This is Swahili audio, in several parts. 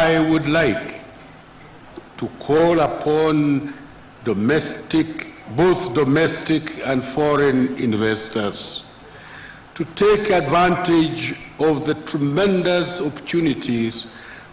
I would like to call upon both domestic and foreign investors to take advantage of the tremendous opportunities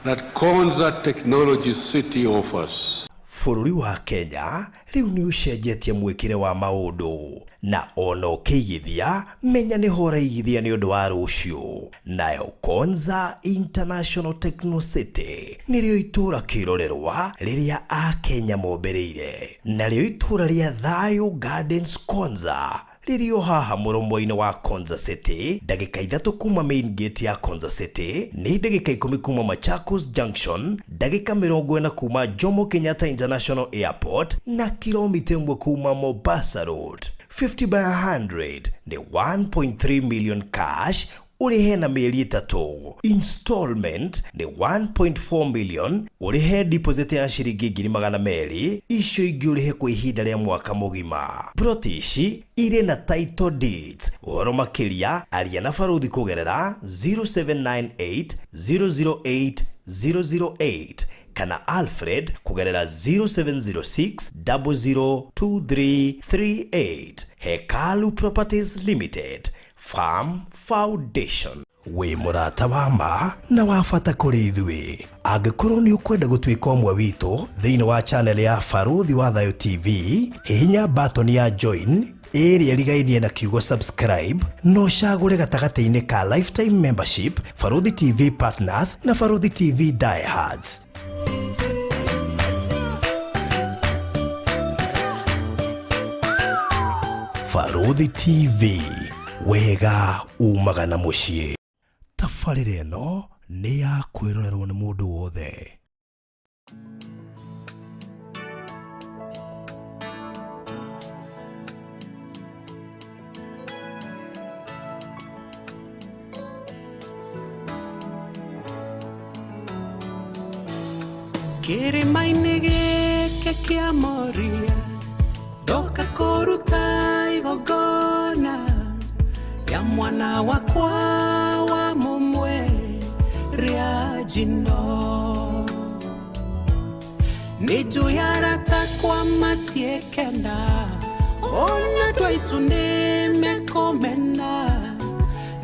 that Konza Technology City offers. Bũrũri wa Kenya rĩu nĩ ũcenjetie mwĩkĩre wa maũndũ na ona ũkĩigithia menya nĩ hora igithia nĩ ũndũ wa rũciũ. Nayo Konza International Techno City nĩrĩo itũra kĩrorerwa rĩrĩa Akenya mombereire, narĩo itũra rĩa Thayũ Gardens Konza rĩrĩo haha mũromo-inĩ wa Konza City, ndagĩka 3 kuma main gate ya Konza City, nĩ ndagĩka 10 kuma Machakos Junction, ndagĩka 40 kuma Jomo Kenyatta International Airport na kilomita 1 kuma Mombasa Road. 50 by 100 ni 1.3 million cash urihe na mieri 3. Installment ni 1.4 million urihe deposit ya shilingi 200,000 icio ingĩ urihe kwa ihinda rĩa mwaka mugima. Protishi ire na title deeds. Ũhoro makĩria aria na baruthi kugerera 0798 008 008 kana Alfred kugerera 0706 002338. Hekalu Properties Limited, Farm Foundation. We murata wa ma na wafata kũrĩ ithuĩ. Angĩkorwo nĩ ũkwenda gũtuĩka ũmwe witũ thĩinĩ wa channel ya Baruthi wa Thayũ TV, hihinya button ya join ĩrĩa ĩrigainie na kiugo subscribe, no cagũre gatagatĩ-inĩ ka lifetime membership, Baruthi TV Partners na Baruthi TV Diehards. Baruthi TV, wega umaga na mũciĩ. Tabarĩra ĩno nĩ ya kwĩrorerwo nĩ mũndũ wothe. Kĩrĩma-inĩ gĩkĩ kĩa Moria ndoka kũruta igongona ya mwana wakwa wa mũmwe rĩa njino. Nĩnjũyarata kwa matiekena ona ndwaitu nĩmekũmena,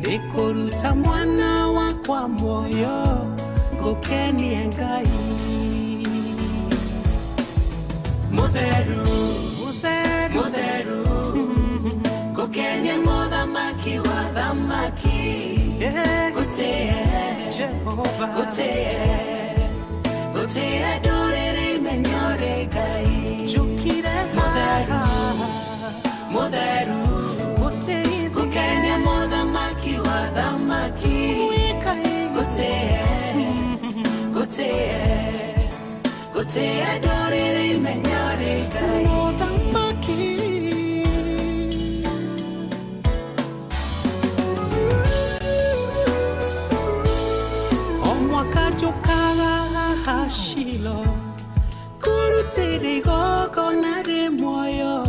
nĩkũruta mwana wakwa muoyo ngũkenie Ngai. Mutheru, mutheru, mutheru, ngũkenie mũthamaki wa thamaki. Gũtĩe Jehova, gũtĩe ndũrĩrĩ menyore Ngai. Njũkire haha, mutheru, ngũkenie mũthamaki wa thamaki. Gũtĩe ndũrĩrĩ menyore Ngai. Mũthamaki o mwaka njũkaga haha Shilo kũrutĩra igongona rĩ muoyo,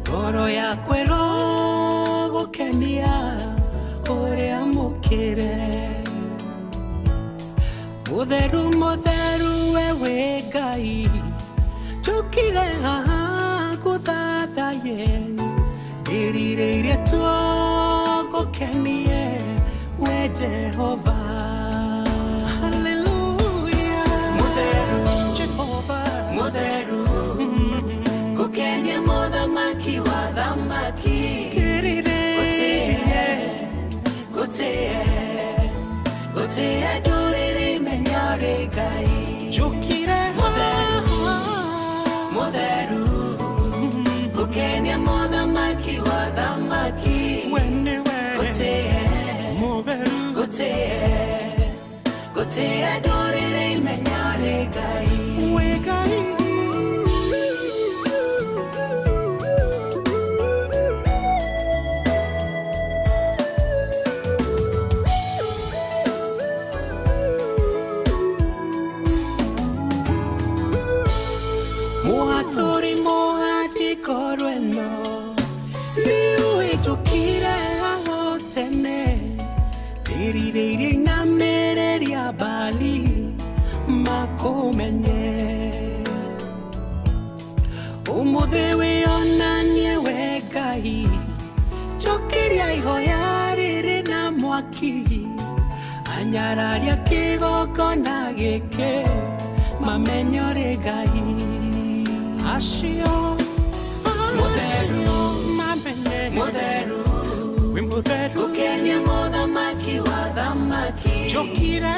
ngoro yakwa ĩrogũkenia ũrĩa mũkĩre. Mutheru, mutheru wewe Ngai, njũkire haha ngũthathaye, ndĩrirĩirie tu ngũkenie we Jehova. Hallelujah. Mutheru, Jehova, mutheru, ngũkenie mũthamaki wa thamaki. Gũtĩe ndũrĩrĩ menyore Ngai. Njũkire haha, mutheru, ngũkenie mũthamaki wa thamaki. Gũtĩe ndũrĩrĩ menyore Ngai. We Ngai. Muhaturi muhati korweno, liu itukire haho tene, tirireirie na mereria bali, makumenye umuthi wionanie we Ngai chokiria ihoya riri na mwaki anyararia kigongona giki mamenyore Ngai acio mutheru ukenia muthamaki wa thamaki chokire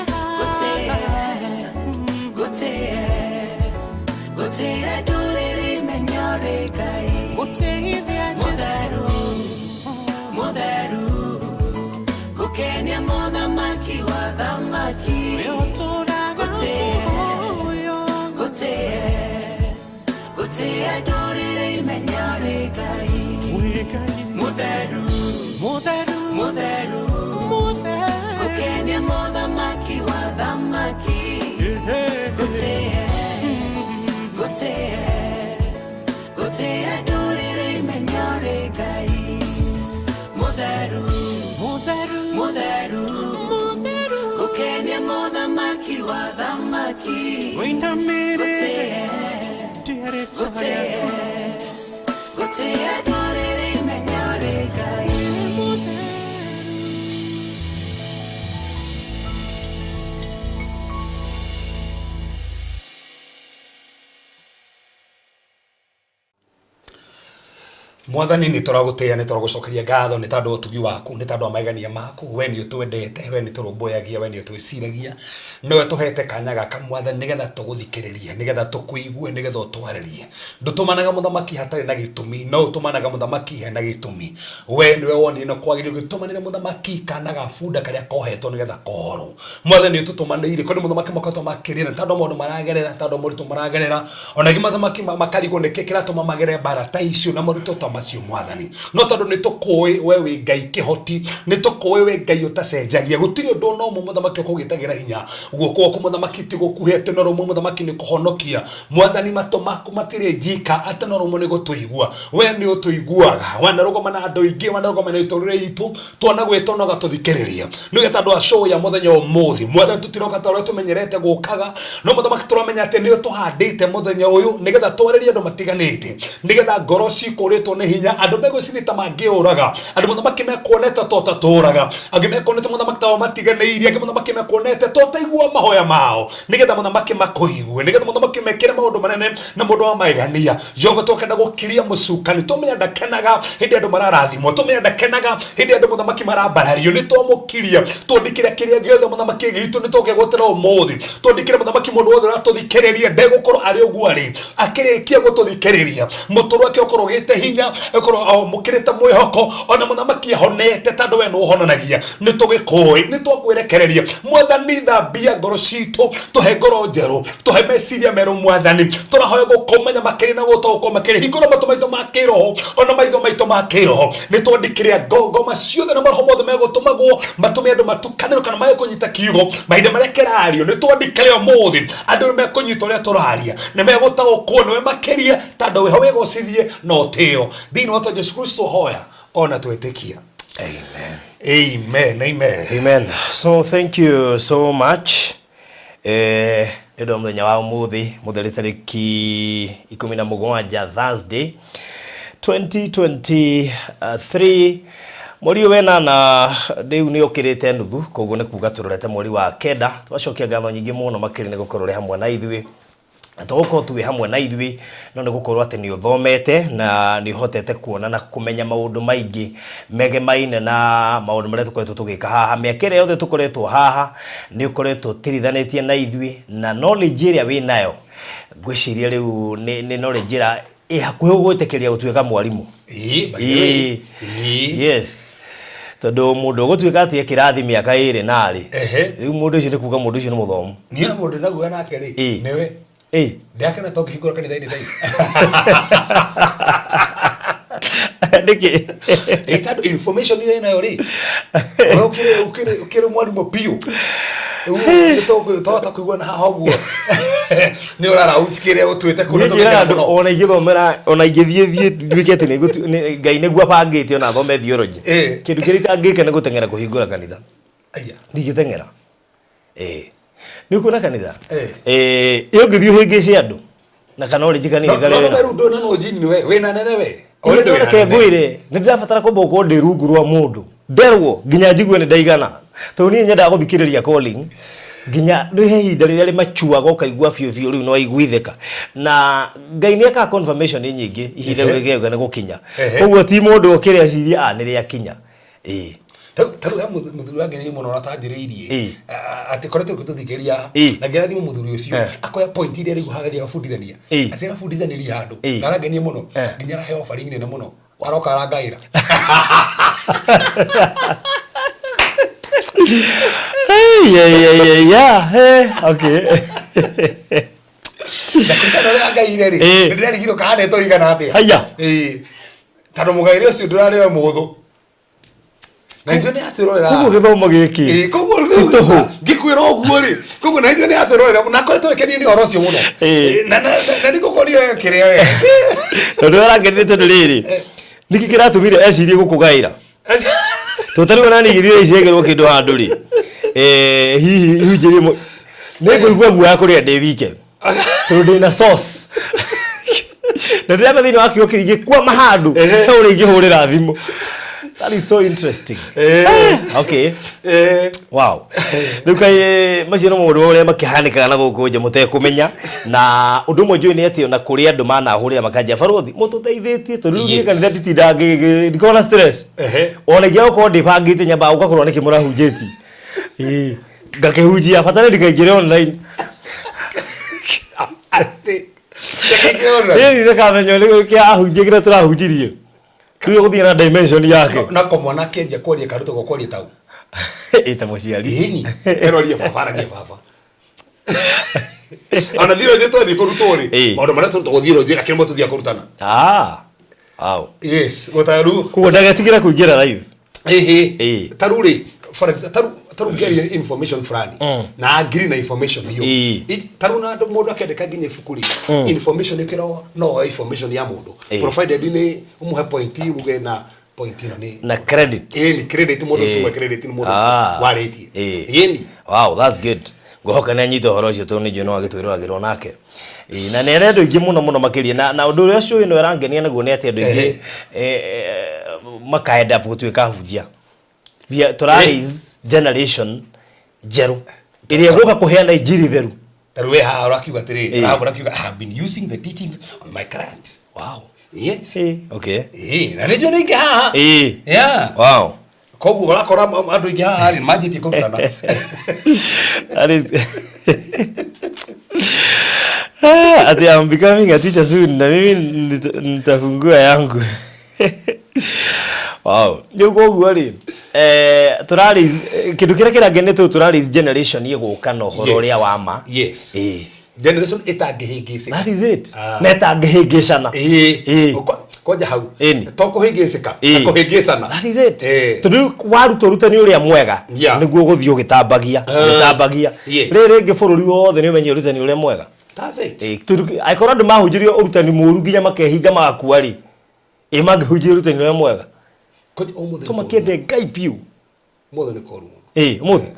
gotea nduriri menyore Ngai goteithia Jesu mutheru ukenia muthamaki wa thamaki gotea nduriri menyore Ngai mutheru ukenia muthamaki wa thamaki gotea nduriri menyore Ngai mutheru ukenia muthamaki wa thamaki gotea nduriri menyore Ngai Mwathani ni turagutia ni turagucokeria ngatho ni tandu utugi waku ni tandu amagania maku we ni utwendete we ni turumboyagia we ni utwiciragia no tuhete kanya gaka Mwathani nigetha tuguthikiriria nigetha tukuigue nigetha utwarerie ndutumanaga muthamaki hatari na gitumi no utumanaga muthamaki hena gitumi we ni we woni no kwagire gitumanire muthamaki kana gafunda karia kohetwo nigetha kohoro Mwathani ututumanire ko ni muthamaki makoto makirira tandu mundu maragerera tandu muritu maragerera onagi muthamaki makarigo nekekira tuma magere barata icio na muritu macio Mwathani no tondu ni tukui wewe Ngai kihoti ni tukui we Ngai utacenjagia gutiri undu no muthamaki ukugitagira hinya guoko ku muthamaki ti gukuhete no rumo muthamaki ni kuhonokia Mwathani mato maku matire njika ate no rumo ni gutuigua we ni utuiguaga wana rugoma na andu ingi wana rugoma na iturire itu twana gwito no gatuthikiriria ni geta andu a show ya muthenya umuthi Mwathani tutiroka taro tumenyerete gukaga no muthamaki turamenya ate ni utuhandite muthenya uyu ni getha twarerie andu matiganite ni getha ngoro cikuritwo ni hinya andu megwicirita mangiuraga andu muthamaki mekonete tota turaga angi mekonete muthamaki tawa matiganeirie angi muthamaki mekonete tota igua mahoya mao nigetha muthamaki makoigue nigetha muthamaki mekire maundu manene na mundu wa maigania Jehova tukenda gukiria mucukani tumenya ndakenaga hindi andu mararathimwo tumenya ndakenaga hindi andu muthamaki marabarario ni twamukiria twandikire kiria giothe muthamaki gitu ni tukegotera umuthi twandikire muthamaki mundu wothe ratuthikiriria ndegukorwo ari ugwari akirikia gututhikiriria muturu wake ukorogite hinya ekoro mukirite mwihoko ona muthamaki honete tandu we no honanagia ni tugikoi ni twakwerekereria Mwathani thambia ngoro citu tuhe ngoro njeru tuhe meciria meru Mwathani turahoya gukomenya makiri na gutoko makiri hingura matumaito makiroho ona maitho maito makiroho ni twandikiria ngogo maciothe na maroho mothe megutumagwo matumi andu matukaniro kana maikunyita kiugo mahinda maria kirario ni twandikiria muthi andu ni mekunyita uria turaria ni megutaukwo ni makiria tandu we ho wegocithie no tio thini wa Yesu Kristo hoya ona twetikia amen. So thank you so much ndo mthenya wa muthi mutheri tariki 17 Thursday 2023 mweri wena na riu ni ukirite nuthu koguo ni kuga turorete mweri wa kenda twacokia ngatho nyingi muno makiri ni gukorore hamwe na ithui atoko tuwe hamwe na ithui no nigukorwo ati ni uthomete na ni hotete kuona na kumenya maundu maingi megemaine na maundu maria tukoretwo tugika haha miakere yothe tukoretwo haha ni ukoretwo tirithanetie na ithui na knowledge iria wi nayo gwiciria riu ni knowledge ira hakuhi gwetekeria gutuika mwarimu yes tondu mundu gutuika ati kirathi miaka iri nari riu mundu ucio ni kuga mundu ucio ni muthomu ni mundu naguo nake ri niwe ndakena tokihingura kanitha-ini thai ndiki tandu information ile nayo ri ukire mwarimu piu tota kuigua na haha guo ni urara utikire utwite kuna tokira ona igithomera ona igithie ndwikete ni Ngai ni gwa pangite ona thome theology kindu kirita ngike ni gutengera kuhingura kanitha aya ndigitengera Ni kuna kanitha. Iyo githio hingice andu. Na kana uri jikani gale. No ndo no jini we na nene we. Ore ndo ke gwire. Ni ndirabatara kumba ko ndi rungu rwa mundu. Nderwo ginya njigwe ni ndaigana. To ni nyenda guthikiriria calling. Ginya no he hinda riria ri machua gokaigua biu riu no aiguitheka. Na Ngai ni aka confirmation ni nyingi ihinda riria gane gukinya. Koguo ti mundu okire aciria ni ri akinya. Taru ya muthuri wange ni muno ratanjiriirie ati koretwo gututhikiria na ngira thimu muthuri ucio akoya point ile riu hagathia gabundithania ati gabundithaniria handu narangenie muno nginya rahe offering nene muno waroka arangaira okay ndakutana ria ngaire ri ndirarigiro kana to igana atia haya tano mugaire ucio ndurare muthu na njone aturora kugo githomo giki kugo ngikwira oguo ri kugo na njone aturora na koretwo ekenie ni horo cio muno na ndikukoria kiria we ndo arangenete nduriri niki kiratumire ecirie gukugaira tutari wana ni githire icegerwo kindu handu ri hihi hujiri niguigua guoya kuria ndi wike tundi na sauce na ndirama thini wa kiyo kirige kwa mahandu uri igihurira thimu. That is so interesting. Okay. Wow. Rukai macino mundu ore makihanika na gukunje mutekumenya na undu mwe njui ni ati ona kuri andu mana ahurira makanja barothi mututeithitie turugire kanitha titindangi ndikona stress. Ona gya uko ndibangite nyamba ugakorwo niki murahunjeti. Ngakihunjia fatane ndikaingire online. Ati ndikaingire online. Ni ndakamenyo ni kia ahunjira turahunjirie. Kriyo guthia na dimension yake. Na ko mwana kenja kwaria karuto go kwaria tau. Eta muciari. Hini. Eroria baba rangi baba. Ana thiro je to thi kuruto ri. Maundu maria turuto guthiro je akire mo tuthia kurutana. Wow. Yes, gotaru. Kugo ndagatigira kuingira live. Taru ri for example taru ngeri information fulani na agree na information hiyo. Taru na ndo mundu akendeka nginya ifukuri. Information ikiro no information ya mundu. Provided ni umuhe point uge na point ino ni na credit. Ni credit mundu sio credit ni mundu wareti. Yeni. Wow, that's good. Ngohoka na nyito horo cio toni juno agitwirwa agirwo nake. Na nere ndo ingi muno makiria na undu ucio ino yarangenia naguo ni ati andu ingi makaenda gutwika hujia. Bia torais generation jeru iria goka kuheana injiri theru tarwe ha rakiuga tiri rakiuga I have been using the teachings on my clients. Wow. Yes. Okay. Na lejo ni ha yeah. Wow. Kogu urakora andu ingi ha ari majiti kurutana ari ati I'm becoming a teacher soon na mimi nitafungua yangu. Wow. Jogo ari turaris kindu kira kiragenete turaris generation yeguka no horo ria wama. Yes. Generation itangihingicika. That is it. Netangihingicana. Koja hau. Tokuhingicika. Kuhingicana. That is it. Tundu waru torutani uria mwega niguo guthio gitambagia. Riri ngibururi wothe ni umenye urutani uria mwega. That's it. Aikora andu mahunjirio urutani muru nginya makehinga magakua ri. Magihunjirio urutani uria mwega. Tuma kende Ngai piu. Mothe ni koru. Mothe.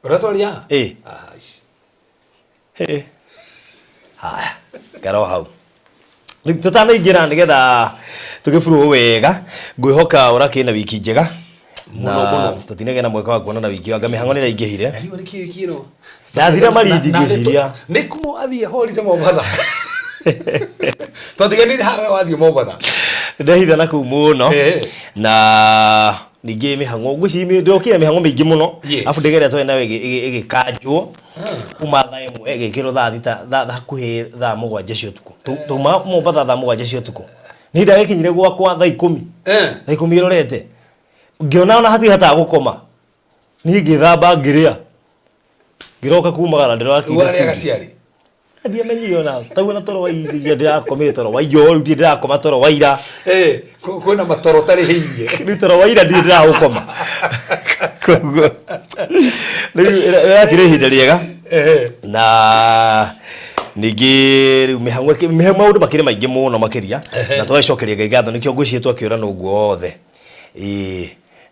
Uratoria? Haya. Garo hau. Tutana ingira nigetha tugifuru wega. Ngwihoka urakina wiki njega. Na tutinege na mweka wa kuonana wiki wanga mihango ni raingihire. Ariwa ni wiki no. Ndathira marindi ngwiciria. Nikumo athie holi na Mombasa. Twatigani hawe wathie Mombasa. Ndahitha na kuu muno na ningi mihango ngwicimi ndokira mihango mingi muno afu ndigere twena igikanjwo kuma thaa imwe igikiro thaa thita thaa kuhi thaa mugwanja cio tuku tuma Mombasa thaa mugwanja cio tuku ni ndagikinyire gwakwa thaa 10 thaa 10 irorete ngiona ona hata gukoma ni ngithamba ngiria ngiroka kumagara ndiratinda wale gaciari ndia menyio na tawona toro wa iria ndirakomire toro wa iyo ndirakoma toro wa ira kwina matoro tari hiirie ni toro wa ira ndirakoma kogo ni ihinda riega na nigi mihango maundu makiri maingi muno makiria na twacokeria Ngai ngatho nikio ngwicietwo akiura no guo othe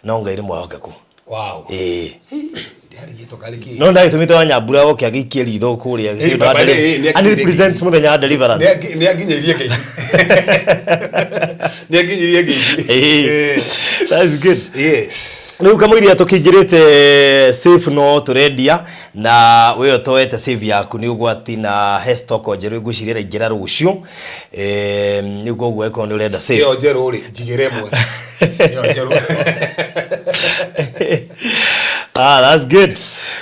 no Ngai ni mwahokeku. Wow. tukariki no ndai tumite wa Nyambura oke agikie ritho kuria and represent muthenya deliverance ni aginyirie ngai ni aginyirie ngai that's good yes Riu kama iria tukingirite safe no turendia na wewe toete save yaku ni ugwati na hestoko njeru ngwiciria ingira rucio ni gogwe ko ni urenda save yo njeru ri njigire mwe yo njeru that's good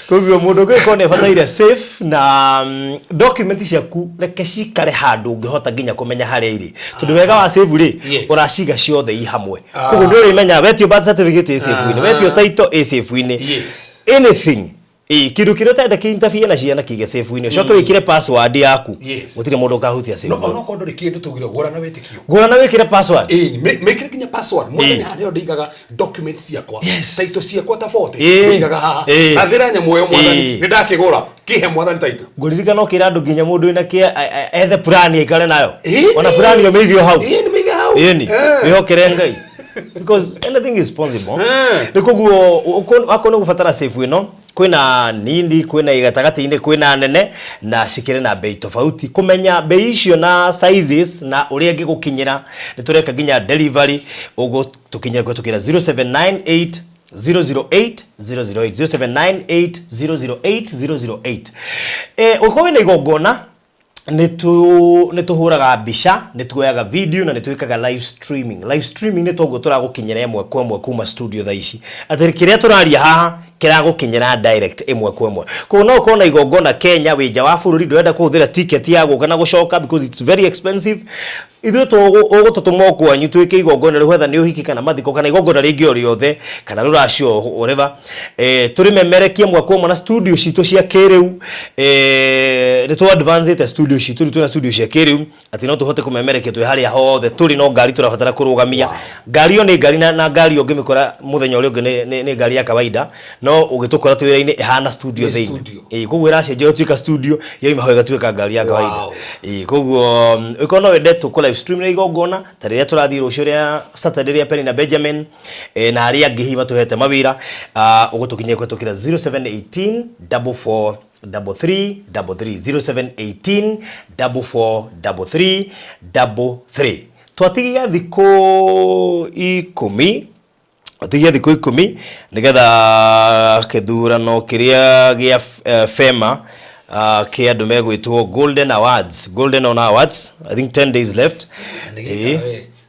kugwo mundu gwiko ne fataire safe na document ciaku reke cikare handu ngihota nginya kumenya haria iri tundu wega wa save ri uraciga ciothe i hamwe kugwo nduri menya wetio birth certificate i save ni wetio title i save ni anything kiru kirota ki interfere na ciana kige save ni coke wikire password yaku gutire mundu kahutia save no kondo ri kindu tugire gura na wetikio wikire password mekire kinya password mwana hano ndigaga documents ciakwa title ciakwa ta photo ndigaga haha athira nya muoyo mwathani ni ndakigura kihe mwathani title nguririka no kira andu nginya mundu ina kia ethe plan ikare nayo ona plan yo meigio hau ni meigio hau ni wihokere ngai because anything is possible nikuguo akone gufatara safe ino kwina nindi kwina igatagati-ini kwina nene na cikire na bei tofauti kumenya bei icio na sizes na uria ngigukinyira ni tureka nginya delivery ugo tukinyira kwetukira 0798 008 008 0798 008 uko na igongona nituhuraga mbica nituoyaga video na nituikaga live streaming ni togo turagukinyira imwe kwa imwe kuma studio tha ici atiri kiria turaria haha kiragukinyira direct imwe kwa imwe ko no kona igongona Kenya wija wa bururi ndurenda kuhuthira ticket ya guka na gucoka because it's very expensive ithu tugututumwo kwanyu twike igongona riwetha ni uhiki kana mathiko kana igongona ringi o riothe kana ruracio whatever turi memerekie mwa kwa na studio citu cia kiriu ni tu advance the studio citu tuna studio cia kiriu ati no tuhote kumemerekia twi haria hothe turi no ngari turabatara kurugamia ngari yo ni ngari na ngari yo ngimikora muthenya uri ungi ni ngari ya kawaida no ugitukora twira-ini ihana studio thini kugwira acenjio twika studio yo imahoega twika ngari ya kawaida kugwo ikono wende tukula live stream igongona tariria turathii rucio ria Saturday ria Penny na Benjamin na aria ngihima tuhete mawira ugutukinyia kwetukira 0718 44 33 0718 twatigia thiko 10 atigia thiko 10 nigetha kithurano kiria gia FEMA kia andu megwitwo Golden Awards I think 10 days left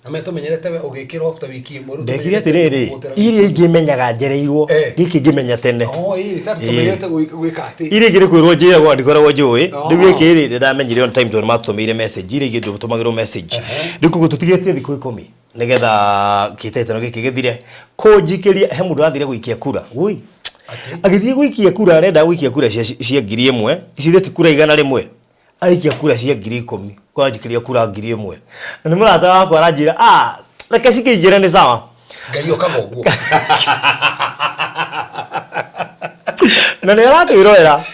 na meto menyerete we ugikira ofta wiki imwe ndekire atiriri iria ingimenyaga njereirwo giki ngimenya tene tatu tumenyerete gwika ati iria ngiri kwirwo njira gwa ndikoragwo njui riu giki ri ndamenyire on time to matumire message iria ngi tumagirwo message riku tutigetie thiko 10 nigetha kitetano giki githire kunjikiria he mundu athire guikia kura ui agithie guikia kura arenda guikia kura cia 1000 icitheti kura 100 aikia kura cia 10,000 kwa jikiria kura 1,000 na murata wakwa aranjira reke cikijire ni sawa ngai okagoguo na ni aratwirorera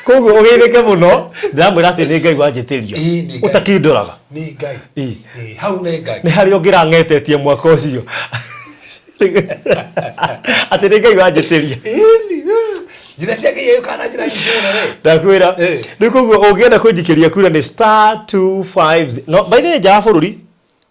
koguo ugeithike muno ndamwira ati ni ngai wanjitirio utakindoraga ni ngai hau ni ngai ni hari ongira ngetetie mwaka ucio ati ni ngai wanjitirio jira ciake yeyo kana jira njona we ndakwira nikuguo ungienda kunjikiria kura ni *250 no by the way ja bururi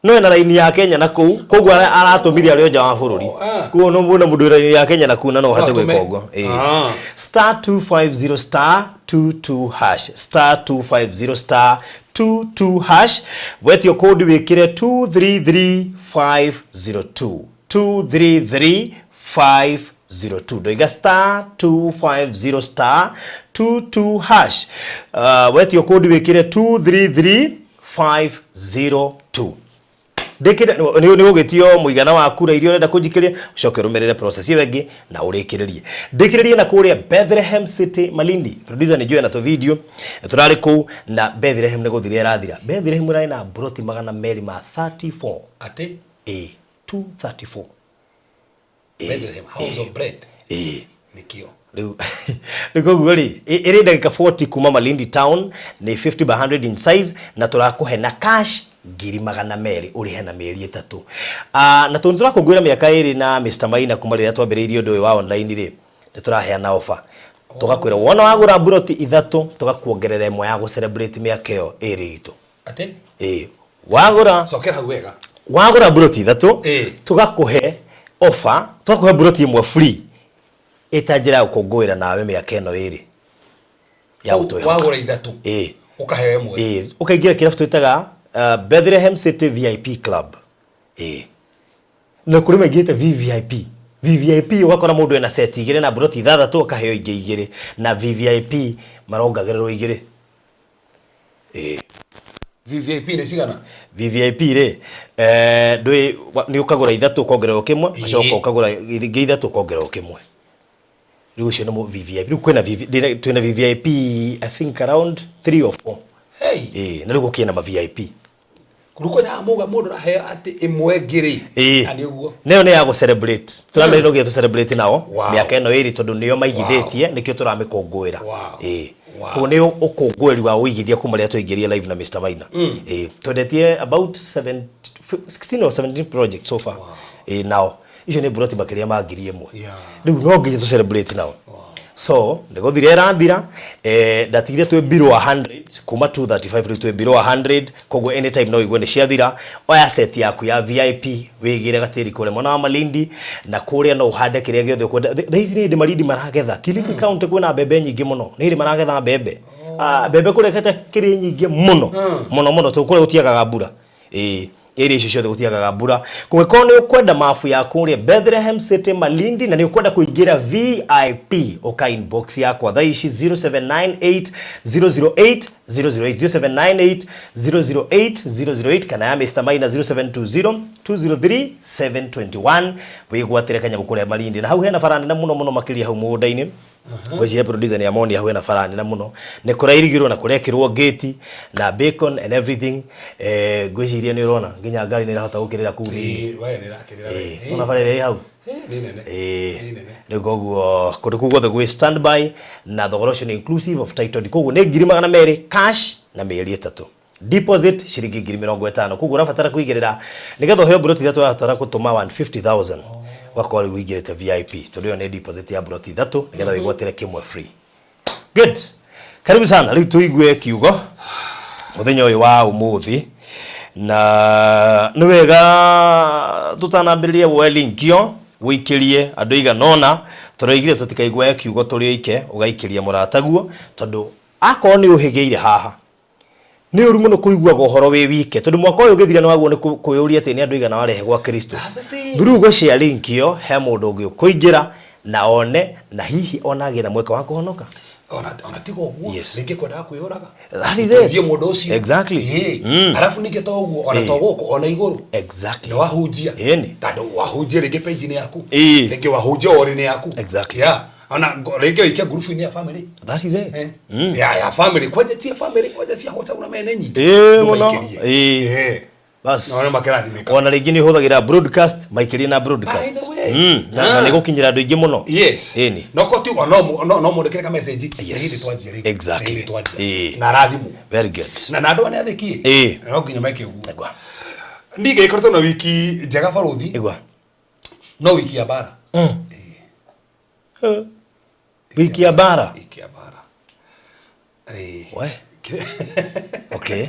no na line ya Kenya na koguo aratumiria ari ja wa bururi kuo no muna mundu line ya Kenya na kuna no hate gwekongo *250 *22 hash *250 *22 wetio code wikire 233502 233502 doiga *250 wetio code wikire 233502 ndikire ni ugitio muigana wa kura irio renda kunjikiria ucoke rumerere process yengi na urikiririe ndikiririe na kuria Bethlehem City Malindi producer ni joe na to video turari ku na Bethlehem ne guthire rathira Bethlehem rai na broti magana meri ma 34 ati 234 Bethlehem House of Bread nikio Niko guri iri dakika 40 kuma Malindi town ni 50 by 100 in size na turakuhe na cash ngiri magana meri urihe na meri 3 na turakugwira miaka iri na Mr. Maina kuma riria twambiriirie undu wa online ri ni turahe na offer tugakwira wona wagura buroti ithatu tugakuongerera imwe ya go celebrate miaka yo iri itu ate wagura sokera wega wagura buroti ithatu tugakuhe offer tugakuhe buroti imwe free itajira ukongwira nawe miaka ino iri ya utoyo wagura ithatu ukahewe imwe ukaingira kirafu twitaga Bethlehem City VIP Club na kuri magite VVIP ugakora mundu ena set igire na buroti ithathatu akaheo ingi igire na VVIP marongagererwo igire VVIP ni cigana VVIP ri ndui ni ukagura ithatu ukongererwo kimwe acoka ukagura ingi ithatu ukongererwo kimwe riu ucio ni VVIP riu kwina VVIP I think around 3 or 4 na riu gukina ma VIP kuruko ya muga mundu rahe ati imwe ngiri ani uguo neo ne ya go celebrate turamere no gitu celebrate nao miaka eno iri tondu niyo maigithitie nikio turamikongwira ko ne ukongweri wa uigithia kuma ria tuingirie live na Mr Maina twendetie about 16 or 17 projects so far now icio ni buroti makiria magirie mwe riu no nginya tu celebrate nao so nego thirera thira ndatigire twe below 100 kuma 235 riu twe below 100 kogo anytime no igwe ni ciathira oya set yaku ya VIP wigire gatiri kule mona wa Malindi na kuria no uhande kiria giothe kwenda thaici ni ndi Malindi maragetha Kilifi County kwina bebe nyingi muno ni ndi maragetha bebe bebe kurekete kiri nyingi muno tukure utiagaga mbura iri icio ciothe gutiagaga mbura kungeko ni ukwenda mafu ya kuria Bethlehem City Malindi na ni ukwenda kuingira VIP oka inbox yakwa thaici 0798 008 008 kana ya Mr Maina 0720 203 721 wigwatire kanya gukure Malindi na hau hena farani na muno makiria hau mudaini Gweje producer ni amoni ya hwena farani na muno ne kurairigirwo na kurekirwo gate na bacon and everything gweje iria ni urona nginya ngari ni rahota gukirira ku we ni rakirira una farere hau ni nene ni gogo kurukugo the standby na thogorocio inclusive of title koguo ni 200 cash na mieri 3 deposit shiringi 50,000 koguo rafatara kuigirira nigetho heo buroti thatu atara kutuma 150,000 wakora wigirete VIP tondu ne deposit ya buroti thatu nigetha wigwatire kimwe free good karibu sana riu tuigue kiugo muthenya uyu wa umuthi na ni wega tutanambiririe welinkio wikirie andu iganona turaigire tutikaigwa kiugo turi ike ugaikiria murataguo tondu akoo ni uhigeire haha ni uru muno kuigwa gohoro we wike tondu mwaka uyu githira ni waguo ni kuyuria ati ni andu igana warehe gwa Kristo through go share link yo he mundu ungi kuingira na one na hihi onagira mweka wa kuhonoka ona tigo uguo ninge kwenda kwiyuraga that is it thie mundu ucio exactly arafu ninge to uguo ona to guko ona iguru exactly no wahunjia tando wahunjia ringe page ni yaku ninge wahunjia ori ni yaku exactly ana ringe ikia group ni ya family that is it ya family kwaje tia family kwaje sia hota una mene nyingi bas no makiradi meka ona ringi ni huthagira broadcast maikiri na broadcast na ni gukinyira andu ingi muno ni no koti no mundikire ka message hindi twanjia ringi exactly na rathimu very good na nadu ane athiki no kinya maike ugu ndige ikorto na wiki njega baruthi igwa no wiki ya bara wiki ya bara we okay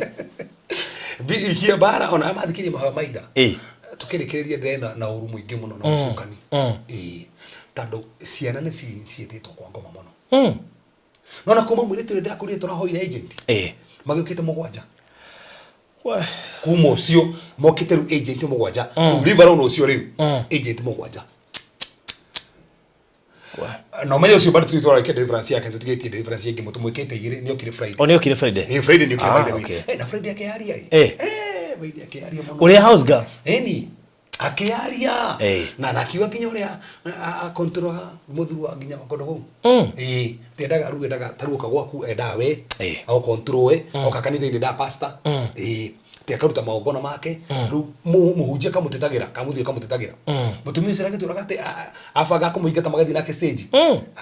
wiki ya bara ona amathikiri maira tukirikiria ndena na uru mwingi muno na ucukani tando ciana ni ciethetwo kwa ngoma muno nona kuma mwire tire ndakurie turahoire agent magukite mugwanja we kuma ucio mokite ru agent mugwanja river ono ucio riu agent mugwanja no mayo ucio bado tutwara ke difference yake tutigetie difference yake mutu mwekete igire ni okire Friday oni okire Friday Friday ni okire Friday na Friday yake yari weidi yake yari muno uri house girl ni akiaria na nakiwa kinyoria control muthuru wa nginya kondo go tendaga ruge daga taruka gwaku edawe au control we okakanitha inde da pasta tekaruta maogona make muhunjia kamutetagira kamutetagira mutumia sira gitu rakate afaga kumuigata magathi nake stage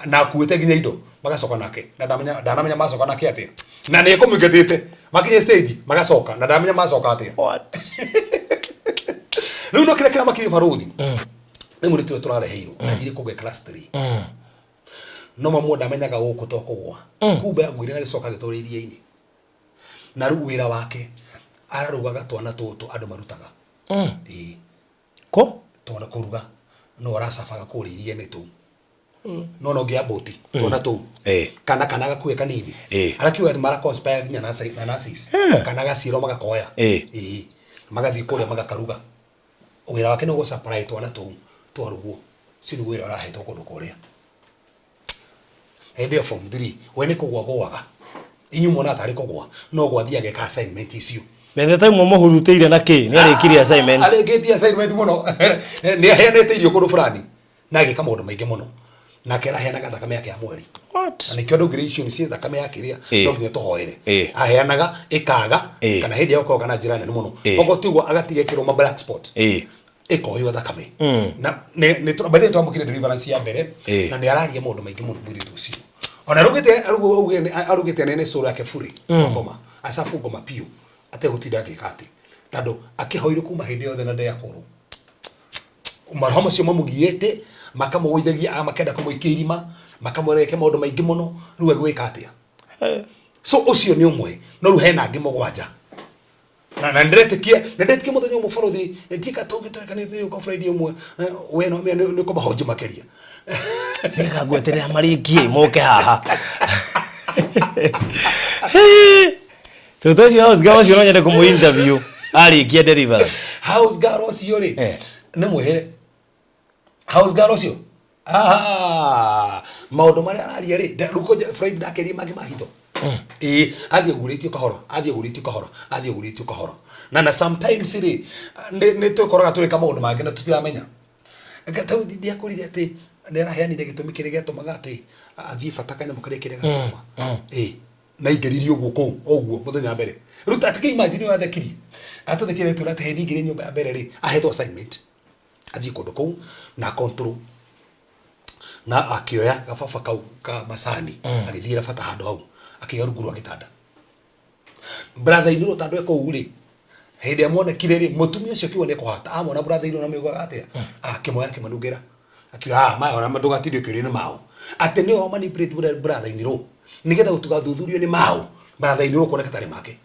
na kuete ginya indo magacoka nake na ndamenya macoka nake ate na ne kumuigatite makinye stage magacoka na ndamenya macoka ate what no kira makiri farudi ni muri tu turareheiro ngiri kugwe class 3 no mamu ndamenyaga guku to kugwa kumbe agwire na gicoka gitore iria-ini na riu wira wake ararugaga twana tutu andu marutaga ko twana kuruga no aracabaga kuri iria-ini tu no no ngia boti twana tu kana gakuwe kanini arakiuga mara conspire ginya na nasis kana gaciro magakoya magathi kuri magakaruga wira wake no go supply twana tu twaruguo sinu wira arahetwo kundu kuria hende form 3 wene kugwa gwaga inyu mona atari kugwa no gwathiage ka assignment icio methe time muhuruteire na ki ni arikiri assignment arikiti assignment muno ni ahenete irio kundu fulani na gika maundu maingi muno na kera heanaga thakame yake ya mweri what na kiondo gration si thakame yake ria no nginya tuhoere aheanaga ikaga kana hindi yako kana njira nene muno ogo tigwo agatige kiroma black spot ikoyo thakame na ne turabade twamukire deliverance ya mbere na ni araria maundu maingi muno mwiri tucio ona arugite nene sura yake furi ngoma asafu ngoma pio ategutinda ngikati tando akihoire kuma hindi yothe na ndia kuru marhama cio mamugiete makamugoithagia amakenda kumuikirima makamureke maundu maingi muno riu gwika atia so ucio ni umwe no ru hena ngi mugwanja na ndetikie muthenya umwe borothi tika tugiteka ni uko Friday umwe we no ni ko mahoji makeria nika gweterera marikie moke haha tutoshi house girl cio nyende kumu interview arikia deliverance house girl cio ri ne muhere house girl cio maundu maria araria ri ruko Friday ndakeria magi mahitho athie guritio kahoro na sometimes ri ne twikoraga twika maundu mangi na tutiramenya ngatau ndia kurire ati ndera heanire gitumi kire gatumaga ati athie fatakanya mukare kire gasofa na igeririo guko oguo muthenya mbere ruta ati imagine wa thekiri atuthekire turate hendi ngire nyumba ya mbere ri ahetwo assignment athie kundu kou na control na akioya gababa kau ka masani agithira fata handu hau akiyarugurwa gitanda brother inuro tando eko uri hende amona kireri mutumia cio kione kuhata amona brother inuro na miguga atia akimoya kimanugera akiwa ma ona maduga tidio kireni mao ate ni o manipulate brother inuro nigetha utuga thuthurio ni mao brother inuro kone katari make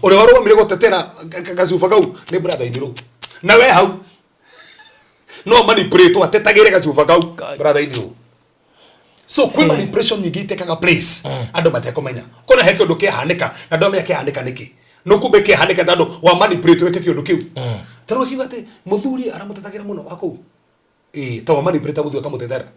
ore waro mire gutetera gacuba kau ni brother inuro na we hau no manipulate atetagire gacuba kau brother inuro so kwi manipulation nyingi itekaga place andu matekomenya kona he kindu kihanika na ndo meke hanika niki no kumbe kihanika ndandu wa manipulate weke kindu kiu taro kiuga ati muthuri aramutetagira muno wako to manipulate guthio kamutetera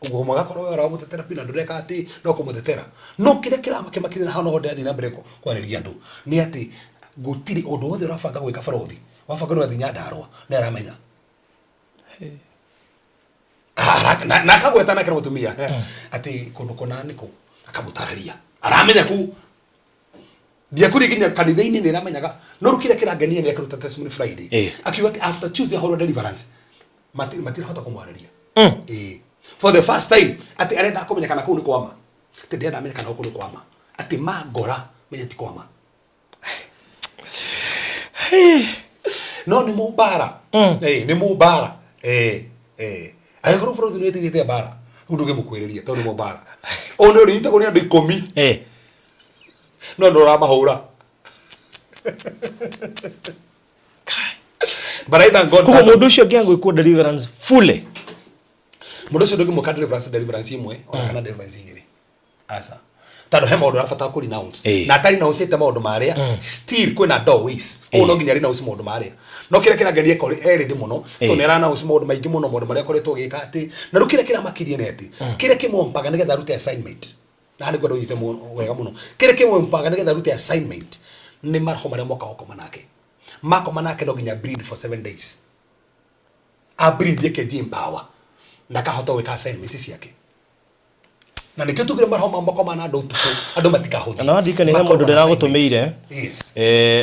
ugo magakoro we aramutetera pina ndureka ati no kumutetera no kire makire na hano hode athi na breko kwaniria andu ni ati gutiri undu wothe urabanga gwika barothi wabanga no athi Nyandarua na aramenya na kagweta na kira mutumia ati kundu kona niko akamutararia aramenya ku dia kuri ginya kanitha-ini ni ramenyaga no rukire kirangenia ni akiruta testimony Friday akiuga ati after Tuesday horo deliverance matira hota kumwararia for the first time ati arenda akomenya kana kuu ni kwama ati ndia ndamenya kana kuu ni kwama ati magora menya ti kwama no ni mubara ni mubara ayagoro foro thune tigite bara unduge mukwiriria tondu mo bara ono ri itako ni andu 10 no ndo mahura but I thank God ko mundu ucio ngiangu iko deliverance fully mundu ucio ndogi mukadre deliverance imwe ona kana deliverance ingire asa tado he maundu afata kuri announce na atari announce te maundu maria still kwina doorways ono nginya ri announce maundu maria no kire kira ngerie kori eredi muno to nera announce maundu maingi muno maundu maria koretwo gika ati na rukire kira makirie neti kire kimwe mpaga nigetha rute assignment na hani gwado yite wega muno kire kimwe mpaga nigetha rute assignment ni marho maria moka mako manake no nginya breed for 7 days a breed yake ji empower na kahota weka assignment ciake na nikio tugire marhoma mbako mana ndo tuko ando matika hothi na ndika ni mundu ndira gutumeire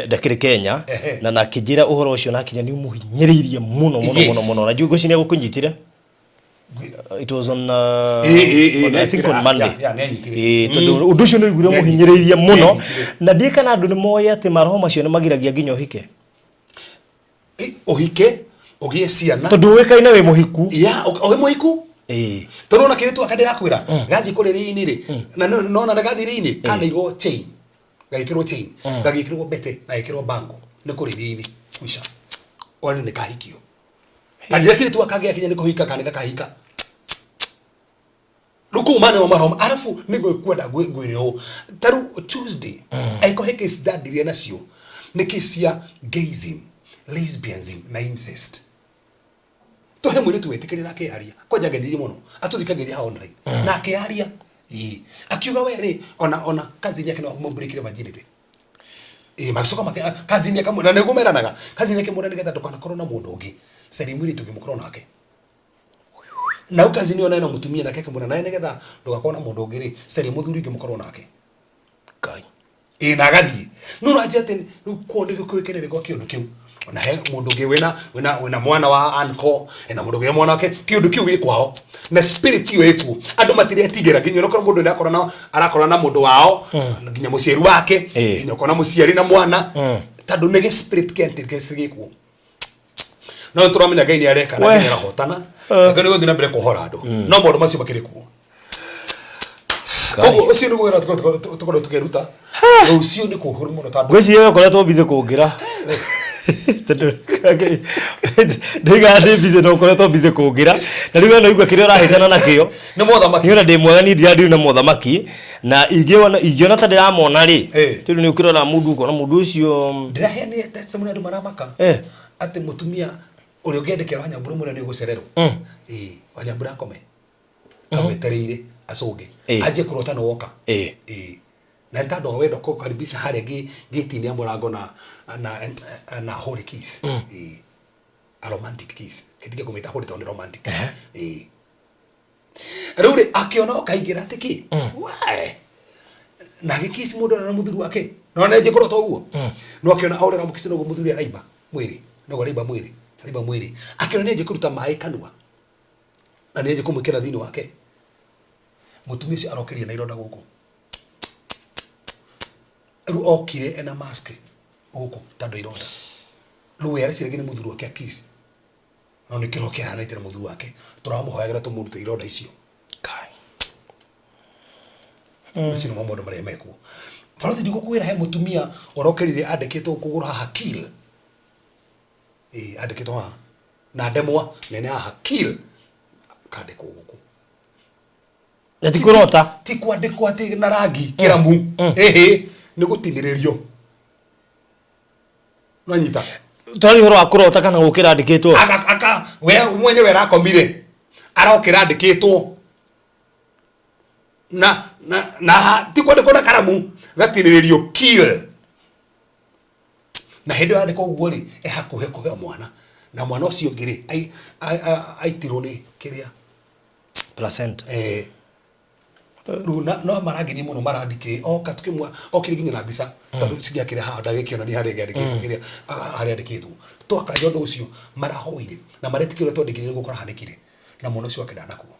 ndakire Kenya na nakijira uhoro ucio nakinya ni umuhinyiririe muno na jugo cinia gukunyitire it was on I think on Monday tondu undu ucio no igure muhinyiririe muno na ndika na andu ni moya ati marhoma cio ni magiragia nginya uhike uhike ogie ciana tondu wekaine we muhiku oge muhiku Tũrona kĩrĩtu akandĩ akwĩra gathi kũrĩ rini rĩ na no na gathi rini kana iro chain gagĩkĩrwo chain gagĩkĩrwo bete na gĩkĩrwo bango nĩ kũrĩ rini kuisha oni nĩ kahikio kanjira kĩrĩtu akagĩa kinya nĩ kũhika kana gakahika ruku mane wa maroma arafu nĩ gwĩkwenda gwĩre o taru Tuesday aiko heke sidadirie nacio nĩ kisia gayism lesbianism na incest tohe mwire tu wetikire na akiaria koja gendirie muno atuthikagiria ha online na akiaria akiuga were ona kazi yake no mumbrikire virginity masoka kazi yake na negumeranaga kazi yake mura nigetha tukana korona mundu ungi sari mwire tugimukorona nake na ukazi ni ona mutumia nake kemura naye nigetha ndugakona mundu ungi ri sari muthuri ngimukorona nake kai na gathi no ajete kuonde kwikenerere kwa kiondu kiu ona he mundu ngi wina mwana wa anko na mundu ngi mwana wake kiondu kiu gikwao na spirit iyo iku andu matiretigera nginya no mundu ndi arakora na mundu wao nginya muciari wake nginya kona muciari na mwana tandu nige spirit kente kesigikuo no turamenya Ngai ni areka na ngira hotana ngani gothina mbere kuhora andu no mundu macio makirikuo koguo ucio niguo wira tukorwo tukiruta ucio ni kuhuru muno tandu gwiciye koretwo bize kungira ndiga ndi bize no koretwo bize kungira na riu no igwa kirio rahitana nakio ni mothamaki ni ndi mwega ni ndiandi na mothamaki na igiona ta ndiramona ri tiru ni ukirora mundu uko na mundu ucio ndiraheni testimony andu maramaka ati mutumia uri ugendekera Wanyambura mura ni ugucererwo Wanyambura akome kametereire asoge aje kurota no woka na ntando wendo ko karibisha hare gitini ya murango na holy kiss a romantic kiss kitige kumita holy town romantic rure akiona okaigira tiki why na gikisi mundu na muthuru wake no neje kurota uguo no akiona aure na mukisi no muthuru araiba mwiri no araiba mwiri akiona neje kuruta mai kanua na neje kumukira thini wake mutumia ucio arokeria na ironda guku ru okire ena mask guku tando ironda ru yari sirege ni muthuru wake akisi no ni kirokera na itera muthuru wake turamuhoyagira tumurute ironda icio kai sino mamodo mari meku farodi ndiko kwira he mutumia orokerire andikitwo kugura hakil andikitwo ha na demwa nene ha hakil kade kuguku na tikurota tikwandikwa ati na rangi kiramu ni gutinirerio nanyita twari horo akurota kana gukira andikitwo aka we mwenyewe rakomire arokira andikitwo na tikwandikwa na karamu gatinirerio kill na hendo andikwa uguo ri hakuhe kuhe mwana na mwana ucio ngiri aitirwo ni kiria placenta runa no maragini muno marandike oka tukimwa okiriginya na bisa tondu sigiakire ha ndagikiona ni hari ngandikitwo kiria hari andikitwo to akajondo ucio marahoire na maretikire tondikire gukora hanikire na muno ucio akenda nakuo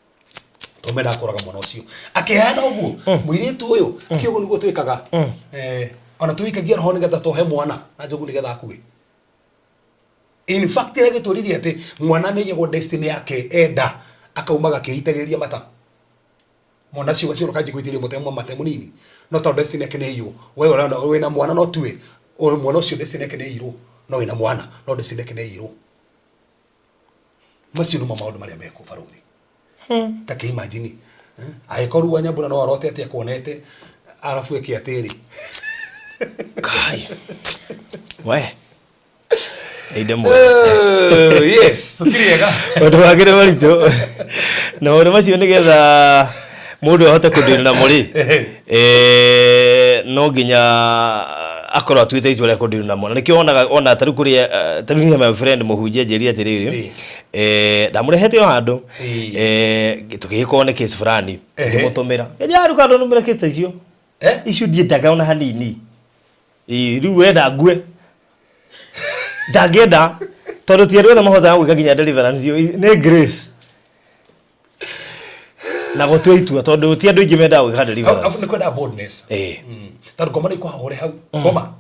to mena akoraga muno ucio akihana uguo mwiritu uyu kiugo niguo twikaga ona tuikagia roho nigetha tohe mwana na njogu nigetha akue in fact ege turirie ati mwana ni yego destiny yake enda akaumaga kihitagiriria mata mwana cio gacio kaje kwitiria mutemo mate munini no to destiny yake ni hiyo wewe na mwana no tuwe o mwana cio destiny yake ni hiyo no wina mwana no destiny yake ni hiyo masino maundu maria meko farudi take imagine aikoru Wanyambura no arote ati akonete arafu eke atiri kai we Eidemo yes tukiriega odo wagire marito na odo macio nigetha mundu ahote kudira na muri no ginya akora twite itwale kudira na mwana nikio ona taru kuri taru ni my friend muhunjia njeri atiriri ndamurehete handu tukihikone case fulani ngimutumira njaru kando numira case icio icio ndiendaga ona hanini riu wenda ngue ndangenda tondu ti andu othe mahota gwika nginya deliverance iyo ni grace na gotwe itua tondu ti andu ingi menda gwika deliverance afu ni kwenda boldness tondu ngoma ni kwa hore hau ngoma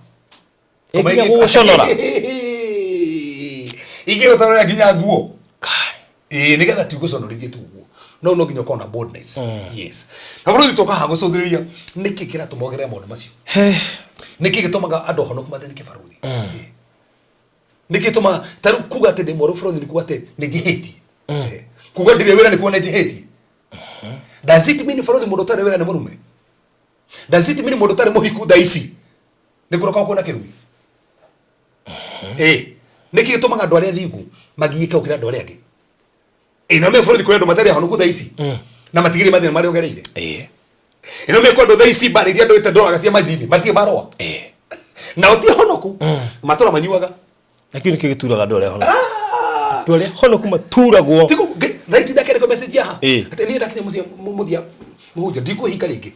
nginya guconora ige utarora nginya nguo nigetha ti guconorithie tu guo no nginya kona boldness. Yes. Na bro ditoka hago cuthiria niki kira tumogere maundu macio. Niki gitumaga andu honoku mathenike baruthi. Niki tuma taru kuga ati ndi moro bũrũri ni kuga ati ni jiheti. Kuga ndire wira ni kuona jiheti. Does it mean bũrũri mundu tare wira ni murume? Does it mean mundu tare muhiku thaici ni kuroka kuona kirumi? Niki gitumaga andu aria thigu magiyike ukira andu aria angi. Na me bũrũri kwenda matari honoku thaici na matigiri mathina mari ogereire. Ino me kwenda thaici bari ria ndoite ndoraga cia majini matie baroa. Na uti honoku matora manyuaga. Lakini kigituraga andu aria honoku. Andu aria honoku maturagwo. Tigo thaici ndakere ko message yaha. Ati ni ndakinya muthia muhunja ndiko hika ringi.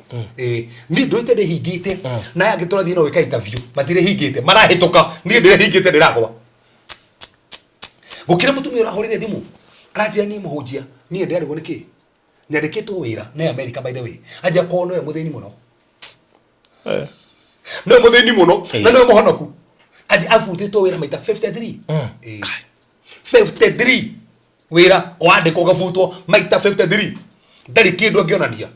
Ni ndoite ndi hingite na ya gitora thina wika interview matire hingite marahituka ni ndire hingite ndiragwa. Gukira mutumia urahorire thimu arajia ni muhunjia ni ndirarigwo niki nyandikitwo wira na America by the way aja kono ya mutheni muno no mutheni muno na no muhonoku aja afutitwo wira maita 53 53 wira wandikwo gafutwo maita 53 ndari kindu angionania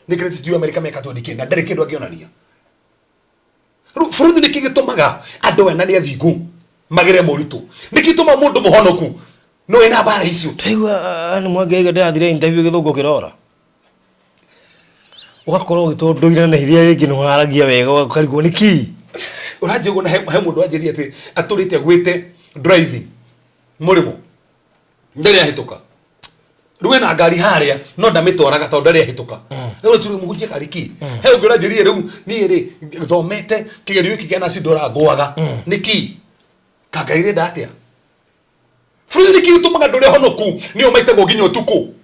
ni greatest you America meka to dikenda ndari kindu angionania bũrũri niki gitumaga andu ena ni athingu magere muritu nikituma mundu muhonoku no ena bara icio taigua ni mwangege ndathire interview githungu kirora ugakorwo gitondoira na iria ingi no haragia wega ukarigwo niki urajego na he mundu anjiria ati aturite gwite driving murimo ndere ahituka ruwe na ngari haria no ndamitwaraga to ndere ahituka rero turi muhujie kariki he ungi uranjiria riu ni ri thomete kigerio kigena cindora ngwaga niki kagaire ndatia bũrũri niki gitumaga ndore honoku ni o maitagwo nginya utuku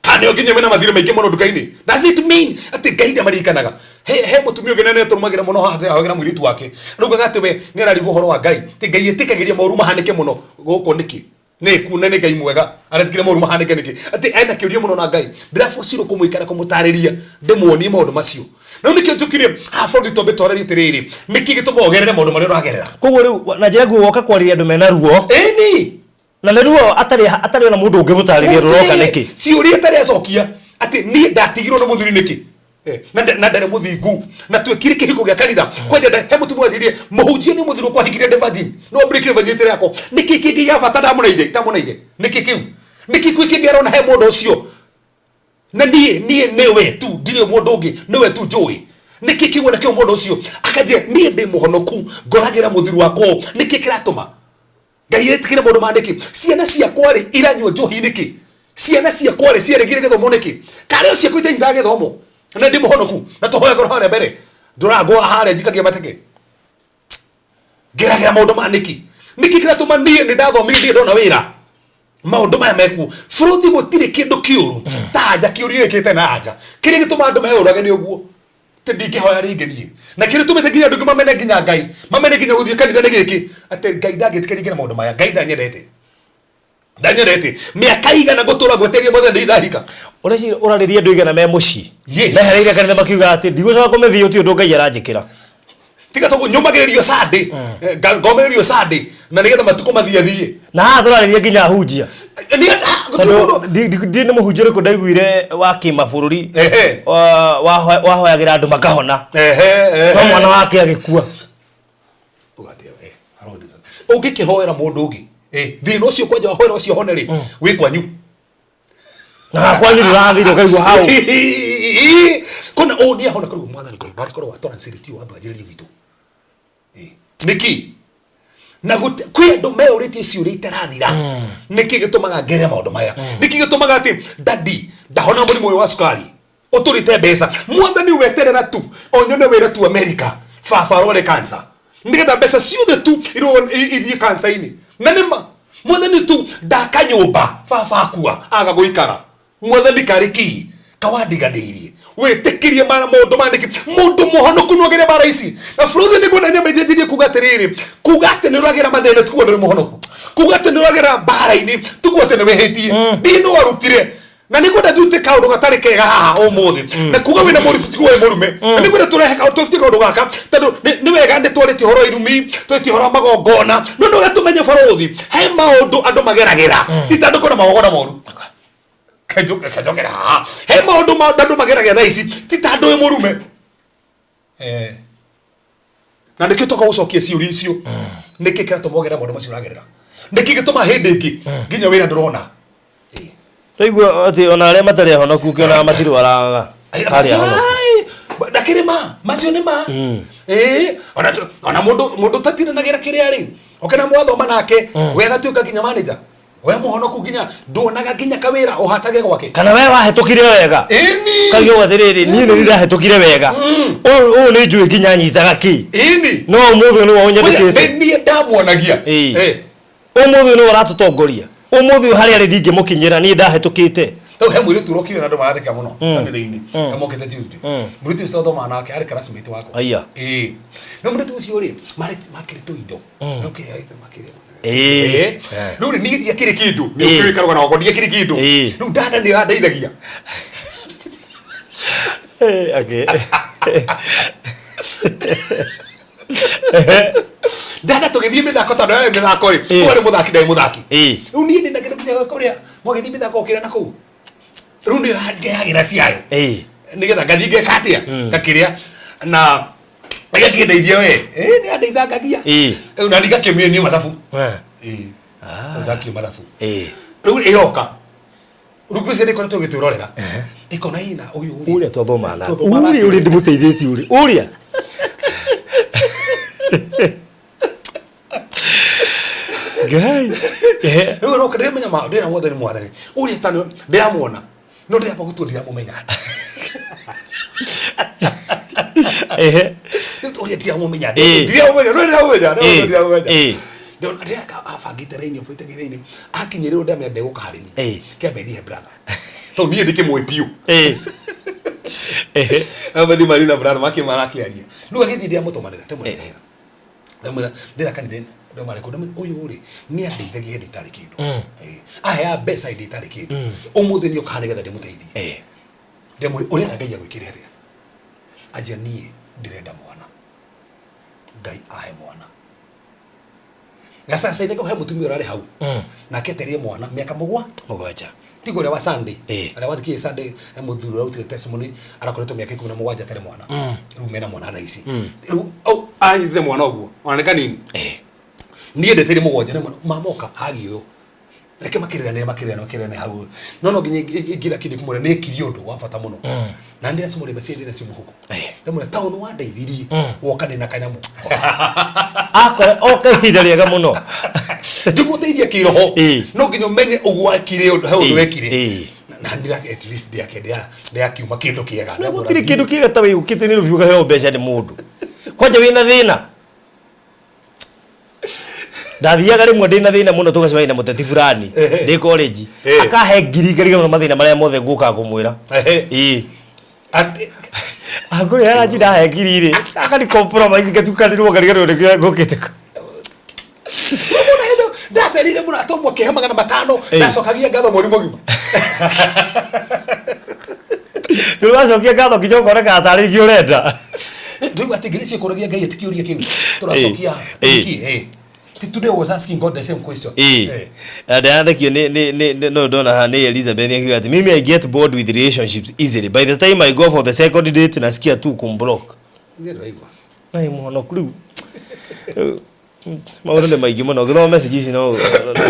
kana nginya mena mathire maingi muno nduka-ini. Does it mean ati gaida marikanaga he mutumio genene turumagira muno hagira mwiritu wake rugaga ati we ni ararigo horo wa ngai ti ngai etikagiria mauru mahanike muno guko niki ni kuna ni ngai mwega aratikire mauru mahanike niki ati ena kiuria muno na ngai ndirafuciro kumwikara kumutariria ndimwonie maundu macio no niki tukire ha bũrũri tombe twarari tiriri niki gituma ogerere maundu maria uragerera koguo riu na njira guo woka kwariria andu mena ruo ni na leruo atari na mundu ungimutariria ruroka niki ciuria tari acokia ati ni ndatigirwo na muthuri niki na ndare muthingu na twekire kihiko gya kanitha kwanja he mutumwa thirie muhunjie ni muthuri kwa higire virgin no break virgin yako niki kingi ya bata tamunaire niki kiu niki kwikigera na he mundu ucio na nie newe tu ndire mundu ungi newe tu njui niki kiu na kiu mundu ucio akaje nie ndi muhonoku ngoragira muthuri wako niki kiratuma ngai etikire mundu mandiki ciana cia kwari iranywa njohi niki ciana cia kwari cieregire githomo niki kare ucio kwite inda githomo na ndi muhonoku na tohoya ngoro hare mbere nduragwa hare njikagia mateke geragira mundu mandiki niki kiratuma nie ni ndathomi ndi ndona wira maundu maya meku bũrũri gutire kindu kiuru taja kiurio ikite na aja kiri gituma andu meurage ni uguo ti ndingihoya ringi nie na kiri tumite nginya andu mamene nginya ngai mamene nginya guthie kanitha ni giki ati ngai ndangitikiria maundu maya ngai ndanyendete miaka igana gutura gweteria mothe ndi ndahika ureci urariria andu igana me muci yes na hariria kanitha makiuga ati ndigucoka kumithio ti undu ngai aranjikira tiga togo nyumagirio sande ngomerio sande na nigetha matuko mathie na ha turariria nginya hunjia ni ni muhunjia ko ndaiguire wa kimabũrũri wahoyagira andu makahona no mwana wake agikua ugatia we arodi ungikihoera mundu ungi thina ucio kwanja hoera ucio honeri wi kwanyu na kwanyu ndirathire ukaigua hau kuna ni hona kuru mwathani ngai bari korwo watora nsiriti wa bajiri gitu niki na kwi andu meuritie ciuria itarathira niki gitumaga ngere maundu maya niki gitumaga ati dadi ndahona mũrimũ ũyũ wa cukari uturite mbeca mwathani weterera tu onyone wira tu America fafarole cancer nigetha mbeca ciothe tu ithie cancer-ini na nima mwathani tu ndakanyũmba fafakua aga guikara mwathani kariki kawandiganirie wetikirie mara maundu mandiki mundu muhonoku nwagire bara ici na bũrũri ni gwenda nyambejeje kuga atiriri kuga ati ni uragira mathina tuko nduri muhonoku kuga ati ni uragira bara-ini tuko ati ni wehitie ndino warutire na nigwenda dute kaundu gatari kega haha umuthi na kuga wina muri tutigo we murume na nigwenda turehe kaundu tutigo gaka tondu ni wega ndi twariti horo irumi twiti horo magongona no gatumenye barothi he maundu andu mageragira ti tandu kona magongona moru kajokera he maundu andu mageragira tha ici ti tandu we murume na nikio toka gucokia ciuri icio nikikira tumogera maundu macio uragerera nikigituma hindi ingi nginya wira ndurona Raigua ati ona aria matari honoku kiona matiri waraga kari honoku ndakirima macio ni ma ona mundu tatire nagira kiria ri okena mwathoma nake wega tuika ginya manager we muhonoku ginya ndonaga ginya kawira uhatage gwake kana we wahetukire wega kagio watiriri ni ni ndahetukire wega o ni njui ginya nyitaga ki no muthu ni wonyendekete ni ndamuonagia umuthu ni uratutongoria umuthu hari ari ndinge mukinyira ni ndahetukite tau he mwiri turokire na ndo maratheka muno family-ini amokete Tuesday mwiri tu thoma nake ari classmate wako aya no mwiri tu ucio ri makirito indo okay aite makire no ni ndia kire kindu ni ukikarwa na ndia kire kindu no dada ni adeithagia okay dada tugithie mithako tondu we mithako ri uri muthaki ndai muthaki riu ni ndina kindu kinya kuria mwagithie mithako kira na ku riu ni hagira ciayo nigetha ngathinge katia ngakiria na agakindeithia we ni andeithangagia riu na ndigakimie ni mathabu ngakio mathabu riu iroka riu kwise ni koretwo giturorera ikona ina uyu uria twathoma na uria ndimuteithĩtie uria Gai. Riu roka ndimenya ma ndina mwathani mwathani uria tano ndiamuona no ndiapa guturira mumenya uria tia mumenya ndia mumenya no ndia mumenya ndio ndia afagite reini ofite gereini akinyire ndamya ndego kaharini kembe die brother to nie ndikimwe piu abathi marina brother makimara aria nu agithi ndia mutomanira temwehera ndamira ndira kanitheni ndo mare ko uyu uri ni andeithagia ndi tari kindu aya besa ndi tari kindu umuthi ni ukane getha ndimuteithie ndemuri uri na ngai agwikire atia aje nie ndirenda mwana ngai ahe mwana gasa ine ko he mutumia urare hau na keterie mwana miaka mugwanja tigo wa Sunday ala wathikie Sunday muthuru rautire testimony arakoretwo miaka 17 tere mwana riu mena mwana na ici riu au aithe mwana oguo oneka nini nie ndetire mugwanja na mamoka hagio reke makirira hau no nginya ngira kindi kumure ne kiri undu wa bata muno na ndia cimure besiri na cimuhuko ndamure taunu wa ndeithiri woka ndina kanyamu akore okahinda riega muno ndiguteithia kiroho no nginya menye ugwa kire undu he undu wekire na ndira at least ndia kiuma kindu kiega na gutiri kindu kiega ta we ukite ni rubiuga he obeca ni mundu kwanja wina thina ndathiaga rimwe ndina thina muno tugacemania na muteti fulani ndi college akahe ngiri muno mathina maria mothe nguka kumwira akuri ara njira he ngiri ri akari compromise gatukanirwo ngariganirwo ngukite ndacerire muno atomwo kihema kana matano ndacokagia ngatho muri mugima ndu wacokia ngatho kinyo koreka atari giurenda ndu atigire cie kuragia ngai atikiuria kiu turacokia iki today was asking God the same question thank you no dona ni Elizabeth akiwa ati mimi I get bored with relationships easily by the time I go for the second date nasikia tu kumblock ndio hivyo ai muhono kuru maundu maigi muno githoma messages no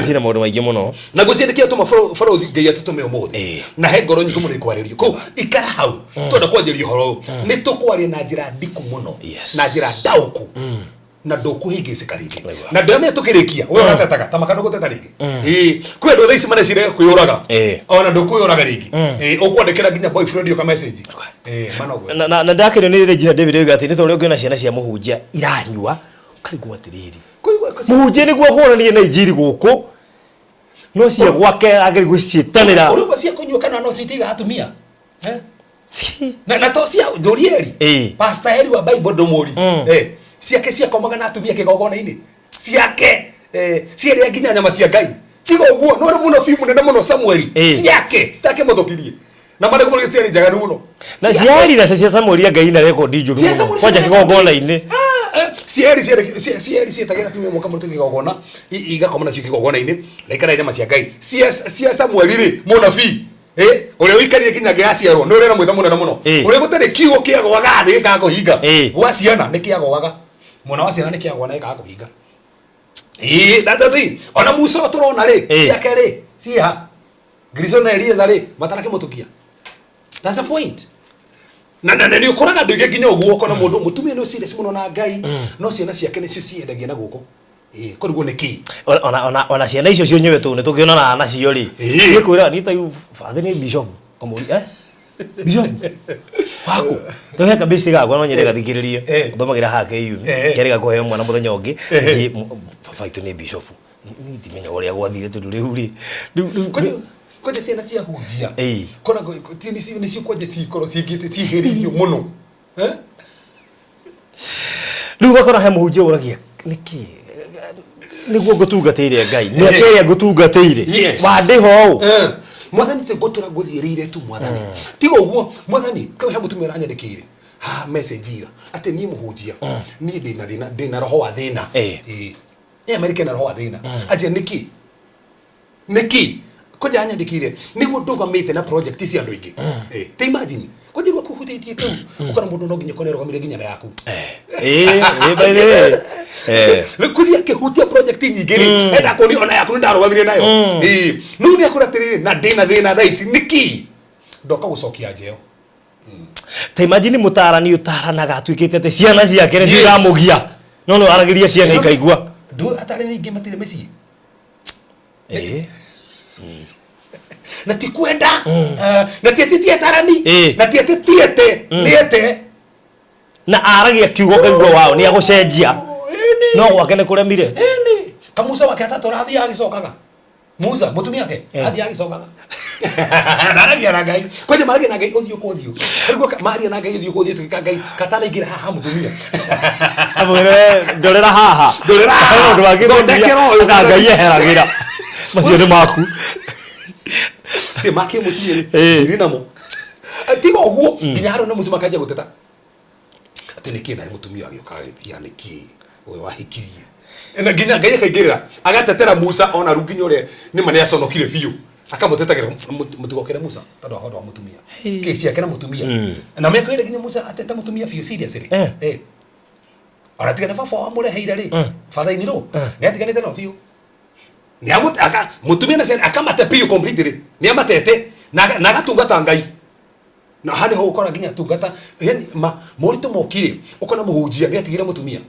sina maundu maigi muno na guciendekia tuma follow ngai atutume umuthi na he ngoro nyingi muri kwaririo ko ikara hau twenda kwanjiria horo ni tukwaria na njira ndiku muno na njira ndauku na ndukuhingicika ringi na ndame tukirikia we uratetaga ta makando guteta ringi kwe ndo thaisi mane cire kuyuraga ona ndukuyuraga ringi ukwandikira nginya boyfriend yo ka message manogwe na ndakire ni Regina David yoga ati nitore ngiona ciana cia muhunjia iranyua karigwa atiriri muhunjia ni gwo hurania na injiri guku no cia gwake ageri gucitanira uruba cia kunywa kana no citiga atumia na to cia Jorieri pastor Heri wa Bible ndomori ciake cia komaga na atumia kigogona-ini ciake ciaria nginya nyama cia ngai tigo guo no muno fimu nene muno Samuel ciake sitake muthukirie na mara kumuri ciari njaganu muno na ciari na cia Samuel Ngai na record njuru muno kwanja kigogona-ini ciari cietagira tumwe muka mutu kigogona igakomana cio kigogona-ini na ikara nyama cia Ngai cia Samuel ri munabii ule wikari kinyaga yaciarwo no rera mwitha munene muno ule gutari kiugo kiagwa gathi gikago hinga gwa ciana ni kiagwaga mwana wa ciana ni kiagwa na gikago hinga that's the thing ona Musa turona ri ciake ri ciha Grison na Elieza ri matarake mutukia that's the point na ni ukoraga nduge ginya uguo kona mundu mutumia no serious muno na Ngai no ciana ciake ni cio ciendagia na guko koriguo niki ona ciana icio cio nyewe tu ni tukiona na cio ri cikwira ni ta yu father ni bishop komuri bishop wako tohe kabisa gakwa no nyere gathikiririe thomagira hake yu kerega kuhe mwana muthenya ungi faitu ni bishop ni ndimenya uria gwathire tundu riu ri koje ciana cia hunjia kona ni cio koje cikoro cingite cihiririo muno riu gakora he muhunjia uragia niki niguo ngutungatire Ngai ni akeya ngutungatire wandiho mwathani te gotura guthirire tu mwathani tigo uguo mwathani kawe mutumia aranyandikire message ira ati ni muhunjia ni ndina roho wa thina America na roho wa thina aje niki koja anyandikire niguo ndugamite na project cia andu ingi te imagine kwa jirwa kuhutitie tu ukora mundu no ginya konero gamire ginya na yaku by the way kuthia kihutia project nyingi ri enda kuni ona yaku ndarugamire nayo nuni akura tirire na ndina thina thaa ici niki ndoka gucokia njeo te imagine mutarani utaranaga atuikite te ciana ciake ni ciramugia no aragiria ciana ikaigua ndu atari ningi matire meci na tikwenda na tietie tarani na tietie niete na aragia kiugo kaigua wao ni agucenjia no gwake ni kuremire kamusa wake atatorathi agicokaga Musa mutumia yake athi agicokaga ndaragia na Ngai kwaje maragia na Ngai uthio kuthio arigwa maria na Ngai uthio kuthio tukika Ngai katana ingira haha mutumia abure ndorera haha ndu wagithondekero Ngai eheragira macio ni maku te make musiri ni namo tigo uguo ginyaro no musima kaje guteta ati niki na mutumia agioka ya niki we wahikirie na ginya Ngai kaigirira agatetera Musa ona ruginyo re ni mane aconokire biu akamutetagira mutigokere Musa tondu hodo wa mutumia kesi yake na mutumia na meko ile ginya Musa ateta mutumia biu serious ri ara tigana fa fa amure heira ri father ni ro ni atigana tena biu ni aka mutumia na sen akamate piyo completely ni amatete na gatungata Ngai na hani ho ukora ginya tungata yani morito mokire ukona muhujia ni atigire mutumia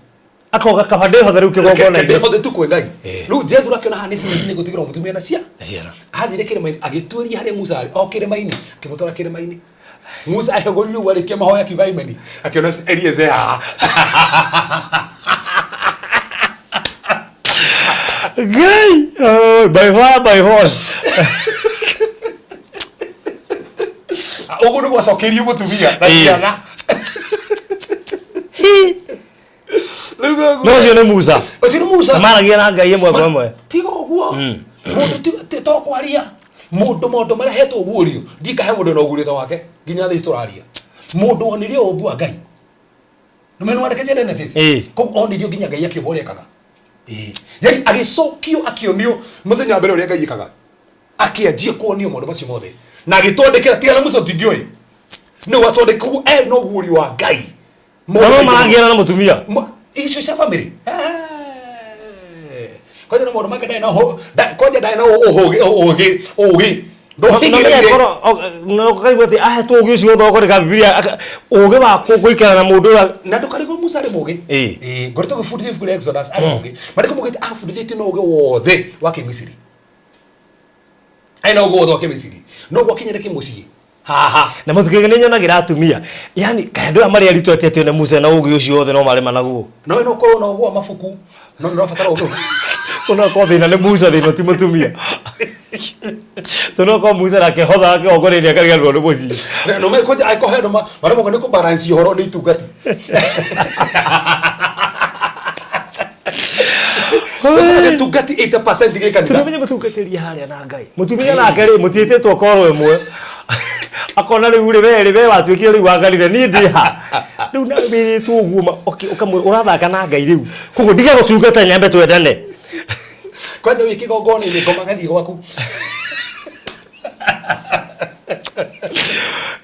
akoga kabande ho theru kigogona ndi ho tu kwe Ngai ru Jethro akiona hani sini gutigira mutumia na cia hathire kire mai agituria hari Musa ari okire maini kimutora kire maini Musa ahegoririo wari ke mahoya kivaimani akiona Eliezer Ngai by horse uguo niguo acokerie mutumia na ciana no cio ni Musa maragia na Ngai imwe kwa imwe tigo uguo mundu to kwaria mundu mondo mara heto ugurio ndikahe mundu no ugurito wake ginya the historia mundu onirio obua Ngai no meno wake Genesis ko onirio ginya Ngai akibore kaga yai agicokio akionio muthenya mbere uria Ngai ikaga akianjie kuonio mundu macio mothe na agitondekera tigana Musa tingioe no watondekwo no uguri wa Ngai no maragia na mutumia icio cia family kwaje na mundu make dai no kwaje dai no oge no karibu ati tu ugi ucio thoko reka Biblia ugi wa kuikara na mundu na ndukarigo Musa ari mugi ngorito gufundithia kule Exodus ari mugi mariko mugite afundithia no ugi wothe wa Kimisiri aina ugi wothe wa Kimisiri no gwakinyire kimucii haha na mutukigene nyonagira atumia yani kandu amari aritu atete ne Musa na ugi ucio wothe no marema naguo no korwo no ugi wa mafuku no ndabatara ugi kuna kwa thina ne Musa thina ti mutumia tuno kwa Musa rake hotha ke ogoreria kariga ndo muci no me koja ai ko hedo mara mo ko balance horo ni tugati tungati 8% gikanitha tumenya mutungatĩria harĩa na Ngai mutumia nake rĩ mutiĩtĩtwo koro ĩmwe akona rĩu we watuĩkire rĩu wangarire niĩ ndĩha rĩu na wĩrĩtwo ũguo ũkamwĩra ũrathaka na Ngai rĩu koguo ndige gũtungata nyambe twendane kwanja wĩ kĩgongona-inĩ ngomagathiĩ gwaku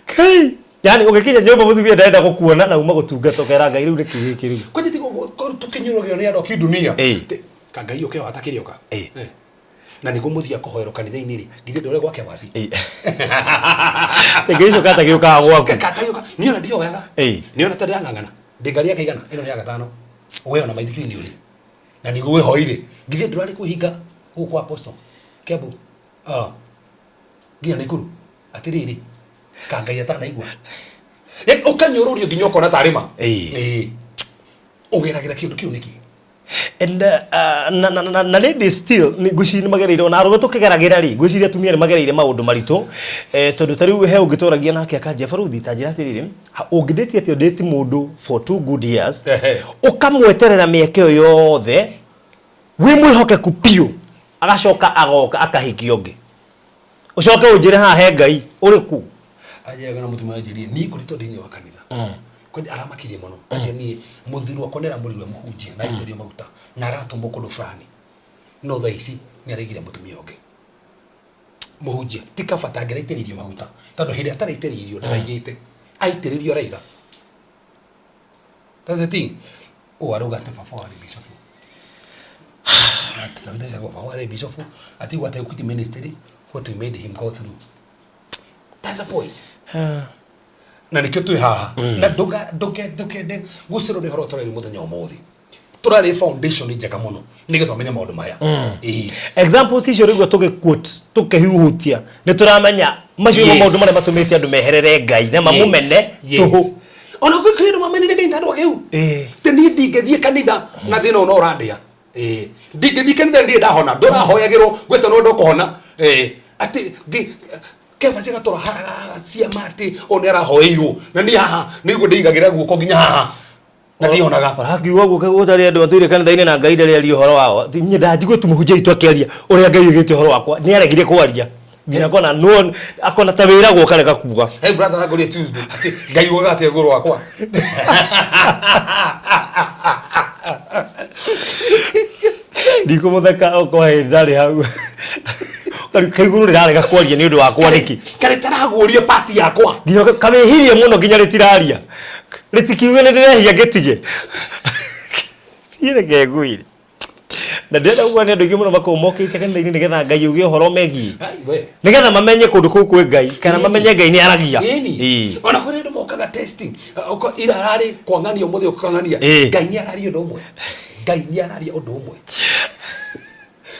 Kai yani ũgĩkinya nyũmba mũtumia ndarenda gũkuona na uma gũtungata ũkera Ngai rĩu nĩ kĩgĩkĩ rĩu kwanja tigo tũkinyũrũgio nĩ andũ a kĩdunia ka Ngai ũkeo atakĩrĩoka na nĩguo mũthia kũhoerwo kanitha-inĩ rĩ ngithe ndore gwake waci Ngai ũcoka atagĩũkaga gwaku niĩ ona ndioyaga niĩ ona tondũ yang'ang'ana ndĩngaria kaigana ĩno nĩ ya gatano we ona maithikiri nĩ ũrĩ na nĩguo wĩhoire ngithe ndũrarĩ kwĩhinga gũkũ kwa apostle Kiambu nginya Naikuru atĩrĩrĩ ka Ngai atanaigua ũkanyũrũrio nginya ũkona tarĩ ma ũgeragĩra kĩũndũ kĩu nĩkĩ and na lady still ni gucini magereire ona arũme tũkĩgeragĩra rĩ gwĩciria atumia nĩ magereire maũndũ maritũ tondũ ta rĩu he ũngĩtoragia nake akanjia baruthi ta njĩra atĩrĩrĩ ũngĩndĩtie atĩ ũndĩti mũndũ for 2 good years ũkamweterera mĩeke ĩyo yothe wĩ mwĩhokeku piũ agacoka agoka akahikio ũngĩ ucoke ũnjĩre haha he Ngai ũrĩ ku ajaga na mũtumia anjĩrie niĩ kũrĩ tondũ thĩinĩ wa kanitha kwanja aramakirie mũno anje niĩ mũthuri wakwa nĩ aramũrirwe mũhunjia na itorio maguta na aratũmwo kũndũ fulani no thaa ici nĩ araigire mũtumia ũngĩ mũhunjia ti kabata angĩraitĩrĩirio maguta tondũ hĩndĩ ataraitĩrĩirio ndaraigĩte aitĩrĩrio raira that's the thing arauga atĩ baba warĩ bishop atitawitheza baba warĩ bishop atigwa atĩ equity ministry what we made him go through that's the point na nikio tu haha na ndũkende gũcirwo nĩ horo tũrarĩ mũthenya ũmũthĩ tũrarĩ foundation njega mũno nĩgetha ũmenye maũndũ maya examples icio rĩgwo tũgĩquote tũkĩhuhutia nĩ tũramenya macio maũndũ marĩa matũmĩte andũ meherere Ngai na mamũmene tũhũ ona gwĩkĩrĩ andũ mamenire Ngai tandũ akĩu te niĩ ndingĩthiĩ kanitha na thĩna ũno ũrandĩa ndingĩthiĩ kanitha ndirĩ ndahona ndũrahoyagĩrwo gwĩtwo no ndũkũhona atĩ Keva ciga tora cia mati one arahoeirwo na ni haha niguo ndigagĩra guoko nginya haha na ndionaga arakiuga guoko gũtarĩ andũ atũire kanitha-inĩ na Ngai ndarĩ aria ũhoro wao niĩ ndanjigua tu mũhunjia itu akĩaria ũrĩa Ngai aigĩte ũhoro wakwa nĩ aregire kwaria nginya kona no akona ta wĩra guo kareka kuga hey brother nagoria Tuesday ati Ngai ugaga atĩ ũhoro wakwa ndiko mũtheka okwa ndarĩ hau kaiguru rĩrarega kwaria nĩ ũndũ wakwa nĩki kare taraguũria party yakwa nginya kamĩhirie mũno nginya rĩtiraria rĩtikiuge nĩ ndĩrehia ngĩtige thiĩre ngũire na ndĩrenda ũguo nĩ andũ aingĩ mũno makomokĩte kanitha-inĩ nĩgetha Ngai uge ũhoro megiĩ nĩgetha mamenye kũndũ kũu kwĩ Ngai kana mamenye Ngai nĩ aragia ona kũrĩ andũ mokaga testing ira ararĩ kwang'ania ũmũthĩ ũkang'ania Ngai nĩ araria ũndũ ũmwe Ngai nĩ araria ũndũ ũmwe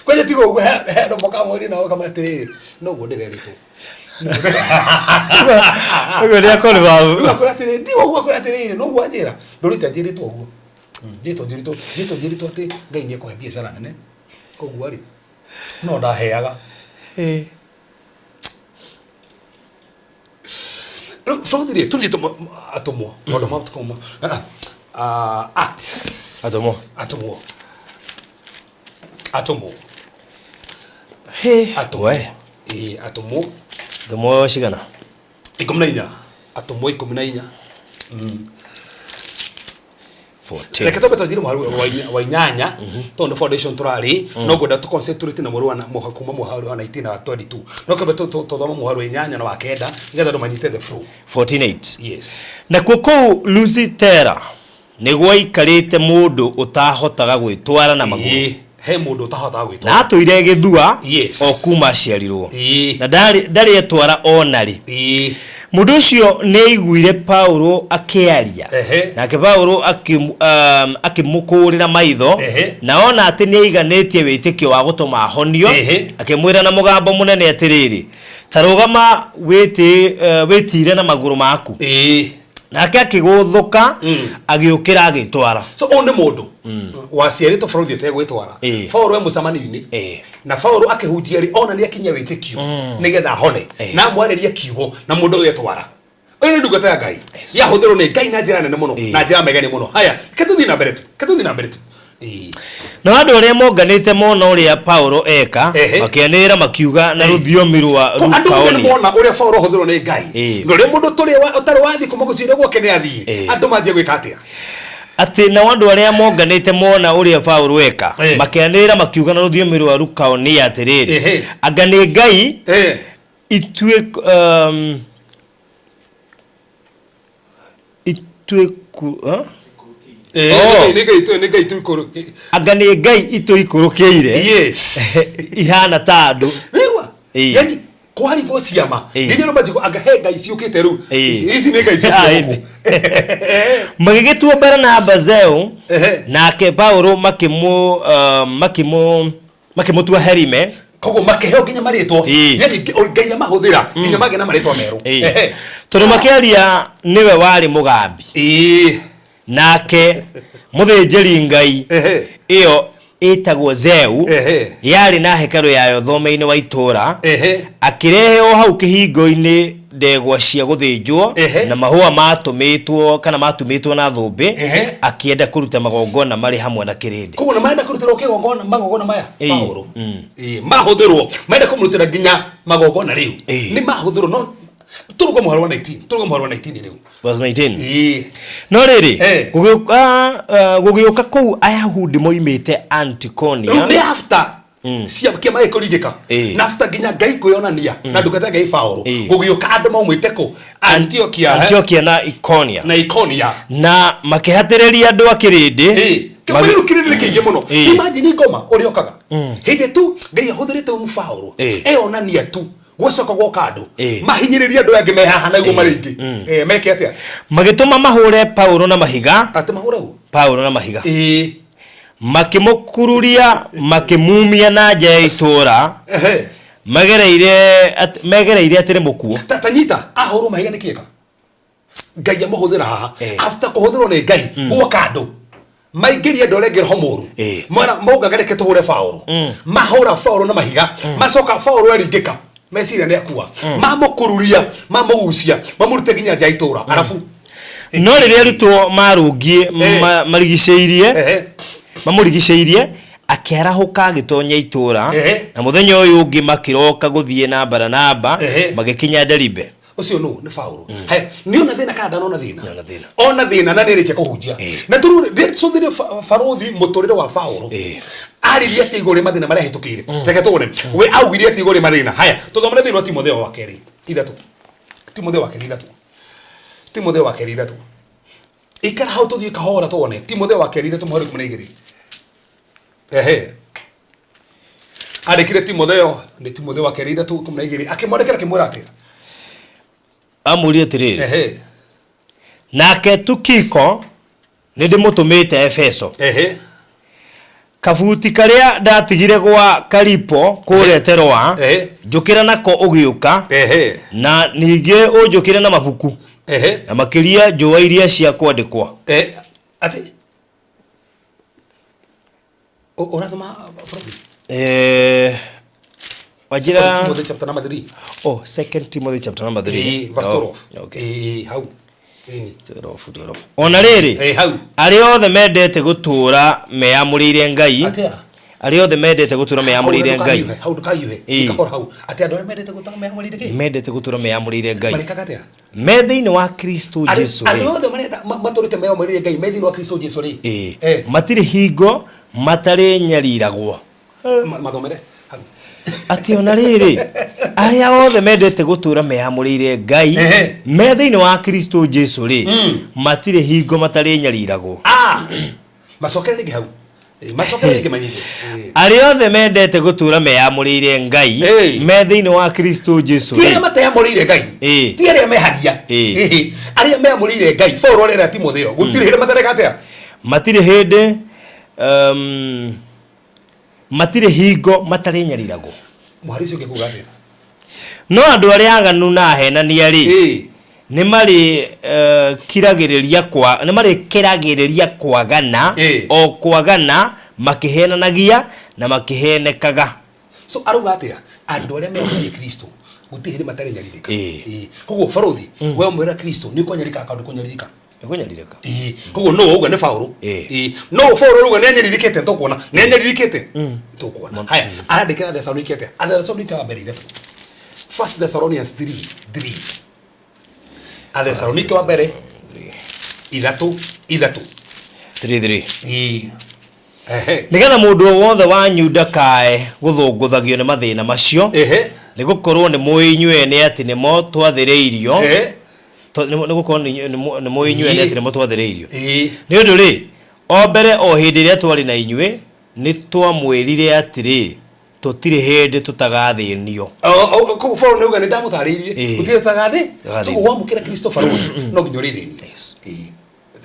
kwanja tigo ũguo he andũ mokamwĩri nao kamatĩrĩrĩ no guo ndĩreritwo ũguo nĩ akũrĩ babu ũguo atĩrĩrĩ tigo ũguo kwĩra atĩrĩrĩ no guo anjĩra ndũrĩte njĩrĩtwo ũguo njĩtwo atĩ Ngai nĩ ekũhe biacara nene koguo rĩ no ndaheaga Sothirie tũthiĩ atũmwo maũndũ ma tũkoma atũmwo atũmwo cigana 14 atũmwo 14 reke tũbe tũthire wa inyanya tondũ foundation tũrarĩ no ngwenda tũconcentrate na mũhari kuma mũhari wa 19 na 22 no kebe tũthoma mũhari wa inyanya na wa kenda nĩgetha andũ manyite the flow 14:8 yes na kũu Lusitera nĩguo aikarĩte mũndũ ũtahotaga gwĩtwara na magũrũ he mũndũ ũtahotaga gwĩtwara na atũire gĩthua o kuma aciarirwo na ndarĩ etwara onarĩ mũndũ ũcio nĩ aiguire Paulo akĩaria nake Paulo akĩmũkũrĩra maitho na ona atĩ nĩ aiganĩtie wĩtĩkio wa gũtũma ahonio akĩmwĩra na mũgambo mũnene atĩrĩrĩ ta rũgama wĩtire na magũrũ maku nake akĩgũthũka agĩũkĩra agĩtwara so one mũndũ waciarĩtwo bũrũri ũtegwĩtwara Paulo e mũcemanio-inĩ na Paulo akĩhunjia rĩ ona nĩ akinyia wĩtĩkio nĩgetha ahone na mwarĩria kiugo na mũndũ ũyũ etwara ũyũ nĩ ndungata ya Ngai yahũthĩrwo nĩ Ngai na njĩra nene mũno na njĩra megeni mũno haya ketũthiĩ na mbere tu na andu aria monganite mona uria Paulo eka makianira makiuga na ruthiomi rwa Rukaoni mona uria Paulo hothiro ni Ngai no ri mundu turi utari wathi kumugusire gwake ni athii andu manjie gwika atia ati na andu aria monganite mona uria Paulo eka makianira makiuga na ruthiomi rwa Rukaoni atiriri anga ni Ngai itue anga ni Ngai ituikurukiire yes ihana ta andu yani kwari go ciama nginya no majiko anga he Ngai ciukite ru ici ni Ngai ciukite magigituo Barnaba zeu nake Paulo makimutua Herime kogo makeheo nginya maritwo yani Ngai amahuthira nginya magena maritwo meru tondu makiaria niwe wari mugambi nake muthinjiri Ngai iyo itagwo Zeu yari na hekalu yayo thome-ini wa itura akirehe o hau kihingo-ini ndegwa cia guthinjwo na mahua matumitwo kana matumitwo na thumbi akienda kuruta magongona mari hamwe na kirindi koguo na marenda kurutira ukigongona magongona maya Paulo mahuthirwo marenda kumurutira nginya magongona riu ni mahuthirwo no turugo muharo wa 19 riu was 19 no riri gugiuka kou Ayahudi moimite Antikonia ni after cia kiama ikurigika na after nginya Ngai kuyonania na ndukata Ngai Paulo gugiuka andu maumite ku Antiochia na Iconia na makihatiriria andu akirindi Kimaru kirindi kingi muno imagine ngoma uriokaga hindi tu Ngai ahuthirite Paulo eyonania tu gwocoka gwoka andu mahinyiriria andu angi mehaha naguo maringi meke atia magituma mahure Paulo na mahiga ati mahure Paulo na mahiga makimukururia makimumia na nja ya itura megereire atiri mukuo tatanyita ahuru mahiga nikieka Ngai amuhuthira haha after kuhuthirwo ni Ngai gwoka andu maigiria ndorengera homuru mwana mauga gareke tuhure Paulo mahura Paulo na mahiga macoka Paulo aringika mesira ni akua mamukururia mamugucia mamurute nginya nja itura arafu no riria rutwo marungie marigiceirie mamurigiceirie akiarahuka agitonya itura na muthenya uyu ungi makiroka guthie na Barnaba magikinya Deribe ucio no ni Paulo haya ni ona thina kana ndana ona thina na nirike kuhunjia na turu thire farothi muturire wa Paulo ariria ati igore mathina maria hitukire reke tugone we augire ati igore mathina haya tuthomere thina Timotheo wa keri ithatu Timotheo wa keri ithatu ikara hau tuthie kahora tuone Timotheo wa keri ithatu muhari kumene igiri arikire Timotheo ni Timotheo wa keri ithatu kumene igiri akimwandikira kimwira ati amuri atiriri nake Tukiko nindimutumite Efeso kabuti karia ndatigire gwa Karipo kureterwa njukira nako ugiuka na ningi unjukire na mabuku na makiria njua iria cia kwandikwa ati urathoma wajira Timothy chapter number 3 2 Timothy chapter number 3 verse 12 how ona riri ari othe mendete gutura meyamurire Ngai ari othe mendete gutura meyamurire Ngai how ndukayuhe ikahora hau ati andu mendete gutura meyamurire Ngai mendete gutura meyamurire Ngai marikaga atia me thiini wa Kristo Jesu ari othe marenda maturite meyamurire Ngai me thiini wa Kristo Jesu ri matire hingo matare nyariragwo mathomere ati ona riri aria othe mendete gutura meyamurire Ngai me thiini wa Kristo Jesu ri matire hingo matare nyariragwo macokere ringi hau macokere ringi manyite aria othe mendete gutura meyamurire Ngai me thiini wa Kristo Jesu ri tiare mateyamurire Ngai tiare mehagia aria meyamurire Ngai Paulo rera Timotheo gutire hire matareka atia matire hinde matire hingo matare nyariragwo muhari cio ngikuga atia no andu aria aganu na henania ri ni mari kiragiriria kwagana o kwagana makihenanagia na makihenekaga so aruga atia andu aria meyamurire Kristo gutire matare nyaririka koguo farothi we mwera Kristo ni kunyarika kandu kunyaririka ikunyalirika koguo no uga ne Paulo no Paulo uga ne nyaririkete ntokuona ne nyaririkete ntokuona haya arandikira Thessalonike Thessalonike wa mbere 1 Thessalonians 3 Thessalonike wa mbere 3 nigetha mundu wothe wanyu ndakae guthunguthagio ni mathina macio ni gukorwo ni muinywe ni ati ni mo twathiriirio ni gukorwo ni muinywe ni ati ni mo twathiriirio ni undu ri o mbere o hindi ria twari na inywe ni twamwirire atiri tutire hindi tutagathinio ko Paulo ne uga ne ndamutariirie utire tagathi so wamukira Kristo Paulo no ginyori thini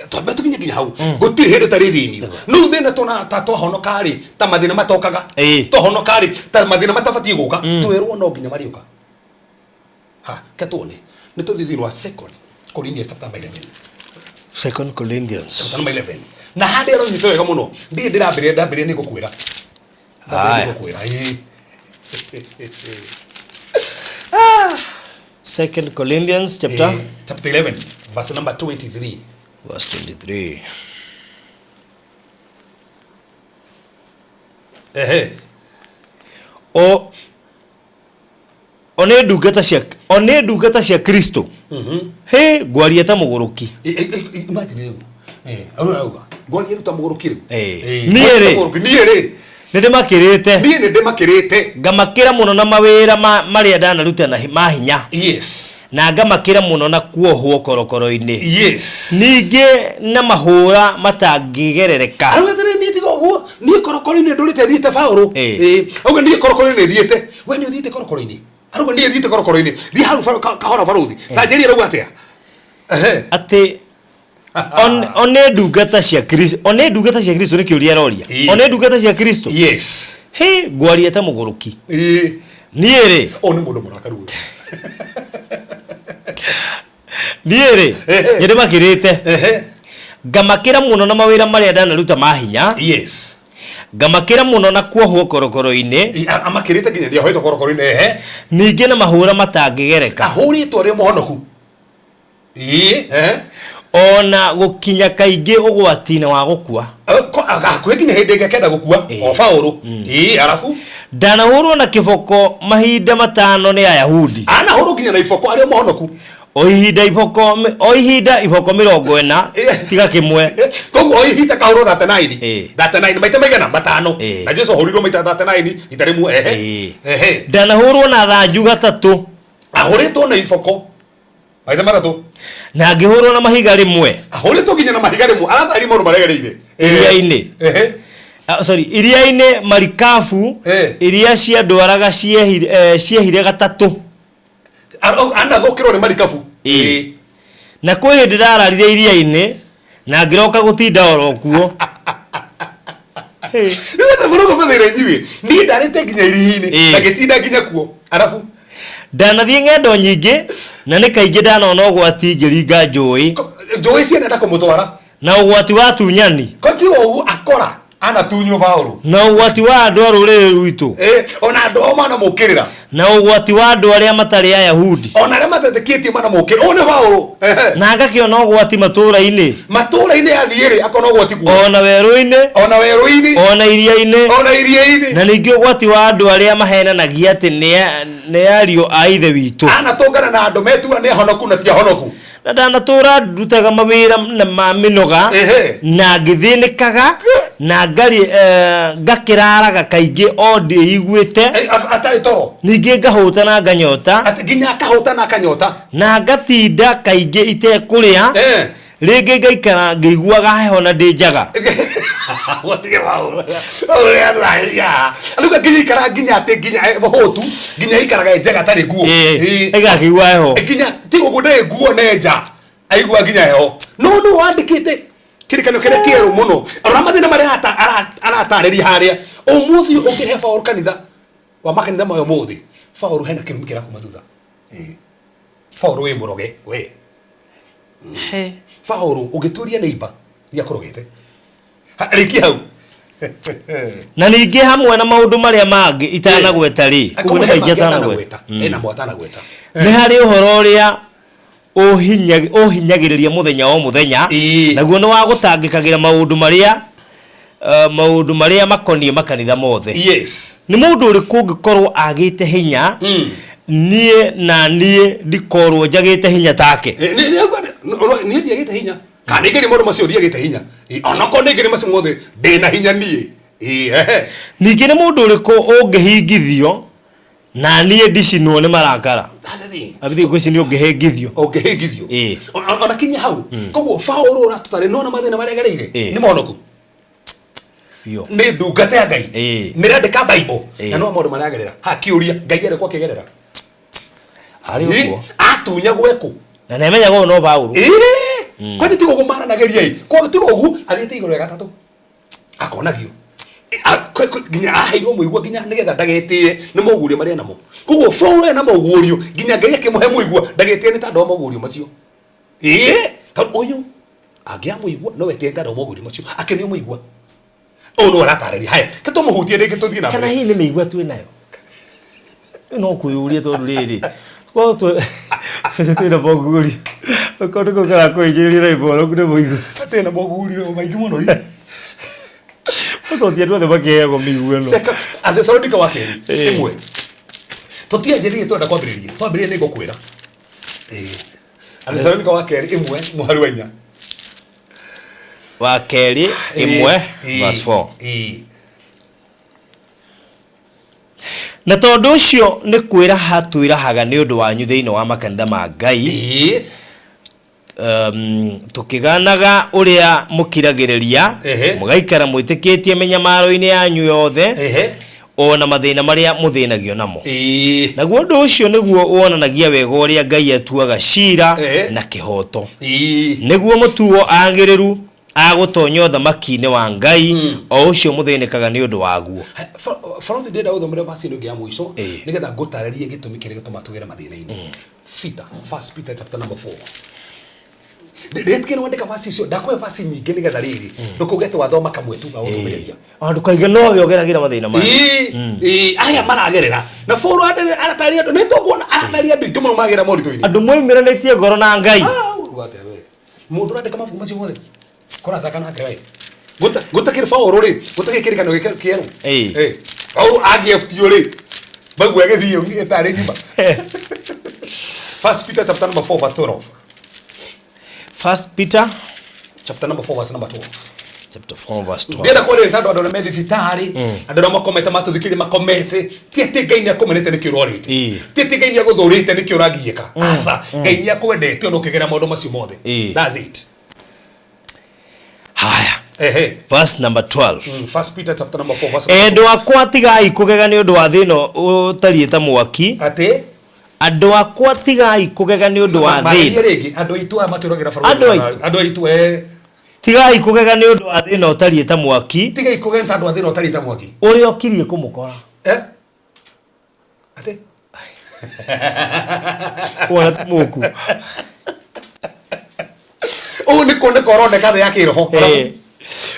twabe tukinya hau gutire hindi tarithinio no thina tona tatwa honokari ta mathina matokaga to honokari ta mathina matabatie guka twirwo no ginya mariuka katone ni tuthithirwa 2 Corinthians chapter 11 2 Corinthians chapter 11 na hadi ero nyito wega muno ndi ndambire ni gukwira gukwira 2 Corinthians chapter 11 verse number 23 verse 23 one ndungata cia Kristo he gwaria ta muguruki imagine auga gwaria ta muguruki riu niere ndimakirite ngamakira muno na mawira maria ndanaruta na mahinya na ngamakira muno na kuohwo korokoro-ini ningi na mahura matangigerereka arugatire ni tigo guo ni korokoro-ini ndurite thiite Paulo auga ni korokoro-ini thiite we ni thiite korokoro-ini aruga ni thiite korokoro-ini thi hau kahora baruthi ta njeri rauga atia ati one ndungata cia Kristo ni kiuria roria one ndungata cia Kristo he gwaria ta muguruki niere oni mundu murakaru niere nyende makirite ngamakira muno na mawira maria ndanaruta mahinya ngamakira muno na kuohwo korokoro-ini amakirite ginya ndia hoito korokoro-ini ningi na mahura matangigereka ahuritwo ri muhonoku ona gukinya kaingi ugwati-ini wa gukua akwekinya hindi ngekenda gukua o Paulo arafu ndanahurwo na kiboko mahinda matano ni Ayahudi anahurwo ginya na iboko ari muhonoku o ihinda iboko 40 tiga kimwe koguo o ihinda kahurwo 39 maita maigana matano na Jesu hurirwo maita 39 itarimu ndanahurwo na thanju gatatu ahuritwo na iboko maita matatu na ngihurwo na mahiga rimwe ahuritwo ginya na mahiga rimwe aratari maundu maregereire iria-ini iria-ini marikabu iria cia ndwaraga ciehire gatatu anathukirwo ni marikabu na kwi hindi ndararire iria-ini na ngiroka gutinda oro kuo niwete murugo mathira nyiwe ni ndarite ginya iria-ini na gitinda ginya kuo arafu ndanathie ng'endo nyingi na ni kaingi ndanona ugwati ngiringa njui cienenda kumutwara na ugwati wa tunyani koti ugu akora ana tunyo Paulo na ugwati wa andu a ruriri rwitu ona andu o mana mukirira na ugwati wa andu aria matari Ayahudi ona aria mateteketie mana mukirira one Paulo na ngakiona ugwati matura-ini athiiri akona ugwati ku ona weru-ini ona iria-ini na ningi ugwati wa andu aria mahenanagia ati ni ario a ithe witu anatongana na andu metua ni honoku na tia honoku na ndanatura ndutaga mawira na maminoga na ngithinikaga na ngakiraraga kaingi o ndiiguite atari toro ningi ngahuta na nganyota ginya akahuta na akanyota na ngatinda kaingi itekuria ringi ngaikara ngiguaga heho na ndi njaga wotige Paulo oya zaria aluga ginya ginya ate ginya hotu ginya ikaraga njaga tari guo igakigua heho ginya tigo gude guo neja aigua ginya heho no wandikite kirikano kire kieru muno ramathina mari aratariria haria umuthi ukire Paulo kanitha wa makanitha mayo muthi Paulo hena kirumi kira kumathutha Paulo we muroge we Paulo ugituria neighbor ni akorogete riki hau na ningi hamwe na maundu maria mangi itanagweta ri kuko ni maingĩ atanagweta ena mwatana gweta ni hari uhoro uria ohinyagiriria muthenya o muthenya naguo no wa gutangikagira maundu maria makonie makanitha mothe. Yes. Ni mundu uriku ungikorwo agite hinya nie ndikorwo njagite hinya take. Ni ndiagite hinya. Kana ngiri mundu macio ndiagite hinya. Onako ngiri macio mothe ndina hinya nie. Ningi ni mundu uriku ungihingithio na nie ndicinwo ni marakara. Abithi gwicini ungihingithio. Ona kinya hau. Koguo Paulo uratutare nona mathina maria gereire. Ni monoku. Yo. Ni ndungata ya Ngai. Nirandika Bible. Na no maundu maria gerera. Ha kiuria Ngai ere kwa kigerera. Ari uguo. Atunya gweku. Na nemenya go no Paulo. Kwaje tigo gumara na geria i. Kwa tigo gu athiite iguru ya gatatu. Akonagio. Ginya aheirwo muigua ginya nigetha ndagetie ni mogurio maria namo. Koguo Paulo na mogurio ginya Ngai akimuhe muigua ndagetie ni tando mogurio macio. Tondu uyu agia muigua no wetie tando mogurio macio. Akenio muigua. Ono aratareri haya keto muhutie rege tuthie na kana hii ni meigua tu nayo no kuyuria tondu riri kwa tu tena boguri ko ndiko kara ko ijiri iboro kune muigua tena boguri o maigi muno hii to tie tu thebake go migua no seka athesalonike wakeri imwe totia jeri to nda kwambiririe twambiririe ni ngokwira athesalonike wakeri imwe muhari wa inya wa keri imwe verse 4 na tondu ucio ni kwira hatwirahaga ni undu wanyu thiini wa makanitha ma Ngai tukiganaga uria mukiragiriria mugaikara mwitikitie menyamaro-ini yanyu yothe ona mathina maria muthinagio namo naguo undu ucio niguo wonanagia wega uria Ngai atuaga cira na kihoto niguo mutuo agiriru agutonya thamaki-ini wa Ngai o ucio muthinikaga ni undu waguo. Farothi ndenda uthomere verse ino ya mwisho nigetha ngutararie gitumi kire gituma tugere mathina-ini. Peter, 1 Peter chapter number 4. Ndetike no ndeka verse icio ndakwe verse nyingi nigetha riri ndukugete wathoma kamwe tu gautumiria. Andu kaige no yogeragira mathina ma. Aya maragerera na Paulo arataria andu nituguona arataria andu ndumo magera morito-ini. Andu moimiranetie ngoro na Ngai. Ugate we. Mundu ndeka mafuku macio mothe. Kora takana kai. Guta kire Paulo ri, guta kire kano kieru. Paulo AGFT ri. Bagwe gethio ngitare nyumba. 1 Peter chapter number 4 verse 12. 1 Peter chapter number 4 verse number 12. Chapter 4 verse 12. Ndenda kwere tando andona methi vitari, andona makometa matuthikiri makomete, tiete Ngai ni akomenete ni kirorite. Tiete Ngai ni aguthurite ni kiuragieka. Asa, Ngai ni akwendete ono kigera maundu macio mothe. That's it. Haya. Verse number 12. 1 Peter chapter number 4 verse 12. Endo akwa tigai kugega ni undu wa thino utarieta mwaki. Ate andu akwa tigai kugega ni undu wa thina rigi andu itu amaturogira Farothi andu itu tigai kugega ni undu wa thina utarieta mwaki tigai kugega andu athina utarieta mwaki uri okirie kumukora ate wala muku o ni konde korone kathe ya kiroho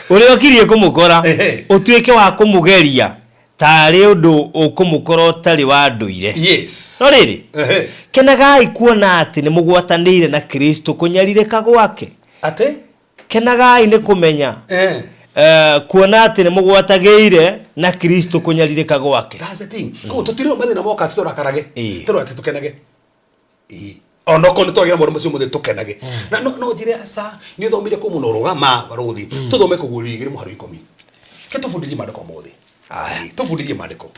uri okirie kumukora utuike wa kumugeria tari undu ukumukora tari wa nduire. Yes. No riri kenagai kuona ati ni mugwatanire na Kristo kunyaririka gwake. Ate kenagai ni kumenya kuona ati ni mugwatageire na Kristo kunyaririka gwake. That's the thing. Ko tutiro mathina moka tuturakarage turo ati tukenage onoko nitwagira maundu macio mothe tukenage na no njire asa ni thomire ku muno rugama Farothi tuthome kugurigire muharo 10 ketufundithie mandiko mothe tufundithie mandiko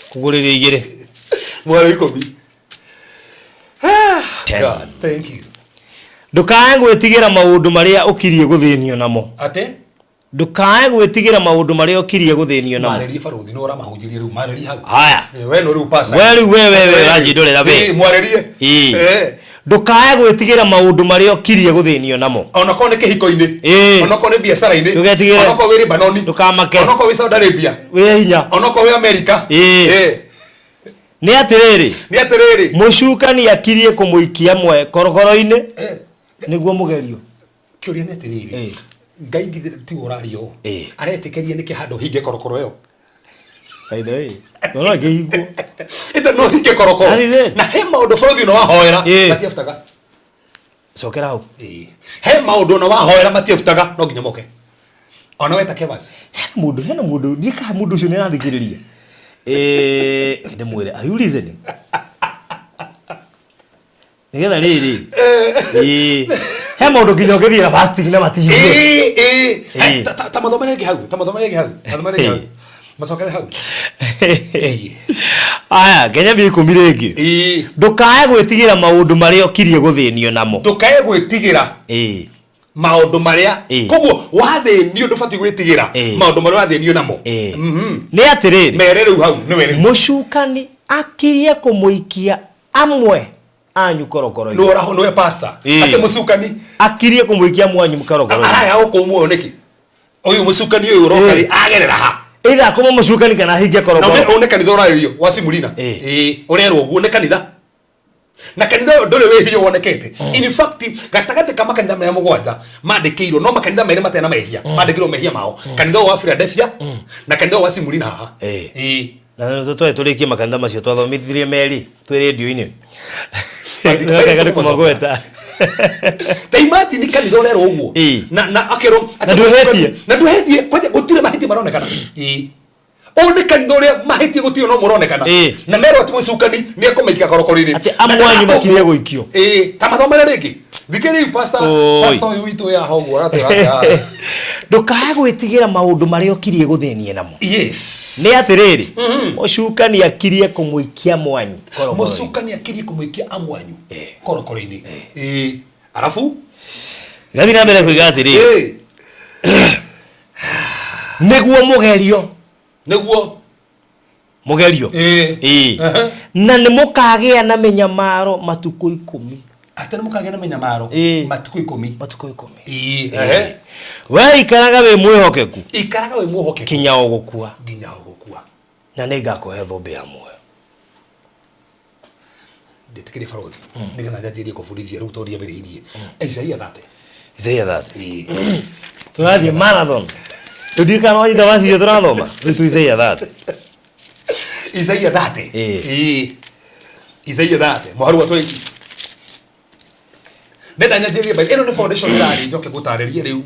kuguriria igire muharo 10 God thank you ndukae gwitigira maundu maria ukirie guthinio namo ate ndukae gwitigira maundu maria ukirie guthinio namo marerie Farothi no ramahunjirie riu marerie hau haya we no riu pasa wewe ranjindorera we mwarerie ndukae gwitigira maundu maria ukirie guthinio namo onako ne kihiko-ini onako ne biacara-ini onako wiri Banoni ndukamake onako wi Saudi Arabia we hinya onako wi America ni atiriri mucukani akirie kumuikia mwe korogoro-ini niguo mugerio kiuria ni atiriri Ngai ti urario aretikeria niki handu hinge korokoro yo aidai no ngiigo ita no hinge korokoro na he maundu Farothi no ahoera ati aftaga Cokera hau. He maundu na wahoera matiabutaga no nginya moke. Ona weta kebasi. Hena mundu ndika mundu cio nira thikiriria. Ende mwire are you listening? Nigetha riri. He maundu nginya ngithira fasting na matiyo. Ta mathomere ngi hau. Macokere hau. Aya, Kenya bi kumirengi. Ndukae gwitigira maundu maria okirie guthinio namo. Ndukae gwitigira. Maundu maria koguo wathinio ndubati gwitigira maundu maria wathinio namo. Ni atiriri. Mere riu hau ni were. Mucukani akirie kumuikia amwe anyu korokoro. No raho no pastor. Ate mucukani akirie kumuikia mwanyu korokoro. Aya ukomuo neki. Oyu mucukani uyu urokari agerera ha. Ida kuma mucukani kana hingia korokoro. Na one kanitha urario wa Simulina. Urerwo uguo ne kanitha. Na kanitha ndore we hiyo wonekete. In fact gatagate kama kanitha me mugwanja mandikirwo no makanitha mere matena mehia. Mandikirwo mehia mao. Kanitha wa Philadelphia na kanitha wa Simulina haha. Na turikie makanitha macio twathomithirie meri twi radio-ini. Ndikagate kumagweta. Ta imagine kanitha urerwo uguo. Na akero na nduhetie kwaje gutire mahiti maronekana. One kanitha uria mahiti gutire no muronekana. Na mero ati mucukani ni akomeika korokoro-ini. Ati amwanyu makirie guikio. Ta mathomere ringi. Thikiri pastor uyu witu ya hoguo ratira. Ndukae gwitigira maundu maria okirie guthinie namo. Yes. Ni atiriri. Mucukani akirie kumuikia mwanyu korokoro. Mucukani akirie kumuikia amwanyu korokoro-ini. Arafu gathi na mbere kuiga atiriri. Niguo mugerio. Na ni mukagia na menyamaro matuko 10. Ate ni mukagia na menyamaro matuko 10. We ikaraga we mwihokeku. Kinya ogukua. Na ningakuhe thumbi ya muoyo. Nditikiri farodi. Nigetha njajirie kufurithia riu toria mbiriirie. Isaia 30. Turathie marathon. Tudika no ida wasi yotrathoma. Tu Isaia 30. Isaia 30. Isaia 30. Muharu wa 20. Nenda nyajirie bai. Eno ni foundation ndari njoke gutariria riu.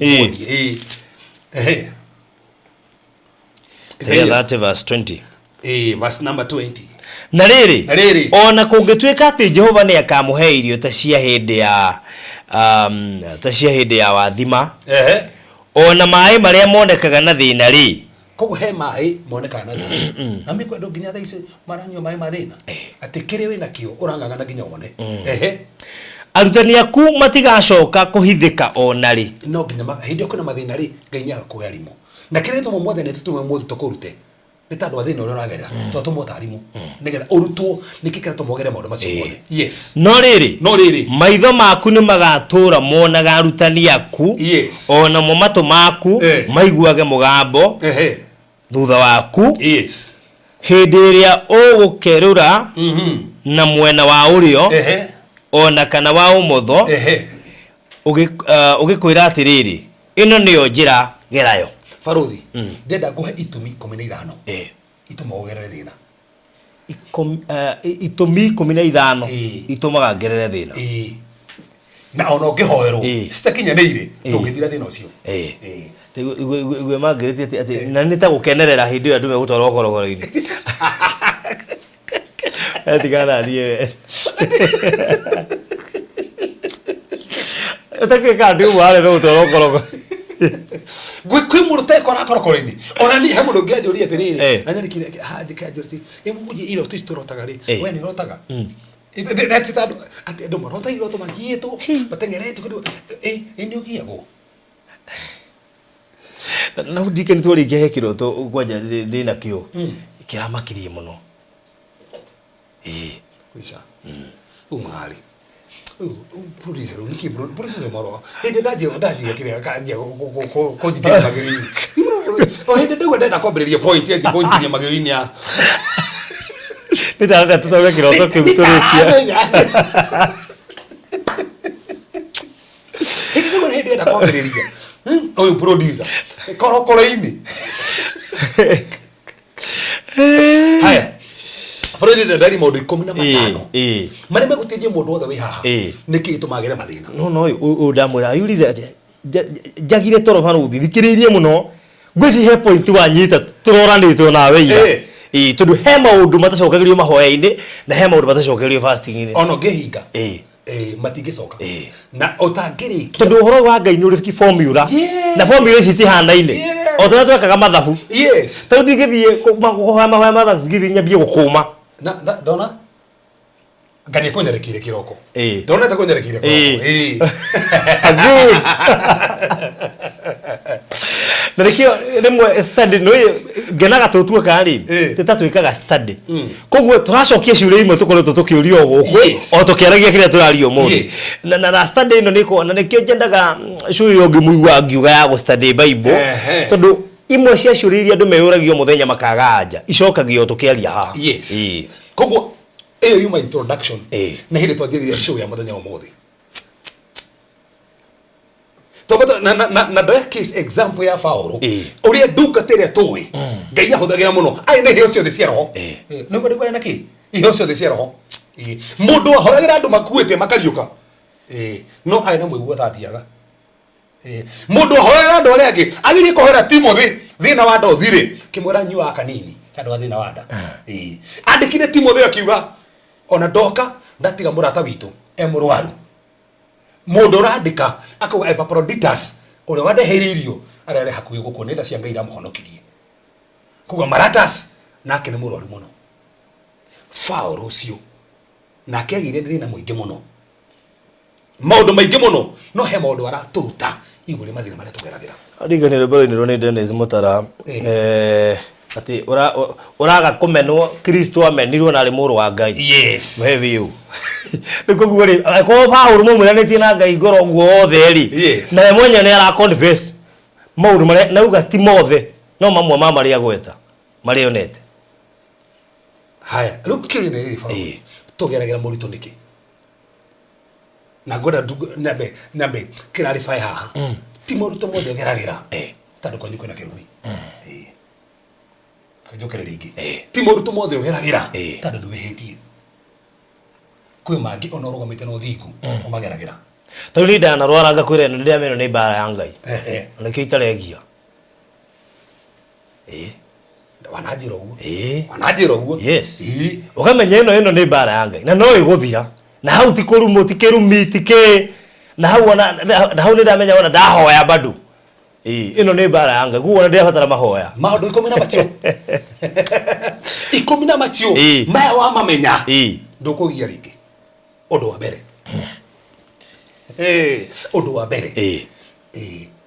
Isaia 30 verse 20. Verse number 20. Na riri ona kungituika ati Jehova ni akamuhe irio ta cia hindi ya wathima. Ona mai maria monekaga na thina ri. Koguo he mai monekaga na thina. Na mikwendo nginya tha ici maranyo mai ma thina. Ati kiri we nakio urang'ang'ana nginya wone. Arutani aku matigacoka kuhithika ona ri. No nginya hindi okuna mathina ri Ngai ni agakuhe arimu. Na kiri tumo mothe ne tutume mothe tukurute. Nitandu athina uria uragerera twatumo tarimu nigetha urutwo nikikira tumogere maundu macio mothe. Yes. No riri maitho maku ni magatura monaga arutani aku. Ona mo matu maku maiguage mugambo thutha waku. Hindi iria ugukerura na mwena wa urio ona kana wa umotho ugikwira atiriri ino niyo njira gerayo. Farodhi, ndenda nguhe itumi 15. Ituma ugerere thina. Itumi 15 itumaga ngerere thina. Na ona ngihoerwo citakinyanĩire ndũngĩthira thina ũcio. Igwe mangĩrĩtie ati na nĩ ta gũkenerera hĩndĩ ĩyo andũ megũtwarwo korokoro-inĩ. Etigana niĩ. Utakika ndio wale no gũtwarwo korokoro. Gwi murute ko rakorokoro-ini. Ona ni he mundu ngianjũria atiriri. Na nyarikire njikajũriti. Muje iro turotaga ri. We ni rotaga. Ati andu marota iroto magieto batengerete kundu ni ugiago. Na ndike ni twari ngehe kiroto gwanja ndina kio. Ikiramakirie muno. Kuisha. Umari. Producer uniki producer moro. Hende daje kile kaje ko jikira magerini. Hende dago ndenda kwambiriria point ya ko jikira magerini ya. Nita tutaga kiroto kuturikia. Hende dago ndenda kwambiriria. Oyo producer. Korokoro-ini. Haya. Bũrũri ndari maũndũ 15 marĩa megũteithia mũndũ wothe wĩ haha nĩkĩ gĩtũmagĩre mathĩna no ndamwĩra ayurize njagire toro hano ũthithikĩrĩirie mũno ngwĩciria point wanyita tũroranĩtwo nawe ira tondũ he maũndũ matacokagĩrio mahoya-inĩ na he maũndũ matacokagĩrio fasting-inĩ ona ngĩhinga matingĩcoka na ũtangĩrĩkia tondũ ũhoro wa Ngai nĩ ũrĩ formula na formula ici tihanaine o tena twekaga mathabu tondũ ndingĩthiĩ mahoya ma Thanksgiving nyambie gũkũma na ndona ngani kũnyerekire kĩroko ndona ta kũnyerekire kĩroko good na rĩkĩo rĩmwe study no ngenaga tũtuĩka rĩ tũtatwĩkaga study koguo tũracokia ciũria imwe tũkoretwo tũkĩũrio gũkũ o tũkĩaragia kĩrĩa tũrario mũthĩ na study ĩno nĩko na nĩkĩo nyendaga cũĩ ũngĩ mũigua ngiuga ya gũ study Bible tondũ imwe cia ciũria iria andũ meyũragio mũthenya makaga anja icokagio tũkĩaria haha koguo ĩyo yuma introduction na hĩndĩ twanjĩrĩria show ya mũthenya ũmũthĩ tobata na ndoya case example ya Paulo uria duka tere towe Ngai ahuthagira muno ai na iheo ciothe cia roho no ngode na ki iheo ciothe cia roho mundu ahoyagira andu makuite makariuka no ai na mwigua thathiaga mundu ahoyagira andu aria angi agirie kuhera Timothy thina wa ndo thire kimwera nyua kanini kandu wa thina wa nda andikire Timothy akiuga ona ndoka ndatiga murata witu emurwaru mundu randika akauga Epaphroditus uria wadeheririo arare hakuhi gukonetha cia Ngai iramuhonokirie kuga Maratas nake ni murwaru muno Paulo ucio nake agire thina muingi muno maundu maingi muno no he maundu araturuta igure mathina maria tugeragira ariganire baro ni rone Dennis Mutara ati uraga kumenwo Kristo amenirwo na ari muru wa Ngai wewe u niko gure ko Paulo mumuranetie na Ngai ngoro guothe ri na we mwenye ni ara confess mauru mare nauga Timothy no mamwe mama ria gweta marionete haya rukiri ni ri Paulo tugeragira muritu niki na goda nambe clarify haha Timothy to mode geragira tando kwanyu kwena kirumi kajokere rigi Timothy mothe ogeragira tando ni wehetie kwe mangi onorugamite no thiku omageragira tari ndana rwaranga kwire no ndia meno ni bara ya Ngai na kiitaregia wanajiro yes ukamenya ino ni bara ya Ngai na no iguthira na hau ti kurumo ti kirumi ti ke na hau ni ndamenya ona ndahoya bado ino ni bara ya Ngai guo na ndiabatara mahoya maundu 10 macio maya wa mamenya ndukugia ringi undu wa mbere undu wa mbere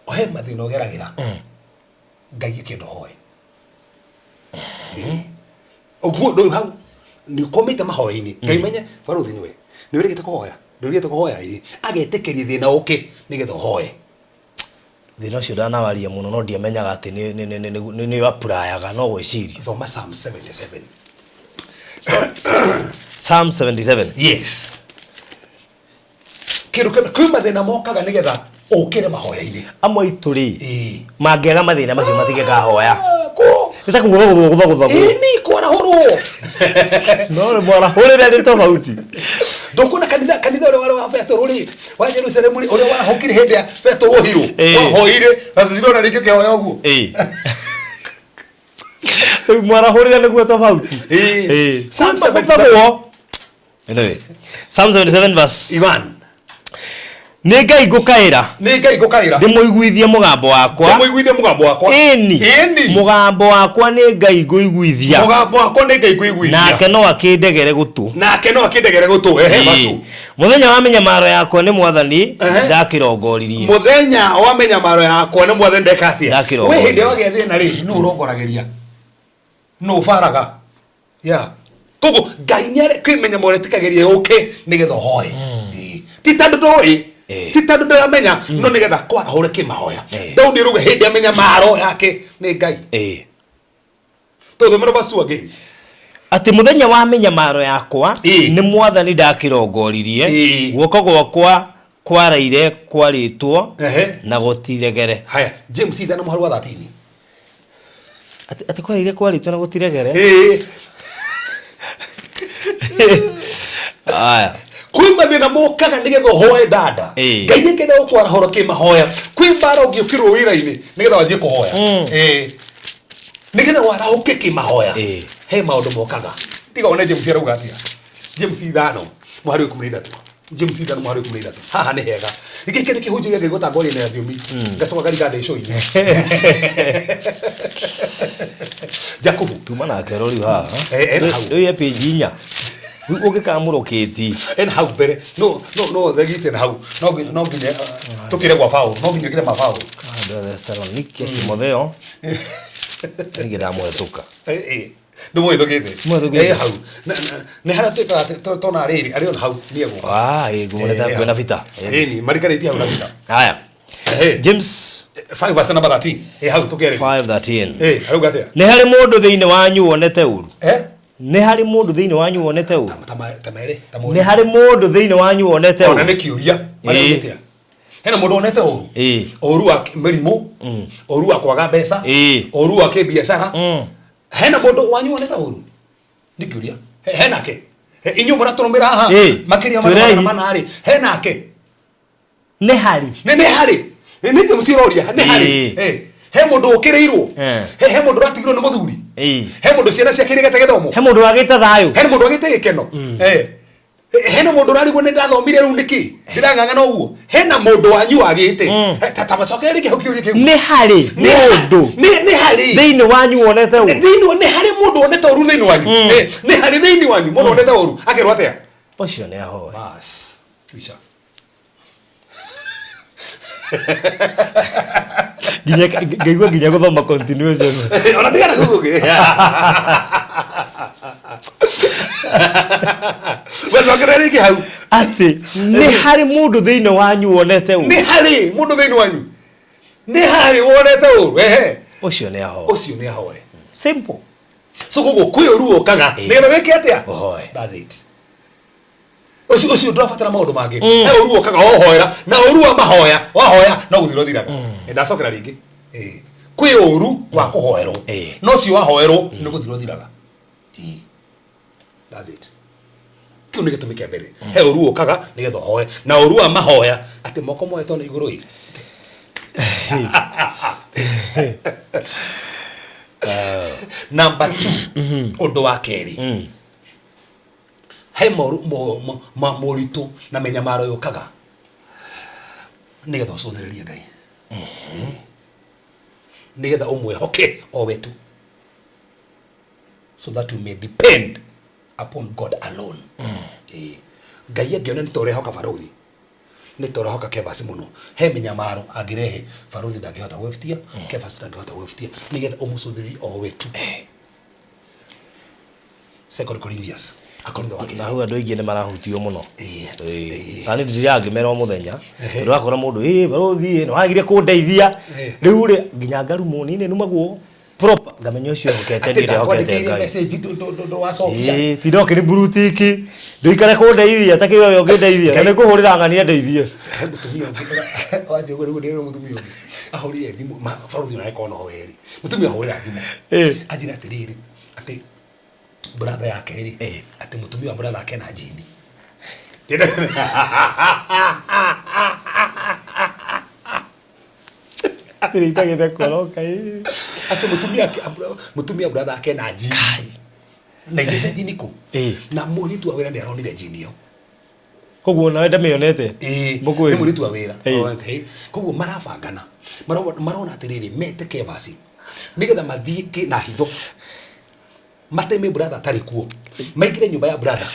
ohe mathina ogeragira Ngai kindu hoye oguo ndo hau ni komite mahoya-ini Ngai menye baruthi niwe niwe rigite kuhoya agetekeria thina uke nigetha hoye thina ucio ndanawaria muno no ndiamenyaga ati ni apurayaga no gwiciria thoma Psalm 77 Psalm 77 yes kiru kuma thina mokaga nigetha ukire mahoya-ini amwe ituri mangega mathina macio matige kahoya nita kugutha ni kwara horo no le bora hore ndi tofauti ndokuna kanitha ore wa Petro ri wa Jerusalem ri ore wa hokire hende ya Petro wohiro hoire na zirona rikyo ke hoya uguo mwara hore ndi kwa tofauti Psalm 77 anyway Psalm 77 verse 1 Nĩ Ngai ngũkaĩra ndĩmũiguithie mũgambo wakwa ĩni mũgambo wakwa nĩ Ngai ngũiguithia nake no akĩndegere gũtũ bacu mũthenya wa mĩnyamaro yakwa nĩ Mwathani ndakĩrongoririe mũthenya wa mĩnyamaro yakwa nĩ Mwathani ndekatia we hĩndĩ wagĩa thĩna rĩ nũ ũrongoragĩria nũ baraga koguo Ngai nĩ kwĩmenya mũretikagĩria ũke nĩgetha hoye ti tandũ ndũĩ ti tandũ ndamenya no nigetha kwara hore kimahoya Daudi ruge hindi amenya maro yake ni Ngai to thomera verse 2 again ati muthenya wa mĩnyamaro yakwa nĩ Mwathani ndakĩrongoririe guoko gwakwa kwaraire kwaritwo na gũtiregere haya James ithana mũhari wa 13 ati kwaraire kwaritwo na gũtiregere Aya. Kwĩ mathĩna mokaga nĩgetha ũhoe dada. Ngai nĩkenda gũkwara horo kĩmahoya. Kwĩ mbara ũngĩũkĩrwo wĩra-inĩ nĩgetha wanjie kũhoya. Nĩgetha warahũke kĩmahoya. He maũndũ mokaga. Tiga one James arauga atĩa. James 5 mũhari 13. James 5 mũhari 13. Haha nĩ hega. Gĩkĩ nĩ kĩhunjio gĩkĩ gũtangwo na thiomi. Ngacoka gari gande show-inĩ. Jakubu tuma na kero riu haha. Rĩu ya page 4. Ũngĩkamũrũkĩti. Hau mbere. No thegite na hau. No nginya tukire gwa Paulo. No nginya kire ma Paulo. Andũ Thessalonike Timotheo. Nĩgĩ ndamũhetũka. Nĩ mwĩthũkĩte. Hau. Nĩ harĩa twĩkaga tona rĩrĩ arĩ on hau nĩ egũka. Ngũmoneta kwĩna bita. Ni marikarĩtie hau na bita. Haya. James 5 verse number 13. Hau tukere. 5:13. Arauga atĩa? Nĩ harĩ mũndũ thĩinĩ wanyu wonete ũru. Nĩ harĩ mũndũ thĩinĩ wanyu wonete ũru. Nĩ harĩ mũndũ thĩinĩ wanyu wonete ũru. Ona nĩ kĩũria. Marĩa hena mũndũ wonete ũru. Ũru wa mĩrimũ. Ũru wa kwaga mbeca. Ũru wa kĩbiacara. Hena mũndũ wanyu wonete ũru. Nĩ kĩũria. Henake. Inyuĩ mũratũrũmĩra haha. Makĩria manarĩ. Henake. Nĩ harĩ. Nĩ harĩ. Nĩ James ũroria. Nĩ harĩ. He mũndũ ũkĩrĩirwo. He mũndũ ũratigirwo nĩ mũthuri. He mũndũ ciana ciake irĩgete gĩthomo. He mũndũ wagĩte thayũ. He mũndũ wagĩte gĩkeno. Hena mũndũ ũrarigwo nĩ ndathomire rĩu nĩkĩ? Ndĩrang'ang'ana ũguo. Hena mũndũ wanyu wagĩte. Tamacokera rĩngĩ hau kĩũria kĩu. Nĩ harĩ mũndũ. Nĩ harĩ. Thĩinĩ wanyu wonete ũru. Nĩ harĩ mũndũ wonete ũru thĩinĩ wanyu. Nĩ harĩ thĩinĩ wanyu mũndũ wonete ũru. Akerwo atĩa? Ũcio nĩ ahoe. Bas. Kisha. Ngaigua nginya gũthoma continuation. Ona tigana gũgũkĩ. Wacokera rĩngĩ hau. Atĩ nĩ harĩ mũndũ thĩinĩ wanyu wonete ũru. Nĩ harĩ mũndũ thĩinĩ wanyu. Nĩ harĩ wonete ũru. Ũcio nĩ ahoe. Ũcio nĩ ahoe. Simple. So gũkũ kwĩ ũru ũkaga. Nĩgetha wĩke atĩa? Ũhoe. That's it. Ũcio ndũrabatara maũndũ mangĩ. He ũru ũkaga wohoera na ũru wa mahoya. Wahoya no gũthirwo thiraga. Ndacokera rĩngĩ. Kwĩ ũru wa kũhoerwo. No ũcio wahoerwo nĩ gũthirwo thiraga. That's it. Kĩu nĩ gĩtũmi kĩa mbere. He ũru ũkaga nĩgetha ũhoe na ũru wa mahoya atĩ moko moetwo nĩ igũrũ ĩ. Number 2. Ũndũ wa kerĩ. He moritũ na menyamaro yũkaga nĩgetha ũcũthĩrĩrie Ngai. Nĩgetha ũmwĩhoke o we tu. So that you may depend upon God alone. Ngai angĩona nĩ tũrehoka barothi. Nĩ tũrehoka Kevas mũno. He menyamaro angĩrehe barothi ndangĩhota gwĩbũtia, Kevas ndangĩhota gwĩbũtia. Nĩgetha ũmũcũthĩrĩrie o we tu. 2 Corinthians. Na hau andũ aingĩ nĩ marahutio mũno. Ani ndĩrangĩmera o mũthenya. Ndĩrakora mũndũ barothi nĩ wagire kũndeithia. Rĩu rĩ nginya ngarumwo nĩ numaguo proper ngamenya ũcio hokete nĩ ndĩhokete Ngai. Message ndwacokia. Ti ndoke nĩ burutiki. Ndĩikare kũndeithia takĩwe yo ngĩndeithia. Na nĩ kũhũrĩra ng'ania ndeithie. Mũtumia ũngĩ wanjie gũrĩgũrĩrwo mũtumia ũngĩ. Ahũrire thimũ barothi na eko no weri. Mũtumia ahũrĩra thimũ. Anjĩra atĩrĩrĩ atĩ brother yake ri ati mutumia wa brother yake na jini. Nitagete koroka ati mutumia brother yake na jini. Na ile jini ko. Na mũritu wa wĩra nĩ aronire jini yo. Koguo nawe ndamĩonete. Nĩ mũritu wa wĩra. Koguo marabangana. Marona atĩrĩrĩ mete Kevas. Nĩgetha mathiĩ na hitho. Mateme brother atarĩ kuo. Maingire nyũmba ya brother.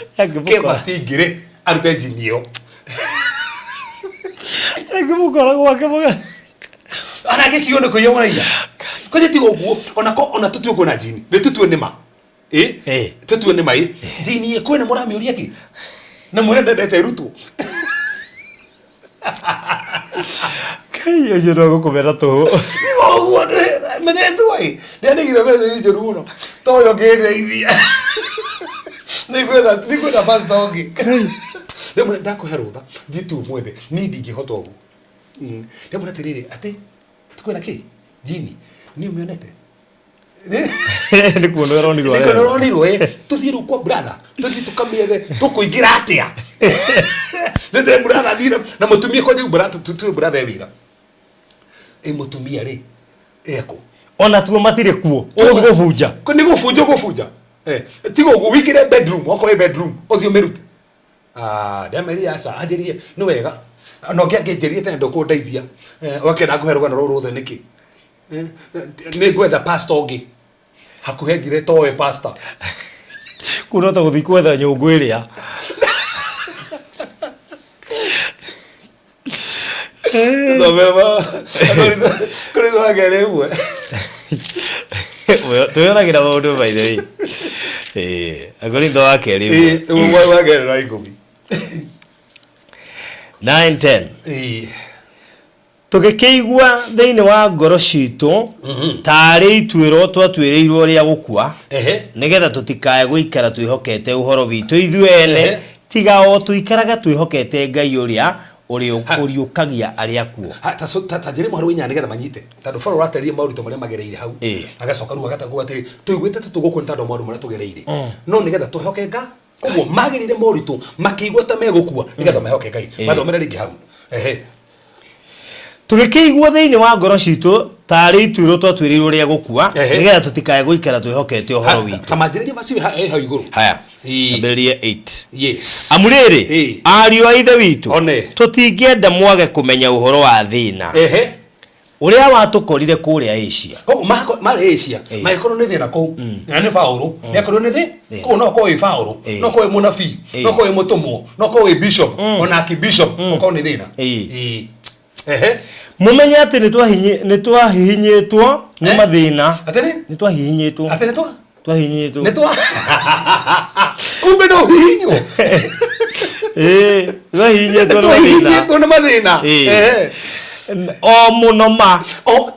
Kevas ingire arute jini yo. Ngĩmũkora gwake mũga. Ana gĩkio nĩ kũiya ũraiya. Kwaje tigo ũguo ona tutue kwĩna jini. Nĩ tutue nĩ ma. Tutue nĩ ma. Jini kwĩna mũramĩũria kĩ? Na mwene ndendete rutwo. Kai ũcio no gũkũmera tũhũ. Ũguo menetwo ĩ. Ndĩandigire message njũru mũno. Toyo ngĩndeithia. Nĩngwenda pastor ũngĩ. Ndĩmwĩra ndakũhe rũtha njitu mwethe niĩ ndingĩhota ũguo. Ndĩmwĩra atĩrĩrĩ atĩ kwĩna kĩ? Jini. Niĩ ũmĩonete? Ni kuona roni rwa. Ni kuona roni rwa. Tuthiru kwa brother. Tuthi tukamie tukuingira atia. Ndete brother thira na mutumia kwa nyu brother tu brother evira. Mutumia ri. Eko. Ona tuo matire kuo. Ugubuja. Ko ni gubuja. Tigo guwikire bedroom, oko bedroom. Othio merute. Ndameri asa ajirie ni wega. No ngejerie tendo ko ndeithia. Wake na kuherwa na ruru niki. Ni gwetha pastor ongi. Hakuhe njire towe pastor. Kuna ta guthi kwetha nyungu iria. No beba. Kuri ndo agerewe. Tuyonagira maundu by the way. Agori ndo akeri. Wagera ikumi. 9-10. Tugikeigua thiini wa ngoro citu tari itwiro twatwirirwo ria gukua nigetha tutikae guikara twihokete uhoro witu ithuene tiga o tuikaraga twihokete Ngai uria uriukagia aria kuo ta njiri mwaru winya nigetha manyite tandu faro raterie maurito maria magereire hau agacoka ru agatagu atiri tuigwite tugukun tandu mauru maria tugereire no nigetha tuhoke Ngai koguo magirire maurito makigwa ta megukua nigetha mehoke Ngai mathomera ringi hau tugikeigua thiini wa ngoro citu tari itwiro twatwirirwo ria gukua nigetha tutikae guikara twihokete uhoro witu tamanjiriria basi hau iguru haya ambiririe 8 yes amuriri ario aithe witu tutingienda mwage kumenya uhoro wa thina uria watukorire kuria Asia koguo mari Asia maikoro ni thina kou ni Paulo ni akoro ni thi kou no ko Paulo no ko munabii no ko mutumo no ko bishop ona ki bishop ko ni thina mumenye ati ni twahihinyitwo ni mathina ni twahihinyitwo ati ni twahihinyitwo ni kumbe no hihinyo twahihinyitwo ni mathina o muno ma o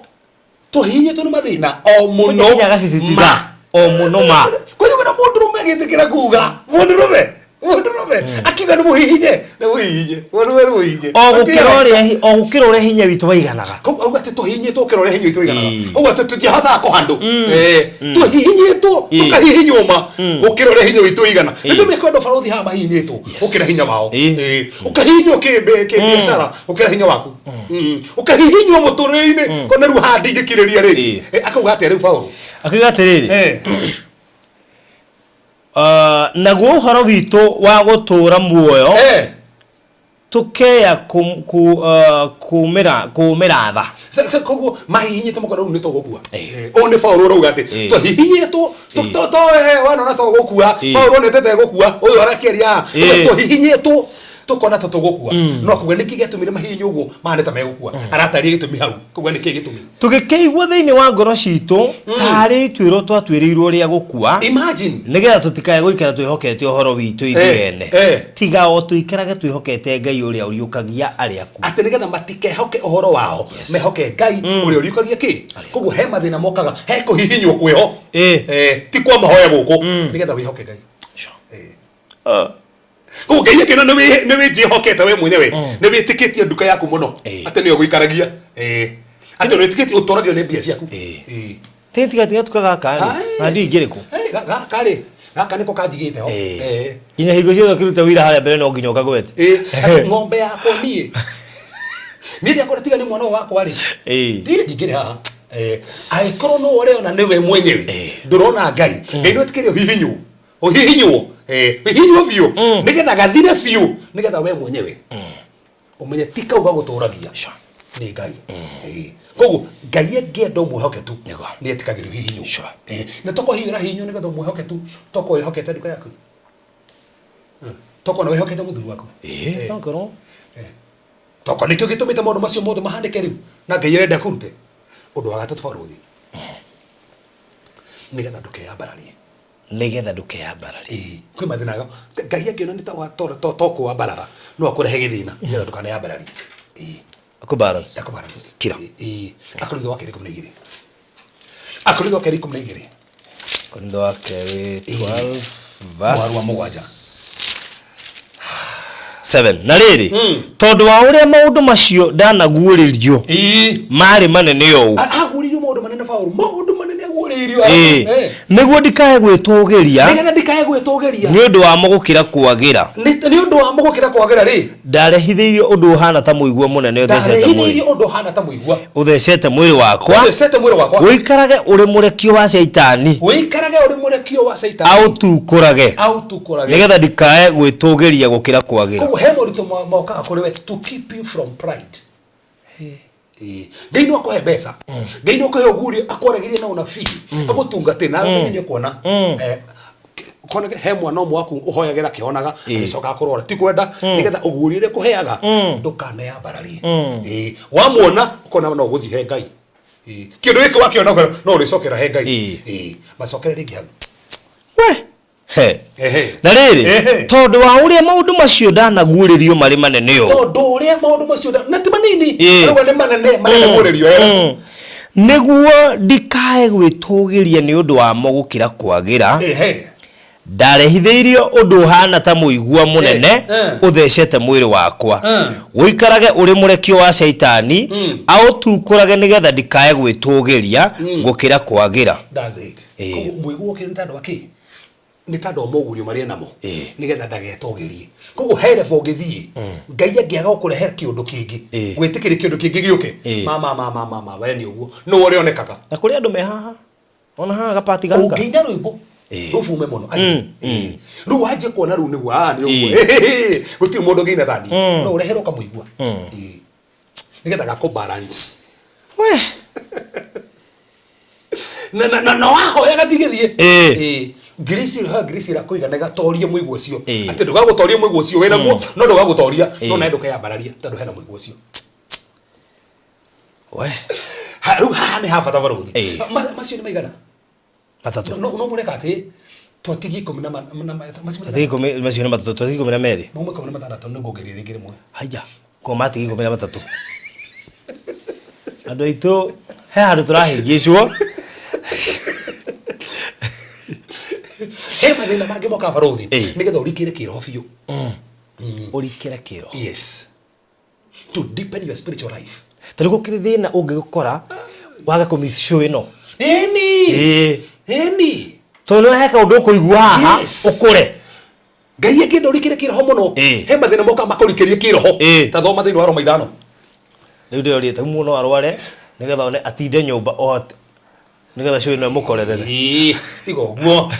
twahihinyitwo ni mathina o muno ma o muno ma kwa hiyo na mundurume agitikira kuga mundurume akiga ni muhihinye o gukira uria hinya witu waiganaga au ati tuhihinyitwo ukira uria hinya witu waiganaga au ati tutihota ko handu tuhihinyitwo tukahihinyoma gukira uria hinya witu waigana ndio mekwenda farothi ha mahihinyitwo ukira hinya wao ukahihinywo ke biashara ukira hinya waku ukahihinywo muturire kona ru handi ngikiriria riri akauga ati riu Paulo akiuga atiriri naguo uhoro witu wa gutura muoyo tukeya kumira tha koguo mahihinyite mukora ru nitogukua o ni Paulo uruga ati tuhihinyitwo to wana na togukua Paulo ni tete gukua uyu arakiria tuhihinyitwo tukona tutugukua no kuga niki gitumire mahihinyo uguo mahaneta megukua arataria gitumi hau kuga niki gitumi tugikeigua thiini wa ngoro citu tari twiro twatwirirwo ria gukua imagine nigetha tutikae guikara twihokete uhoro witu ithuene tiga o tuikarage twihokete Ngai uria uriukagia aria ku ati nigetha matikehoke uhoro wao mehoke Ngai uria uriukagia ki koguo he mathina mokaga he kuhihinywo kweho ti kwa mahoya guku nigetha wihoke Ngai Ngai akina ni wijihokete we mwenyewe ni witikitie nduka yaku muno ati ni guikaragia ati ni witikitie utoragio ni mbia ciaku tiga tukaga kani na ndi ingiriku gaka niko kanjigite ho inya higo cio kiruta wira haria mbere no nginyoka gwete ati ng'ombe yakwa nie ni ndia kora tiga ni mwana wakwa ri ndi ngire haha aikoro no ore ona niwe mwenyewe ndurona Ngai no tikire hihinyo hihinyo biu nigetha gathire biu nigetha we mwenyewe umenye tika uga guturagia ni Ngai koguo Ngai engenda muhoke tu ni etikagiru hihinyo na toko hinyira hihinyo nigetha muhoke tu toko ihokete nduka yaku toko na wehokete muthuru wako ngoro toko nikyo gitumite maundu macio mothe mahandike riu na Ngai arenda kurute undu wa gatatu faruthi nigetha ndukeyambararie nigetha ndukeyambarari kwi mathina Ngai angiona ni ta wa toko wa barara no akurehe githina nigetha ndukaneyambarari akubalance kira akorithwo wakeri 12 akorithwo wakeri 12 korintho wa keri 12 verse 7 na riri tondu wa uria maundu macio ndanaguuririo mari manene ou aguririo maundu manene Paulo maundu manene aguririo irio niguo ndikae gwitogeria nigetha ndikae gwitogeria ni undu wa mugukira kwagira ni undu wa mugukira kwagira ri ndarehithirio undu uhana ta muigua munene uthecete mwiri undu uhana ta muigua uthecete mwiri wakwa wikarage uri murekio wa shaitani autukurage nigetha ndikae gwitogeria gukira kwagira he moritũ mokaga kũrĩ we to keep you from pride. Ngai no akohe mbeca, Ngai no akohe ũgurio akwaragĩrie na ũnabii agũtungatĩre na menye nĩ kuona kone he mwana ũmwe waku ũhoyagĩra kĩhonaga agĩcoka kũrwara ti kwenda nĩgetha ũgurio ũrĩa kũheaga ndũkane yambararie wamuona ũkona no gũthiĩ he Ngai kĩndũ gĩkĩ wakĩona no ũrĩcokera he Ngai macokere rĩngĩ hau na rĩrĩ tondũ wa ũrĩa maũndũ macio ndanaguũrĩrio marĩ manene ũũ tondũ ũrĩa maũndũ macio na ti manini rĩu nĩ manene marĩnaguũrĩrio nĩguo ndikae gwĩtũgĩria nĩ ũndũ wamo gũkĩra kwagĩra ndarehithĩirio ũndũ ũhana ta mũigua mũnene ũthecete mwĩrĩ wakwa wĩikarage ũrĩ mũrekio wa shaitani aũtukũrage nĩgetha ndikae gwĩtũgĩria gũkĩra kwagĩra. mũigua ũkĩrĩ nĩ tandũ wa kĩ nĩ tandũ wa mogurio marĩa namo nĩgetha ndagetogerie koguo he level ũngĩthiĩ Ngai angĩaga gũkũrehe kĩũndũ kĩngĩ gwĩtĩkĩria kĩũndũ kĩngĩ gĩũke mama we nĩ ũguo no ũrĩa onekaga na kũrĩ andũ me haha ona haha gapati gaka ũngĩina rwĩmbo rũbume mũno rĩu wanjie kuona rĩu nĩguo nĩ ũguo gũtirĩ mũndũ ngĩina thani no ũreherwo kamũigua nĩgetha gakũbalance na wahoya gatigĩthiĩ Grace ira kuiga nega toria muigua ucio ati ndugagutoria muigua ucio wena guo no ndugagutoria no na nduka ya bararia tondu hena muigua ucio we haru ha ni hafa tabaruthi macio ni maigana matatu no mureka ati twatigi 10 macio ni matatu twatigi 10 na meri no mukabona matatu no ngogeria ringi rimwe haya ko matigi 10 na matatu andu aitu he handu turahingicwo he mathina mangĩ moka baruthi nĩgetha ũrikĩre kĩroho biũ ũrikĩre kĩroho yes to deepen your spiritual life tari gũkĩrĩ thĩna ũngĩgũkora waga kũmissio ĩno eni tondũ heka ũndũ ũkũigua haha ũkũre Ngai akĩenda ũrikĩre kĩroho mũno he mathina moka makũrikĩrie kĩroho ta thoma thĩinĩ wa Roma 5 rĩu ndĩrorĩte mũno arware nĩgetha one atinde nyũmba ohote nĩgetha cũĩ no mũkorerere tiga ũguo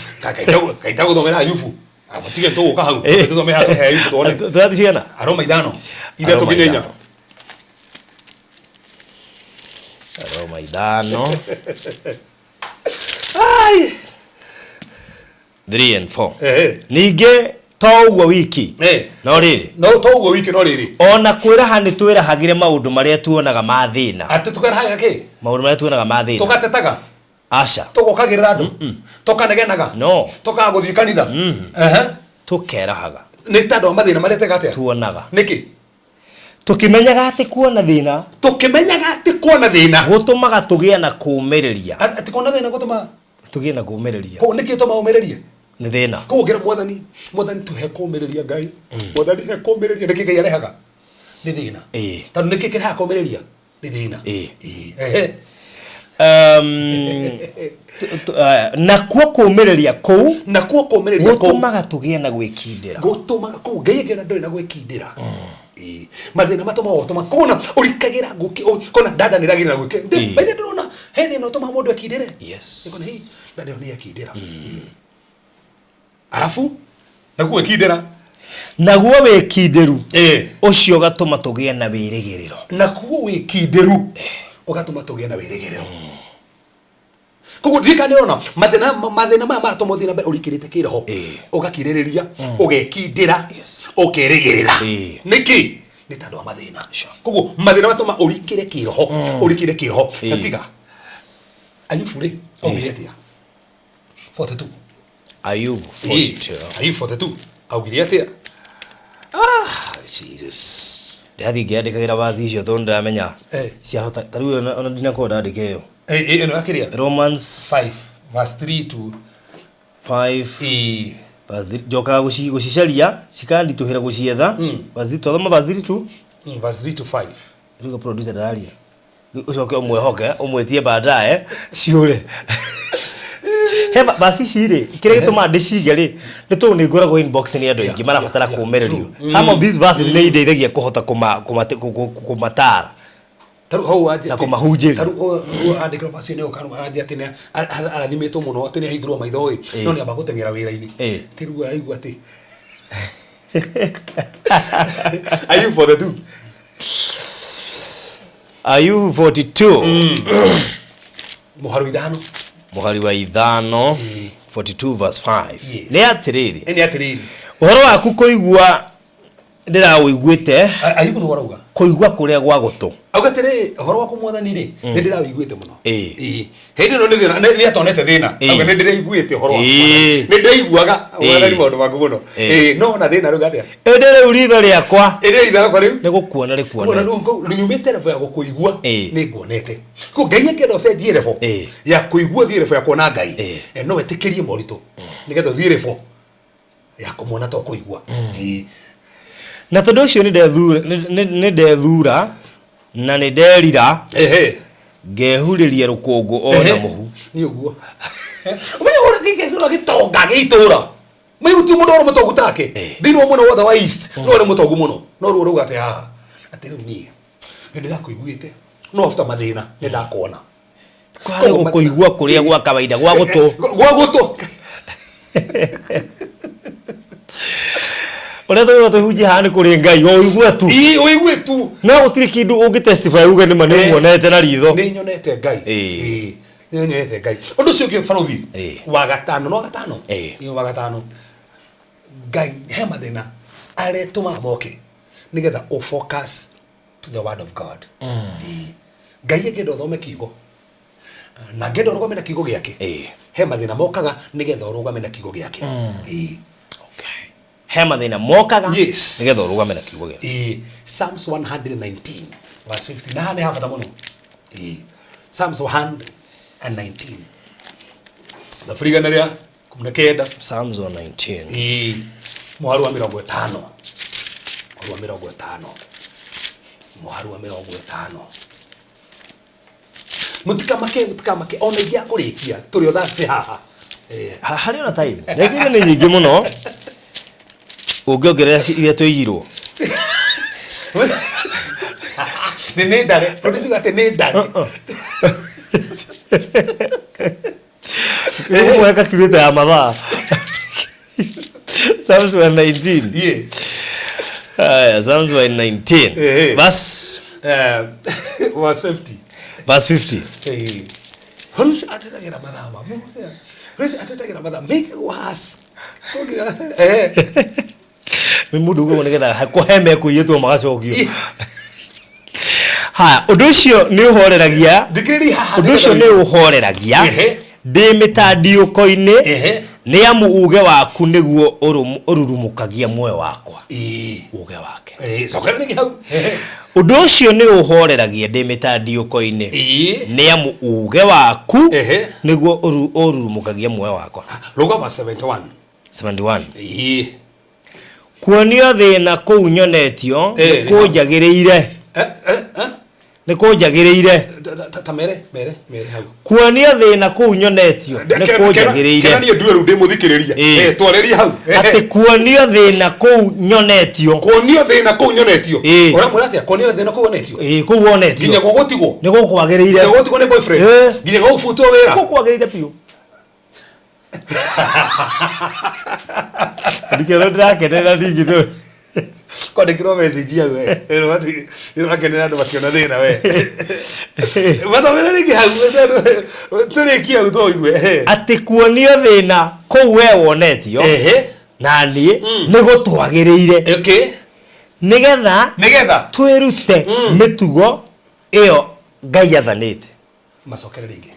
kaita gũthomera Ayubu abatige tũgũka hau tũthomera tũhe Ayubu tuone tũrathi ciana Roma 5 ithatũ nginya 4 Roma 5 ai 3 and 4 ningĩ to ũguo wiki no rĩrĩ no to ũguo wiki no rĩrĩ ona kwĩraha nĩ twĩrahagire maũndũ marĩa tuonaga ma thĩna atĩ tũkerahaga kĩ maũndũ marĩa tuonaga ma thĩna tũgatetaga aca tũgokagĩrĩra andũ tũkanegenaga no tũkaga gũthiĩ kanitha tũkerahaga nĩ tandũ wa mathĩna marĩa tegatĩa tuonaga nĩkĩ tũkĩmenyaga atĩ kuona thĩna gũtũmaga tũgĩe na kũũmĩrĩria atĩ kuona thĩna gũtũmaga tũgĩe na kũũmĩrĩria kũu nĩkĩ tũmaũmĩrĩrie nĩ thĩna kũu ngĩra mwathani tũhe kũũmĩrĩria Ngai mwathani he kũũmĩrĩria nĩkĩ Ngai arehaga nĩ thĩna tondũ nĩkĩ kĩrehaga kũũmĩrĩria nĩ thĩna nakuo kũũmĩrĩria kũu gũtũmaga tũgĩe na gwĩkindĩra gũtũmaga kũu Ngai akĩenda ndũrĩ na gwĩkindĩra mathĩna matũmaga ũtũma kũna ũrikagĩra kũna dada nĩragĩrĩra na gwĩkindĩra baithi ndĩrona he thĩna ũtũmaga mũndũ ekindĩre ĩkona hii dada nĩ ekindĩra arafu naguo ekindĩra naguo wĩkindĩru ũcio ũgatũma tũgĩe na wĩrĩgĩrĩro naguo wĩkindĩru ũgatũma tũgĩe na wĩrĩgĩrĩro koguo ndikanĩona mathĩna maya maratũma ũthiĩ na mbere ũrikĩrĩte kĩroho ũgakirĩrĩria ũgekindĩra ũkerĩgĩrĩra nĩkĩ nĩ tandũ wa mathĩna koguo mathĩna matũma ũrikĩre kĩroho gatiga Ayubu rĩ augire atĩa 42 Ayubu 42 augire atĩa Jesus ndathi ngĩandĩkagĩra vaci icio tondũ ndĩramenya ciahota ta rĩu ona ndinakorwo ndandĩka ĩyo ĩno yakĩrĩa Romans 5 verse 3 to 5 njokaga gũcicaria cikanditũhĩra gũcietha verse 3 twthoma verse 3 to verse 3 to 5 rĩu producer ndararia ucoke ũmwehoke ũmwetie baadaye ciũre Heba basi shire kire gituma ndiciga ri nitu ni ngoragwo inbox ni andu ingi marabatara kumererio. Some of these verses ni ideithagia kuhota kumatara taru ho waje na kumahunjiri taru andikiro pasio ne okanu aje atine arathimetwo muno atine ahingirwo maitho no ni amba gutengera wira-ini tiru aigua ati are you for the two? Are you 42? Muhari wa ithano 42 verse 5 ni atiriri uhoro waku kuigua ndira uiguite ayibu no warauga kuigua kuria gwa gutu augatire uhoro waku mwathani ri ndira uiguite muno hindi no ni atonete thina auga ndira uiguite uhoro waku ni ndaiguaga mwathani maundu maku muno no na thina ruga atia ndire uritho riakwa ndire itha kwa riu ni gukuona ri kuona nyumite refu ya gukuigua ni nguonete ko ngai akenda cenjie refu ya kuigua thi refu ya kuona ngai no wetikirie morito nigetha thi refu ya kumona to kuigua na tondu ucio ni ndethura na ni nderira ngehuriria rukungu ona muhu ni uguo umenya ora ngithura gitonga gitura mairuti muno ora mutongu take thino muno wothe wa east no ora mutongu muno no ru ruga ati haha ati riu nie ndira kuiguite no after mathina ni ndakuona kwa kuigua kuria gwa kawaida gwa gutu ora tu huje hani kuri ngai uigue tu no gutiri kindu ungitestify uge ni mane muonete na ritho ni nyonete ngai ni nyonete ngai undu cio ke farothi wa gatano no gatano wa gatano ngai he mathina are tuma moke nigetha o focus to the word of God ngai ngendo thome kigo na ngendo rugame na kigo giake he mathina mokaga nigetha rugame na kigo giake he mathina mokaga nigetha rugame na kiugo giake Psalms 119 verse 50 na hane hafata muno Psalms 119 the friganeria kumnekeda Psalms 119 muharu wa 50 mutikamake ona igia kurikia turi othaste haha hari ona time regire ni nyingi muno ungiongerera iria twigirwo ni ndare producer ate ni ndare mweka kirita ya mathaa Psalms 119 Psalms 119 verse 50 Horus atetagira madama musa Horus atetagira madama make was mundu ugo nigetha hakuheme kuyitwo magacokio ha undu ucio ni uhoreragia undu ucio ni uhoreragia ndi mitandiuko-ini ni amu uge waku niguo ururumukagia muoyo wakwa uge wake sokera ni hau undu ucio ni uhoreragia ndi mitandiuko-ini ni amu uge waku niguo ururumukagia muoyo wakwa Luka 71 kuonio thina kuu nyonetio kunjagiriire ni kunjagiriire tamere hau kuonio thina kuu nyonetio ni kunjagiriire kana ni ndu ru ndi muthikiriria twareria hau ati kuonio thina kuu nyonetio ora mura atia kuonio thina kuu nyonetio kuu wonetio nginya gugutigwo ni gukwagiriire ni boyfriend nginya gugufutwo wira gukwagiriire piu Dikero drakenera digito. Kodekiro message we. Ero akenera ndo bakiona thina we. Batamera niki hau turi kia ruto iwe. Ati kuonio thina kou we wonetio. Na ni gutwagiriire. Okay. Nigetha twirute mitugo iyo Ngai athanite. Macokere ringi.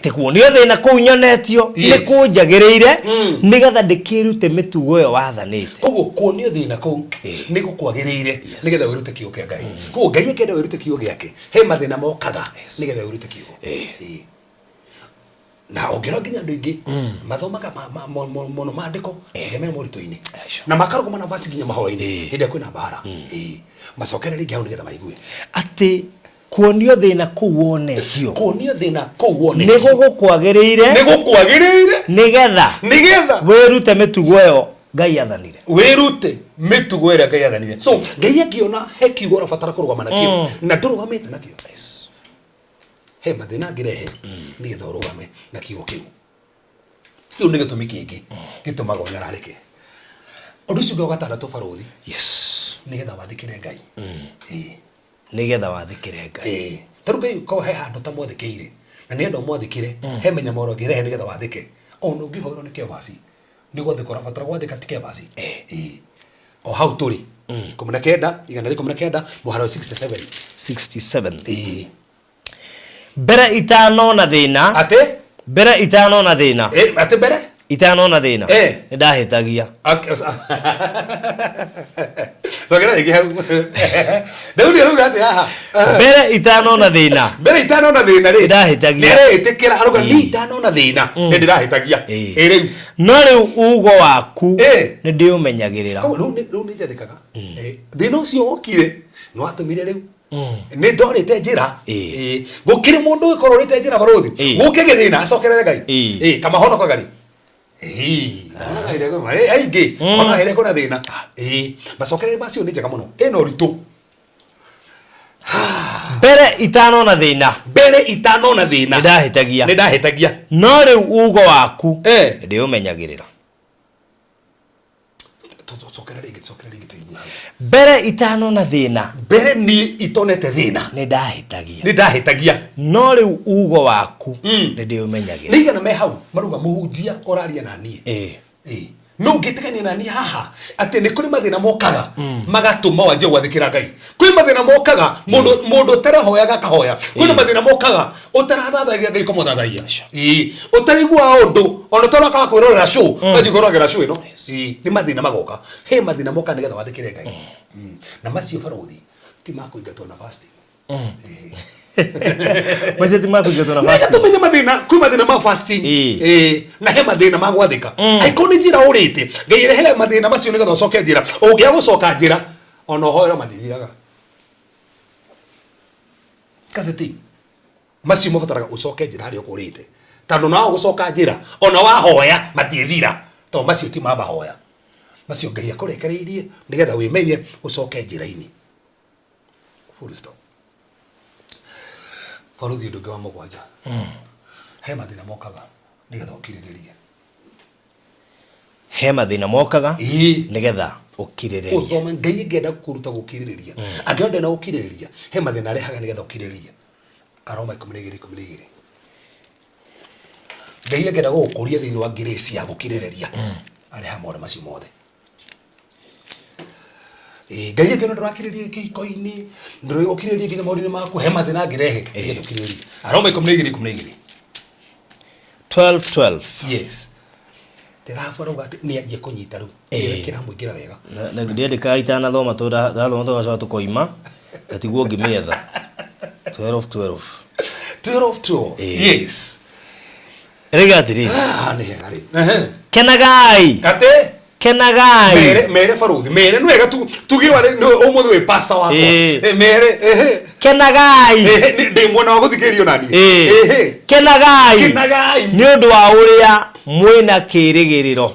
Te kuonio thina kuu nyonetio ni kunjagiriire nigetha ndikirute mitugo yo wathanite koguo kuonio thina kuu ni gukwagiriire nigetha wirute kiugo kia Ngai koguo Ngai akenda wirute kiugo giake he mathina mokaga nigetha wirute kiugo na ongero nginya andu ingi mathomaga mono maandiko ngemera morito-ini na makaruguma na basi nginya mahoro-ini hindi kwina mbara macokere ringi hau nigetha maigue ati kuonio thina kuwonekio nigo gukwagirire nigetha wirute mitugo yo Ngai athanire Ngai athanire so Ngai akiona he kiugo rabatara kurugama nakio na ndurugamite nakio he mathina ngirehe nigetha urugame na kiugo kiu nĩ gĩtũmi kĩngĩ gĩtũmaga ũnyararĩke ũndũ ũcio ũngĩ gatandatũ baruthi nigetha wathikĩre Ngai nigetha wathikĩre Ngai tarũ Ngai ko he handũ ta mwathĩkĩire na nĩ andũ mwathĩkĩre he menya moro ngĩrehe nigetha wathike ona ũngĩhoerwo nĩ kĩvaci nĩ gwathĩka ũrabatara gwathĩka ti kĩvaci o hau tũrĩ 19 mũharo 67 mbere itano na thĩna ate mbere itano na thĩna ate mbere itano na thĩna nĩ ndahĩtagia sogera rĩngĩ hau Daudi arauga atĩ haha mbere itano na thĩna rĩ ndahĩtagia nĩretĩkĩra arauga ni itano na thĩna nĩ ndĩrahĩtagia rĩu no rĩu ugo waku nĩ ndĩũmenyagĩrĩra rĩu nĩ njathĩkaga thĩna ũcio wokire nĩ watũmire rĩu nĩ ndorĩte njĩra gũkĩrĩ mũndũ ũgĩkorwo ũrĩte njĩra baruthi gũkĩ gĩthĩna acokerere Ngai kamahonokaga rĩ aingĩ ona here kuna thĩna macokerere macio nĩ njega mũno ĩno ũritũ mbere itano na thĩna nĩ ndahĩtagia no rĩu ugo waku nĩ ndĩũmenyagĩrĩra mbere itano na thĩna mbere ni itonete thĩna nĩ ndahĩtagia no rĩu ugo waku nĩ ndĩũmenyagĩrĩra nĩ igana me hau maruga mũhunjia oraria na niĩ no ngĩtĩkania na niĩ haha atĩ nĩ kũrĩ mathĩna mokaga magatũma wanjie gwathĩkĩra Ngai kwĩ mathĩna mokaga mũndũ tarahoyaga akahoya kwĩ mathĩna mokaga ũtarathathagia Ngai kũmũthathaia ũtarigua ũndũ ona tũrakaga kwĩrorera show wanjie kwĩrorera show ĩno nĩ mathĩna magoka he mathĩna moka nĩgetha wathĩkĩre Ngai na macio baruthi ti makũingatwo na fasting Maseti makũingatwo na fasting tumenya mathĩna kwĩ mathĩna ma fasting na he mathĩna ma gwathĩka aiko nĩ njĩra ũrĩte Ngai rehe mathĩna macio nĩgetha ũcoke njĩra ũngĩa gũcoka njĩra ona ũhoera mathithiraga kaseti macio mabataraga ũcoke njĩra harĩa ũkũrĩte tondũ na gũcoka njĩra ona wahoya matiethira to macio ti ma mahoya macio Ngai akũrekereirie nĩgetha wĩmenye ũcoke njĩra-inĩ full stop baruthi ũndũ ũngĩ wa mũgwanja he mathĩna mokaga nĩgetha ũkirĩrĩrie he mathĩna mokaga nĩgetha ũkirĩrĩrie ũthome Ngai ngenda kũruta gũkirĩrĩria angĩenda na gũkirĩrĩria he mathĩna arehaga nĩgetha ũkirĩrĩrie Aroma 12:12 Ngai ngenda gũkũria thĩinĩ wa grace ya gũkirĩrĩria areha maũndũ macio mothe Ngai ngenda ndũrakirĩrĩria kĩhiko-inĩ ndũrĩgũkirĩrĩria nginya maũndũ-inĩ maku he mathĩna ngĩrehe nĩgetha ũkirĩrĩrie Aroma 12:12 12:12 yes terafarauga atĩ nĩ anjie kũnyita rĩu nĩrekĩra mũingĩra wega na ndiendĩkaga itanathoma tũgacoka tũkoima gatiguo ngĩmĩetha 12:12 yes rĩga atĩrĩ nĩ hega rĩ kenagai ate kenagai mere baruthi mere nĩ wega tugirwa ũmũthĩ wĩ pasta wakwa mere kenagai ndĩ mwena wa gũthikĩrĩrio nani kenagai nĩ ũndũ wa ũrĩa mwĩna kĩĩrĩgĩrĩro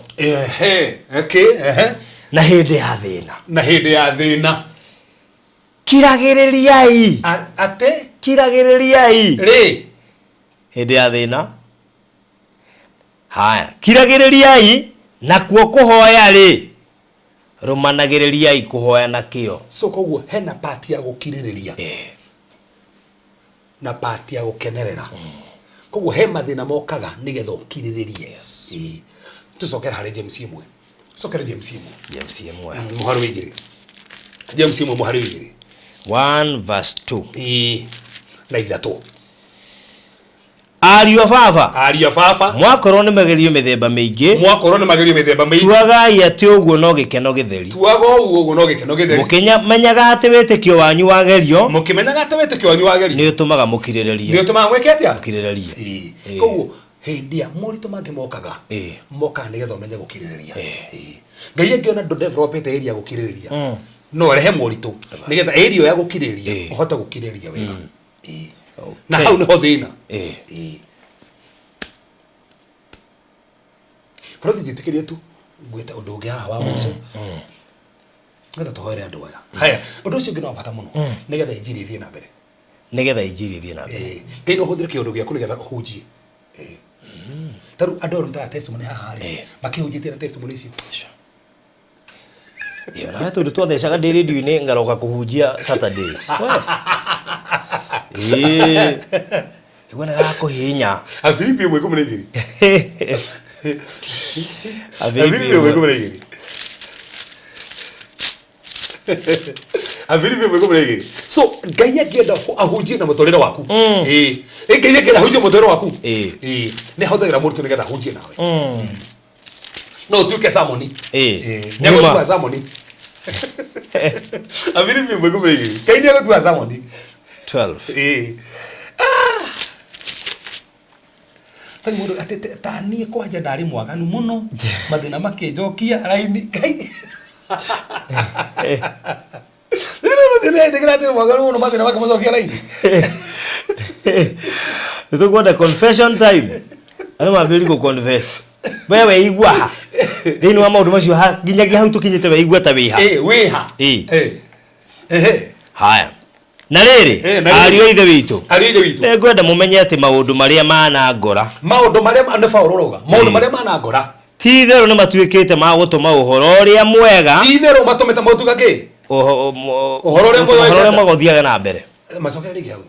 na hĩndĩ ya thĩna kiragĩrĩriai ate kiragĩrĩriai rĩ hĩndĩ ya thĩna haya kiragĩrĩriai nakuo kũhoya rĩ rũmanagĩrĩriai kũhoya na kĩo so koguo hena part ya gũkirĩrĩria na part ya gũkenerera koguo he mathĩna mokaga nĩgetha ũkirĩrĩrie tũcokera harĩ James 1 mũhari wĩigĩrĩ James 1 mũhari wĩigĩrĩ 1:2 na 3 Ariũ baba mwakorwo nĩ magerio mĩthemba mĩingĩ tuagai atĩ ũguo no gĩkeno gĩtheri mũkĩmenyaga atĩ wĩtĩkio wanyu wagerio nĩ ũtũmaga mũkirĩrĩrie koguo hĩndĩ ya moritũ mangĩ mokaga nĩgetha ũmenye gũkirĩrĩria Ngai angĩona ndũdevelopete area gũkirĩrĩria no rehe moritũ nĩgetha area ya gũkirĩrĩria ũhote gũkirĩrĩria wega Na hau niho thina. Borothi njĩtĩkĩrie tu gwĩta ũndũ ũngĩ haha wa mũico. Ngetha tũhoere andũ aya. Haya, ũndũ ũcio ũngĩ no bata mũno nĩgetha injiri ĩthiĩ na mbere. Nĩgetha injiri ĩthiĩ na mbere. Ngai no ũhũthĩre kĩũndũ gĩaku nĩgetha ũhunjie. Taru andũ arutaga testimony haha rĩ, makĩhunjĩtie na testimony icio. Iyo na tu twathecaga ndĩ radio-inĩ ngaroka kũhunjia Saturday. Igwana gakũhinya. Afilipi 1:12. Afilipi 1:12. Afilipi 1:12. So Ngai angĩenda ahunjie na mũtũrĩre waku. Ngai angĩenda ahunjie mũtũrĩre waku. Nĩ hũthagĩra mũrutwo nĩgetha ahunjie nawe. No tuĩke Samoni. Nĩ gũtua Samoni. Afilipi 1:12. Ngai nĩ gũtua Samoni. 12. Tani mũndũ atete tani kwanja ndarĩ mwaganu mũno mathĩna makĩnjokia raini Ngai. Nĩ ndĩgĩra atĩ mwaganu mũno mathĩna makĩnjokia raini. Nĩtũkwenda confession time. Andũ mambĩrĩrie gũ-confess. Wewe igua ha. Thĩinĩ wa maũndũ macio nginyagia hau tũkinyĩte we igua ta wĩha. Wĩha. Haya. Na rĩrĩ, ariũ a ithe witũ. Ariũ a ithe witũ. Nĩ ngwenda mũmenye atĩ maũndũ marĩa mana ngora. Maũndũ marĩa nĩ Paulo roga. Maũndũ marĩa mana ngora. Ti itherũ nĩ matuĩkĩte ma gũtũma ũhoro ũrĩa mwega. Ti itherũ matũmĩte maũtuga kĩ? Ũhoro ũrĩa mwega ũthiaga na mbere. Macokera rĩngĩ hau.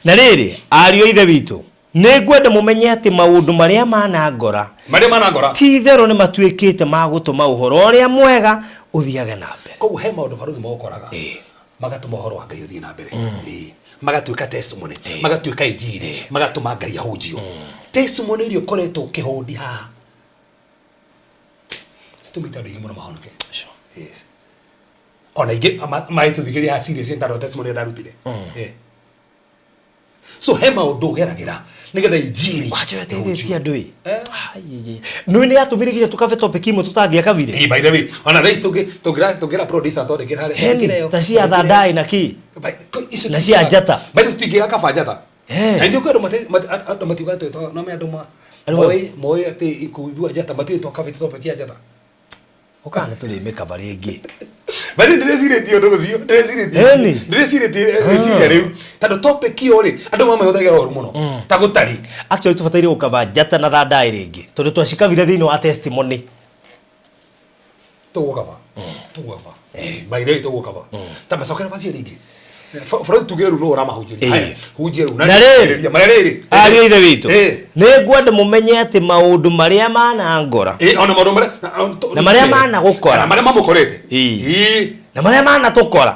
Na rĩrĩ, ariũ a ithe witũ. Nĩ ngwenda mũmenye atĩ maũndũ marĩa mana ngora. Marĩa mana ngora. Ti itherũ nĩ matuĩkĩte ma gũtũma ũhoro ũrĩa mwega ũthiaga na mbere. Koguo he maũndũ barũthi maũkoraga. Magatũma ũhoro wa Ngai ũthiĩ na mbere. Magatuĩka testimony, magatuĩka injiri, magatũma Ngai ahunjio. Testimony iria ũkoretwo ũkĩhũndi haha. Citumĩte andũ aingĩ mũno mahonoke. Ona ingĩ maĩtũthikĩria haha serious ntaro testimony ndarutire. So he maũndũ ũgeragĩra nĩgetha injiri. Wacha weteithĩtie andũ ĩ. Nĩ nĩ atũmire nginya tũkabe topic imwe tũtangĩaka vile. By the way, ona thaĩci tũngĩra producer twandĩkĩra harĩa. Ta cia thandai na ki. Na cia njata. Bado tũtingĩga kaba njata. Na ndio kwenda andũ matiuga twĩtwa no me andũ moĩ atĩ ikuigua njata matiũĩ kabe topic ya njata. Ũkana tũrĩmĩka barĩ ĩngĩ. Bali ndĩrecirĩtie ũndũ ũcio, ndĩrecirĩtie rĩu. Tondũ topic iyo rĩ, andũ mamahũthagĩra ũru mũno. Ta gũtari. Actually tũbataire gũkaba njata na thandai rĩngĩ. Tondũ twacikabire thĩinĩ wa testimony. Tũgũkaba. By the way tũgũkaba. Ta macokera bacio rĩngĩ. Bũrũri tugĩre rĩu no ũramahunjĩria. Haya, hunjia rĩu. Na rĩrĩ, ariũ a ithe witũ. Nĩ ngwenda mũmenye atĩ maũndũ marĩa mana ngora. Ona maũndũ marĩa na marĩa mana gũkora. Na marĩa mamũkorete. Na marĩa mana tũkora.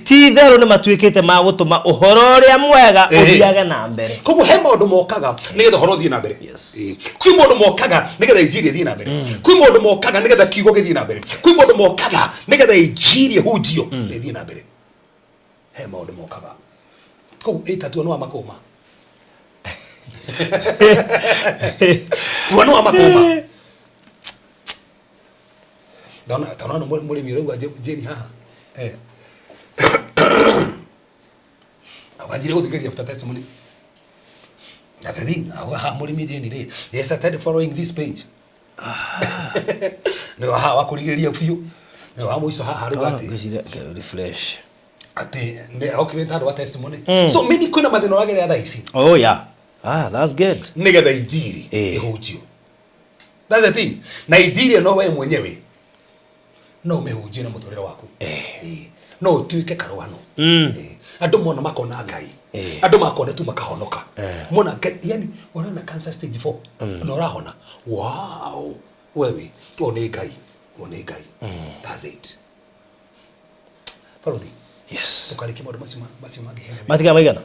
Ti itherũ nĩ matuĩkĩte ma gũtũma ũhoro ũrĩa mwega ũthiage na mbere. Koguo he maũndũ mokaga nĩgetha ũhoro ũthiĩ na mbere. Kwĩ maũndũ mokaga nĩgetha injiri ĩthiĩ na mbere. Kwĩ maũndũ mokaga nĩgetha kiugo gĩthiĩ na mbere. Kwĩ maũndũ mokaga nĩgetha injiri ĩhunjio ĩthiĩ na mbere. He maũndũ mokaga. Koguo ĩtatu no amakũma. Tu no amakũma. Tana mũrĩmi ũrauga Jeni haha. Wajire gũthikĩrĩria after testimony. That's the thing. Haha mũrĩmi Jeni rĩ. They started following this page. Nĩ haha wakũrigĩrĩria biũ. Nĩ haha mũico haha rĩu atĩ. Refresh. Ati ne okire tado wa testimony. So mimi kuna mathina wagere tha ici. Oh yeah. That's good. Nigetha injiri ihunjio. That's the thing. Na injiri no we mwenyewe. No mehunjie na mũtũrĩre waku. No tuĩke karwano. Andũ mona makona Ngai. Andũ makona tu makahonoka. Mona yani unaona cancer stage 4. Na urahona. Wow. Wewe one Ngai. That's it. Follow the. Yes. Tukaliki modo masima gihene. Matika maigana.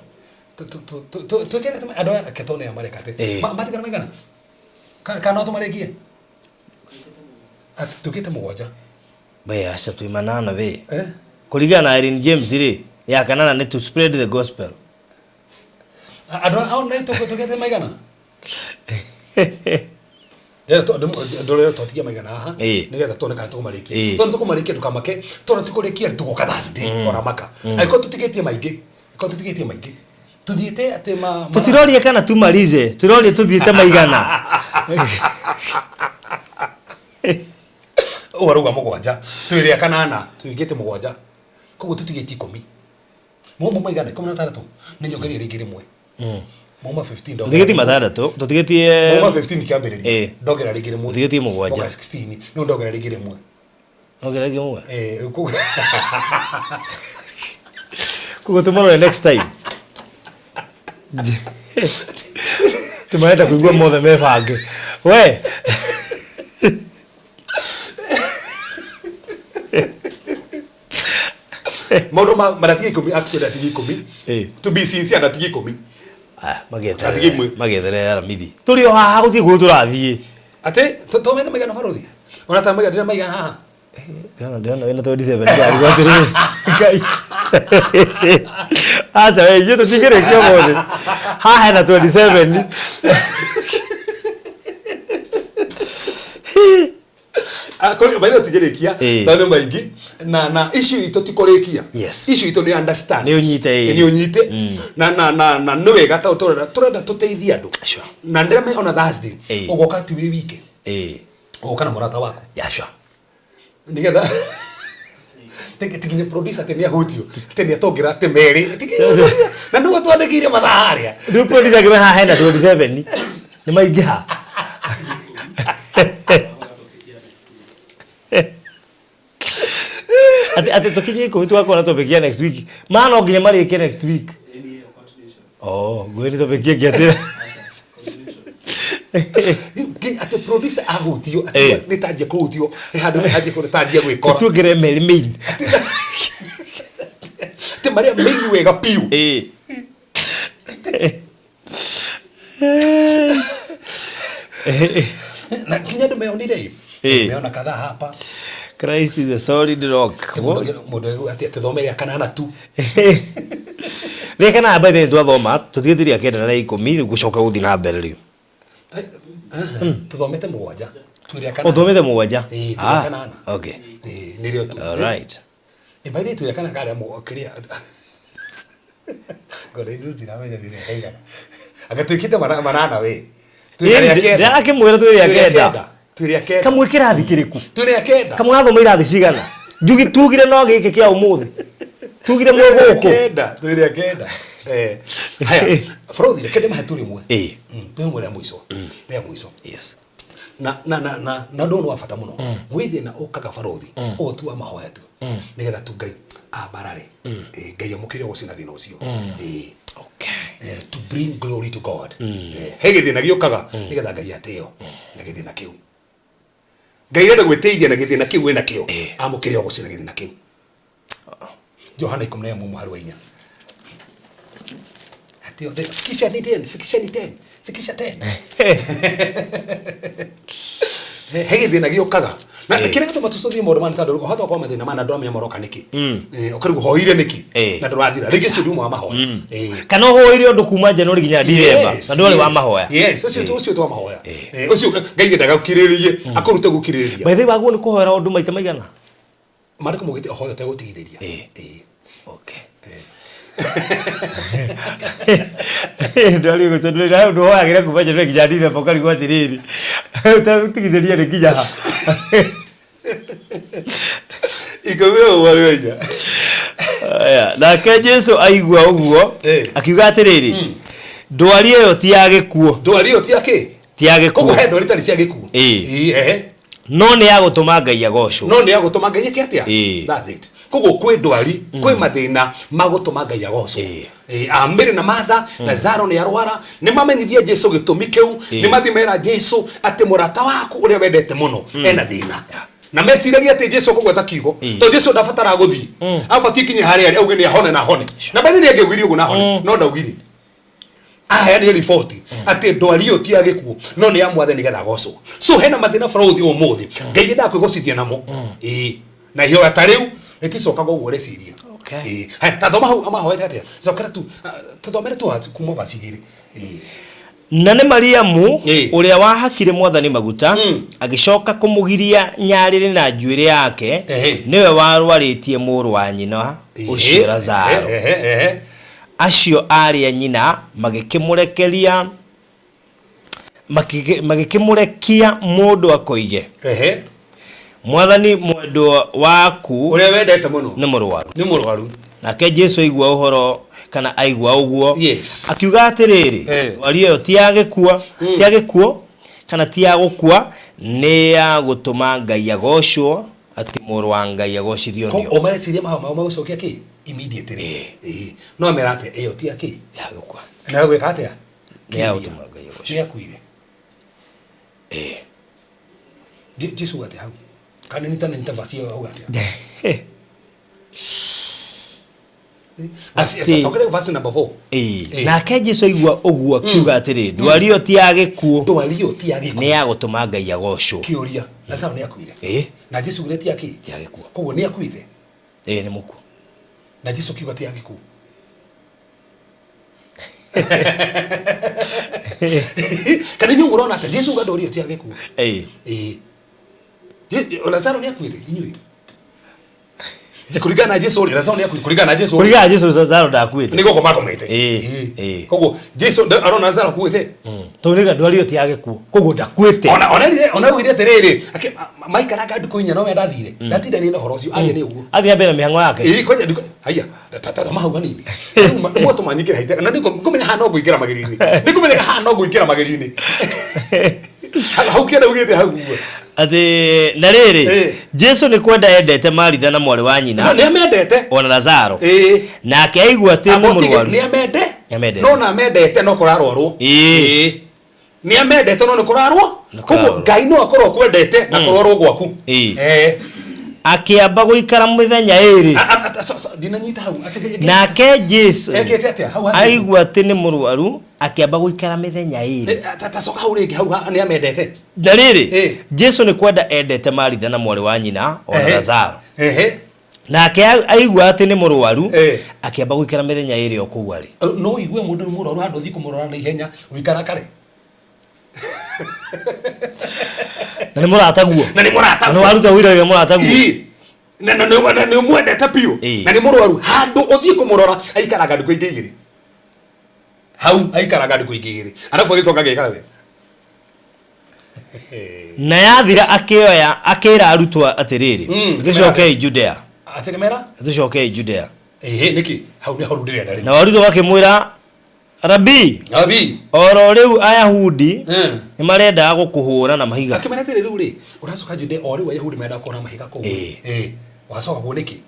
Tu kile tama ado ketone ya marekate. Matika maigana. Kana to marekie. Tukite mugwanja. Baya sabtu imanana we. Kuligana na Irene James ri ya kanana ne to spread the gospel. Ado au na tukite maigana. Ndore totikia maigana haha nigetha tone kana tukumarikia tone tukumarikia tukamake tone tukurekia tugoka Thursday oramaka aiko tutigetie maingi tuthiete ate ma tutiroria kana tumalize turoria tuthiete maigana waruga mugwanja twire kanana tuigite mugwanja koguo tutigiti 10 momo maigana 16 ni nyongeria ringi rimwe moma 15 dogo tutigiti matharatũ tutigiti moma 15 kiambiriria ndogera ringi rimwe tutigiti mugwanja 16 no ndogera ringi rimwe ndogera ringi rimwe koguo tomorrow next time tumaenda kuigua mothe mebange we Modo maratigi 10 actually atigi 10 to be sincere atigi 10 magethere ya mithi turi o haha guthie gu turathie ate to mena maigana farothi ona ta maigana maigana haha kana wena 27 ya gwathire kai ata we yo tigere kio mothe haha na 27 kore baina tugerekia tano maingi na issue ito tikorekia issue ito ni understand ni unyite na no wega ta turenda tuteithia andu na ndira me ona Thursday ugoka tu wiki ugoka na murata wako yashwa nigetha tikinye producer tenia hutio tenia tongira temeri na no twandikire matharia ndu producer gime haha na 27 ni maingiha ate tokinye ko twakora topikia next week maana oginya mari ke next week gwini topikia kiatira ate producer ahutio ate nitaje kuhutio handu haje ko taje gwikora tugire main te maria main wega piu na kinya ndo meonire meona kadhaa hapa Christ is a solid rock. Mudo ati thomere kanana tu. Reka na bae twa thoma tutithiri akenda na 10 gucoka guthi na mbere riu. Tuthomete mugwanja. Twire kanana. Uthomete mugwanja. Kanana. Okay. Nirio tu. All right. Bae twire kanana kale mukiria. Gore ndira wenya dire heiga. Agatwikite manana we. Twire akenda. Ndake mwera twire akenda. Twire akenda. Kamwe kirathi kiriku. Twire akenda. Kamwe athoma irathi cigana. Njugi tugire no gike kia umuthi. Tugire mwe guku. Twire akenda. Haya, Frodi rekende maheturi mwe. Twemwe ya mwiso. Ya mwiso. Yes. Na ndono wafata muno. Mwide na okaga Frodi. O tu amahoya tu. Nigetha tu Ngai abarare. Ngai amukire gocina thina ucio. Okay. To bring glory to God. Hegithina giokaga nigetha Ngai ateo. Na githina kiu. Ngai renda gwiteithia na githina kiu wena kio. Amukire gocina githina kiu. Johana 10 muharu wa 4. Ati ode fikisha ni 10, fikisha 10. Hegithina giokaga. Na kile kitu matustuthi mo man tado hata kwa mathina mana ndo amemoroka niki okarigu hoire niki na ndurathira rigi cio nduma mahoya kana hoire undu kuma January ginya December na ndore wa mahoya ucio tu mahoya ucio Ngai ngendaga gukiririe akurute gukiriria by the way waguo ni kuhoera undu maita maigana mariko mugite hoyo te gutigithiria okay ndari gutondwe na ndo hoyagira kuma January ginya December kari gwa tiriri utatigithiria ni ginya ikawe waleja aya na Jesu aigua uguo akiuga atiriri ndwari iyo ti ya gikuo ndwari iyo ti yake ti ya gikuo koguo he ndwari tari cia gikuo no ni ya gutuma Ngai agocwo no ni ya gutuma Ngai atia that's it koguo kwe ndwari kwe mathina magutuma Ngai agocwo amere na matha na zaro ni arwara ni mamenithia Jesu gitumi kiu ni mathimera Jesu ati murata waku uria wendete muno ena thina na mesiragia ati Jesu kugweta kigo to Jesu ndafatara guthi afati kinye hari ari auge ni ahone na hone na bathi ni angegwiri ugu na hone no ndaugiri aya ni report ati ndwari yo ti agikuo no ni amwathe ni getha gocwo so hena mathina Frodi umuthi Ngai ndakwigocithia namo na hiyo atariu iticoka go gwore ciria hai tathoma hau amahoete atia cokera tu tuthomere tu kuma bacigiri na ne Mariamu uria wahakire mwathani maguta agicoka kumugiria nyarire na njuire yake niwe warwaritie muru wa nyina ucio Lazaro acio ari anyina magikimurekeria magikimurekia mundu akoige mwathani mwendo waku uria wendete muno ni murwaru nake Jesu aigua uhoro kana aigua uguo akiuga atiriri wario tiagikuo kana tiagukua ni ya gutuma Ngai agocwo ati muru wa Ngai agocithio nio o mareciria mahoma magucokia ki immediately no amerate eyo ti aki yagukua na gwika atia ni ya gutuma Ngai agocwo ni akuire Jesu ati hau kana nita vacio hau atia ati sokere verse number 4 nake Jesu aigua uguo akiuga atiri ndwario ti agikuo ni ya gutuma Ngai agocwo kiuria na sawa ni akuire na Jesu gure ti agikuo koguo ni akuite ni muku na Jesu kiuga ti agikuo kana nyungu rona ati Jesu ga ndorio ti agikuo Lazaro ni akuite inyui Kuligana na Jesu uri Lazaro ni akuite kuligana na Jesu Lazaro ndakuite niko komete koguo Jesu arona Lazaro kuite toniga ndwario ti agikuo koguo ndakuite ona wire terere maikara ga nduko-inya no wenda thire ndatinda ni horo ucio aria ni uguo athia mbere mihango yake koja nduko haya tata mahauga nini mwa tumanyikira haite na niko kumenya hano nguikira mageri-ini nikumenya hano nguikira mageri-ini hau kienda ugite hau ati na riri Jesu ni kwenda endete Maritha na mwari wa nyina ni amendete ona Lazaro na akaigua ati ni murwaru ni amendete no na amendete no kurarorwo ni amendete no ni kurarwo koguo Ngai no akorwo kwendete na kurorwo gwaku akiamba guikara mithenya iri dinanyita hau nake Jesu aigua ati ni murwaru akiamba guikara mithenya iri tacoka hau ringi hau ni amendete na riri Jesu ni kwenda endete Maritha na mwari wa nyina ona Lazaro nake aigua ati ni murwaru akiamba guikara mithenya iri o kuu ari no igue mundu ni murwaru handu thi kumurora na ihenya wikara kare na ni murata guo na waruta wira ile murata guo na ni mwendete pio na ni murwaru handu uthi kumurora aikaraga nduko igigiri hau aikaraga nduko igigiri arafu agicoka geka we na yathira akioya akira arutwa atiriri gicoke Judea atiremera gicoke Judea niki hau ni haru ndire ndari na warutwa bakimwira Rabi oro riu Ayahudi ni marenda gukuhura na mahiga akimenete riu ri uracoka Judea ori wa Ayahudi marenda kuona mahiga ko wacoka kuoneki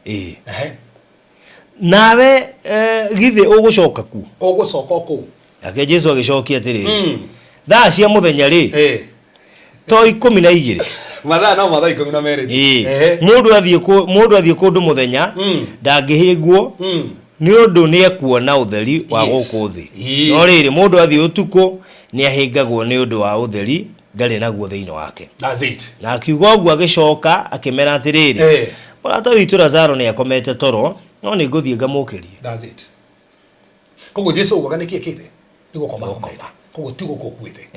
nawe githi ugucoka ku ugucoka ku ake Jesu agicokia atiri thaa cia muthenya ri to 12 mathaa no mathaa 12 mundu athie kundu muthenya ndangihingwo ni undu ni ekuona utheri wa guku thi no riri mundu athie utuku ni ahingagwo ni undu wa utheri ndari naguo thiini wake na akiuga uguo agicoka akimera atiriri murata witu Lazaro ni akomete toro no ni nguthie ngamukirie koguo Jesu ugaga niki ekite niguo koma koguo tigo kukuite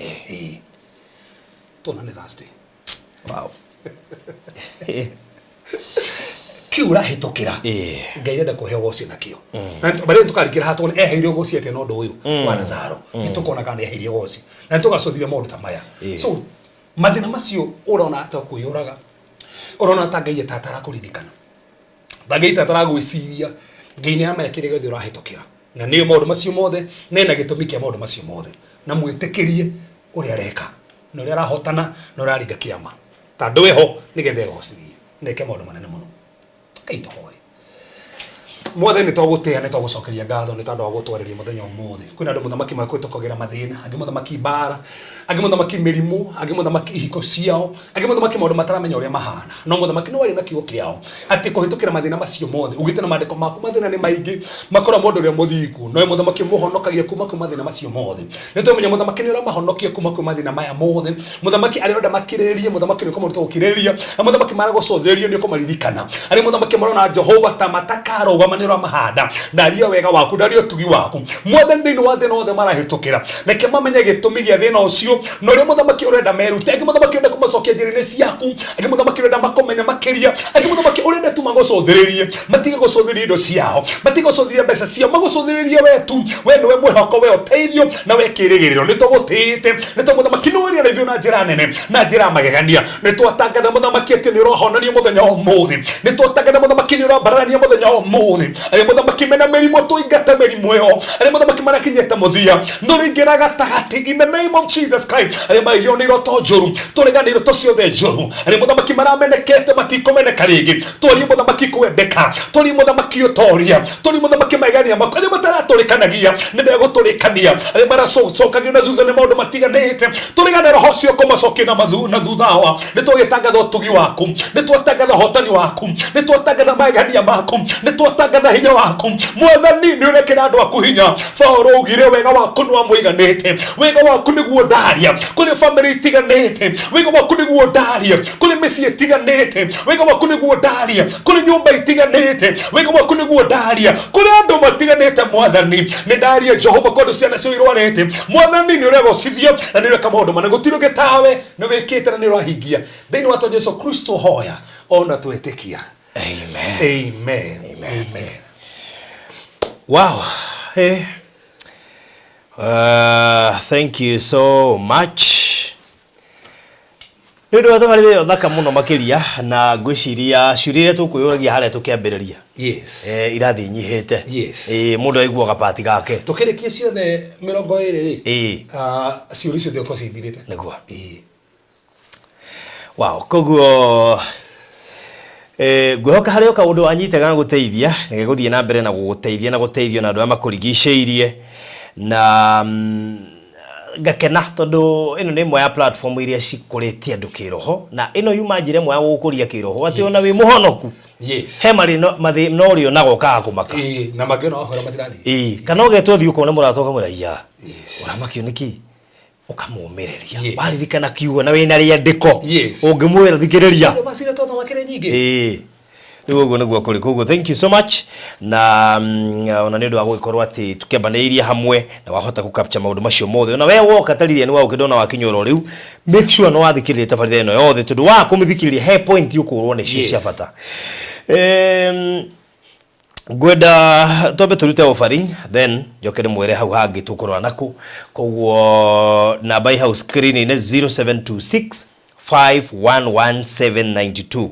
tona ni Thursday wow kiura hitokira Ngai enda kuhe wocio nakio na bare tukarikira hatone eheire wocio ate no ndo uyu wa Lazaro nitukona kana eheire wocio na tugacothire maundu ta maya so mathina macio urona ata kuyuraga urona ata Ngai etatara kuririkana Ngai etatara gwiciria Ngai ni amayakire gothe urahitokira na ni maundu macio mothe nena gitumi kia maundu macio mothe na mwitikirie uri areka no uri arahotana no uri aringa kiama tandu weho nigethe gocirie neke maundu manene muno kaito hoy mothe ni togutia ni togucokeria ngatho ni tandu wa gutwareria muthenya umothe kwina andu muthamaki makwitokogera mathina angi muthamaki bara angi muthamaki mirimu angi muthamaki ihiko ciao angi muthamaki maundu mataramenya uria mahana no muthamaki no wari na kiugo kiao ati kuhitokera mathina macio mothe ugite na mandiko maku mathina ni maingi makora mundu uria muthingu no muthamaki muhonokagia kuma ku mathina macio mothe ni tumenya muthamaki ni uria mahonokia kuma ku mathina maya mothe muthamaki ari ronda makiriria muthamaki ni komo tugukiriria muthamaki mara gucothiririo ni komaririkana ari muthamaki marona Jehova ta matakaro nĩũra mahanda ndaria wega waku ndaria tugi waku mwathani thĩinĩ wa thĩna wothe marahĩtũkĩra reke mamenye gĩtũmi gĩa thĩna ũcio na ũrĩa mũthamaki ũrenda merute angĩ mũthamaki ũrenda kũmacokia njĩra-inĩ ciaku angĩ mũthamaki ũrenda makomenya makĩria angĩ mũthamaki ũrenda tu magũcũthĩrĩrie matige gũcũthĩrĩria indo ciao matige gũcũthĩrĩria mbeca ciao magũcũthĩrĩrie we tu we nĩwe mwĩhoko we ũteithio na we kĩĩrĩgĩrĩro nĩtũgũtĩĩte nĩtũmũthamaki nĩwĩria na ithuĩ na njĩra nene na njĩra magegania nĩtwatangatha mũthamaki atĩ nĩũrohonania mũthenya wa ũmũthĩ nĩtwatangatha mũthamaki nĩũrambarania mũthenya wa ũmũthĩ arĩ mũthamaki mena mĩrimũ tũingate mĩrimũ ĩyo arĩ mũthamaki marakinyĩte mũthia nũrĩingĩra gatagatĩ in the name of Jesus Christ arĩ mahiũ nĩ iroto njũru tũreganĩirwo to ciothe njũru arĩ mũthamaki maramenekete matikomeneka rĩngĩ twarie mũthamaki kwendeka twarie mũthamaki ũtoria twarie mũthamaki magegania maku arĩ mataratũrĩkanagia nĩmegũtũrĩkania arĩ maracokagio na thutha nĩ maũndũ matiganĩte tũregane roho ũcio kũmacokia na thutha wa nĩtwagĩtangatha ũtugi waku nĩtwatangatha ũhotani waku nĩtwatangatha magegania maku nĩtwatangatha hinya waku mwathani nĩũrekĩra andũ aku hinya Paulo augire wega waku nĩ wamũiganĩte wega waku nĩguo ndaria kũrĩ famĩlĩ itiganĩte wega waku nĩguo ndaria kũrĩ mĩciĩ itiganĩte wega waku nĩguo ndaria kũrĩ nyũmba itiganĩte wega waku nĩguo ndaria kũrĩ andũ matiganĩte mwathani nĩ ndaria Jehova kwa andũ ciana cio irwarĩte mwathani nĩũregocithio na nĩũreka maũndũ manene gũtirĩ ũngĩ tawe nĩ wĩkĩte na nĩũrahingia thĩinĩ wa to Jesũ Kristo hoya ona twĩtĩkia amen amen amen. Wow. Hey. Thank you so much. Nĩũndũ wa tũmarĩ thaka mũno makĩria na ngwĩciria ciũria tũkwĩyũragia harĩa tũkĩambĩrĩria. Yes. Irathi nyihĩte. Yes. Mũndũ aiguaga pati gake. Tũkĩrĩkia ciothe 20 rĩ. Ciũria ciothe ũko cithirĩte. Nĩguo. Wow, koguo ngwĩhoka harĩ o kaũndũ wanyitaga gũteithia nĩgegũthiĩ na mbere na gũgũteithia na gũteithio na andũ arĩa makũrigicĩirie na ngakena tondũ ĩno nĩ ĩmwe ya platform iria cikũrĩtie andũ kĩroho na ĩno yuma njĩra ĩmwe ya gũkũria kĩroho atĩ ona wĩ mũhonoku he marĩ no ũrĩo nagokaga kũmaka na mangĩ no ahora matirathiĩ kana ũgetwo thiĩ ũkona mũratoka mũraiya ũramakio nĩkĩ ukamũmĩrĩria waririkana kiugo na wĩna rĩandĩko ũngĩmwĩra thikĩrĩria rĩu ũguo nĩguo kũrĩ koguo thank you so much na ona nĩ ũndũ wa gũgĩkorwo atĩ tũkĩambanĩirie hamwe na wahota gũcapture maũndũ macio mothe ona we woka tarĩria nĩ waũkĩndona wakinyoro rĩu make sure no wathikĩrĩria tabarĩra ĩno yothe tondũ wa kũmĩthikĩrĩria he point ũkũrwo nĩcio cia bata gwenda tobe turute offering then jokere mwere hau hangĩ tũkorwa nako koguo namba hau screen ine 0726 511792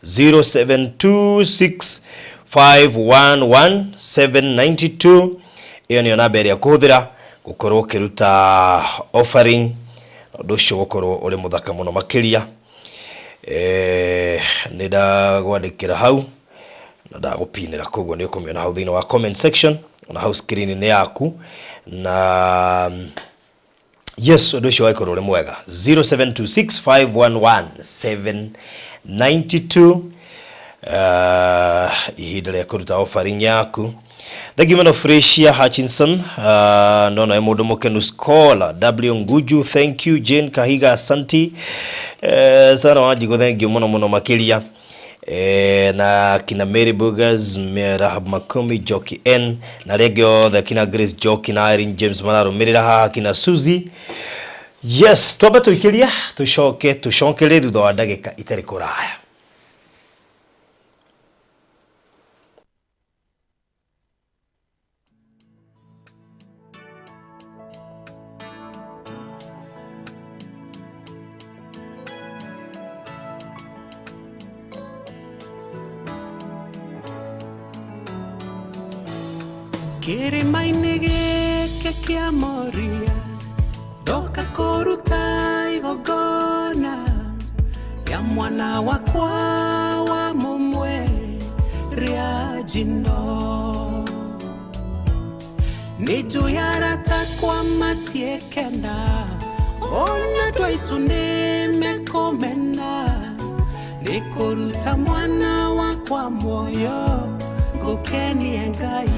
0726 511792 iyo niyo namba ĩrĩa kũhũthĩra gũkorwo ũkĩruta offering ũndũ ũcio gũkorwo ũrĩ mũthaka mũno makĩria nĩ ndagwandĩkĩra hau na ndagũpinĩra koguo nĩ ũkũmĩona hau thĩinĩ wa comment section na hau screen nĩ yaku na yes ũndũ ũcio wakorwo ũrĩ mwega 0726511792 ihinda rĩa kũruta offering yaku. Thank you man of Freshia Hutchinson ndona ĩ mũndũ mũkenu Scholar W Nguju thank you Jane Kahiga Asante sana wanjigo thank you mũno makĩria na kina Mary Burgers Rahab Makumi Joki N na regio the kina Grace Joki na Irene James mararumirira haha kina Suzy yes twambe tũikĩria tũconkere thutha wa ndagĩka itarĩ kũraya. Kĩrĩma-inĩ gĩkĩ kĩa Moria ndoka kũruta igongona rĩa mwana wakwa wa mũmwe rĩa njino nĩnjũyarata kwa matiekena ona ndwaitu nĩmekũmena nĩkũruta mwana wakwa muoyo ngũkenie Ngai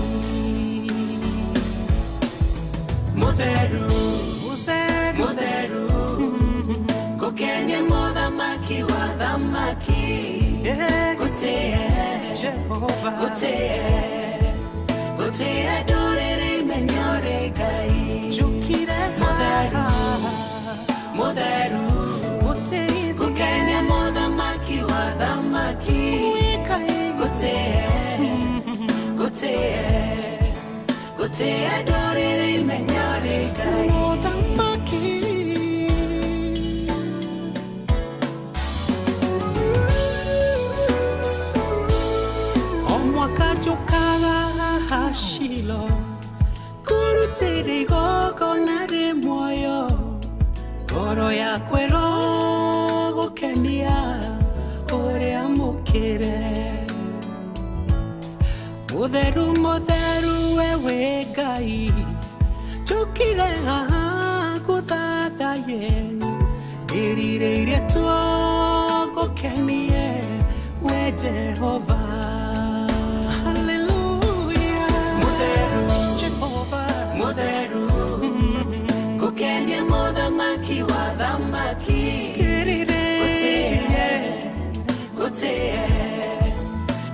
Mutheru, ngũkenie mũthamaki wa thamaki, gũtĩe Jehova, gũtĩe Gotea dorere menyore gai Jukire Motheru Gotea Gukenya motha maki wa thamaki Gotea dorere menyore gai Motha maki Omwaka jokaga hashilo Kurutere gogo nare moyo Goro ya kwero gukenia Ore amukire Mutheru wewe gai Chukire kuthathaye Dirireire tuo gukenie We Jehova Hallelujah Mutheru Gukenia motha maki wa thamaki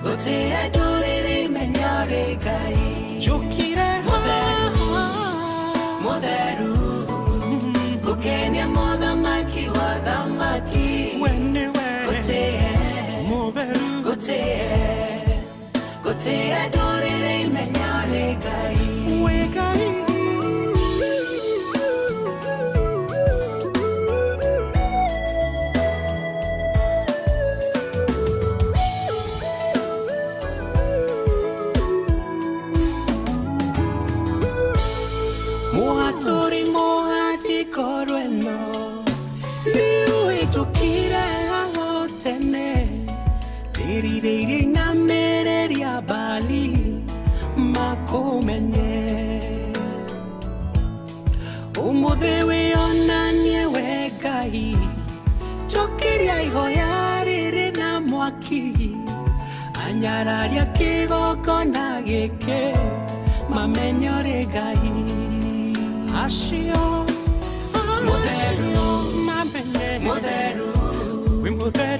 Gotea dorere menyore gai Jukire Motheru Gukenia motha maki wa thamaki Gotea dorere menyore gai We gai Mohati korweno Liu itukire ahotene Dirireire na mereria bali Makumenye Umuthewe onanie wegai Chokiria ihoyarire na mwaki Anyararia kigoko na gike Mamenyore gai Ashio Motheru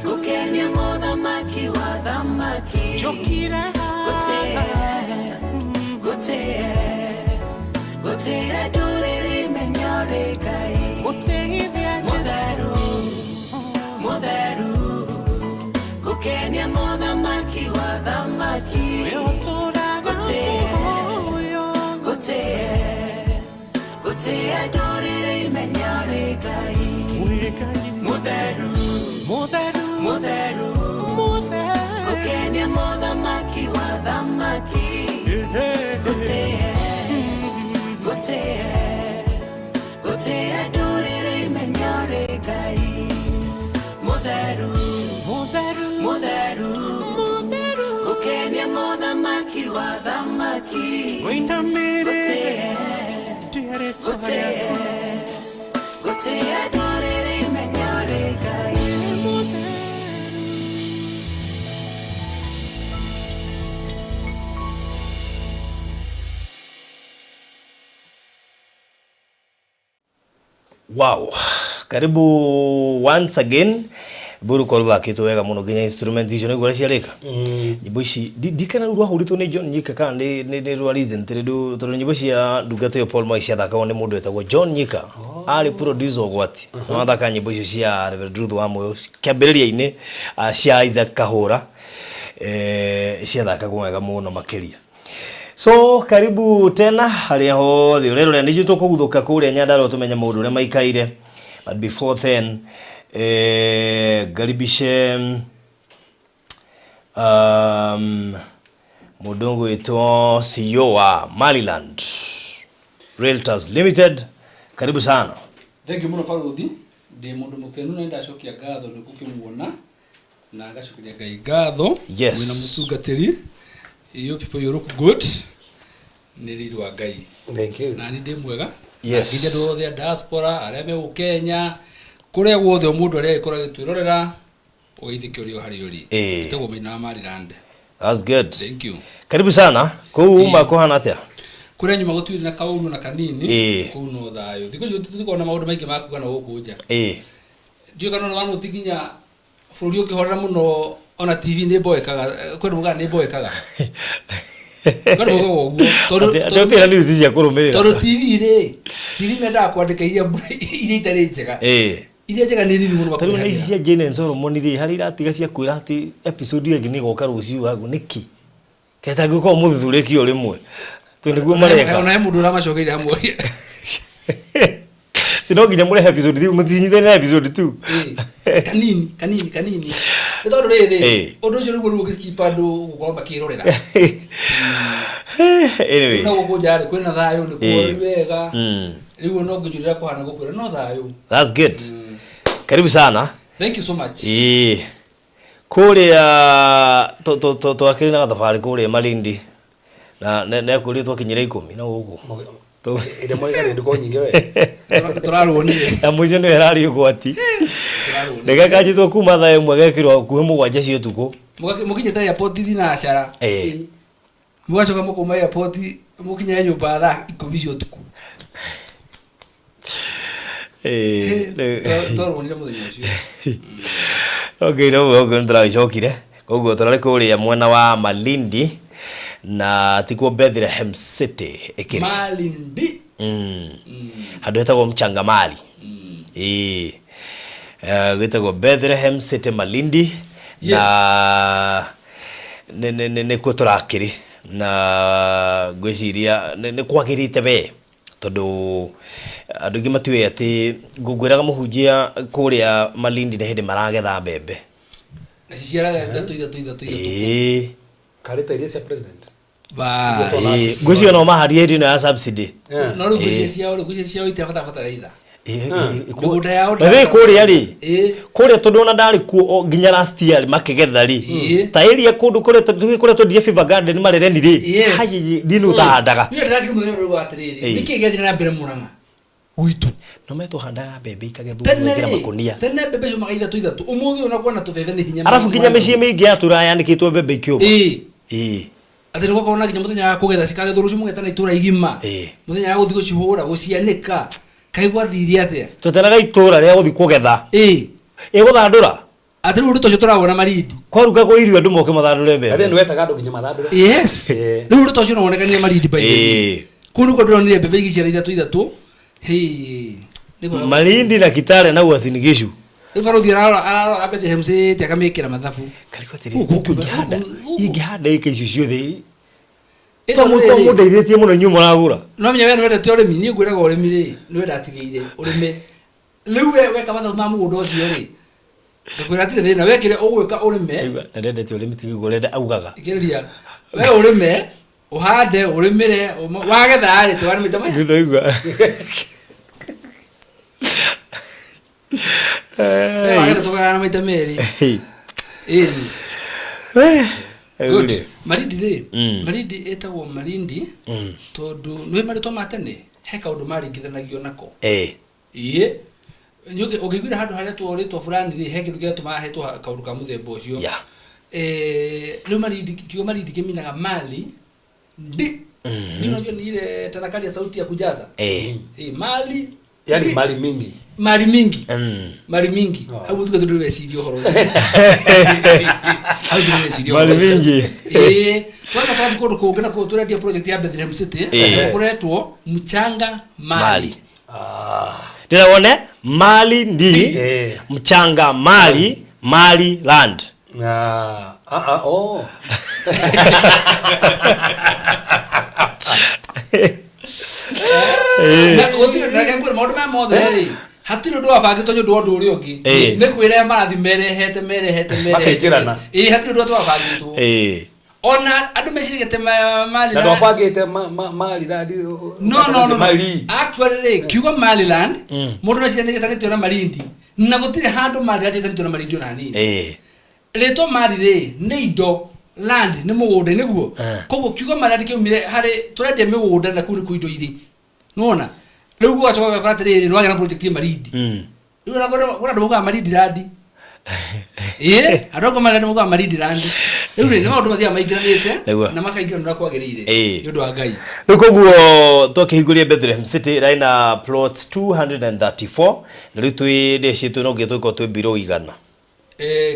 Gukenia motha maki wa thamaki Jokire Gotea dorere menyore gai Motheru Gukenia motha maki wa thamaki Gotea dorere menyore gai Motheru Gukenia motha maki wa thamaki Gotea dorere menyore gai Motheru Gukenia motha maki wa thamaki Gotea dorere menyore gai Wow, karibu once again. Buru korwa kitu wega muno ginya instrument icio niguo ciarika. Nyimbo ici dikana ruwa hurito ni John Nyika kandi ni reason tondu nyimbo cia ndungata yo Paul Maisha thaka ni mundu etagwo John Nyika. Ali producer ogwati. No thaka nyimbo icio cia Reverend Ruth wa moyo kiambiriria-ini cia Isaac Kahura cia thaka gwega muno makiria. So karibu tena haria hothe rero ndi tukuguthuka kuria Nyandarua tumenye maundu ria maikaire, but before then garibishe mudongo ito CEO wa Maryland Realtors Limited. Karibu sana. Thank you muno Farudi. Ndi mundu mukenu na ndacokia ngatho ni kukimuona na ngacokia Ngai ngatho. Yes. Wina mutungatiri. You people you look good. Nirirwa Ngai. Thank you. Na ndi mwega. Yes. Nginya ndo the diaspora aria me Kenya kuria guothe mundu aria ikora gitwirorera ugeithikio hari uri. Tego mina Maryland. That's good. Thank you. Karibu sana. Kuuma kuhana atia? Kuria nyuma gutwiri na kaunu na kanini kuno thayo. Thiko cio tutikona maundu maingi makugana guku nja. Ndio kana wanu tiginya bururi ukihorera muno ona TV ni boekaga kwenu mugana ni boekaga. Ngoro gogo. Toro news cia kurumirira. Toro TV ri. TV menda kwandika iria itari njega. Iria njega ni nini muno bakuru. Toro cia Jane Solomon ri hari iratiga cia kwira ati episode igi ni goka ruciu hagu niki. Keta guko muthureki rimwe. Tu niguo mareka. Ona mundu ramacokeire hamwe. Tino nginya muri episode 2 mutinyite na episode 2. Kanini. Ndo rere. Ondo cio rugo rugikipa ndu gukoma kirorera. Anyway. No gukujare kwina thayo ni kuo wega. Riu no ngijurira kuhana gukwira no thayo. That's good. Karibu sana. Thank you so much. Kuria to akiri na thabari kuria Malindi. Na kuria twakinyira 10 na guku. Ide moiga ndiko nyinge we. Turarwonire. Ya mwijo no erari ugwati. Ndega kajitwo kuma tha imwe gekirwo kuhe mugwanja cio tuko. Mukinyita airport thina acara. Mugacoka mukuma airport mukinya nyumba tha 10 cio tuku. Turarwonire muthenya ucio. Okay, no ndraicokire. Koguo turari kuria mwena wa Malindi. Na tikuo Bethlehem City ekiri Malindi hadu hetagwo Mchangamali gwitagwo Bethlehem City Malindi. Na ne ko turakiri na gwiciria ne kwagirite be tondu andu ngi matiwe ati ngugwiraga muhunjia kuria Malindi ne hindi maragetha mbembe na ciciaraga tuitha karita iria cia president ba gucio no mahari hedi na subsidy no gucio ciao itafata ida mugunda yao bebe kuria ri kuria tondu ona ndari ku nginya last year makigetha ri ta iria kundu kuria to Fever Garden marereni ri haji dinu tahandaga ni ndaki muthero wa atiriri nikigethi na mbere muranga uitu no meto handaga bebe ikagethwo ngira makunia tene bebe yo magaitha tuithatu umuthi ona kuona tubebe ni hinya arafu nginya micii mingi atura yandikitwo bebe ikiuma ati niko kona nginya muthenya kugetha cikagethwo rucio mugetana itura igima muthenya guthi gucihura gucianika kaigwa thiri atia tuteraga itura ria guthi kugetha iguthandura ati ru ruto cio turabona Malindi kwaruga go irio andu moke mathandure bebe ati ndu wetaga andu nginya mathandure yes ru ruto cio nonekania Malindi by kunu ko ndonire bebe igiciara ithatu ithatu Malindi na Kitale na Uasin Gishu ifaro thira Bethlehem City akamekera mathafu kariko tiri ingihanda iki icio ciothe to mundeithĩtie muno nyumo ragura no menya wena wendete urimi ni ngwiraga urimi ri ni wenda atigeire urime riu weka mathafu ma mugunda ucio ri ngwira atire thina wekire ugwika urime na ndendete urimi tigiguo renda augaga ikiriria we urime uhande urimire wagetha ri twari mitama ndoigua wagetha tukana maita meri good Malindi ri Malindi etagwo Malindi tondu nwe marito matene he kaundu maringithanagio nako nyoge ogigwira handu haria tworitwo fulani ri he kindu giatuma hetwo kaundu ka muthemba ucio no Malindi kigo Malindi kiminaga mali ndi ndio ni ile tanakali ya sauti ya kujaza mali yani mali mingi mali mingi hapo tuko tuwe sidio horozi hapo tuwe sidio mali mingi sasa tayari ko ngena ko turadia project ya Bethlehem City kuretwo mchanga mali ndiraone mali ndi mchanga mali land na gotire ndaka ngwe maundu ma mothe ri hatire ndu abangitwo nyu ndu uri ungi ni kwire marathi merehete makikirana hatire ndu twabangitwo ona andu mecirigete mali na ndwabangite mali land no actually kiugo mali land mundu mecirigete tanitio na Malindi na gotire handu mali land tanitio na Malindi ona ni reto mali ri ni indo land ni mugunda niguo koguo kiugo mali land kiumire hari turendia migunda na kuri kuindo ithi nona riu gwacoka kwa atiriri nwagera project ya Malindi riu na gora nduga Malindi land adoko Malindi muga Malindi land riu ni maundu mathia maigiranite na makaingira ndu kwagirire ndu wa Ngai koguo tokihiguria Bethlehem City right na plots 234 na riu twi ndecitwe no gitwe ko twi biro igana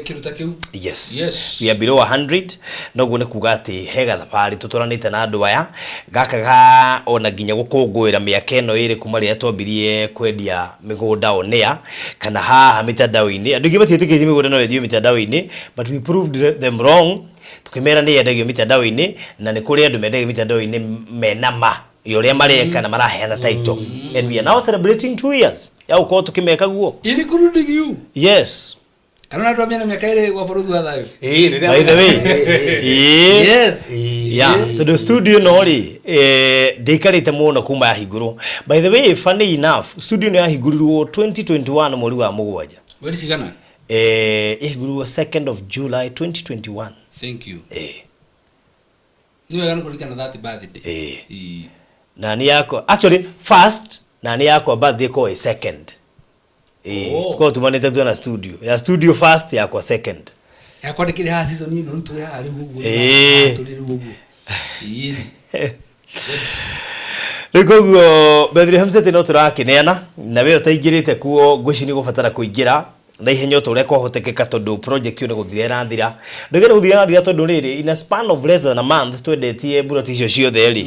kiruta kiu. Yes. Yes. We are below 100. Noguo nĩ kuga atĩ hega thabarĩ tũtũranĩte na andũ aya gaka ga ona nginya gũkũngũĩra mĩaka ĩno ĩrĩ kuma rĩrĩa twambirie kwendia mĩgũnda onea kana haha mĩtandao-inĩ. Andũ aingĩ matiĩtĩkĩtie mĩgũnda no yendio mĩtandao-inĩ, but we proved them wrong. Tukimera nĩ yendagio mĩtandao-inĩ na nĩ kũrĩ andũ mendagia mĩtandao-inĩ menama yoria mareka na maraheana title. And we are now celebrating 2 years ya uko tukimeka guo. Including you. Yes. Kana ndo amenya miaka ile kwa forodhu athayo. By the way. Yes. Yeah, to the studio no ri ndikarite muno kuma ya higuru. By the way, funny enough, studio no ya higurirwo 2021 mweri wa mugwanja. Where sigana? Higurirwo 2nd of July 2021. Thank you. Niwe gana kulikana that birthday. Nani yako actually first, nani yako birthday ko is second. Kwa tumanete tu na studio. Ya studio first ya kwa second. Ya kwa ndikire ha season ni no rutu ya ari gugu. Tuli gugu. Rikoguo Bethlehem City no turakineana na we utaingirite kuo ngwici ni gubatara kuingira na ihenyo tore ko hotekeka tondu project yo guthira thira ndegere guthira thira tondu riri in a span of less than a month twendetie buroti icio ciothe ri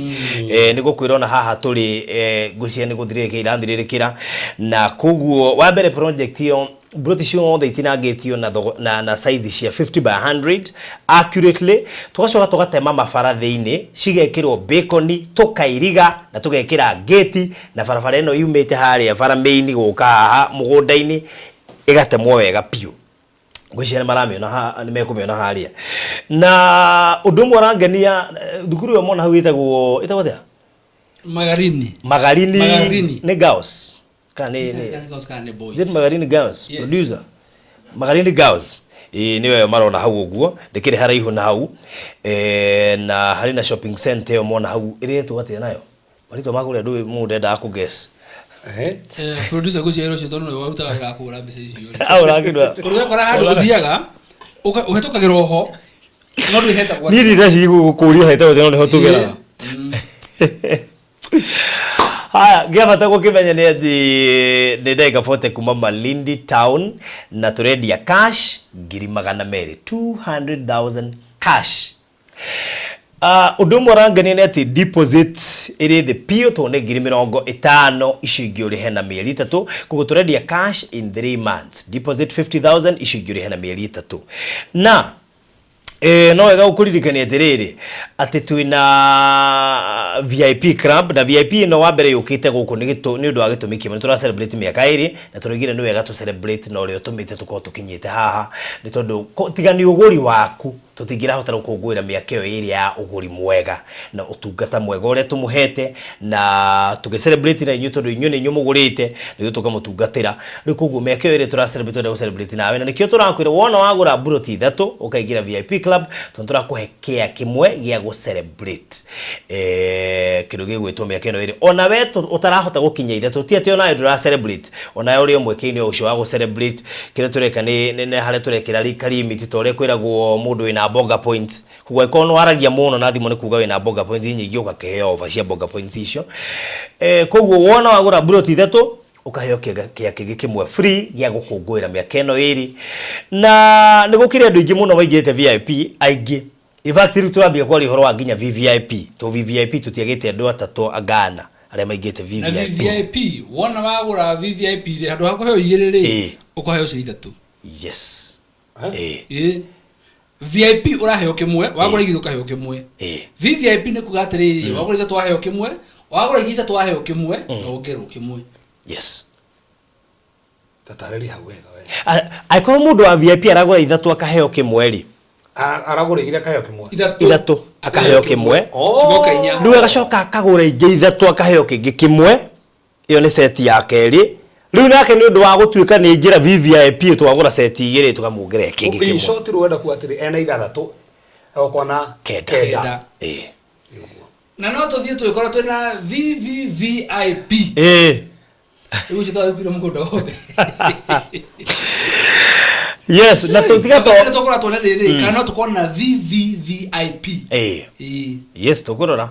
ni gukwira na haha turi ngwici ni guthira irathirikira na koguo wa mbere project yo buroti ciothe itinangitio na size cia 50 by 100 accurately tugacoka tugatema mabara thiini cigekirwo bacon tukairiga na tugekira gate na barabara ino yumite haria bara main guka haha mugunda-ini igatemwo wega piu ngwicire maramiona ha ni mekumiona haria na undu arangenia thukuru yo mona hau itagwo atia Magarini ni girls kane boys zit Magarini girls producer Magarini girls niwe marona hau uguo ndikire haraihu na hau na hari na shopping center yo mona hau iretu atia nayo marito magure ndu munde nda ku guess producer go ciero citono no wauta wira kura mbica icio aura ngidwa uruwe kora handu uthiaga uhetokagira oho no ndiheta kwa nini ndaci gukuria heta no ndiho tugera haya gavata gukimenya ni ati ndeka fote kuma Malindi town na turedia cash ngiri 200,000 cash. Undu morangani ni ati deposit iri the pio to ne ngiri 50 icio ingĩ uri hena mĩeri 3 koguo turedia cash in 3 months deposit 50,000 icio ingĩ uri hena mĩeri 3 na no wega ukuririkania atiriri ati twina VIP club na VIP no wa mbere yukite guku ni undu wa gitumiki ni tura celebrate miaka iri na turigire ni wega tu celebrate no rio tumite tuko tukinyite haha ni tondu tigani uguri waku tutingira hotara gukungwira miaka iyo iri ya uguri mwega na utungata mwega uria tumuhete na tuge celebrate na inyu tondu inyu ni inyu mugurite ni tukamutungatira rikugu miaka iyo iri tura celebrate nawe na nikio turakwira wona wagura buroti 3 ukaigira VIP club tondu turakuhekea kimwe gia go celebrate kindu gigwitwo miaka ino iri ona we utarahota gukinya ithe tutie ati ona ndura celebrate ona uri omweke-ini ucio wa go celebrate kire tureka ni hare turekira limit tore kwiragwo mundu ina boga points kugwa ikono aragia muno na thimu ni kuga wina boga points nyingi ukakeheo over cia boga points icio koguo wona wagura buroti 3 ukaheo kia kimwe free gia gukungwira miaka ino iri na nigukire andu ingi muno baigite VIP aingi in fact ritu twambia kwa rihoro wa nginya VVIP to VVIP tutiagite andu atatu agana aria maigite VVIP VVIP wona wagura VVIP handu hakuheo igiriri ukaheo ciri 3 yes VIP uraheo kimwe wagura igithu kaheo kimwe VVIP ni kugatiriri wagura igithu waheo kimwe wagura igithu waheo kimwe na ongerwo kimwe yes tatareli hawega we aikoro mundu wa VIP aragura ithatu akaheo kimwe ri aragura igira kaheo kimwe ithatu akaheo kimwe cigoka inya ndu agacoka akagura ingi ithatu akaheo kingi kimwe iyo ni seti ya keri riu nake ni undu wa gutuika ni ngira VVIP twagura seti igiri tukamuongerera kingi kimwe short ruenda kuatiri ena ithathatũ egukona kenda na no tuthie twikora twina VVVIP igu citwa kwira mugunda wothe yes na tutiga tukora twona riri kana tukona VVVIP yes tukurora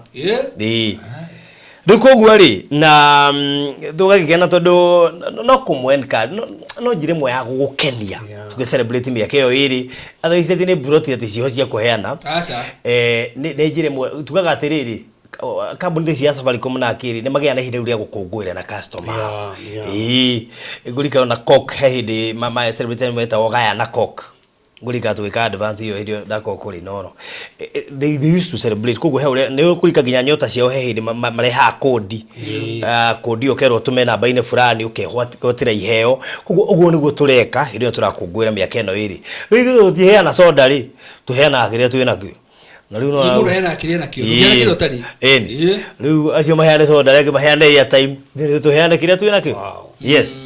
Ndikogwa ri na thugagikena tondu no kumwenka no njire mwe ya gukenia tuge celebrate miaka yo iri otherwise ni broti ati ciho cia kuheana aca ni njire mwe tugaga atiriri kambuni cia Safaricom na Akiri ni magea na hinde uria gukungwira na customer ngurika na Coke hehinde mama celebrate mweta ogaya na Coke ngurika tuika advance yo hirio ndako kuri no they used to celebrate koguo he ne kurika ginya nyota ciao hehinde mareha kodi kodi okero tume namba ine fulani ukehwatira iheo koguo uguo niguo tureka hirio turakungwira miaka eno iri riu tuheana soda ri tuheana akiria twina kio na riu no ngura hena akiria na kio ngera kiro tari riu acio maheane soda rege maheane airtime riu tuheana kiria twina kio yes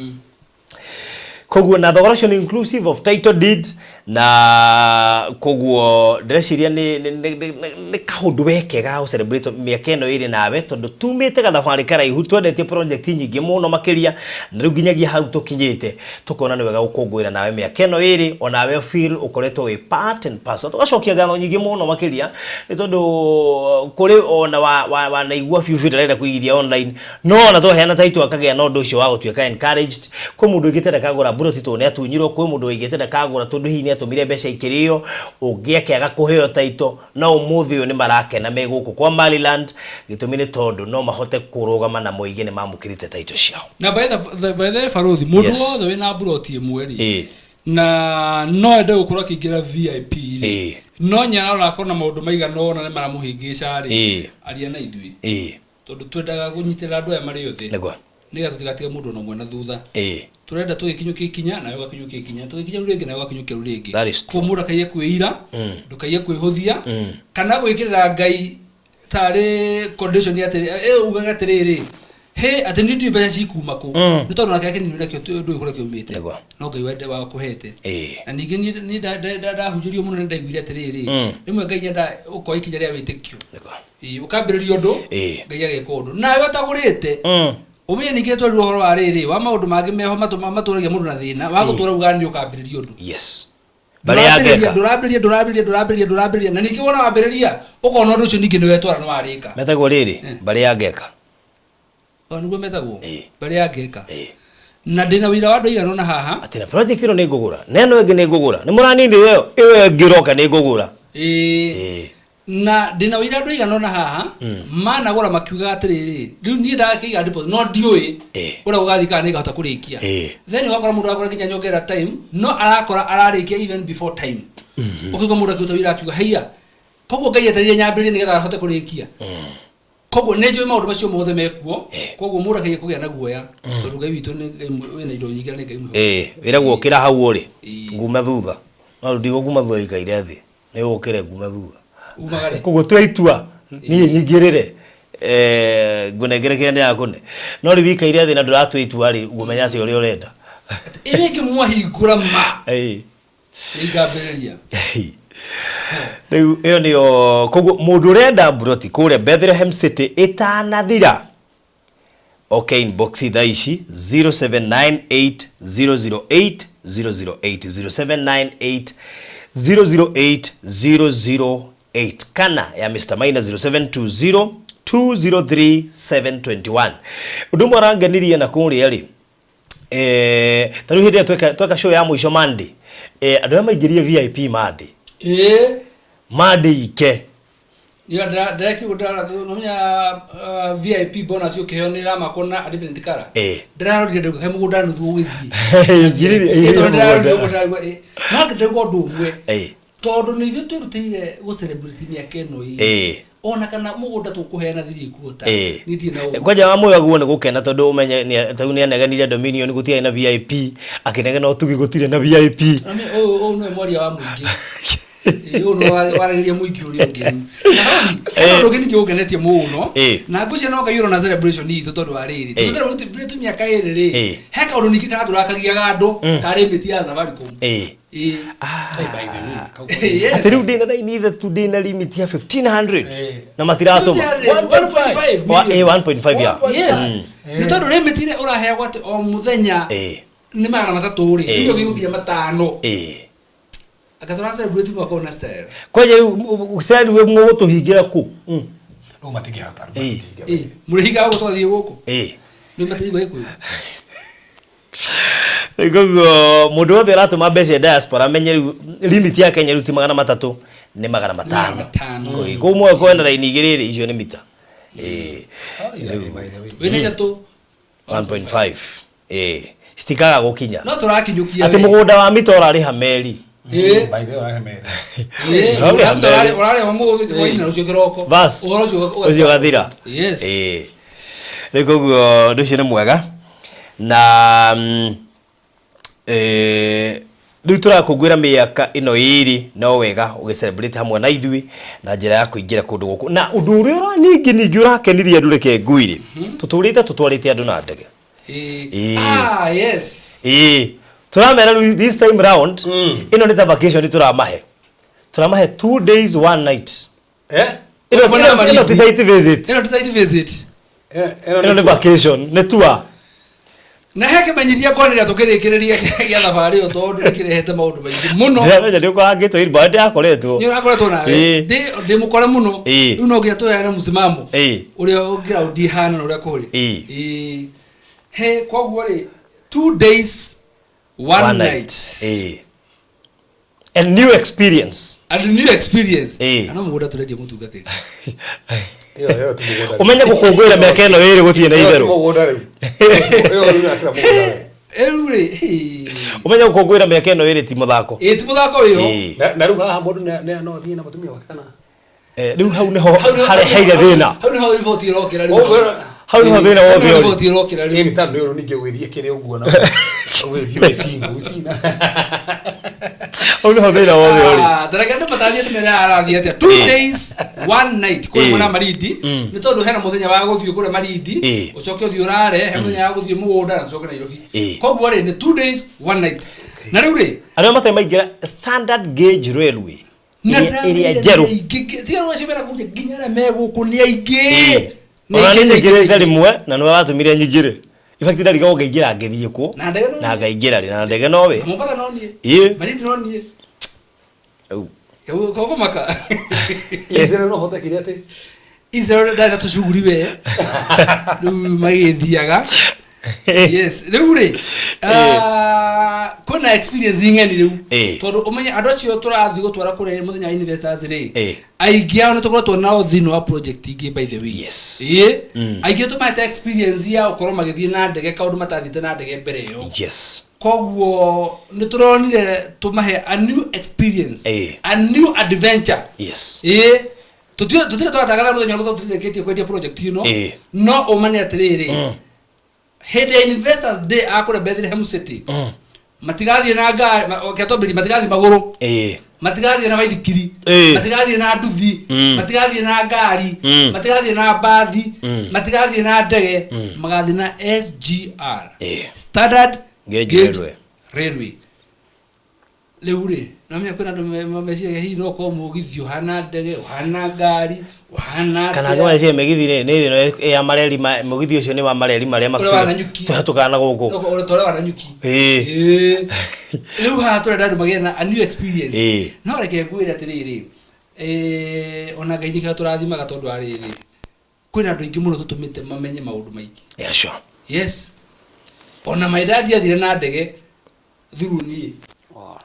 koguo na thogora inclusive of title deed na koguo ndreciria ni kaundu wekega celebrate miaka eno iri nawe tondu tumite gathabari karaihu twendetie project nyingi muno makiria na riu ginyagia hau tukinyite tukona ni wega gukungwira nawe miaka eno iri onawe feel ukoretwo we part and parcel tugacokia ngatho nyingi muno makiria ni tondu kuri ona wa naigua few renda kuigithia online no na tuheana title akagea no ndu ucio wa gutuika encouraged ko mundu igitera kagura buroti to ne atunyirwo ko mundu igitera kagura tondu hihi ni atumire mbeca ikirio ungiake agakuheo title na umuthi uyu ni marakena me guku kwa Maryland gitumine tondu no mahote kurugama na muigi ni mamukirite title ciao na by the faruthi mundu wothe wina buroti imwe ri na no ende gukorwo akigira VIP ri no nyana urakona maundu maigana ona ni maramuhingica ri aria na ithui tondu twendaga kunyitira andu aya mari othe nego niga tutigatige mundu no mwena thutha turenda tugikinyukia ikinya na yoga kinyukia ikinya tugikinya ruringi na yoga kinyukia ruringi kumura kaiye kwira ndukaiye kwihuthia kana gwikirira ngai tare condition ya tere ugaga terere he ati ndi mbeca cikuma ku ni tondu nake akini nakio ndu ikora kiumite no ngai wende wa kuhete na ningi ni ndahunjirio muno ndaiguire terere rimwe ngai nyenda uko ikinya ria witikio ukambiririo ndu ngai ageka undu nawe atagurite umenye niketwa ruhoro wa riri wa maundu mangi meho maturagia mundu na thina wa gutura ugani ukambiririo ndu yes bali yageka ndurabiria na ningi wona wambiriria ukona ndu ucio ningi ni wetwara no warika metagwo riri bali yageka niguo metagwo bali yageka na ndina wira wa ndoiga nona haha atina project ino ni ngugura neno enge ni ngugura ni muranindi yo iwe ngiroka ni ngugura na ndina wira ndoiga nona haha mana gora makiuga atiriri riu ni ndakiga deposit no ndioi ura ugathika ni gahota kurikia then ugakora mundu akora kinya nyongera time no arakora ararikia even before time ukigwa mundu akiuta wira akiuga heia koguo ngai eterire nyambirire nigetha ahote kurikia koguo nejo maundu macio mothe mekuo koguo mundu akaye kugia na guoya tondu ngai witu ni wina indo nyingi na ngai mwe wira guokira hau uri nguma thutha no ndigo nguma thutha ikaire thi ni ukire nguma thutha koguo twaitua ni nyingirire ngunengerekere ndi akune no ri wikaire thi na nduratwitua ri gumenya ati uri urenda iwe kimwahingura ma ingambiriria riu iyo niyo koguo mundu urenda buroti kure Bethlehem City itanathira okay inbox thaici 0798008008 0798008008 kana ya Mr. Maina 0720203721 udumo aranganirie na kuria ri taru hidi tweka show ya mwisho Monday andu amaingirie VIP Monday Monday ike yo direct udara nomya VIP bonus yo kehonera makona a different color ndararire ndego kai mugunda nuthu ugithi ngirire no ndego ndumwe tondu ni ithu turutire go celebrate miaka eno ona kana mugunda tukuheana thiri kuota ni ndi na kwaja wa moyo guo ni gukena tondu umenye ni tau ni aneganire Dominion gutia na VIP akinega no tugi gutire na VIP no memoria wa muingi uno waragiria muingi uri ongiru na ndo gini giogenetie muno na ngucia no kayuro na celebration ni tondu ariri tu celebrate miaka iri ri heka undu niki kana turakagia gandu kare miti ya Safaricom atiru dina na inithe tu dina limit ya 1500 na matirato 1.5 ya yes ni tondu limit ile uraheagwa ati o muthenya ni mara matatu ri ndio gigukinya matano akatora celebrate mwaka ona style kwaje usali we mwo tuhigira ku no matingihata murihiga go twathie guku ni matingi guku Gogo mundu wothe aratuma mbeca diaspora amenye limit ya Kenya ruti 300 ni 500 ko mwe kwenda raini igiriri icio ni mita wena tu 1.5 stikaga gukinya no turakinyukia ati mugunda wa mita urari ha meri by the way meri urari wa mugo thikoina ucio kiroko bas ucio gathira yes gogo nducio ni mwega na riu turakungwira miaka ino iri no wega ugicelebrate hamwe na ithui na njira ya kuingira kundu guku na undu uria ningi urakenirie andu reke nguire tutwarite andu na ndege yes turamera this time round ino ni ta vacation turamahe 2 days 1 night ino ti site visit ino ni vacation ni tour na heke menyithia kwanira tukirikireria ya thabari o tondu nikirehete maundu maingi muno ndamenya ndiko angito iri bade akoretwo ni urakoretwo nawe ndi mukore muno riu no ngia tuyana musimamo uria ground ihana uria kuri he koguo ri 2 days 1 night and new experience ana mugoda turedia mutungatiri umenya gukungwira miaka ino iri gutie na itheru umenya gukungwira miaka ino iri ti muthako uyo na riu haha mundu ne no thie na mutumia wake kana riu hau niho hareheire thina hau niho riboti irokira hau niho thina wothe uri riboti irokira ni tano yo ninge gwithie kire uguo na gwithie singu sina hau niho thina wothe uri tarakenda matathie tumenya arathie atia 2 days 1 night kuri mwana Marindi ni tondu hena muthenya wa guthie kuri Marindi ucoke uthie urare he muthenya wa guthie mugunda na ucoke Nairobi koguo ri ni 2 days 1 night na riu ri aria matai maingira standard gauge railway area jeru tiga no cibera kuja ginya na meguku ni aingi ona ni nyigirite rimwe na nwe watumire nyigire effect ndari go ngeingira ngithie ku na ngaingira ri na ndege nowe mumpaka no nie Marindi no nie au kogo maka Israel no hota kire ati Israel dada tushuguri we riu magithiaga yes riu ri kuna experience ingeni riu tondu umenya andu acio turathi gutwara kure muthenya wa investors ri aingi ao nitukorwo twonao thino wa project ingi by the way yes aingi tumahete experience ya ukorwo magithie na ndege kaundu matathite na ndege mbere yo yes koguo nituronire tumahe a new experience a new adventure yes tutire twatagara muthenya uria tuthireketie kwendia project ino no umane atiriri hede investors day akore Bethlehem City matigathie na ngari oketobiri matigathie maguru matigathie na baithikiri matigathie na nduthi matigathie na ngari matigathie na bathi matigathie na ndege magathie na SGR standard gauge railway leure na mimi kwenda mmeshia hii no kwa mugithio hana ndege hana ngari hana kana ngoma cie megithire ni no ya mareri mugithio cio ni wa mareri maria makutukana guku ore tore wana nyuki leo ha tore ndandu magena a new experience no reke ngwira atiriri ona gaithika turathimaga tondu ariri kwina andu ingi muno tutumite mamenye maundu maingi yeah sure yes ona my dad athire na ndege thuru ni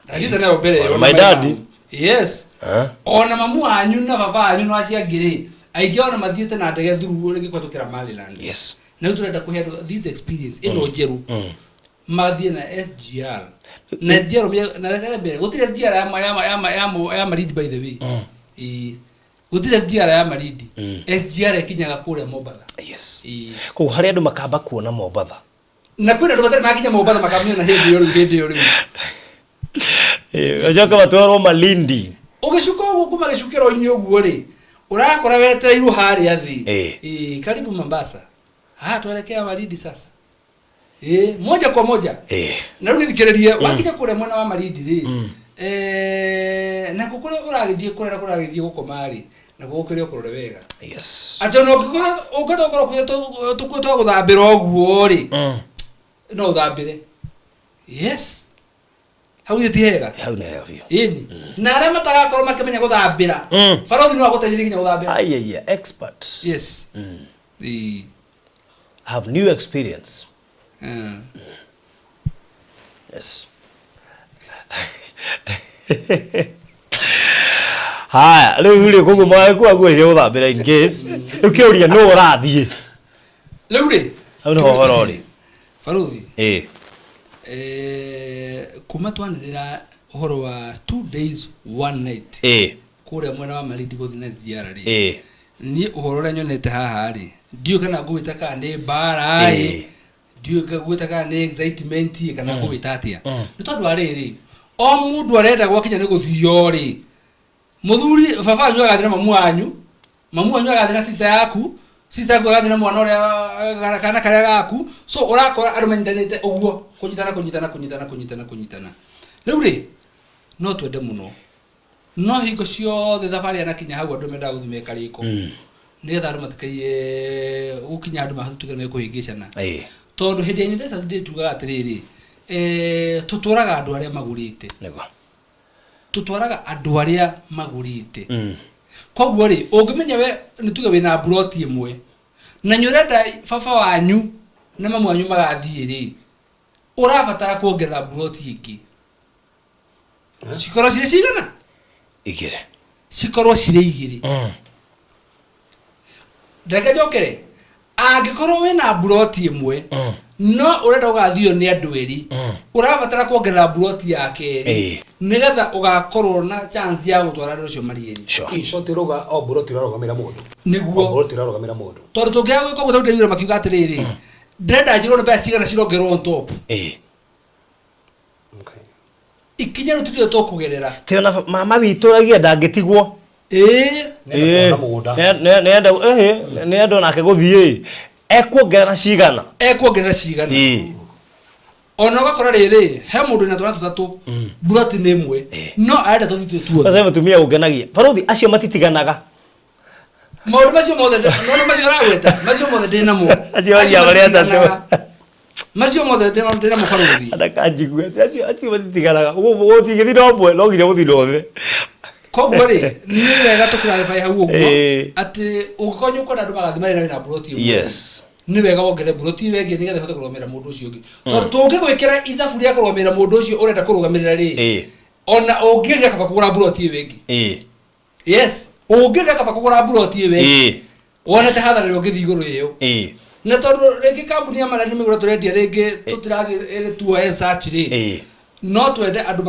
ndagite nayo mbere my dad yes ona mamu anyu na baba anyu no aciangire aingi ona mathiete na ndege thuru ringi kwatukira Maryland yes na turenda kuhe this experience ino jeru mathie na SGR na SGR na rekare mbere gutire SGR ya Marindi by the way gutire SGR ya Marindi SGR ikinyaga kuria Mombasa yes ko hari andu makamba kuona Mombasa na kwina andu batari makinya Mombasa makamio na hindi yo ajoka batwaro Malindi ugishuka guku magishukiro inyo uguo ri urakora weteirwo hari athi karibu Mombasa tuelekea Marindi sasa moja kwa moja na rugithikiririe wakinya kure mwana wa Marindi ri na gukora uragithie kurera kuragithie gukomari na gukirio kurore wega yes acho no ukatokora kuya tukutwa guthambira uguo ri no uthambire yes hau ti hega hau ne hega ini na ara mataga korwo makimenya guthambira farothi no aguteithĩrĩria nginya guthambira ai expert yes have new experience yes ha rĩu koguo magũa cia guthambira in case ũkĩũria no ũrathiĩ rĩu rĩ hau nĩ ũhoro rĩ farothi kuma twanĩrĩra ũhoro wa 2 days 1 night kũrĩa mwena wa Malindi gũthiĩ na SGR rĩ niĩ ũhoro ũrĩa nyonete haha rĩ ndiũ kana ngũĩta kana nĩ mbara ndiũ ngũĩta kana nĩ excitement kana ngũĩta atĩa nĩ tondũ arĩrĩ o mũndũ arenda gwakinya nĩ gũthio rĩ mũthuri baba wanyu agathĩ na mamu wanyu agathĩ na sister yaku agathĩ na mwana ũrĩa kana karĩa gaku so ũrakora andũ menyitanĩte ũguo kũnyitana rĩu rĩ no twende mũno no hingo ciothe thabarĩ anakinya hau andũ mendaga gũthiĩ mekarĩko nĩgetha andũ matikaie gũkinya andũ mahatuke mekũhĩngĩcana tondũ hĩndĩ ya Investors Day tugaga atĩrĩrĩ tũtwaraga andũ arĩa magũrĩte koguo rĩ ũngĩmenya we nĩ tuge wĩna broti ĩmwe na nyũrenda baba wanyu na mamu wanyu magathiĩ rĩ ũrabatara kuongerera broti ĩngĩ cikorwo cirĩ cigana cikorwo cirĩ igĩrĩ ndeke njokere angĩkorwo wĩna broti ĩmwe no urenda ugathio ni andu eri urabatara kuongerera broti ya keri nigetha ugakorwo na chance ya gutwara ndio cio marieni so tiroga o broti rarogamira mundu niguo broti rarogamira mundu tondu tungia gwika guthau ndirira makiuga atiriri ndenda njiro nbe cigana cirongerwo on top okay ikinya rutithio tukugerera teona mama wituragia ndangitigwo nenda nake guthie ekuongerera cigana ona gakora riri he mundu na twana tutatu broti ni imwe no arenda tuthiĩ tuothe sasa mutumia ungenagia farothi acio matitiganaga maundu macio mothe no macio aragweta macio mothe ndina mo acio ya bari atatu macio mothe ndina mo farothi ndakanjigua acio matitiganaga gũtigĩthi no mwe no nginya gũthi rothe koguo rĩ nĩ wega tũkĩrarĩba hau ũguo atĩ ũngĩkorwo ũkwenda andũ magathi marĩ na wĩna broti ũguo nĩ wega wongere broti wengĩ nĩgetha ũhote kũrũgamĩrĩra mũndũ ũcio ũngĩ tondũ tũngĩgwĩkĩra ithabu rĩa kũrũgamĩrĩra mũndũ ũcio ũrenda kũrũgamĩrĩra rĩ ona ũngĩrĩra kaba kũgũra broti wengĩ yes ũngĩrĩra kaba kũgũra broti wengĩ wonete hathara ĩrĩa ũngĩthiĩ igũrũ ĩyo na tondũ rĩngĩ kambuni ya Malindi mĩgũra tũrendia rĩngĩ tũtirathiĩ tuo search rĩ no twende andũ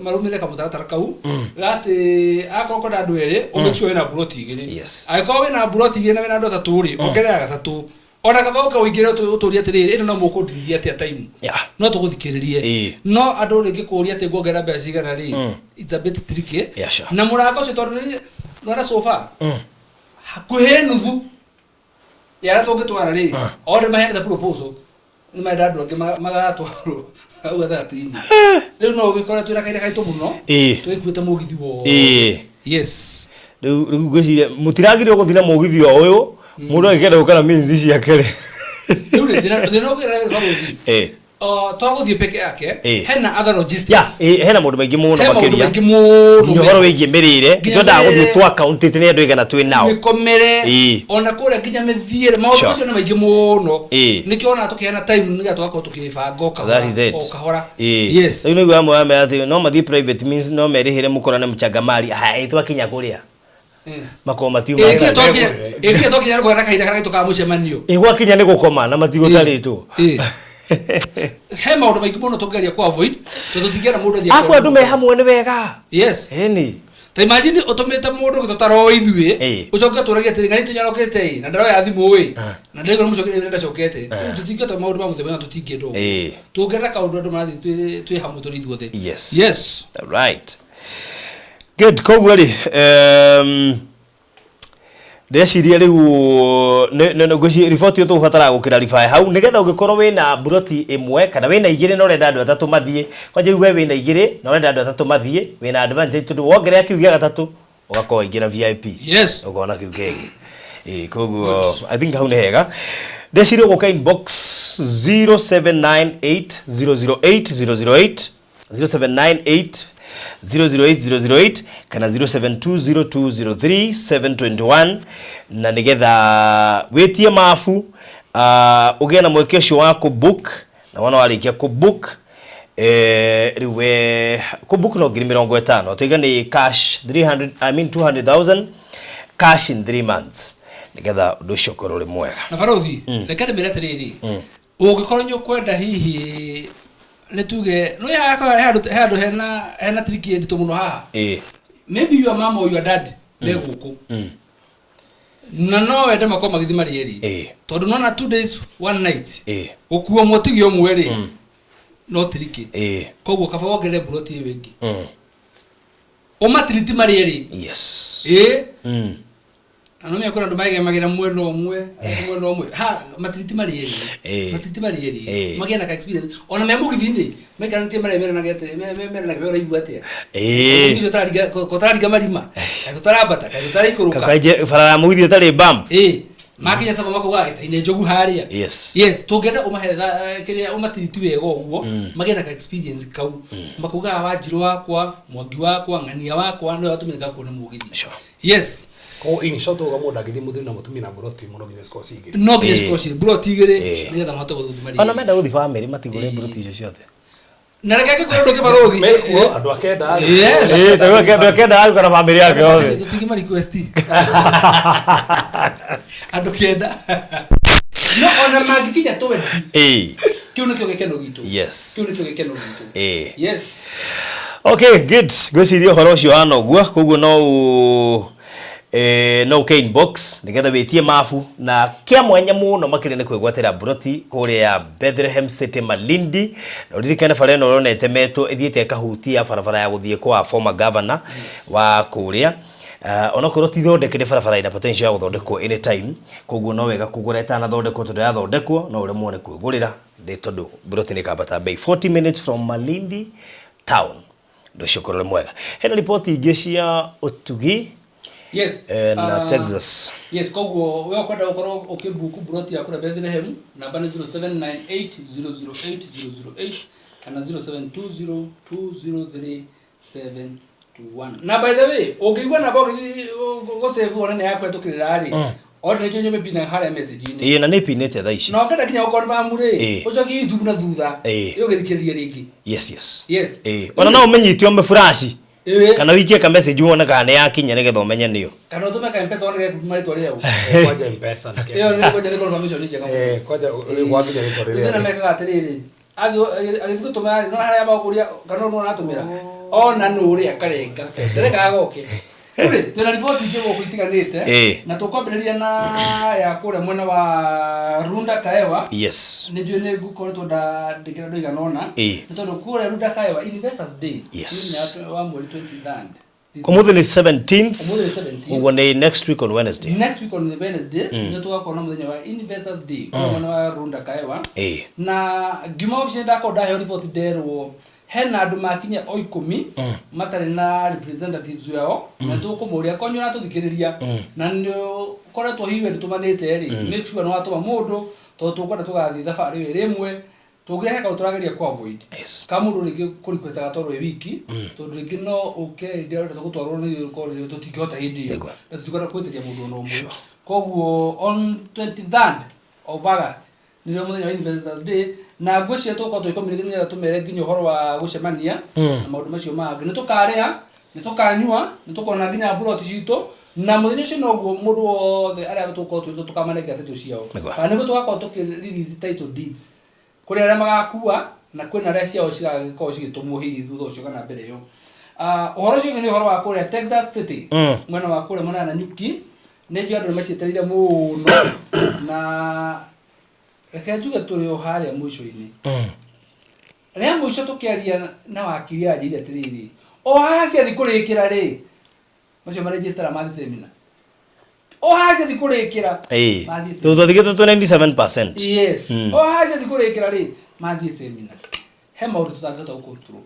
marũmĩrĩre kamũtaratara kau gati akorwo kwenda andũ erĩ ũmĩcio wĩna broti igĩrĩ angĩkorwo wĩna broti igĩrĩ na wĩna andũ atatũ rĩ ongerera gatatũ ona kaba ũkaũingĩre ũtũria atĩrĩrĩ ĩno no mũkũndirithia atĩa time no tũgũthikĩrĩrie no andũ rĩngĩ kũũria atĩ nguongerera mbeca cigana rĩ it's a bit tricky na mũrango ũcio tondũ nona sofa hakuhĩ nuthu ya tũngĩtwara rĩ othe maheanĩte proposal nĩ marenda andũ angĩ magatwarwo au athati rĩu no ũgĩkora twĩra kaida kaitũ mũno twĩkuĩte mũgithi wo yes rĩu ngwĩciria mũtiragĩrĩirwo gũthiĩ na mũgithi o ũyũ mũndũ agĩkenda gũkana minzi ciake rĩu thĩna ũgĩra gũthiĩ twagũthiĩ peke yake hena other logistics hena mũndũ maingĩ mũno makĩria nginya ũhoro wĩgiĩ mĩrĩre twendaga gũthiĩ twa countĩte nĩ andũ aigana twĩ nao mĩkomere ona kũrĩa nginya mĩthiĩre maũndũ macio nĩ maingĩ mũno nĩkĩo ona tũkĩheana time nĩgetha tũgakorwo tũkĩbanga o kahora yes rĩu nĩguo amwe amwe atĩ no mathiĩ private means no merĩhĩre mũkorane mũchangamari twakinya kũrĩa makoma matiuma ĩkĩnya twakinya rũgora kahinda kana tũkamũcemanio gwakinya nĩ gũkoma na matigũtarĩtwo he maũndũ maingĩ mũno tũngĩgeria ku avoid tondũ tũtingĩenda mũndũ athiĩ afu andũ me hamwe nĩ wega yes eni ta imagine ũtũmĩte mũndũ gĩtotaro ithuĩ ũcoke tũragia atĩ ngani tũnyarokete na ndaroya thimũ na ndĩrĩgwo mũcokere nĩ ndacokete tũtingĩota maũndũ ma mũthemba tũtingĩendwo tũngĩenda kaũndũ andũ marathiĩ twĩ hamwe tũrĩ ithuothe yes right good koguo rĩ ndeciria rĩu ngwĩciria riboti ĩyo tũgũbatara gũkĩraribae hau nĩgetha ũngĩkorwo wĩna broti ĩmwe kana wĩna igĩrĩ na ũrenda andũ atatũ mathiĩ kwanja rĩu we wĩna igĩrĩ na ũrenda andũ atatũ mathiĩ wĩna advantage tondũ wongerea kiu gĩa gatatũ ũgakorwo ingĩra VIP ũkona kiu kĩngĩ koguo I think hau nĩ hega ndeciria gũka inbox 0798008008 0798 008008 kana 0720203721 na nigetha witie mafu ugie na mweke ucio wa kubook na wana warikia kubook riwe kubook no 50 tiga ni cash 200,000 cash in 3 months nigetha nducio korore mwega na Farothi rekade mirete riri ungikorwo nyu kwenda hihi netuge no ya hadu hena triki edito muno haha maybe your mom or your dad leguko na no wende makoma magithi marieri tondu nona 2 days 1 night ukuo motigio mweri no triki koguo kaba wongere buroti wengi umatriti marieri yes ano me akora ndumaige magera mweno omwe ha matriti marieri magena ka experience ona me mugithini me kana tie mare na gete me na gero ibuatia ndio tari ko tari gamarima ka tarabata ka tari kuruka kaje farara mugithi tari bam makinya saba makuga ine jogu haria yes tugenda umahetha kiria umatiriti wego uguo magena ka experience kau makuga wanjiru wakwa mwangi wakwa ngania wakwa no atumika kuona mugithi yes ko in shot uga muda githi muthiri na mutumi na buroti muno ginya score sigiri no ginya score sigiri buroti igiri ni getha mahote guthuthumari ona menda guthi family matigure buroti icio ciothe na reke kwendo ke Farothi andu akenda yes tawe kendo kenda kana family yake yothe tutigima request andu kenda no ona magikinya towe kiu nikyo gekeno gitu yes kiu nikyo gekeno gitu yes okay good gwiciria horo ucio anoguo koguo no inbox nigetha witie mafu na kia mwanya muno makire ne kwegwatira buroti kuri ya Bethlehem City Malindi na uririkane fareno rone temeto ithiete kahutia barabara ya guthie kwa former governor wa kuria ona kuroti thondekire barabara ina potential ya guthondekwo anytime koguo no wega kugura etana thondekwo tondu ya thondekwo no ure muone kwigurira ndi tondu buroti ni kabata bei 40 minutes from Malindi town ndo shukuru mwega hena report igeshia utugi yes na Texas yes koguo wewe kwenda ukoro ukibuku buroti ya kura Bethlehem namba ni 0798008008 kana 0720203721 na by the way ukigwa na bogi go save ona ne yakwa tukirira ari order nyo nyome pina hara message ni na ni pinete tha ici no kada kinya confirm ri ucoki YouTube na thutha yo githikiriria ringi yes ona no umenyitio me flash kana wikie ka message wona kana yakinya nigetha umenye niyo kana utume ka M-Pesa wona gekutumari twari yao kwaje M-Pesa na iyo ni kwaje ni confirmation ni cheka kwaje uri gwakinya ni twari tena meka atiriri agithuko tumari no haria baguria kana no natumira ona nuri akarenga tereka agoke kuri tena report ije go itiganite na tukwambiriria na ya kure mwena wa Runda Kaewa yes ni jwe ne gukoretwo ndikira ndo iganona tondu kure Runda Kaewa Investors Day ni wa mweri 23rd Kumuthi ni 17th ugo ni next week on Wednesday ndio tukakona muthenya wa Investors Day kwa mwena wa Runda Kaewa na gima ofisi ndako dahe report derwo hena andu makinya o 10 matari na representatives yao na tukumuria konyo na tuthikiriria na ndio koretwo hiwe tumanite ri make sure no atuma mundu to tukwenda tugathi thabari rimwe tugire ka uturageria kwa void kamundu ringi kuri request gatorwo wiki tondu ringi no okay ndio tukutwarwo ni ko tutikihota hindi na tukara kweteria mundu no mwe koguo on 23rd of August ndio muthenya wa Investors Day na gwecia tuko twikomirithia tumere nginya horo wa gucemania na maundu macio mangi ni tukaria ni tukanyua ni tukona nginya buroti cito na muthenya ucio no guo mundu wothe aria tuko tukamanega tetu ciao kana niguo tugakora tukirelease title deeds kuri aria magakua na kwina aria ciao cigagikoo cigitumwo hihi thutha ucio kana mbere yo uhoro ucio ni uhoro wa kuria Texas City mwena wa kuria mwena na Nyuki ni ndio andu macieterire muno na reke tuge turi o haria mwisho-ini ria mwisho tukiaria na wakiri ajire atiriri o hacia thikurikira ri macio ma register mathi seminar o hacia thikurikira tu thigite 97% yes o hacia thikurikira ri mathi seminar he maundu tutangata ukontrol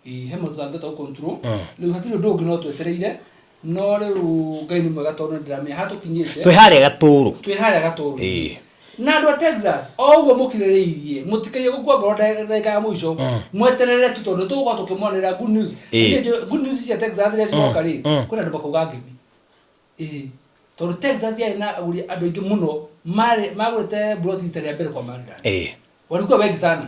he maundu tutangata ukontrol riu hatiri ndungi no twetereire no riu ngai ni mwega tondu ndiramenya hatukinyite twi haria gaturu na andå a Texas o uguo må kirä mutikaie gå kwa ngoro ndagika ya muico mweterere tu tondå tå gå tå kä monera good news good news cia Texas rä cigoka rä kwä na andå makauga ngemi tondå Texas yarä na agå aingä må no magå rä te broti rita rä a mbere kwa marira walikuwa wengi sana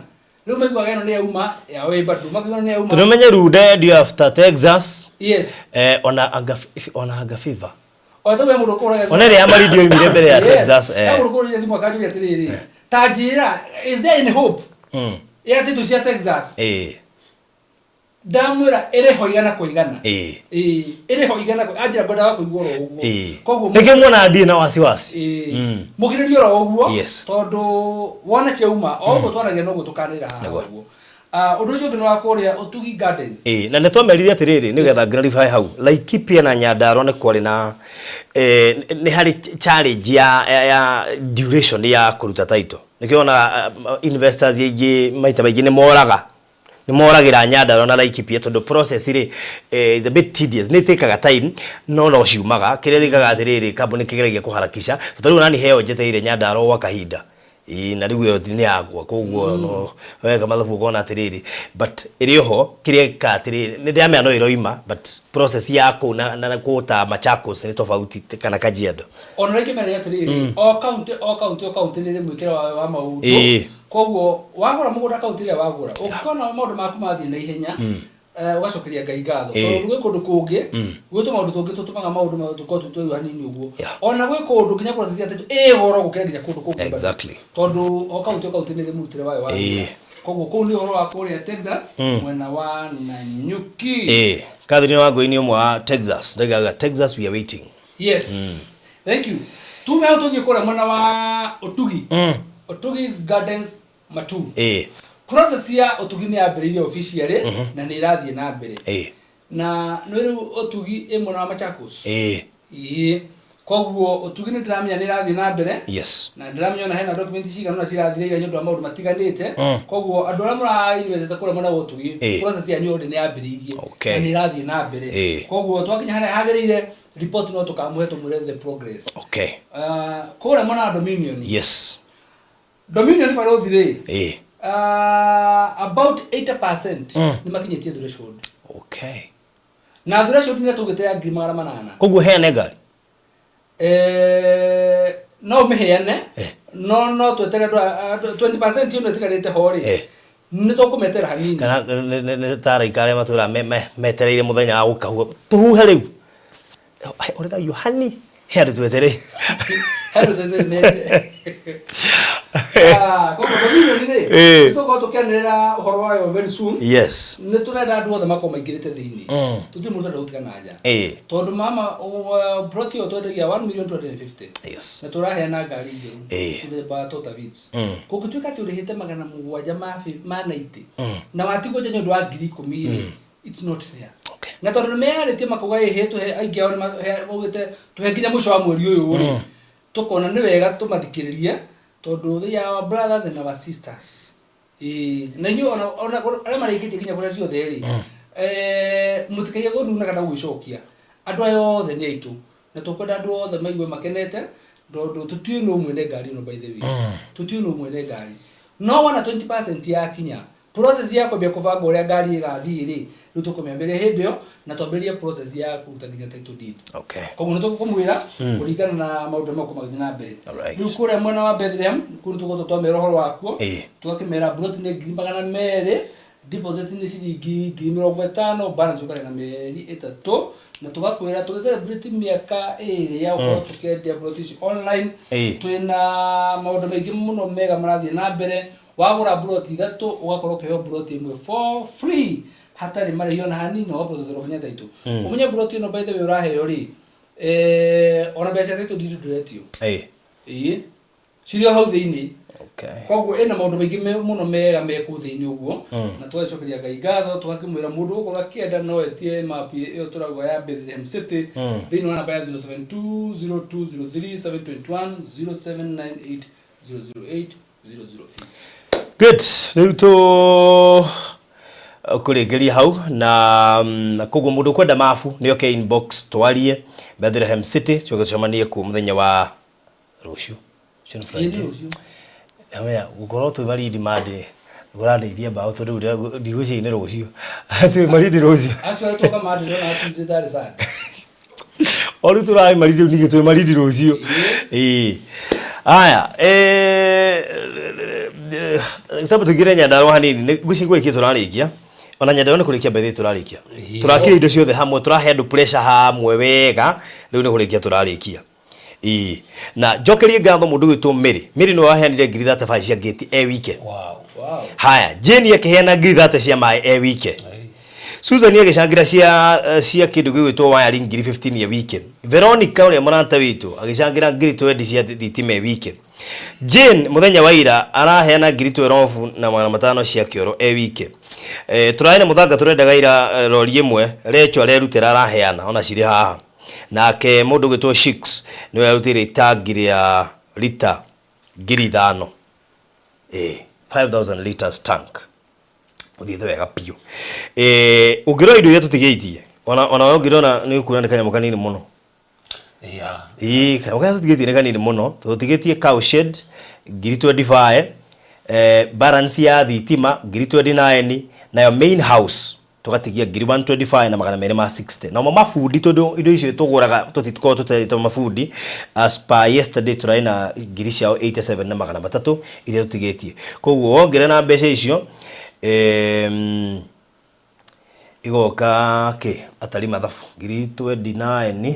leo maiguaga ĩno nĩ yauma ya Wembatu makiuga nĩ yauma tumenye rude ndio after Texas yes ona anga fever Oto we mũndũ kũrĩa ona rĩa maridio imire mbere ya Texas mũndũ kũrĩa thimũ akanjũria atĩrĩrĩ ta njĩra is there any hope ya titu cia Texas ndamwĩra ĩrĩ ho igana kwa igana ĩrĩ ho igana kwa anjĩra ngwenda wa kũigua oro ũguo koguo nĩkĩ muona ndĩ na wasiwasi mũkirĩrio oro ũguo tondũ wona ciauma o ũguo twaragia no gũtũkanĩra haha ũguo undu ucio ngino wakuria Utugi Gardens na ne twamerire atiriri nigetha clarify hau Laikipia na Nyandarua ni kwari na ni hari challenge ya duration ya kuruta title nikiona investors yegi maita baigi ni moragira Nyandarua na Laikipia tondu process ri is a bit tedious ni tekaga time no ciumaga kire thikaga atiriri kambuni kigeragia kuharakisha tondu nani heo njeteire Nyandarua wa kahinda na rigu yo ni agwa koguo no wega mathabu gona atiriri but iriho kiria ka atiriri ni ndamya no iroima but process yako na kuota Machakos ni tofauti kana Kajiado ona reke mera atiriri o county ni mwikira wa maundu koguo wagura mugura county ya wagura ukona maundu maku mathi na ihenya ugacokeria Ngai ngatho tondu gwe kundu kungi gwitå maundu tungi tutumaga maundu matuko tutu hanini uguo ona gwe kundu kinya process ya tetu goro gukira kinya kundu kungi exactly tondu o county ni murutire wayo wa koguo kuu ni horo wa kuria Texas mwena wa Nanyuki Catherine wangu ni umwe wa Texas ndaga Texas we are waiting yes thank you tume au tuthie kura mwena wa Utugi Gardens Matu process ya Utugi ni yambĩrĩirie officially na nĩ ĩrathiĩ na mbere na nĩ rĩu Utugi ĩmwe na Machakos koguo Utugi nĩ ndĩramenya nĩ ĩrathiĩ na mbere yes na ndĩramenya na hena document cigana na cirathire nĩ ũndũ wa maũndũ matiganĩte koguo andũ arĩa mũrainvest kũrĩa mwena wa Utugi process ya nĩ nĩ yambĩrĩirie na nĩ ĩrathiĩ na mbere koguo twakinya harĩa hagĩrĩire report no tũkamũhe tũmwĩre the progress kũrĩa mwena wa Dominion yes Dominion barĩ ũthire about 80% ni makinyĩtie threshold na threshold ni tugite ya 800 koguo heane ngari no meheane no twetere 20% ino tigarite hori ni tukumetera hanini kana tara ikare matura metereire muthenya wa gukahua tuhuhe riu orega Yohani heru twetere koguo Dominion ni tuko tukianira uhoro wayo very soon yes ni turenda andu othe makoma ingirite thiini tutimurute ndautika naja tondu mama proti otwendagia 1,250,000 yes na turaheana ngari njeru nde ba total bits kugituika ati urihite 700 ma 90 na watigo nje ndu wa 10,000 it's not fair na tondu mearite makuga ihetu aingi ao maugite tuhe nginya mwisho wa mweri uyu tukona ni wega tumathikiririe tondu they are our brothers and our sisters na nyu ona ara marikite kinya kura ciothe ri mutikaye gonuna kana gwicokia andu ayo othe ni aitu na tukwenda andu othe maigue makenete tondu tutue no mwene ngari no by the way tutue no mwene ngari no wana 20% ya kinya process ya kwambia kuvanga uria ngari igathii ri riu tukumĩambĩrĩria hĩndĩ ĩyo na twambĩrĩrie process ya kũruta nginya title deed koguo nĩ tũkũmwĩra kũringana na maũndũ maku magĩthiĩ na mbere rĩu kũrĩa mwena wa Bethlehem kũu tũgũtũ twamera ũhoro wakuo tũgakĩmera plot nĩ 200,000 deposit nĩ ciringi 50,000 balance ũkarĩ na mĩeri 3 na tugakwĩra tũgĩcelebrate mĩaka 2 ya gũkorwo tũkĩendia plot ici online twĩna maũndũ maingĩ mũno mega marathiĩ na mbere wagũra plot 3 ũgakorwo ũkĩheo plot ĩmwe for free hatari marihio na hanini wa process ro nyata itu umenye plot ino by the way uraheo ri ona beca title deed duretio cirio hau thiini koguo ena maundu maingi muno mega meku thiini uguo na twacokeria Ngai ngatho twakimwira mundu uko akienda no etie map iyo turauga ya Bethlehem City thiini wa namba ya 0720203721 0798008008 good riu kuringeria hau na koguo mundu kwenda mafu ni okay inbox twarie Bethlehem City tugucemanie ku muthenya wa rucio John Friday amea gukoro tu maridi made gurarithia bao tu riu ndiguci ni rucio tu maridi rucio actually toka made no atu ndari sana oru turai maridi ni tu maridi rucio aya sababu tugire Nyandarua hanini guci gwiki turarikia ona Nyandarua ni kurikia bethe turarikia turakira indo ciothe hamwe turahe andu pressure hamwe wega riu ni kurikia turarikia na jokerie ngatho mundu gwitwo Miri no waheanire ngiri 35 cia gate wike wow haya Jane akiheana ngiri 30 cia mai wike Susan agicangira cia kindu gwitwo wire ngiri 15 ya wike Veronica ule muranta witu agicangira ngiri 20 cia thitima wike Jane muthenya wa ira araheana ngiri 12 na 500 cia kioro wike turaine muthanga turendaga ira rori imwe recho arerutira araheana ona ciri haha nake mundu gwitwo Shix niwe arutire itangiri ya lita ngiri 5 5000 liters tank uthithe wega piu ungiro indo yetu tigeitie ona ungirona ni kuona kanya mukanini muno kaya tutigeitie ni kanini muno tutigetie cow shed ngiri 25 balance ya thitima ngiri 29 nayo main house tukatigia ngiri 125 na 260 na mafundi todo indo icio tuguraga tutitiko tutete mafundi as per yesterday turaina ngiri ciao 87 na 300 ile tutigetie koguo ongera na mbeca icio igoka atari mathabu ngiri 29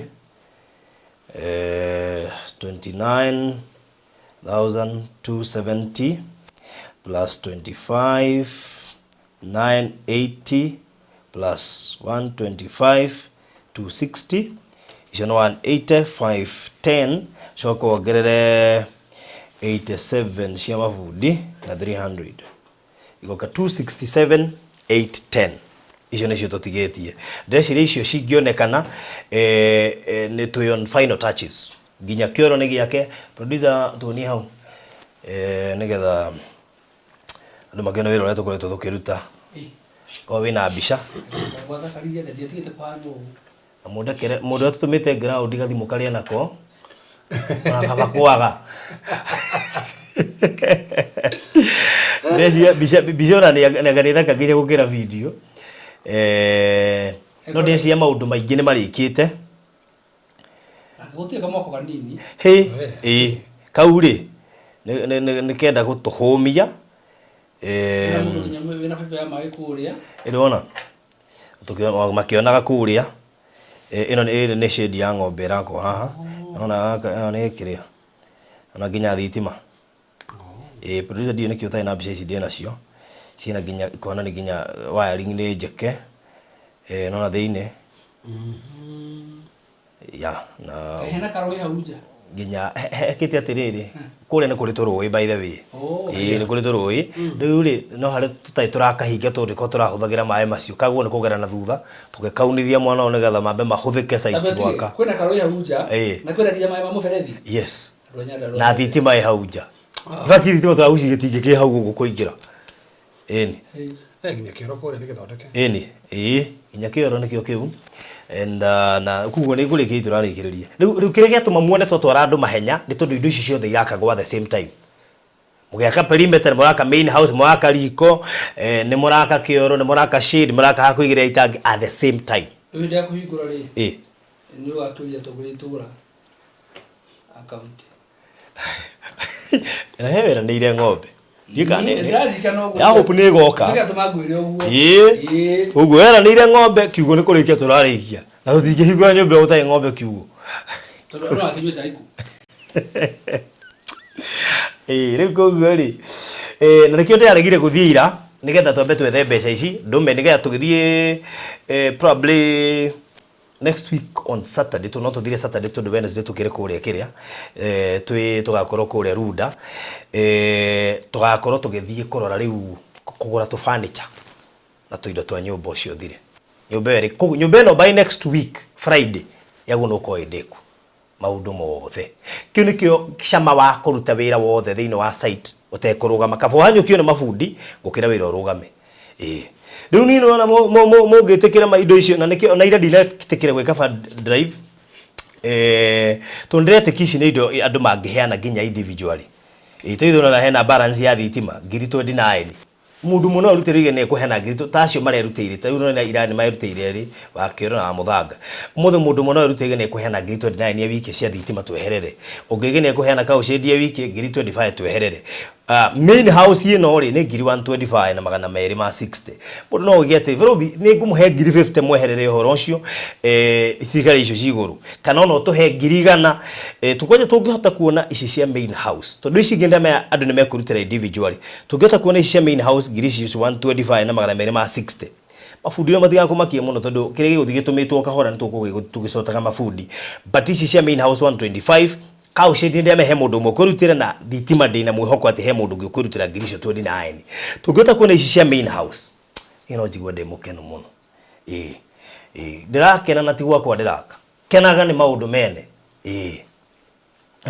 29270 plus 25 980 plus 125 260 is no 180 510 so ko gerere 87 cia mafudi na 300 igoka 267 810 icio nicio tutigetie ndecire icio cingionekana ni tuyon final touches ginya kioro ni giake producer tuni hau nigetha andu magiona wira uria tukoretwo tukiruta ko wina mbica mundu atutumite ground gathimu karia nako akabakwaga bica na nganitha kaginya gukira video no ndecia maundu maingi ni marikite gutia kama kwa nini kauri ni kenda gutuhumia wina pepe ya mai kuria iriona tukiona makionaga kuria ino ni shade ya ng'ombe rako haha ona ni kiria ona ginya thitima producer dio nikio tai na mbica ici ndina cio cina ginya ikona ni ginya wiring ni njeke nona thiine ya na hena karoi hauja ginya hekite atiriri kuria ni kuri turui by the way ni kuri turui riu ri no hari tutai turakahinga turiko turahuthagira mai macio kaguo ni kugera na thutha tugikaunithia mwana one gatha mambe mahuthike site gwaka kwina karoi hauja na kwina dia mai mamuferethi yes na thitima hauja vaki thitima turaguci gitingi ki hau guku kuingira ginya kioro kore ni githondeke ginya kioro ni kio kiu and na kuguo ni nguriki turarikiriria riu kire giatuma muone twara andu mahenya ni tondu indo ici ciothe irakagwo at the same time mugiaka perimeter muraka main house muraka riko ni muraka kioro ni muraka shade muraka hakuigira itangi at the same time riu ndia kuhingura ri ni waturia tuguritura account na hewera ni ile ng'ombe ndikane ya hope ni goka uguo era ni ile ng'ombe kiugo ni kurikia turarikia na tutingihingura nyumba utai ng'ombe kiugo tondu no akinywe caiku riu koguo ri na nikio ndiaregire guthira nigetha twambe twethe mbeca ici ndume nigetha tugithie probably next week on Saturday to not dire Saturday to Wednesday tukire kuria kiria tugakorwo kuria Runda tugakorwo tugithie kurora riu kugura tu furniture na tuindo twa nyumba cio thire nyumba ino by next week Friday yaguno ko endeku maundu mothe kio nikio kishama wa kuruta wira wothe thiino wa site utekurugama kabo hanyukio na mafundi gukira wira urugame riu ni no na mo ngitikira maindo icio na nikio na ira ndiretikire gweka drive tondrete kici ni indo andu mangiheana nginya individually iteithona na hena balance ya thitima ngiri 29 mundu muno arutirige ne kuhena ngiri tacio marerutire ta uno na irani marutire ri wakiro na muthanga mundu muno arutirige ne kuhena ngiri 29 ya wiki cia thitima tweherere ungige ne kuhena ka ucedia wiki ngiri 25 tweherere main house ino ri ne ngiri 125 na magana meri ma 60 mundu no ugete verothi ne ngumuhe ngiri 50 mweherere horo ucio thigari icio ciguru kana no tuhe ngiri 100 tukoje tungihota kuona ici cia main house tondu ici ngenda me andu ne mekurutira individually tungihota kuona ici cia main house ngiri ici 125 na magana meri ma 60 mafundi matiga kumakia muno tondu kirege uthigitumitwo kahora nituko tugicotaga mafundi but ici cia main house 125 ka ucindi ndeme he mundu mukurutira na thitima ndina mwihoko ati he mundu ngikurutira ngiri icio 29 tungihota kuona ici cia main house ino jigwa ndemukeno muno ndirakena na tigwa kwa ndiraka kenaga ni maundu mene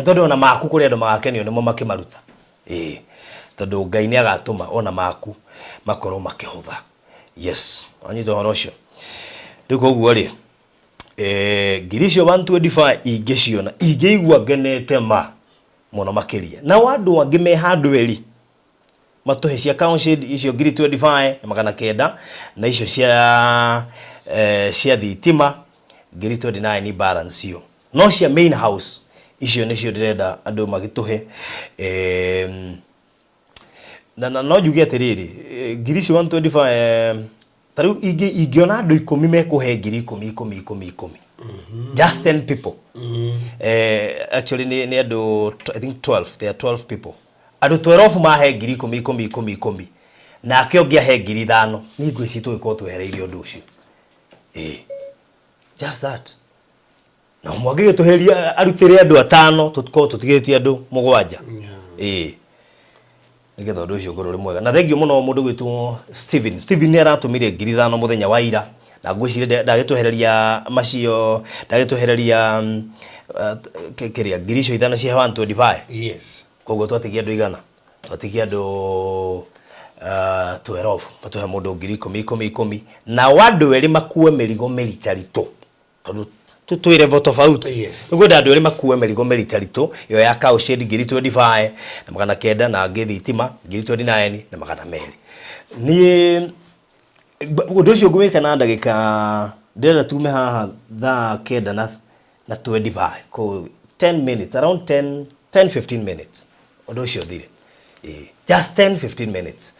tondu ona maku kuri andu magakenio nimo makimaruta tondu Ngai ni agatuma ona maku makorwo makihutha yes anyito horo cio riko guo ri ngiri cio 125 ingiciona ingeigua ngenete ma muno makiria na wandu angi me handu eri matuhe cia council icio ngiri 25 na magana kenda na icio cia thitima ngiri 29 ni balance io no cia main house icio nicio ndirenda andu magituhe na no juge atiriri ngiri cio 125 taru ingiona andu 10 mekuhe ngiri 10 just 10 people actually ni andu I think 12 there are 12 people andu 12 mahe ngiri 10 na akiongia he ngiri 5 ni ngwisi tuiko twehereire undu ucio just that na mwagige tuheria arutire andu 5 tutiko tutigetie andu 7 nigetha undu ucio ngoro ri mwega na thengio muno mundu gwitwo Steven ni aratumire ngiri 5 muthenya wa ira na ngwicire ndagituhereria macio ndagituhereria kiria ngiri icio 5 cia 125 yes koguo twatigia andu 100 twatigia andu 12 matuhe mundu ngiri 10 na wandu eri makue merigo meritarito tondu tutwire voto tofauti ngwenda andu eri makue merigo meritarito yo ya ka ushedi ngiri 25 na magana kenda na ngithi itima ngiri 29 na magana meri ni undu ucio ngwika na ndagika ndira tume haha thaa kenda na 25 ko 10 minutes around 10-15 minutes undu ucio thire just 10-15 minutes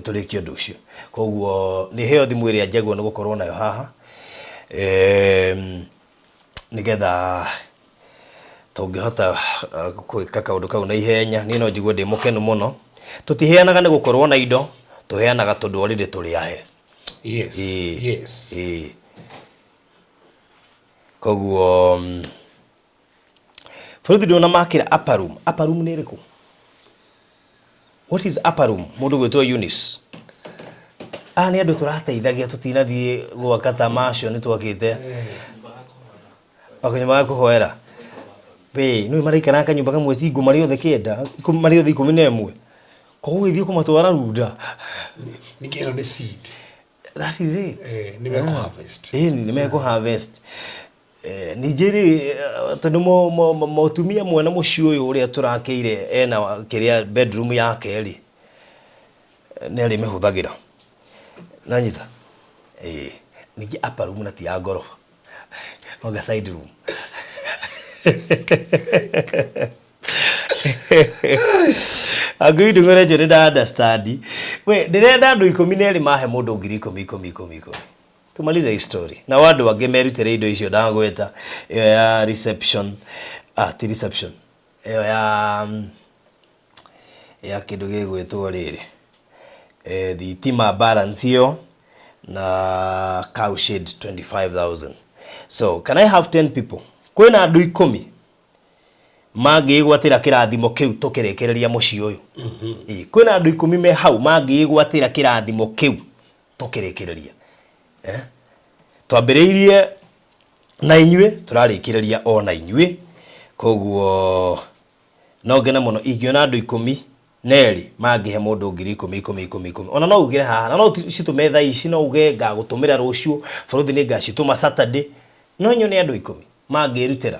turikio undu ucio koguo ni heo thimu iria njagwo ni gukorwo nayo haha nigetha tungihota kwika kaundu kau na ihenya ni no njigwe ndi mukenu muno tutiheanaga ni gukorwo na indo tuheanaga tondu already turi ahe yes koguo futhi ndona makira upper room ni riku what is upper room mundu gwitwo Eunice ni andu turateithagia tutinathie gwaka tamasho ni twakite akonyama kuhoera we no maraikara kanyumba kamwe cingu mari othe kenda mari othe 11 koguo ithio kumatwara runda nikino ni seed that is it nimeko harvest nimeko harvest nigeri tondu motumia mwana mucio uyu uria turakeire ena kiria bedroom yake ri neri mehuthagira na nyita nigi upper room na ti ya gorofa oga side room aguidu ngore jere da understand we ndirenda andu 12 mahe mundu ngiri 10 tumalize hii story na wandu wange merutire indo icio ndagweta ya reception ti reception ya kindu gigwitwo riri thitima balance io na cow shed 25,000 so can I have 10 people kwina andu 10 magigwatira kirathimo kiu tukirekereria muci uyu kwina andu 10 me hau magigwatira kirathimo kiu tukirekereria twambiriirie na inyue turarikireria ona inyue koguo no ngena muno ingiona andu 10 neri magihe mundu ngiri 10 ona no ugire haha na no citume thaa ici no uge ngagutumira rucio furuthi ni ngacituma Saturday no nyone andu 10 magirutira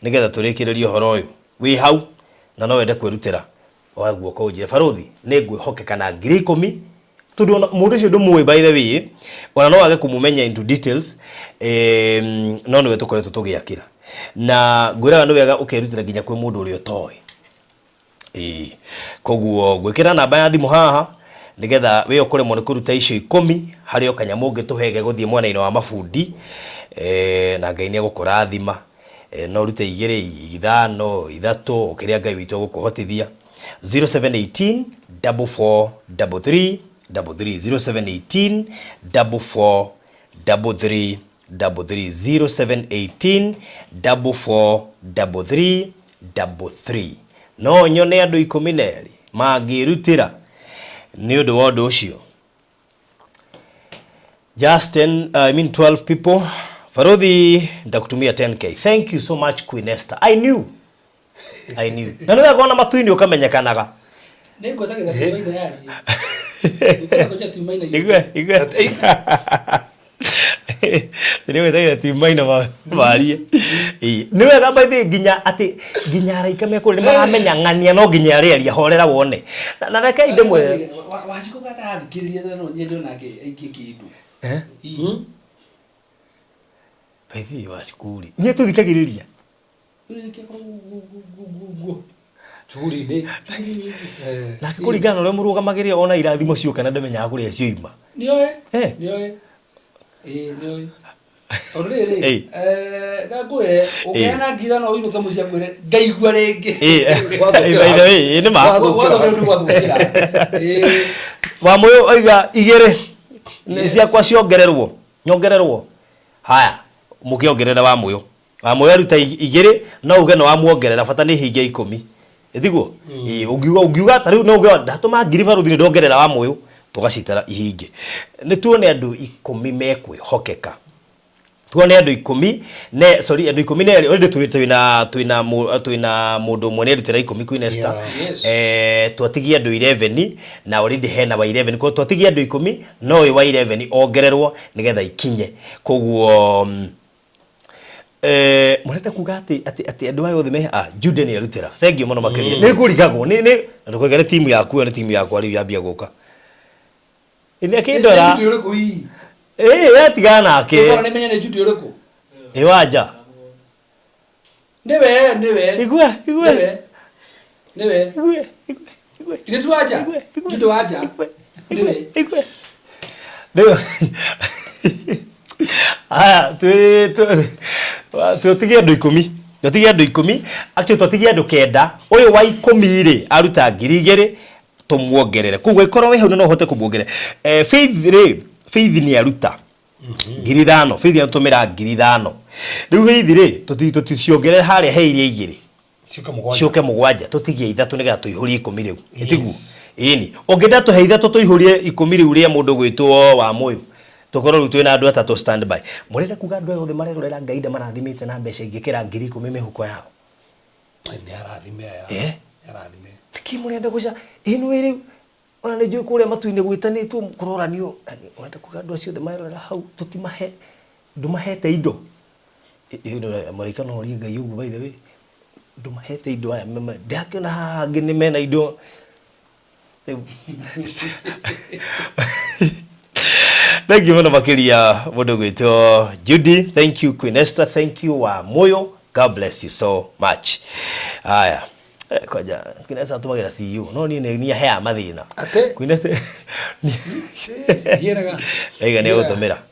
nigetha turikirerie horo uyu wi hau na no wende kwirutira waguo ko njire baruthi ni ngwihokeka na 10,000 tundu mundu cio ndumwe by the way ona no wage kumumenya into details no niwe tukoretwo tugiakira na ngwiraga ni wega ukerutira nginya kwi mundu uri utoi koguo gwikira namba ya thimu haha nigetha we ukore mo ni kuruta icio 10 hari okanyamu ngituhege guthie mwana-ini wa mafundi na Ngai ni agukurathima no rute 2 5 3 ukiria Ngai witu gukuhotithia 0718 44 33 0718 44 33 0718 44 33 no nyone andu 12 magirutira ni undu wa undu ucio Justin 12 people Farodhi ndakutumia 10k thank you so much Queen Esther I knew na niwe gona matuini ukamenyekanaga Nego taka ndio ina yari. Igwe. Niwe taka timaina maria. Niwe gamba thi ginya araika me kuri maramenya ngania no ginya aria horera wone. Na reka inde mwe. Washiko kata athikiririe no nyedo nake aiki kindu. Baithi washikuri. Nye tuthikagiriria. Churi ni na kuringana ule murugamagiria ona irathimo cio kana ndemenya kuria cio ima nioe nioe orere gagwe ukena ngira no ino kamucia kwire ngaigua ringi by the way ni ma wa moyo oiga igere ni cia kwa ciongererwo nyongererwo haya mukiongerera wa moyo aruta igere no uge no amuongerera bata ni hinge 10 Ethiguo ugiuga tariu no ugiwa ndatuma ngiri baruthire ndongerera wa moyo tugacitara ihinge ni tuone andu 10 mekwe hokeka tuone andu 10 ne sorry andu 10 ne already tuina mundu mwe ne rutira 10 Queen Esther twatigia andu 11 na already hena wa 11 ko twatigia andu 10 no wa 11 ongererwo nigetha ikinye koguo murenda kuga ati andu ayo thime Jude ni arutira thank you muno makiria ni kurigagwo ni ndukogere timu yaku ni timu yakwa riu yambia guka ini akindora yatigana nake ora nimenya ni Jude uriku wanja niwe igwe ile tu aja Jude waja niwe aya twatigia andu 10 twatigia andu 10 actually twatigia andu 9 uyu wa 10 ri aruta 2,000 tumuongerere kugwe ikorwo we hau no hote kumuongerera Faith ni aruta 5,000 Faith atumira 5,000 riu Faith ri tutiongerere haria heirie 2 cioke mugwanja tutigie 3 nigetha tuihurie 10 riu itigu ini ongenda tuhe 3 tuihurie 10 riu ria mundu gwitwo wa moyo tukoro rutwe na andu atatu standby murenda kuga andu othe marerorera Ngaida marathimite na mbeca ingikira 10,000 mihuko yao ni arathime ya arathime tiki murenda guca ino iri ona ni njui kuria matuine gwitanitwo kuroranio murenda kuga andu acio othe marerorera hau tutimahe ndumahete indo ino Amerika no ri Ngai ugu by the way ndumahete indo aya ndakiona hangi ni mena indo Thank you muno makiria mundu gwitwo Judy thank you Queen Esther thank you wa moyo God bless you so much aya koja Queen Esther tumagira CEO no ni hea mathina Queen Esther yeraga ne utumira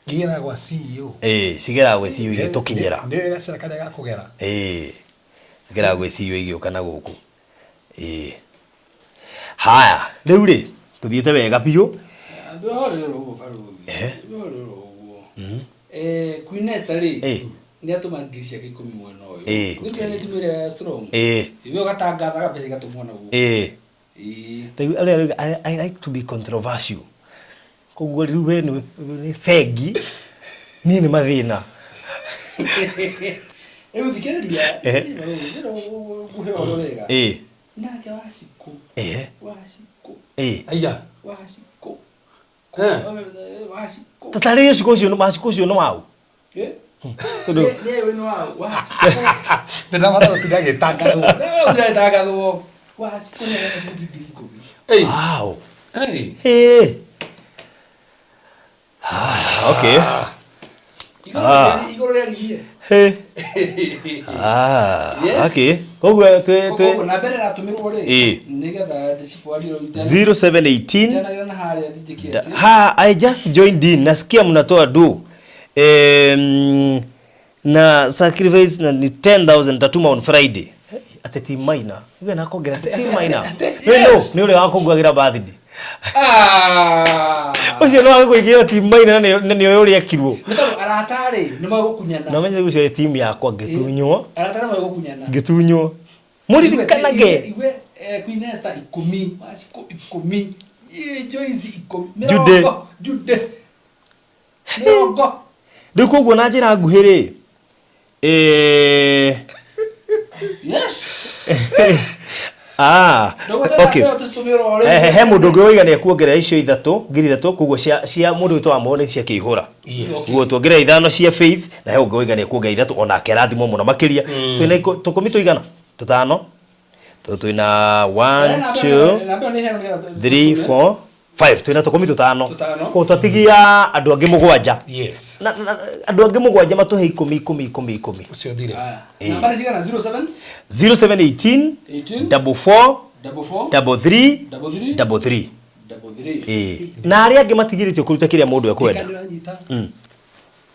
gira kwa CEO sigera gwe CEO igitukinyira ni gacira kale gakugera sigera gwe CEO igioka guku haya riu ri tuthiete wega biu Queen Esther ri ni atuma ngirisia 10 mwena uyu ngirisia ni timire strong iwe gatangatha gabese gatumwana guo I like to be controversial koguo riu we ni fegi ni mathina thikiriria guhe ororega nake washiko aya washiko tatariye ciko cio no mau Tondu Ye we no wa. Tena mata utige tangatho. Utige tangatho. Wa sikone na sidi ko. Wow. Hey. Hey. Okay. Igoro ya liye. Hey. Okay. Koguo na mbere na tumirwo ri nigetha ndicifuari ro 0718 I just joined in nasikia mnatoa do na sacrifice na ni 10,000 tatuma on Friday ate team minor iwe nakongera team minor no ni ule wakongwagira birthday ucio no akuigira team minor na ni uri akirwo nito aratari ni magukunyana na menye ucio team yakwa ngetunywo aratari magukunyana ngetunywo muri dikanage iwe Queen Esther 10 masiko 10 ye Joyce 10 Jude Neogo ndikuguo na njira nguhiri yes okay he mundu ngi wiga ni kuongerera icio ithatu ngiri ithatu kuguo cia mundu witwa muone cia kihura kuguo tuongerera ithano cia Faith na he ungi wiga ni kuongerera ithatu ona kerathimo muno makiria twina tukumi tuigana tutano twina 1 2 3 4 5 twina tukumi tutano ko twatigia andu angi mugwanja Yes. na andu angi mugwanja matuhe 10 Ucio thire. nambari cigana 07 0718 44 33 33 na aria angi matigiritie kuruta kiria mundu ekwenda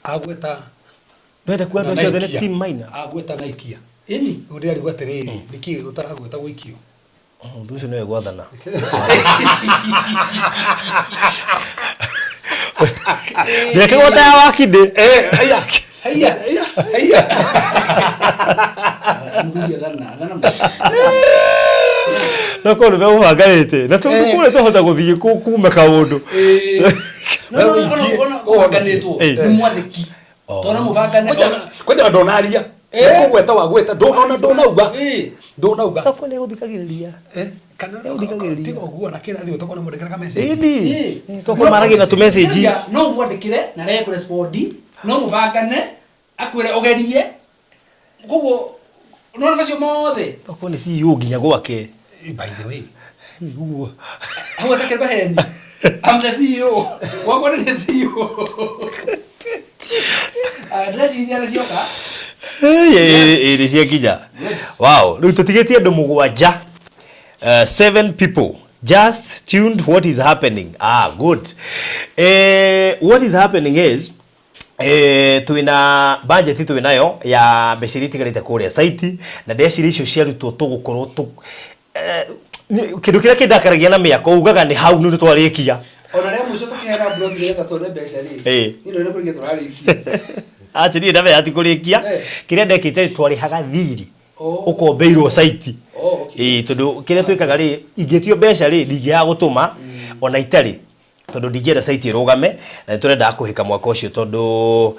Agweta ndenda kwenda cio the team minor agweta na ikia ini uri ari gwatiriri niki utaragweta gwikio ndu cio no gwathana Neke gota ya wakinde aya ndugia dana na ko ndo uhangarite na tukule tohota guthie kuuma kaundu oganetwo ni mwathiki tona muvangane kwaja ndonaria kugweta wagweta ndonauga ndonauga toko ne guthikagiriria kana tigo guo na kirathi toko na mudekera message indi toko maragi na tu message no mwandikire na re ku respond no muvangane akwire ogerie guo no macio mothe toko ni CEO nginya gwake by the way guo hawa takirba hendi I'm the CEO wako ni CEO address ni ana sioka iri cia kija wow riu tutigetie andu mugwanja 7 people just tuned what is happening good what is happening is tuina budget tuinayo ya beshiriti garite kuria site na ndeciri icio ciarutwo tugukorwo tu kindu kiria kindakaragia na miako ugaga ni hau ni twarikia ona ria muico tukihera blog ni ta tone beshari ni ndo kurige turarikia ati ni ndabe ati kurikia kiria ndekite twarihaga thiri ukombeirwo site tondu kiria twikaga ri ingetio mbeca ri ndigea gutuma ona itari tondu ndigera site irugame na turenda kuhika mwaka ucio tondu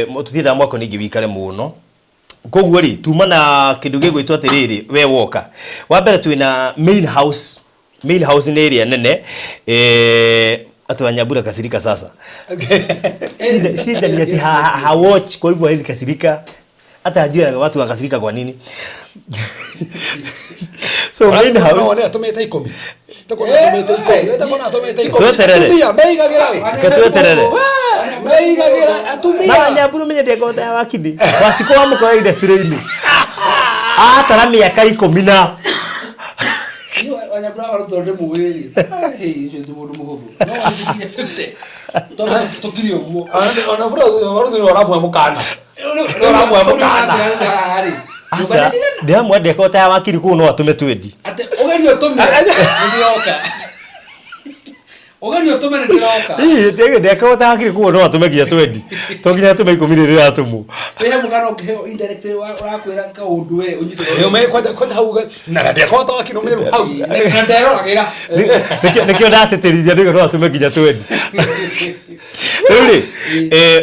mututira mwaka ningi wikare muno koguo ri tuma na kindu gigwitwa atiriri we woka wa mbere twina main house ni area nene atwanyambura kasirika sasa shida ni ati ha watch kwa hivyo hizi kasirika hata ajira watu wakasirika kwa nini so main house no atumete 10 takona atumete 10 takona atumete 10 tweterere meigagira atumia na nyambura menye ndegota ya wakindi wasiko wa mko industry ini atara miaka 10 na wanyabura warutonde muwiri hey je ndu muhuthu no wandikie 50 tokirio guo ona bro waruthi oramwe mukana oramwe mukana asa ndamwe ndekota ya wakiri ku no atume twendi ate ogerio tume ndioka ogerio tume ndioka ndekota ya wakiri ku no atume giya twendi to ginya tume 10 rira atumu wehe mugano kiheo indirect wakwira ka undu we unyite yo me kwenda hau na ndekota wakino miru hau na ndero agira nikio ndateterithia ndigo no atume ginya twendi Rĩu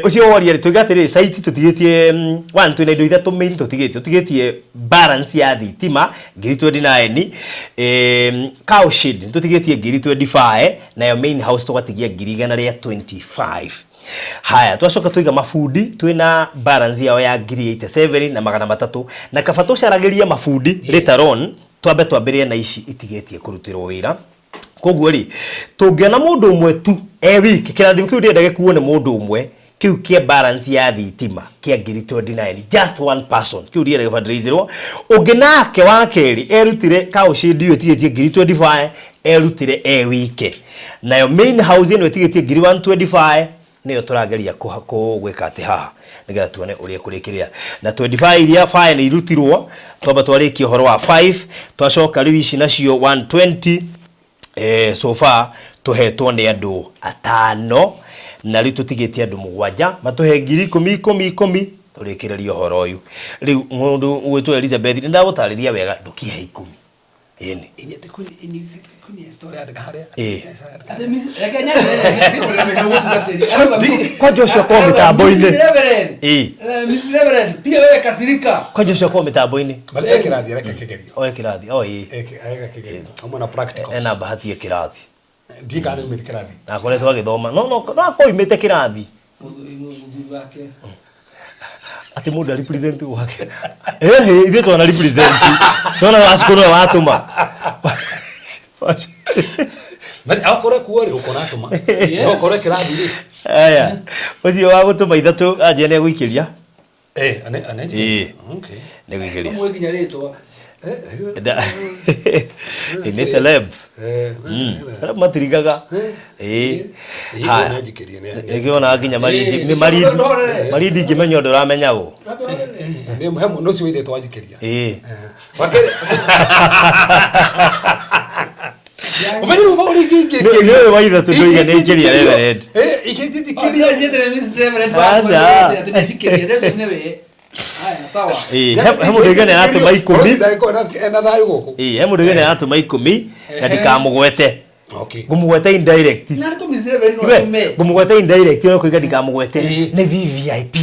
ucio woria rĩ tugatĩrĩ site tutigetie one twina indo ithatu main tutigetie balance ya thitima ngiri 29 cow shed tutigetie ngiri 25 nayo main house tugatigia ngiri 125. Haya twacoka tuiga mafundi twina balance yao ya ngiri 87 na 300 na kaba tucaragiria mafundi later on twambirie na ici itigetie kurutirwo wira. Koguo ri tungiona mundu umwe tu wiki kirathimo kiu ndenda gikuo ni mundu umwe kiu kia balance ya thitima kia ngiri 29 just one person kiu ndenda fundraiserwo unginake wa keri erutire cow shed iyo tigetie ngiri 25 erutire wiki nayo main house ino tigetie ngiri 125 niyo turageria gwika ati haha nigetha tuone uria kurikiria na 25 iria fine irutirwo twamba twarikia horo wa 5 twacoka riu ici nacio 120 so far tuhetwo ni andu 5 na riu tutigetie andu 7 matuhe ngiri 10 turikireria horo uyu riu mundu gwitwo Elizabeth ndagutariria wega ndukihe 10 ini inyete kuni story ya haria kwa Joshua kwa mitambo-ini Mr. Reverend pia wewe kasirika kwa Joshua kwa mitambo-ini bali ekirathi reke kigerio kirathi eka kigerio amwe na practicals ena bahati ya kirathi ndika ni kirathi na koletwo agithoma no koimite kirathi wake ati mundu represent wake ithe twana represent twana wasikuru watuma bali akore kuori ukona atuma no kore kirathi ri aya ucio wa gutuma ithatu aje ne gwikiria ane okay ne gwikiria mwe ginya ritwa ni celeb celeb matirigaga ha egiona nginya maridi ngimenyo nduramenyago ni muhemu no siwe ithatu wajikeria umenye uva uri gigi ni wa ithatu ndoiga ni ngiria Reverend ikitikeria siete Mr. Reverend asa atijikeria reso newe haya sawa hemu ndegane atu mai 10 ndaiko ena thayu guku hemu ndegane atu mai 10 na ndikamugwete okay ngumugwete indirect na to Mr. Reverend no tume ngumugwete indirect no kuiga ndikamugwete ni VVIP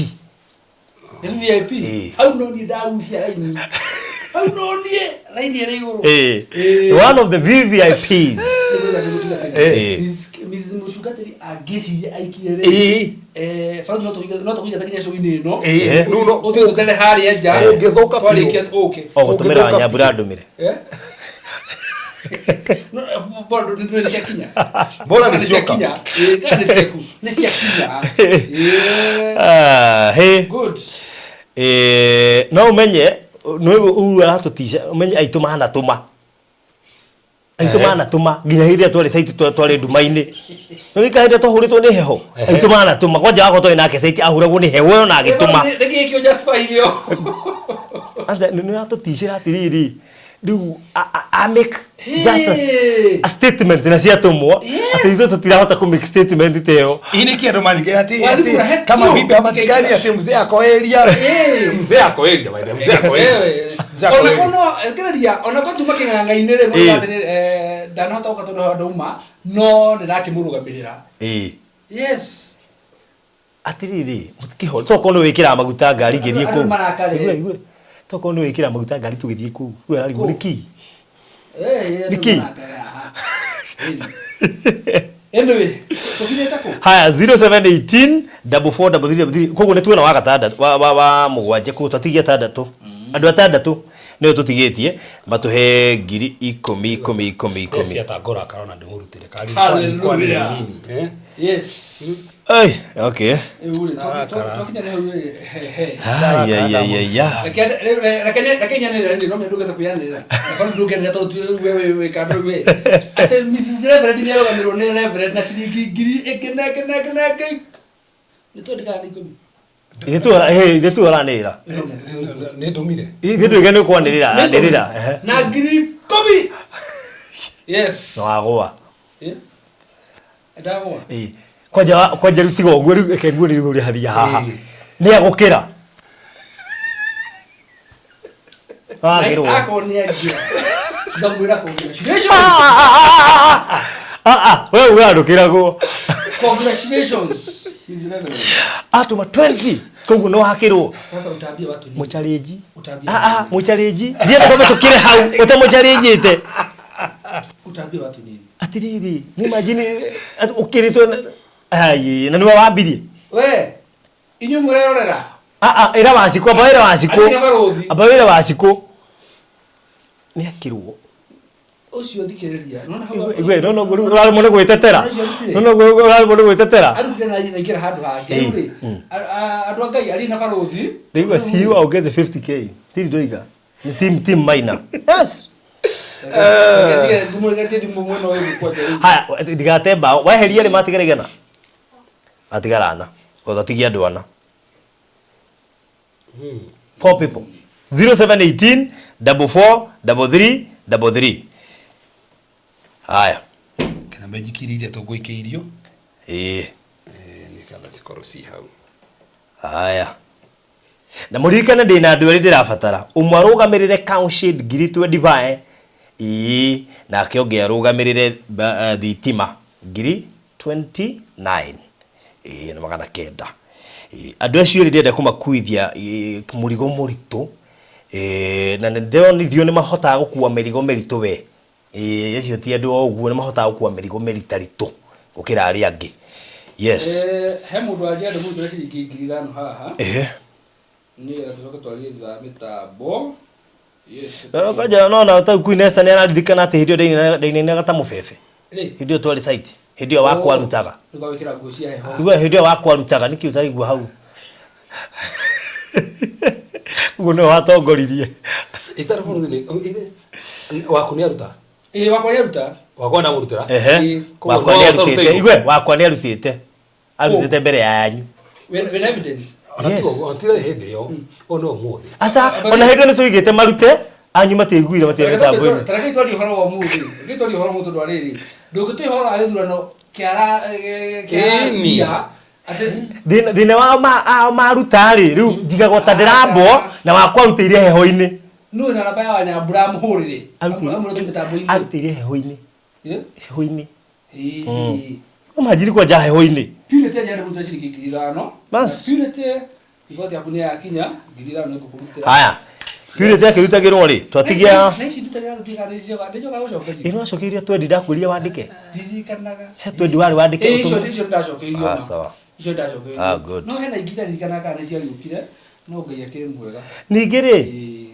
au no ni daucia raini au no ni raini ere iguru one of the VVIPs Mrs. Mutugateri ageci aikiere faz no to takinya show ine no no uthi tukale hari anja ngithuka pale okay ogutumira nyambura ndumire no bondo ndio nishakinya bora nisioka kana siku nishakinya good no umenye no uru aratutisha umenye aituma hana tuma tuma nginya hiria twari site twari ndumaini no ikahinda twahuritwo ni heho aituma tuma kwanja wako twari nake site ahuragwo ni heho na agituma ndegi kio just fairio anza no atutishira atiriri riu I make just a statement na cia tumwo ati hizo tutirahota ku make statement teo ini kiendo manike ati kama bibi abatikani ati mzee akoeria mzee akoeria baada mzee akoeria ono ekereria ona ko tuma kinganga inere mo atene dana hota ukatono nduma no ndirakimurugamirira yes atiriri mutikihol to kono wikira maguta ngari ngithie ku igue to kono wikira maguta ngari tugithie ku we ari niki niki anyway tukileta ku haya 0718 4433 koguo netuona wa gatandatu wa mugwanje ku tatigia tandatu andu atandatu niyo tutigetie matuhe ngiri 10 cia tangora karona ndimurutire kari kwa nini yes ai okay tukinya ya lakini ndio ndio kuyanira kwa ndio kenda to wewe kadro ate Mrs. Reverend ni yaro mirone Reverend na shilingi ngiri ekena nito ndikana ikumi itu aranira ni ndomire itu igane kwanirira na ngiri 10 yes no agwa Adamu. Kwaja rutigo ogwe ru ekengu ni ri hathia haha. Ni agukira. Agirwo. Ako ni agia. Ndamwira ko ngira. Wewe andukira go. Congratulations. Atuma 20 koguo no hakirwo Sasa utaambia watu nini? muchallenge Utaambia. muchallenge ndiye kama tukire hau utamuchallenge Utaambia watu nini? atiriri ni imagine ukiritwo ai na niwe wambirie We inyu murerorera era waciko abawira waciko abawira waciko ni akirwo ucio thikiriria igwe no urari mune gwitetera no urari mune gwitetera arutire na ikira handu hangi andu ngai ari na baruthi ndigwa siwa ongeze 50k tiri doiga ni team minor yes haya ndigatemba weheria ni matigeregena atigarana ko tigia ndwana 4 people 0718 44 33 33 haya kana mejikiriria tugwikeirio ni kana sikoro si hau haya na muririkane ndina andu eri ndirabatara umwe arugamirire council ngiri 25 na kionge arugamirire thitima ngiri 29 na magana kenda andu acio ndenda kumakuithia murigo muritu na ndionithio ni mahota gukua mirigo miritu we acio ti andu oguo ni mahota gukua mirigo miritaritu gukira ari angi yes he mundu aje andu mundu ciringi ngiri 5 haha ni atucoke twarie za mitambo yes kaja no ta kuinesa ni aradirikana ati hidio daine gata mufefe hidio twari site hidio wako arutaga ngawikira nguo cia heho igwe hidio wako arutaga niki utari guo hau ugo no watongoririe itara muruthi ni wako ni aruta wako ni aruta wako na murutira wako ni arutite igwe wako ni arutite mbere yanyu with evidence Ontira hende yo ono muthi asa ona hidio ni tuigite marute anyu matigwire matigwire tarake twari horo wa muthi gitwari horo muthi ndwariri ndugitwe horo aithurano kiara kia dine wa maruta ri riu njigagwo ta ndirambo na wakwa rutire heho-ini nu na raba ya nyambura muhurire arutire heho-ini heho-ini amajiri kwa ja heho-ini purity ya ndu tashiriki girano bas purity igoti yakuni ya kinya girano ngukurutira haya purity yake rutagirwo ri twatigia naici ndutagira rutika naicio ndejo ga gucokeria ino acokeria twendi ndakuria wandike ririkanaga he twendi wari wandike icio ndacokeria sawa icio ndacokeria good no hena ingita ririkana kana naicio ariukire no ngai akire mwega ningiri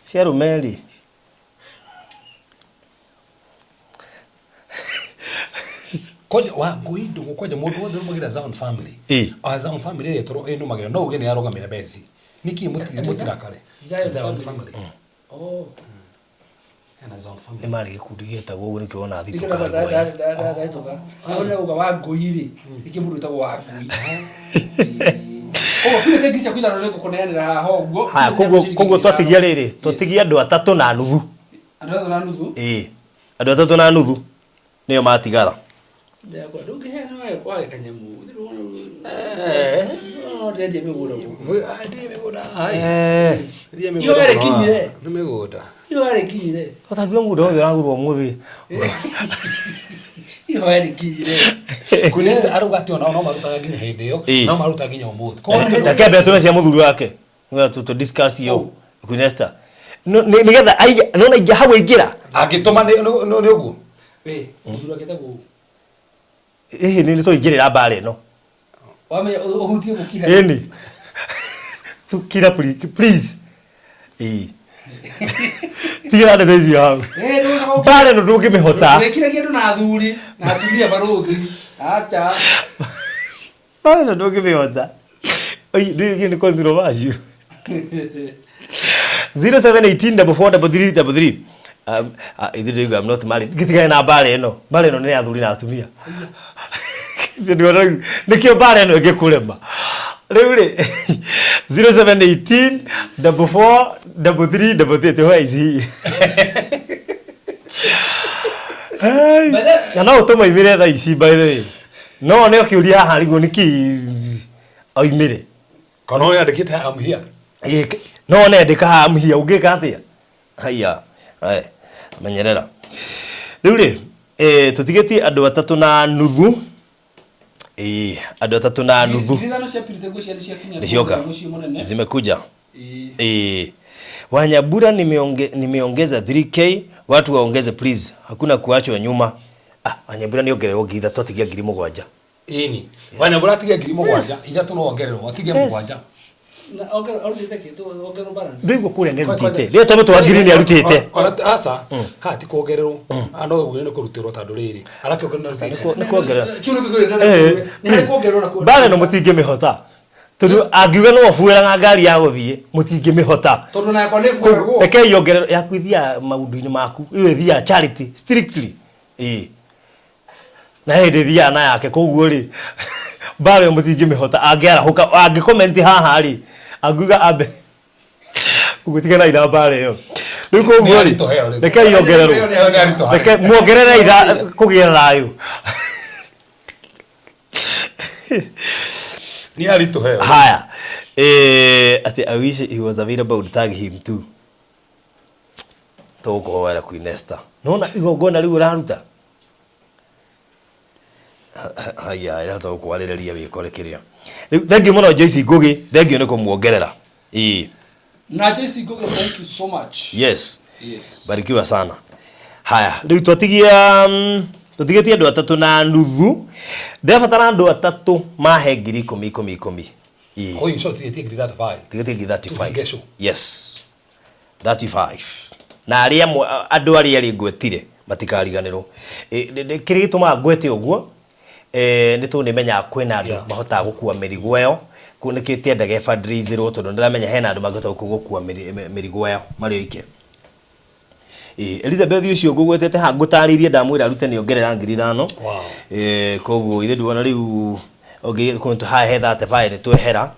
cia rumeri koja wa goindo koja mundu wothe rumagira Zion family Zion family ile toro eno magira no ugene yarogamira bezi niki mutira kare Zion family ena Zion family mari gikundi getagwo ugu nikio ona thitu karwa ona uga wa goiri iki mundu etagwo wa goi pile tegicha kwithana rego kuneanira haha uguo haya koguo twatigia riri twatigia andu 3 na nuthu andu 3 na nuthu andu 3 na nuthu niyo matigara ndakwa ndungihena wae kwa kanyamu ndende migura iyo yare kinyire ni migunda iyo yare kinyire utagwa muda wothe uragurwo muthi iyo yare kinyire kunesta arugati ona no marutaga nginya hindi yo no marutaga nginya umuthi ndake mbe tuna cia muthuri wake ngwa tu discuss yo kunesta nigetha nona ingia hawe ingira agituma ni uguo we muthuri wake tagu ni to ingirira mbare no wame uhutie mukiha ni tukira please tigira ndeto icio hau mbare no ndungimihota rekira kindu na athuri na atumia baruthi acha mbare no ndungimihota ni controversial 0718443333 I'm not married gitiga na mbare no ni athuri na atumia nikio mbare no igikurema riu ri 0718443333 where is he na no utuma imire tha ici by the way no ne ukiuria haha rigo niki oimire kana no yandikite am here no ne ndika am here ungika atia haya menyerera riu ri tutigeti andu 3 na nuthu Andũ 3 na nuthu. Nisioka. Zimekuja. Wanyabura nimeongeza 3k, watu waongeze please. Hakuna kuachwa nyuma. Wanyabura niongere ogitha twatigia 7,000. Ini. Wanyabura tigia 7,000, ila tunaongererwo atigia 7,000. Na arutite kitu ongero balance. Ndivyo kule ngerutite. Leo tono twa green arutite. Asa, hati kuongererwo. Ando gwire kurutirwo tandu riri. Arake ongererwo. Ni kuongerera. Kiuno kigure. Ni kuongererwo na kuongererwo. Bale no mutinge mihota. Tondu angiuga no wafuira ngari ya guthie mutinge mihota. Tondu na yakwa ni fuerwo. Reke yongerero ya kwithia maundu-ini maku. Iwe thia charity strictly. Na hindi thia na yake koguo ri. Bale mutinge mihota angiara huka angicomment haha ri. Anguga abe. Ugutigana ira bale yo. Riu koguo ri. Reke yongerero. Reke muongerere ira kugira rayu. Ni alituheo. Haya. I wish he was available to tag him too. Toko wala kuinesta. Nona igogona riu raruta. Haya, ira toko walereria wikore kiria. Thank you muno Joyce Ngugi. Thank you niko muongerera. Na Joyce Ngugi, thank you so much. Yes. Yes. Barikiwa sana. Haya, riu twatigia tutigetie andu 3 na nuthu. Ndabatara andu 3 mahe 10,000. Oyu so tigetie 35. Tigetie 35. Yes. 35. Na aria andu aria ri ngwetire matikariganirwo. Kiri gituma ngwete uguo ni tu nimenya kwina andu mahota gukua mirigo yo. Kunikite ndage fundraiser tondu ndiramenya hena andu mangota gukua mirigo yo mari oike. Elizabeth ucio ngugwetete ha ngutaririe ndamwira rute ni ongerera 5,000. Wow. Koguo ithe duona riu kuntu ha hetha te paire twehera.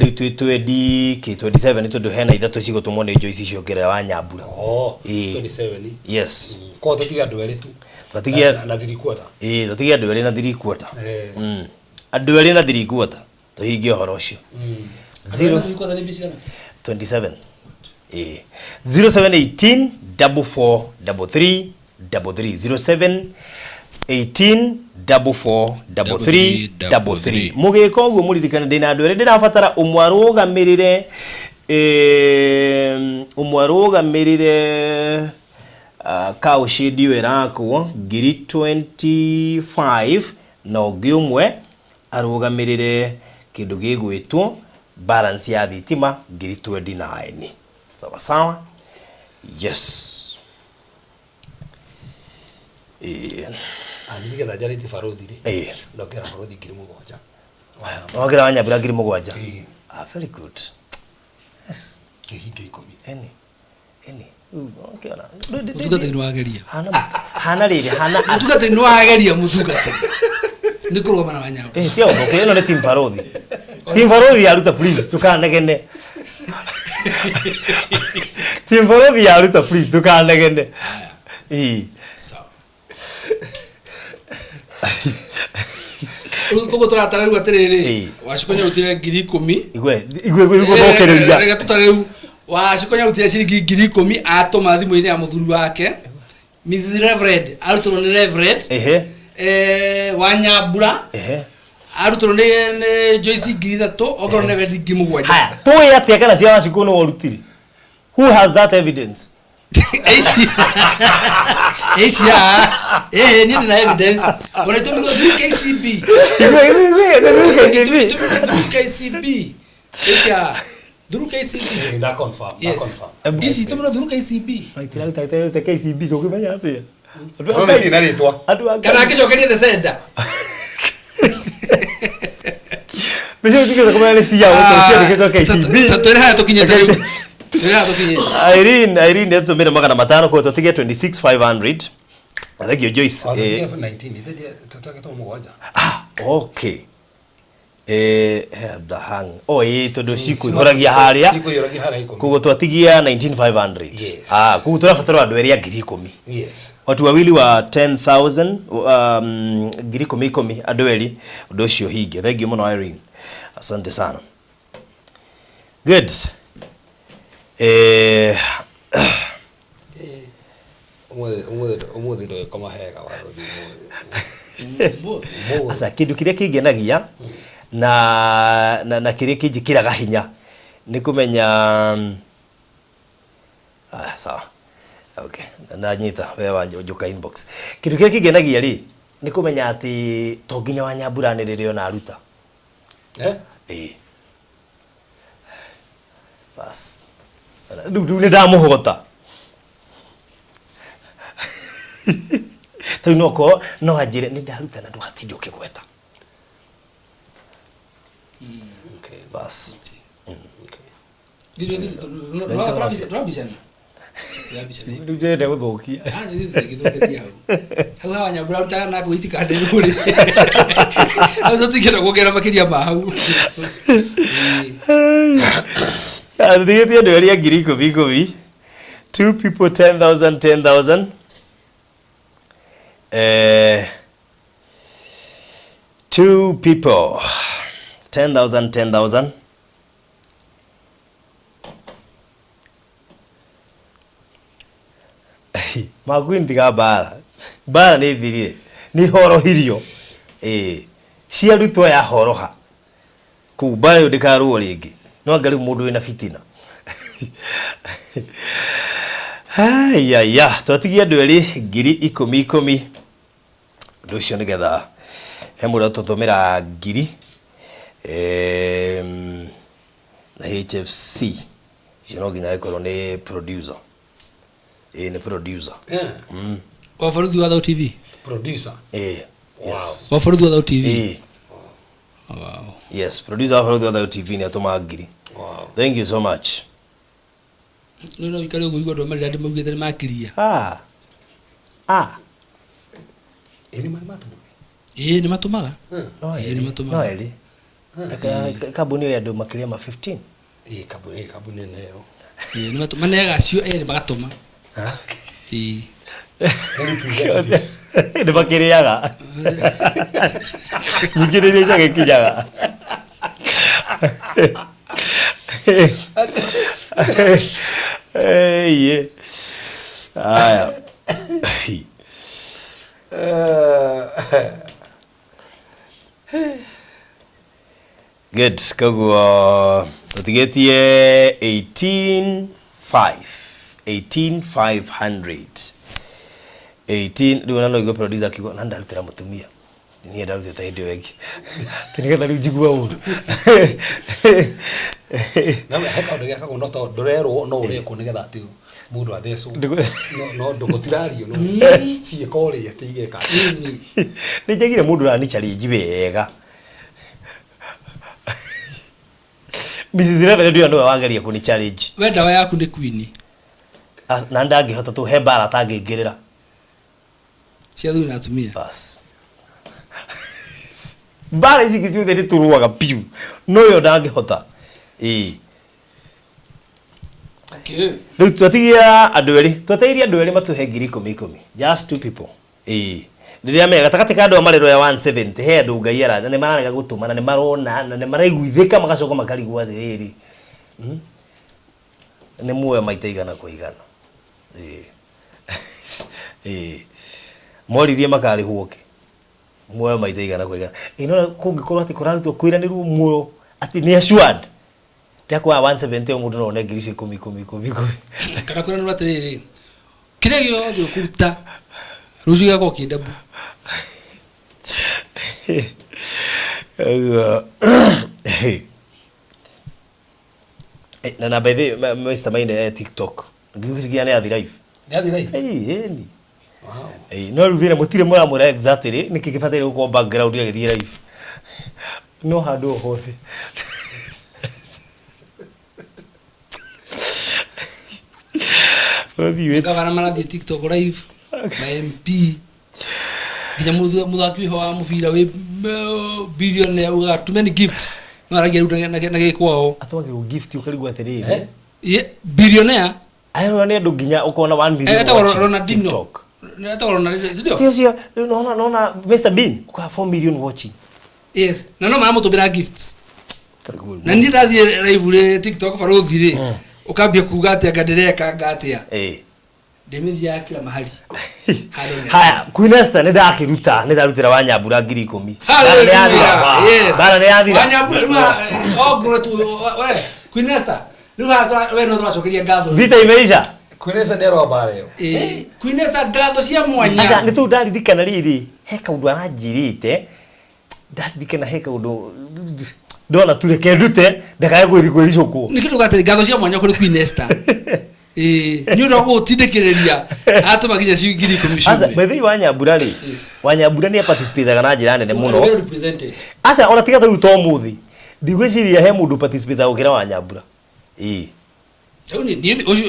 Riu twendi K27 tondu hena ithatu cigotumwo ni Joyce ciongerera wa Nyambura. 27. Yes. Ko tutiga andu eri tu. Tutigia na 3/4. Tutigia andu eri na 3/4. Andu eri na 3/4. Tuhingie horo ucio. 27. 0718 44 33 33 0718 44 33 33. Mugiko uguo muririkana ndina andu eri ndirabatara umwarugamirire ka ushidi werakwo 25 na ungi umwe arugamirire kindu gigwitwo balance ya thitima 29. Sawa sawa. Yes. Nigetha jariti barothi ri. Ndokera barothi 7,000. Nogera Wanyabura 7,000. Very good. Yes. Kihinge 10. Any. Okay ona. Mutugate ni wageria. Hana riri hana. Mutugate ni wageria mutugate. Ni kurugama na Wanyabura. Tia oke ino ni team barothi. Team barothi aruta please tukanegene. Team barothi aruta please tukanegene. Sawa. Kogo turatara riu atiriri washikonya utire 10,000 igwe gucokereria rega tutariu washikonya utire ciringi 10,000 atoma thimu-ini ya muthuri wake Mrs Reverend arutwo ni Reverend Wanyabura arutwo ni Joyce 3,000 ogoro ni 7,000. haya tuwe atia kana cia washiko no warutire. Who has that evidence? Asia ni na evidence ona to mino KCB KCB Asia through KCB Nda confirm. Isi to mino through KCB Aikira ta KCB zo kimenya atia Ono ti na ritwa. kana akicokeria the sender Mesho tikira kama ile sia auto sia diketwa KCB tatore haya tukinye tariu Irene netumire magana 5 kwa tutige 26,500. Thank you Joyce. 19 tutake to mugoja. Okay. Da hang. Todo siku ihoragia haria. Siku ihoragia haria iko. Kugo twatigia 19,500. Yes. Kugo turafatara andu eri 10,000. Yes. Watu wawili wa 10,000 10,000 andu eri undu ucio hinge. Thank you muno Irene. Asante sana. Good. Umuthi ndo kama hega wa rothi. asa kindu kiria kingenagia na kiria kinjikiraga hinya ni kumenya sawa okay na nyita we wanjuka inbox kindu kiria kingenagia ri ni kumenya ati to nginya wa Nyambura ni ririo na aruta bas ndu ni ndamuhota tu noko no ajire ni ndaruta na nduhatindi ukigweta Okay. bas ndujende guthukia hau hawa Nyambura rutaga na kuitika nderuri hau tutikenda kuongera makiria ma hau athiĩtie andũ erĩ 10,000 2 people 10,000 2 people 10,000 magwini tiga bara nĩ thirire nĩ horohirio ciarutwo ya horoha kuu bara ndĩkarũo rĩngĩ no anga rĩu mũndũ wĩna fitina ya twatigia andũ erĩ 10,000 ũndũ ũcio nĩgetha he mũndũ tũtũmĩra 1,000 na HFC icio no nginya ĩkorwo nĩ producer ni producer wa Faruthi wa Thau TV producer yes wa Faruthi wa Thau TV wow yes producer wa Faruthi wa Thau TV ni atuma 1,000 wow thank you so much no ikale uguigwa ndo mali ndimugite makiria eni mali matuma ni matumaga no ni matumaga no eli kabuni ya ndo makiria ma 15 kabuni leo ni matumaga manega cio ni magatuma ni makiriaga ngiriria jage kijaga ye aya good koguo utigetie 18,500 riu no producer akigo na ndarutira mutumia ni ndarutira hindi wengi kinigetha riu njigua uru na heka ndo gaka no to ndorerwo no ureko nigetha ati mundu athecu no ndugutirario no ciiko ri atige ka ni njagire mundu rani challenge wega Mrs. Reverend ndio ndo wangeria kuni challenge we dawa yaku ni Queen na ndangihota tu he bara tangingirira cia thuri na atumia bas bara ici gicuthe ni turuaga piu no yo ndangihota okay riu twatigia andu eri twateirie andu eri matuhe 10,000 just 2 people riria me gatakati ka andu amariro ya 170 he andu ngai ara ni mararega gutumana ni marona na ni maraiguithika magacoka makarigwa thiri ni muoyo maita igana kwa igana moririe makari huoke muoyo maita igana kwa igana ino kungikorwo ati kurarutwo kwiraniru muoyo ati ni assured ndakwa 170 mundu no ne ngiri 10 kana kuna nura tiriri kire gyo kuruta rujiga ko kindabu na by the Mr. Maine TikTok ngikusikia ni athi live ni wow no ruthire mutire muramura exactly nikigifatire uko background ya githie live no hado hothe gavana marathie TikTok live na MP nginya muthaki ho wa mubira wi billionaire ugatumeni gift maragia ruta na gikwao atwagiru gift ukarigwa atiriri billionaire ayro ni andu nginya ukona 1 billion Ronaldinho neta Ronaldinho tio no Mr Bean uka 4 million watching yes na no mama mutubira gifts na ni ndathie live re TikTok Faruthi ri ukambia kuga ati ngadireka ngatia ndemithia kila mahali haya Queen Esther nĩ ndarutĩra Wanyambura 10,000 bana nĩ yathira Wanyambura ogro tu we Queen Esther we no twacokeria ngatho vita imeisha Queen Esther ndero bare Queen Esther ngatho cia mwanya acha nĩ tu ndaririkana riri he kaundu aranjirite ndaririkana he kaundu ndona tureke ndute ndakaye kwĩricũkwo nĩ kĩndũ gatĩrĩ ngatho cia mwanya kũrĩ Queen Esther nĩ ũndũ wa gũtindĩkĩrĩria atũmaginya cigiri commission bethi Wanyambura rĩ Wanyambura nĩ participate na njĩra nene mũno acha ona tiga thau to muthi ndigwĩciria he mũndũ participate gũkĩra Wanyambura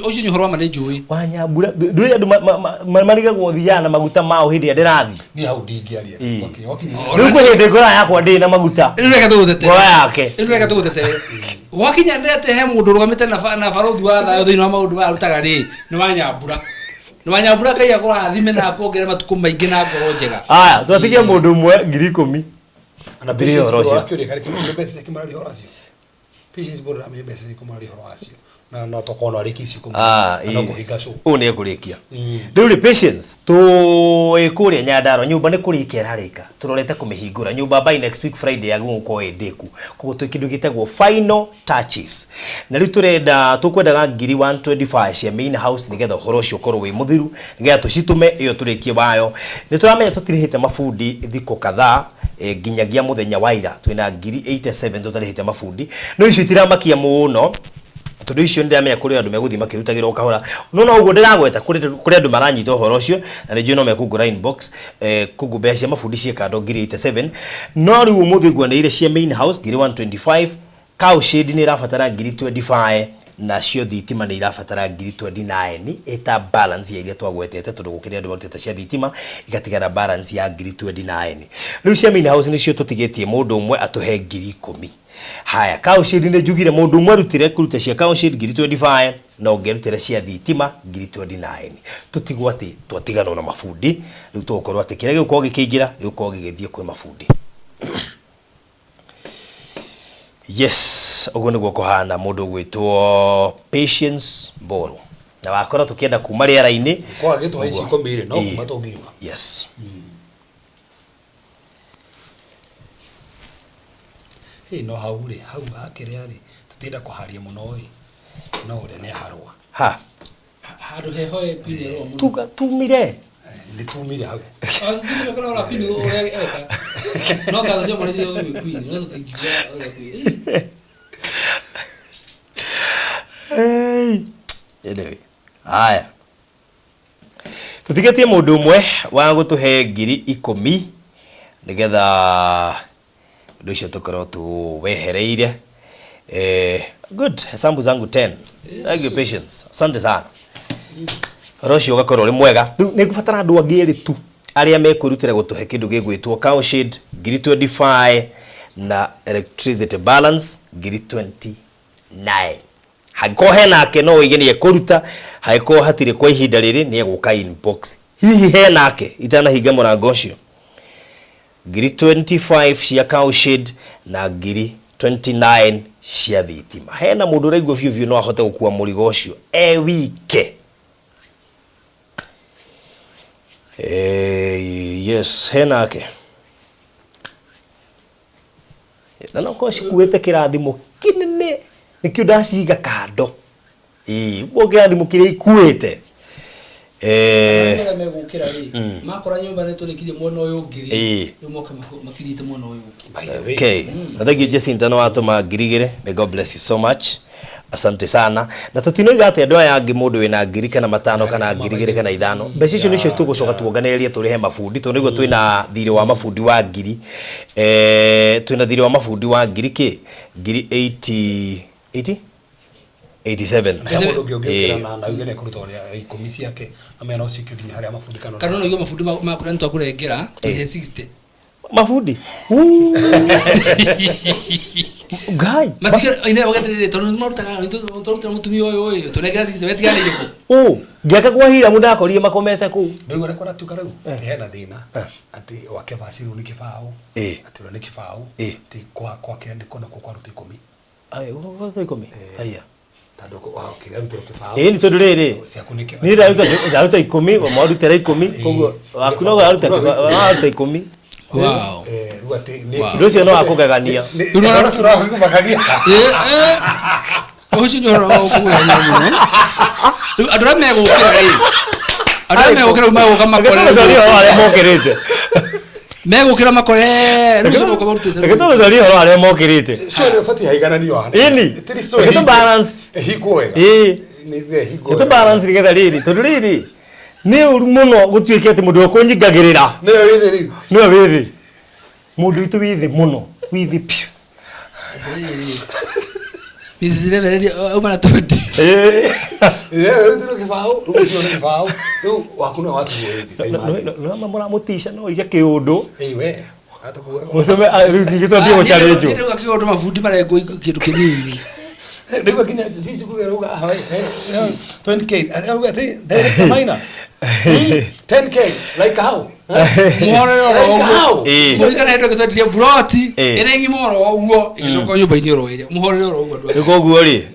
ucio nyohoro ma njui Wanyambura ndũĩ andũ marigagwo thiana maguta mao hĩndĩ ya ndĩrathi ni hau ndingĩaria rĩu kwĩ hĩndĩ ngora yakwa ndĩ na maguta reka tũgũtetere ngora yake reka tũgũtetere wakinya ndete he mũndũ rũgamĩte na barothi wa thayo thĩinĩ wa maũndũ wa rutaga rĩ nĩ Wanyambura Ngai akũrathime na akuongere matukũ maingĩ na ngoro njega aya twatigie mũndũ ũmwe 10,000 ana patience bora akĩũria kare kĩmwe mbeca kĩmarari horo acio patience bora me mbeca kĩmarari horo acio na no tokona arikisi kumana na kuhigacu une kurikia rĩu rĩ patience tu ĩkũrĩa Nyandarua nyũmba nĩ kũrĩkia ĩrarĩka tũrorete kũmĩhingũra nyũmba by next week Friday yagũkorwo ĩndĩku koguo twĩ kĩndũ gĩtagwo final touches na rĩu tũkwendaga 125 cia main house nĩgetha ũhoro ũcio ũkorwo wĩ mũthiru nĩgetha tũcitume ĩyo tũrĩkie wayo nĩ tũramenya tũtirĩhĩte mabundi thikũ kadhaa nginyagia mũthenya wa ira twĩna 87 tũtarĩhĩte mabundi no icio itiramakia mũno tondu icio ndiramenya kuri andu meguthi makirutagira ukahora no uguo ndiragweta kuri andu maranyita uhoro ucio na nĩ no mekungura inbox kugubea cia mafundi cia kando 87 no riu muthigwa nĩ ire cia main house 125 cow shade nĩ irabatara 25 na cio thitima nĩ irabatara 29 eta balance ya iria twagwetete tondu gukiri andu marutete cia thitima igatigara balance ya 29 riu cia main house nĩcio tutigetie mundu umwe atuhe 10,000 haya cow shade nĩ njugire mundu umwe rutire kuruta cia cow shade 25 na ongerutire cia thitima 29 tutigwa ati twatigana na mafundi riu tukorwo ati kire gĩukorwo gĩkĩingira gĩukorwo gĩgĩthie kwĩ mafundi yes uguo nĩguo kũhana mundu gwĩtwo Patience Mboro na wakora tukienda kuma rĩera-inĩ kwa gĩtwa ici komire no kuma tũngiuma yes no hau akĩrĩa rĩ tutinda kũharia mũno ĩ no ũrĩa nĩ harwa ha handũ heho ĩkwire ro tumire nĩ tumire hau ndio kana ora pini ũrĩa eka no kaza cio mwana cio kwini no tũtingĩgia ũrĩa kwini anyway haya tutigetie mundu umwe wa gutuhe 10,000 nigetha ndio cio tukorwo tu wehereire good hesambu zangu 10 thank you Patience asante sana rocio gakorwo ri mwega ni kubatara andu angĩ tu aria mekwirutira gutuhe kindu gigwitwo cow shade 25 na electricity balance 29 hakohe nake no igenie kuruta haiko hatire kwa ihinda riri ni eguka inbox hihi he nake itana higa murango ucio 25 cia cow shade na 29 cia thitima hena mundu raigwo biu no ahote gukua murigo ucio wike yes henake na no ko cikuete kirathimo kinene nikio ndaciga kando wo kirathimo kire ikuete megukira ri makora nyumba nĩ tũrĩkirie mwena ũyũ ngiri moke makirite mwena ũyũ okay thank you Jacinta no atuma ngirigire may God bless you so much asante sana na tutinoiga ati andu aya angi mundu wina ngiri kana matano kana ngirigire kana ithano mbeca icio nicio tugucoka tuonganirie turihe mafundi to niguo twina thiri wa mafundi wa ngiri twina thiri wa mafundi wa ngiri ki ngiri 87 na ugene kuruta ũrĩa ikomisi yake amena usikidinya harĩa mafundi kana no igo mafundi makura ntu akurengera tuhe 60 mafundi guy matika ine ogeterere tonu marutaga tonu mutumia oyo tunegera 60 wetigana yiko ngeka kwa hira mundu akorire makomete ku ndio rekora tu karau hena thina ati wake vasiru ni kibao ati ni kibao ti kwa kende kona kwa ruta 10 ai kwa 10 aya Ni tondu riri ni ndaruta 10 mwarutera 10 koguo akuno aruta 10. Wow. Ndio no akugagania. Ocio nyoro okugagania muno. Andura megukira ri. Andura megukira maguka makore. Ari mokirite. Megukira makore. Ndio no kubarutite. Eketo ndori horo ari mokirite. Sio fati haigana ni yohana. Eketo balance. Hiko ega. Ni the hiko. Eketo balance rigetha riri. Tondu riri ni uru muno gutuike ati mundu okunyigagirira. Niwe withi. Mundu itu withi muno. Withi pio. Bizire veredi umana todi. Rutiro kibao, rutiro kibao. No wakuna watu wewe. No mama mutisha no ige kiundu. We. Hata kuwa. Museme rutiro ndio challenge. Ndio kiundu mafundi mara kindu kinini. Ndio kinya jiji kugeruga hawa. 20k. Ati direct maina. 10k like how? Muhorero muikana ndo gutotire broti erengi moro oguo igicoko nyumba ini roire muhorero oguo ndo ikoguo ri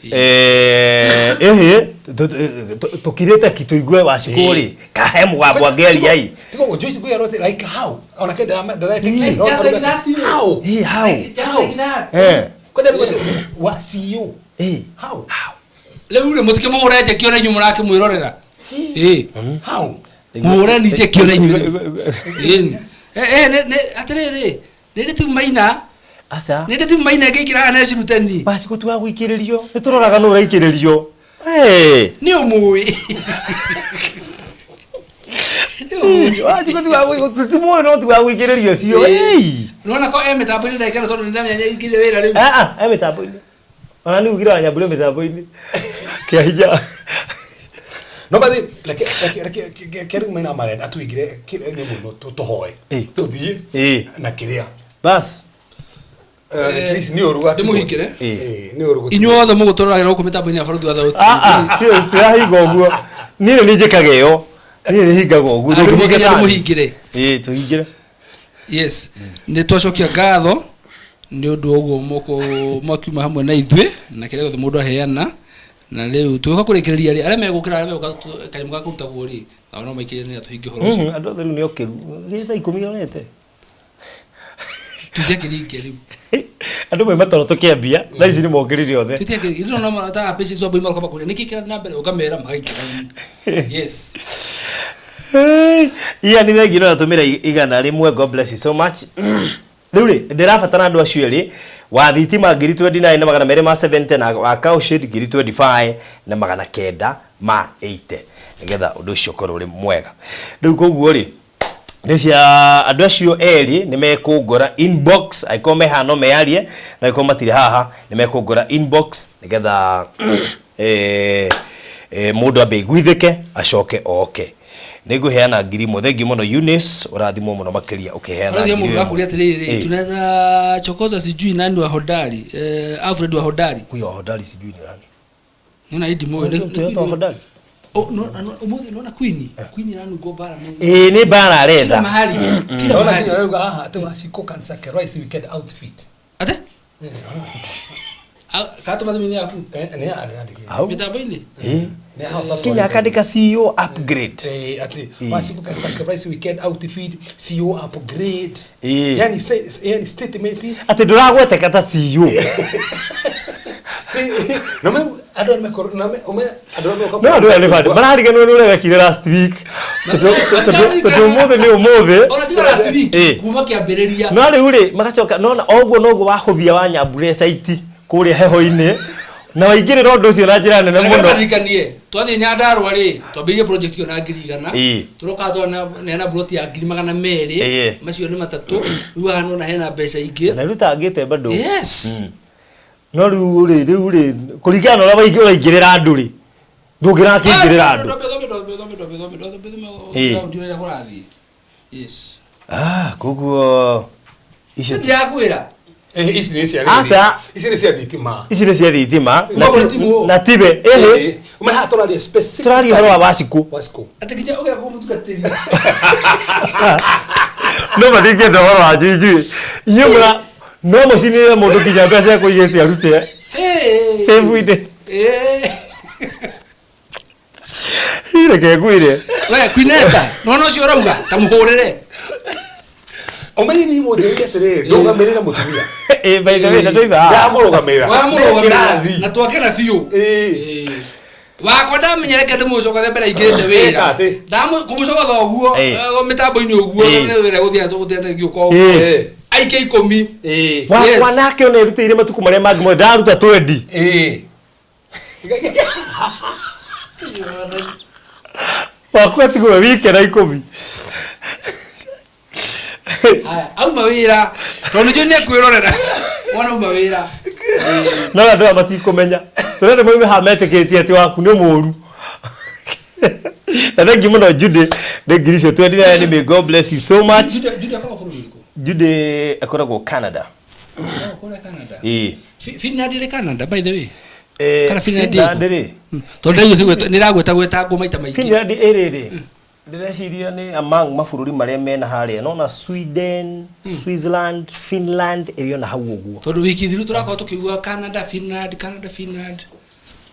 tukirete kituigwe wacikuri kahe mugabo ngeri ai tiko gojoici kugerote like how ona kenda direct how kwenda wa CEO how leure mutike muhoreje kiona nyuma rake mwirorera how muhore nije kiona nyuma ne atere ne tu maina asa ne tu maina gekira ana cirutani basi ko tuwa gwikiririo nituroraga no raikiririo ni umui waji ko tuwa no tuwa gwikiririo cio nona ko emetapo ni ndaikara tondu ndamya nyingire wira riu emetapo ni ona ni ugira nyambule metapo ni kiahija no badi kero maina mare atuigire ni muno tohoe tuthie na kiria bas at least ni oruga timuhikire ni oruga inyuothe mugutoragera kumetapo ni abaruthi watha tirahinga uguo nini nijikageo nini hingaga uguo muhingire tuhingire yes ni twacokia ngatho ni undu uguo mwakiuma hamwe na ithwe na kiria gothe mundu aheana na leo tuweka kurekereria ri aria megukira aria meguka kanyamuka kurutagwo ri no maikire ni atuhingi horo ucio andu theru ni okiru githa 10 onete tuthekirike ri andu mwe matoro tukiambia na ici ni mokirire othe tuthekirike ri no mata pesi so boima kwa kuria nikikira na mbere ukamera magaikira yes iya ni thegi no atumira igana rimwe. God bless you so much. Riu ri ndirabatara andu acio ri wa thitima ngiri 29 na magana mere ma 70 na wa cowshed ngiri 25 na magana kenda ma 80 nigetha undu ucio korwo ri mwega. Riu koguo ri ndecia andu acio eri ni mekungora inbox aikome hano mearie na ikoma tiri haha ni mekungora inbox nigetha mundu abe gwithike acoke oke niguheana ngiri muthengi muno Eunice urathimo muno makiria ukiheana ngiri mundu akuria atiriri tunaweza chokoza sijui nani wa hodari Alfred wa hodari huyo hodari sijui ni nani nina idi moyo ndio hodari umuthi nona queen nani go bara ni bara arenda kila mahali kila mahali aha atawashiko kansa rice weekend outfit ate kato madhumini yaku ni au mitabaini Kenya akandika CEO upgrade ati washiko kansa rice weekend outfit CEO upgrade yani statement ati nduragwete kata CEO no me adon me corona me adon me no adon me fadi marariga no rega kire last week to mothe ni umothe ona tiga last week kuma kiambiriria no ri uri magacoka nona oguo noguo wahuthia wa nyambure site kuri heho-ini na waingirira undu ucio na njira nene muno ndikanie twathi Nyandarua ri twambirie project yo na ngiri igana turoka twana nena plot ya ngiri magana meri macio ni matatu riu hano na hena mbeca ingi na rutangite bado yes no riu ri kuringana ora waingirira andu ri ndungira kingirira andu yes koguo icio ndiakwira ici ni cia thitima na tibe umeha turari specific turari horo wa wasiku atikija oge kumutugatiri no madike ndo horo wa juju yumra no musini mundu kinya pesa kuigesi arute save ide Ire ke gwire. We Queen Esther, no cio rauga tamuhurire. Omenye ni mo de yetere ndoga merera mutumia. By the way ndoiva. Ya muruga mera. Wa muruga na twakena fiu. Wakwa ndamenyere kende mucoka mbere ingite wira. Ndamu kumucoka thoguo mitambo-ini uguo ne wira guthia giuko. Aike 10. Wakwa nake one rutire matuku maria mangi mo ndaruta 20. Wakwa tigo wiki na 10. Auma wira tondu jo ne kwirorera wana uma wira no andu amatikomenya turende moime hameteketie ati waku ni muru na thank you muno Jude de Grisho 29 may God bless you so much. Jude akora furu iko Jude akoragwo Canada. Akora Canada Finland ile Canada by the way kana Finland ri tondu yo niragweta gweta ngumaita maingi Finland iri ndĩreciria nĩ among mabũrũri marĩa mena harĩa nona Sweden, Switzerland, Finland ĩrĩ na hau ũguo. Tondũ wiki thiru tũrakorwo tũkĩigua Canada, Finland.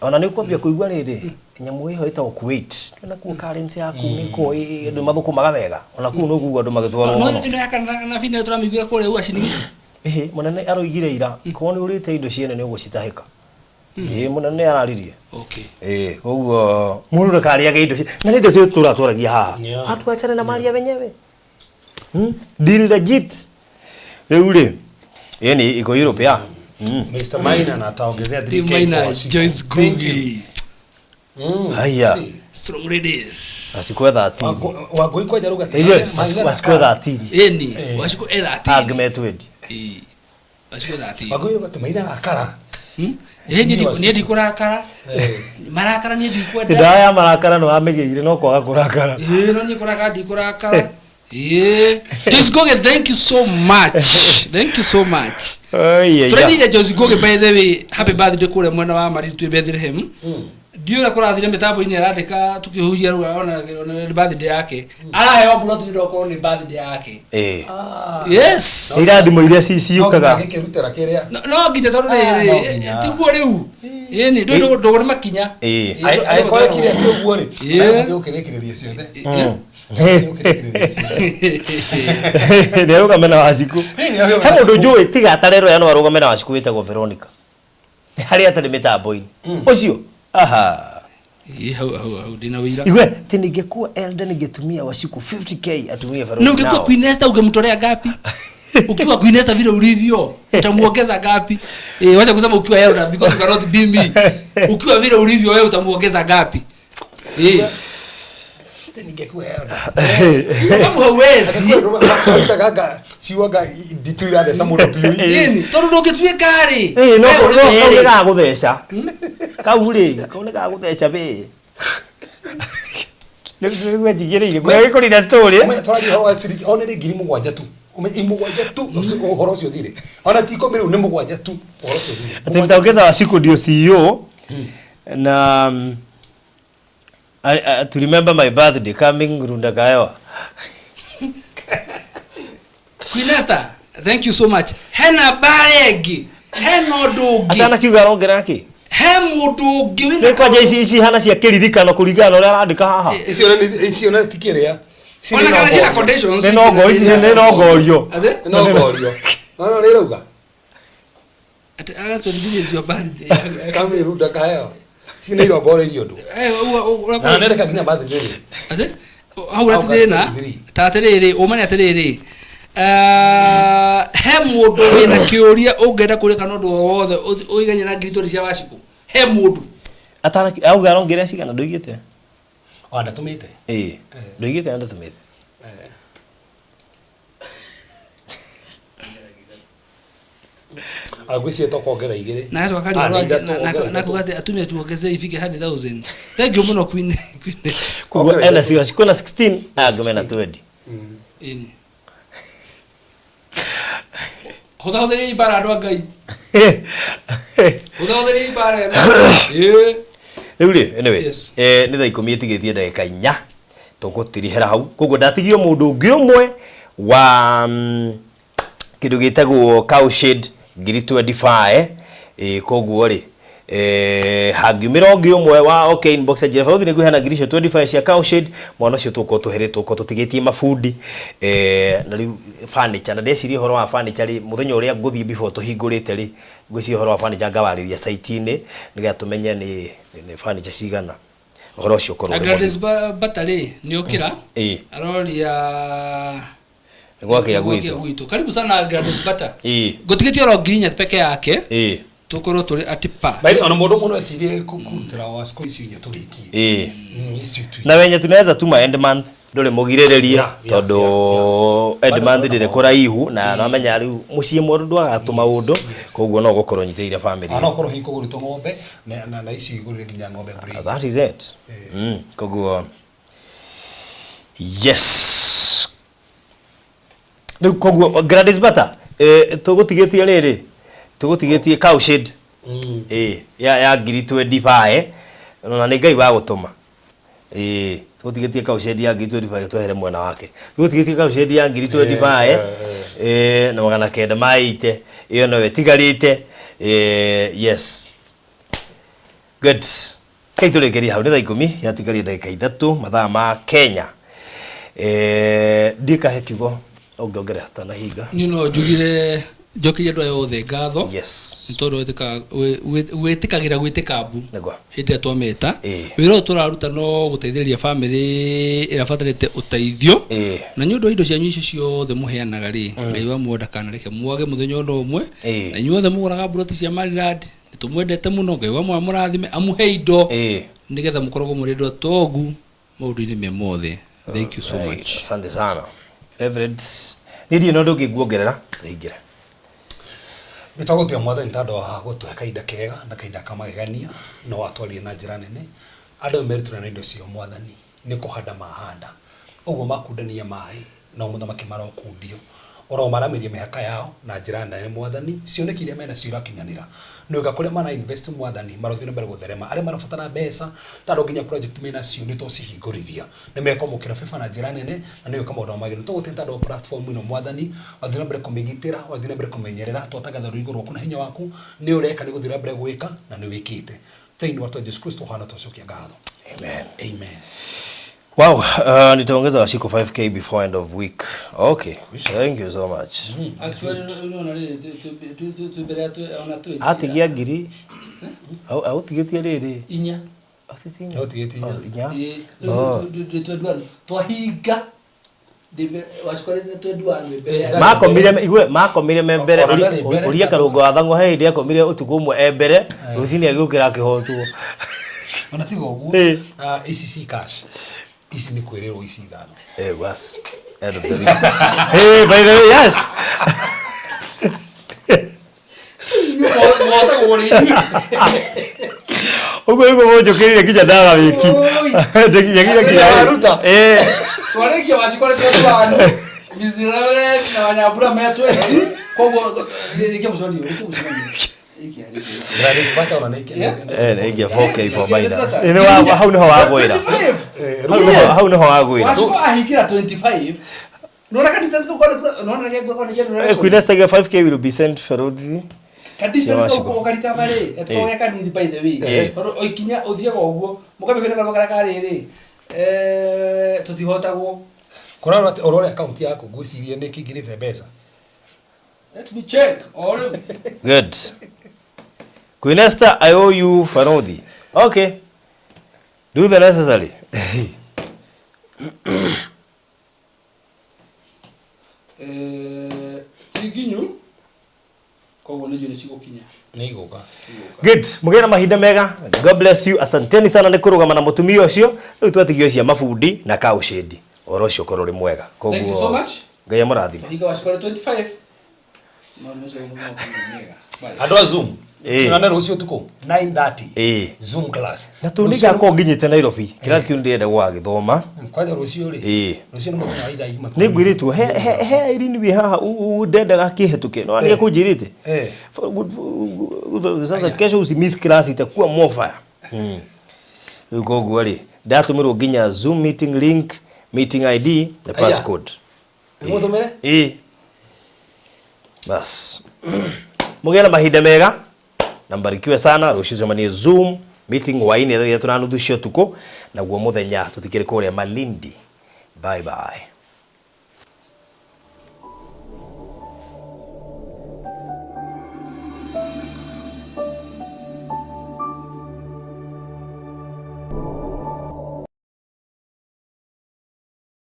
Ona nĩ kwambia kũigua rĩrĩ nyamũ ĩho ĩtagwo Kuwait. Twĩna kuo currency yaku nĩ ko andũ mathũkũmaga wega. Ona kũu no kuo andũ magĩtwarwo mũno. No ĩno ya Canada na Finland tũramĩigua kũrĩa uaciningi. Mũnene aroigire ira ko nĩ ũrĩte indo ciene nĩ ũgũcitahĩka. Mũnene araririe. Okay. Koguo mũndũ ndakariage indo na nĩ indo tũratwaragia haha. Hatuachane na mali ya wenyewe. Deal legit. Rĩu yani iko Europe ya. Mr. Maina na ataongezea 3K. Maina Joyce Gugi. Haya. Strong ladies. Asikwe 13. Wagoi kwa jaruga tena. Asikwe 13. Eni, washiko 13. Agmeted. Washiko 13. Wagoi kwa Maina akara. Ni kurakara marakara ni ndikwenda ndaya marakara no amegeire no kwaga kurakara no ni kurakara ndikurakara Just go get thank you so much Twenty just go get by the way happy birthday kule mwana wa Mari tu Bethlehem ndio kurathire mitambo-ini arandika tukihujia ona birthday yake arahewa mbura tu ndoko ni birthday yake yes irathimo iria ciciukaga no ngite tondu riri tiguo riu ni ndogo ni makinya ai kore kire tiguo ri ndio kirekireria ciothe ni arugamena waciku he mundu njui tiga atarero ya no arugamena waciku witagwo Veronica hari atari mitambo-ini ucio aha hau dina wira iwe tiningekuwa elder ningetumia Waciku 50k atumie Veronica no ungekuwa Queen Esther ungemtolea gapi ukiwa Queen Esther vile ulivyo utamuongeza gapi wacha kusema ukiwa elder because you cannot be me ukiwa vile ulivyo wewe utamuongeza gapi ningekuwa elder sababu hauwezi gaga siwaga dituira de samudo piu nini tondu ndungitue kari no ga gutheca kauri kaune ga gutheca be nĩguo njigĩrĩire kũrĩa gĩkũrĩ story twari horo wa ciriki ona rĩ 7,000 tu imugwanja tu uhoro ucio thire ona ti komeru ni mugwanja tu uhoro ucio thire ati mtaongeza Waciku ndio CEO na to remember my birthday coming runda kaewa Queen Esther thank you so much hena baregi hena ndugi atana kiuga arongera ki he mundu ngi wina ni kwa ici hana cia kiririkano kuringana uria arandika haha icio na tikiria ona kana cina conditions ni no ngo ici ni no ngorio no ngorio no rä rauga ati agasto ndizi your birthday kama runda kaewa sina iro ngorerio ndu na nenda nginya birthday ati au ratithina tatiriri umane atiriri he mundu wina kiuria ungenda kurika no ndu wothe uiganye na ngiritori cia Waciku he mundu atana auga arongera cigana nduigite onda tumite nduigite anda tumite agwisi tokuongera igiri na aso akari na kugate atumia tuongeze ifike 100,000 thank you muno Queen kwa enda si Waciku na 16 agomena 20 ini Hodhaudheri ibara ndo ngai. Hodhaudheri ibara. Riu anyway ni thaa 10 itigitie ndagika 4 tugutirihera hau koguo ndatigio mundu ungi umwe wa kindu gitagwo Cowshed ngiri 25 koguo ri hangimiro ngi umwe wa okay inbox ajira fauthi ni guhana girisho 25 cia cowshed mwana cio tuko tuheretwo tutigitie mafundi na riu furniture na ndecirie horo wa furniture muthenya uria nguthie before tuhingurite ri ngwicirie horo wa furniture ngawariria site ini niga tumenye ni furniture cigana horo cio korwo Gladys Batari ni okira aroria ngwake ya gwitu karibu sana Gladys Bata gutigitie ro nginya peke yake tukoro tuli atipa baidi ona mundu muno esirie kukutira wa siku ici nyo turiki na wenye tunaweza tuma end month ndole mugirireria tondu end month ndire kuraihu na namenya riu mucii mundu ndwagatuma undu koguo no gukorwo nyiteire family ana korwo hiko gurito ng'ombe na ici igurire nginya ng'ombe breed that is it koguo yes riu koguo Gladys Bata tugutigetie riri tugutigetie cowshed ya ngiri 25 na ni ngai wa gutuma tugutigetie cowshed ya ngiri 25 twehere mwena wake tugutigetie cowshed ya ngiri 25 na magana kenda maite iyo no wetigarite yes good kaiturekeria hau ni thaa 10 yatigarie ndagika 3 mathaa ma Kenya ndikahe kiugo ongeongera tana hinga ni no njugire njokirie andå aya othe ngatho yes tondå wĩtĩkagĩra gwĩtĩkambu nĩguo hĩndĩ ĩrĩa twameta wĩra ũyũ tũraruta no gũteithĩrĩria bamĩrĩ ĩrabatarĩte ũteithio na nĩ ũndũ wa indo cianyu icio ciothe mũheanaga rĩ Ngai wa muoyo ndakanareke mwage mũthenya ũndũ ũmwe na inyuothe mũgũraga mburoti cia Maryland nĩtũmwendete mũno Ngai wa muoyo mũrathime amũhe indo nĩgetha mũkoragwo mũrĩ andũ atongu maũndũ-inĩ me mothe. Thank you so much. Asante sana Reverend nidi no ndogi guongerera thaingĩra Nitagotia mwathani ntando wa gũtũhe kahinda kega na kahinda kamagegania no watwarie na njĩra nene andũ meritũra na indo cio mwathani nĩ kũhanda mahanda ũguo makundania maĩ no mũthamaki marokundio oro maramirie mĩhaka yao na njĩra nene mwathani cioneki iria mena cio irakinyanĩra no gakũrĩa mana invest mwathani marothio mbere gũtherema arĩa marabatara mbeca tondũ nginya project mena cio nĩ tũcihingũrithia nĩ mekomokĩra FIFA na njĩra nene na nĩ ũka maũndũ magĩrĩru tũgũtĩta andũ platform ĩno mwathani wathina mbere kũmĩgitĩra wathina mbere kũmenyerera tũtagatha rũigũ rwaku na hinya waku nĩ ũreka nĩ gũthira mbere gwĩka na nĩ wĩkĩte thĩinĩ wa Jesũ Kristo hana tũcokia ngatho amen amen. Wow, nitaongeza washiko 5k before end of week. Okay, thank you so much. Atigia ngiri au tigetie riri inya au tigetie inya twahinga makomire membere uria karungo wathango he ndia komire utuku umwe embere rucini agiukira akihotwo ona tigo guo ici cash ici ni kwirero ici thano was end of the week. Hey, by the way, yes. Ugo mojo kile kija dawa wiki. Ndio kija ruta. Twareke washikore twano. Bizirare na wanyabura metwezi. Kogo nike musoni. Gladys Bata ona nike. Nike 4k for baida. Ine wa hau niho wagwira. Hau niho wagwira. Washiko ahikira 25. Nona kanisa siko kwa nona ngeke kwa nje. Queenesta 5k will be sent Ferodi. Kadisa siko kwa karita vale. Etwa kanini by the way. Pero oikinya othiaga uguo. Mukabe kwenda kwa kariri. Tutihotagwo. Korana ati orore account yako gwicirie niki ngirite mbeca. Let me check. Good. Queenesta, I owe you Ferodi. Okay. Do the necessary. Tiginyu kogo nejo nisigo kinya Nigoka. Good. Mugena mahinda mega. God bless you. Asanteni sana ni kurugama na mutumia ucio. Riu twatigio cia mafundi na cowshed. Oro cio korori mwega. Koguo. Thank you so much. Ngai amurathime. Higa washikore 25. No meso mega. Andwa Zoom. Tunana rucio tuko 9:30. Zoom class. Na tuniga ko nginyite Nairobi. Kira kiu ndiende gwa githoma. Kwaja rucio ri. Rucio no mwana aida ima. Ni ngwiritu he irini wi haha ndenda gakihetuke. No ani kunjirite. Sasa kesho usimiss class itakuwa mofa. Uko gwari. Ndatumirwo nginya Zoom meeting link, meeting ID na passcode. Muthomere? Bas. Mugena mahinda mega. na mbarikiwe sana. Rucio jamani Zoom meeting waini ya tunanuthu cio tuko na guo muthenya tutikire kuria Malindi. Bye bye.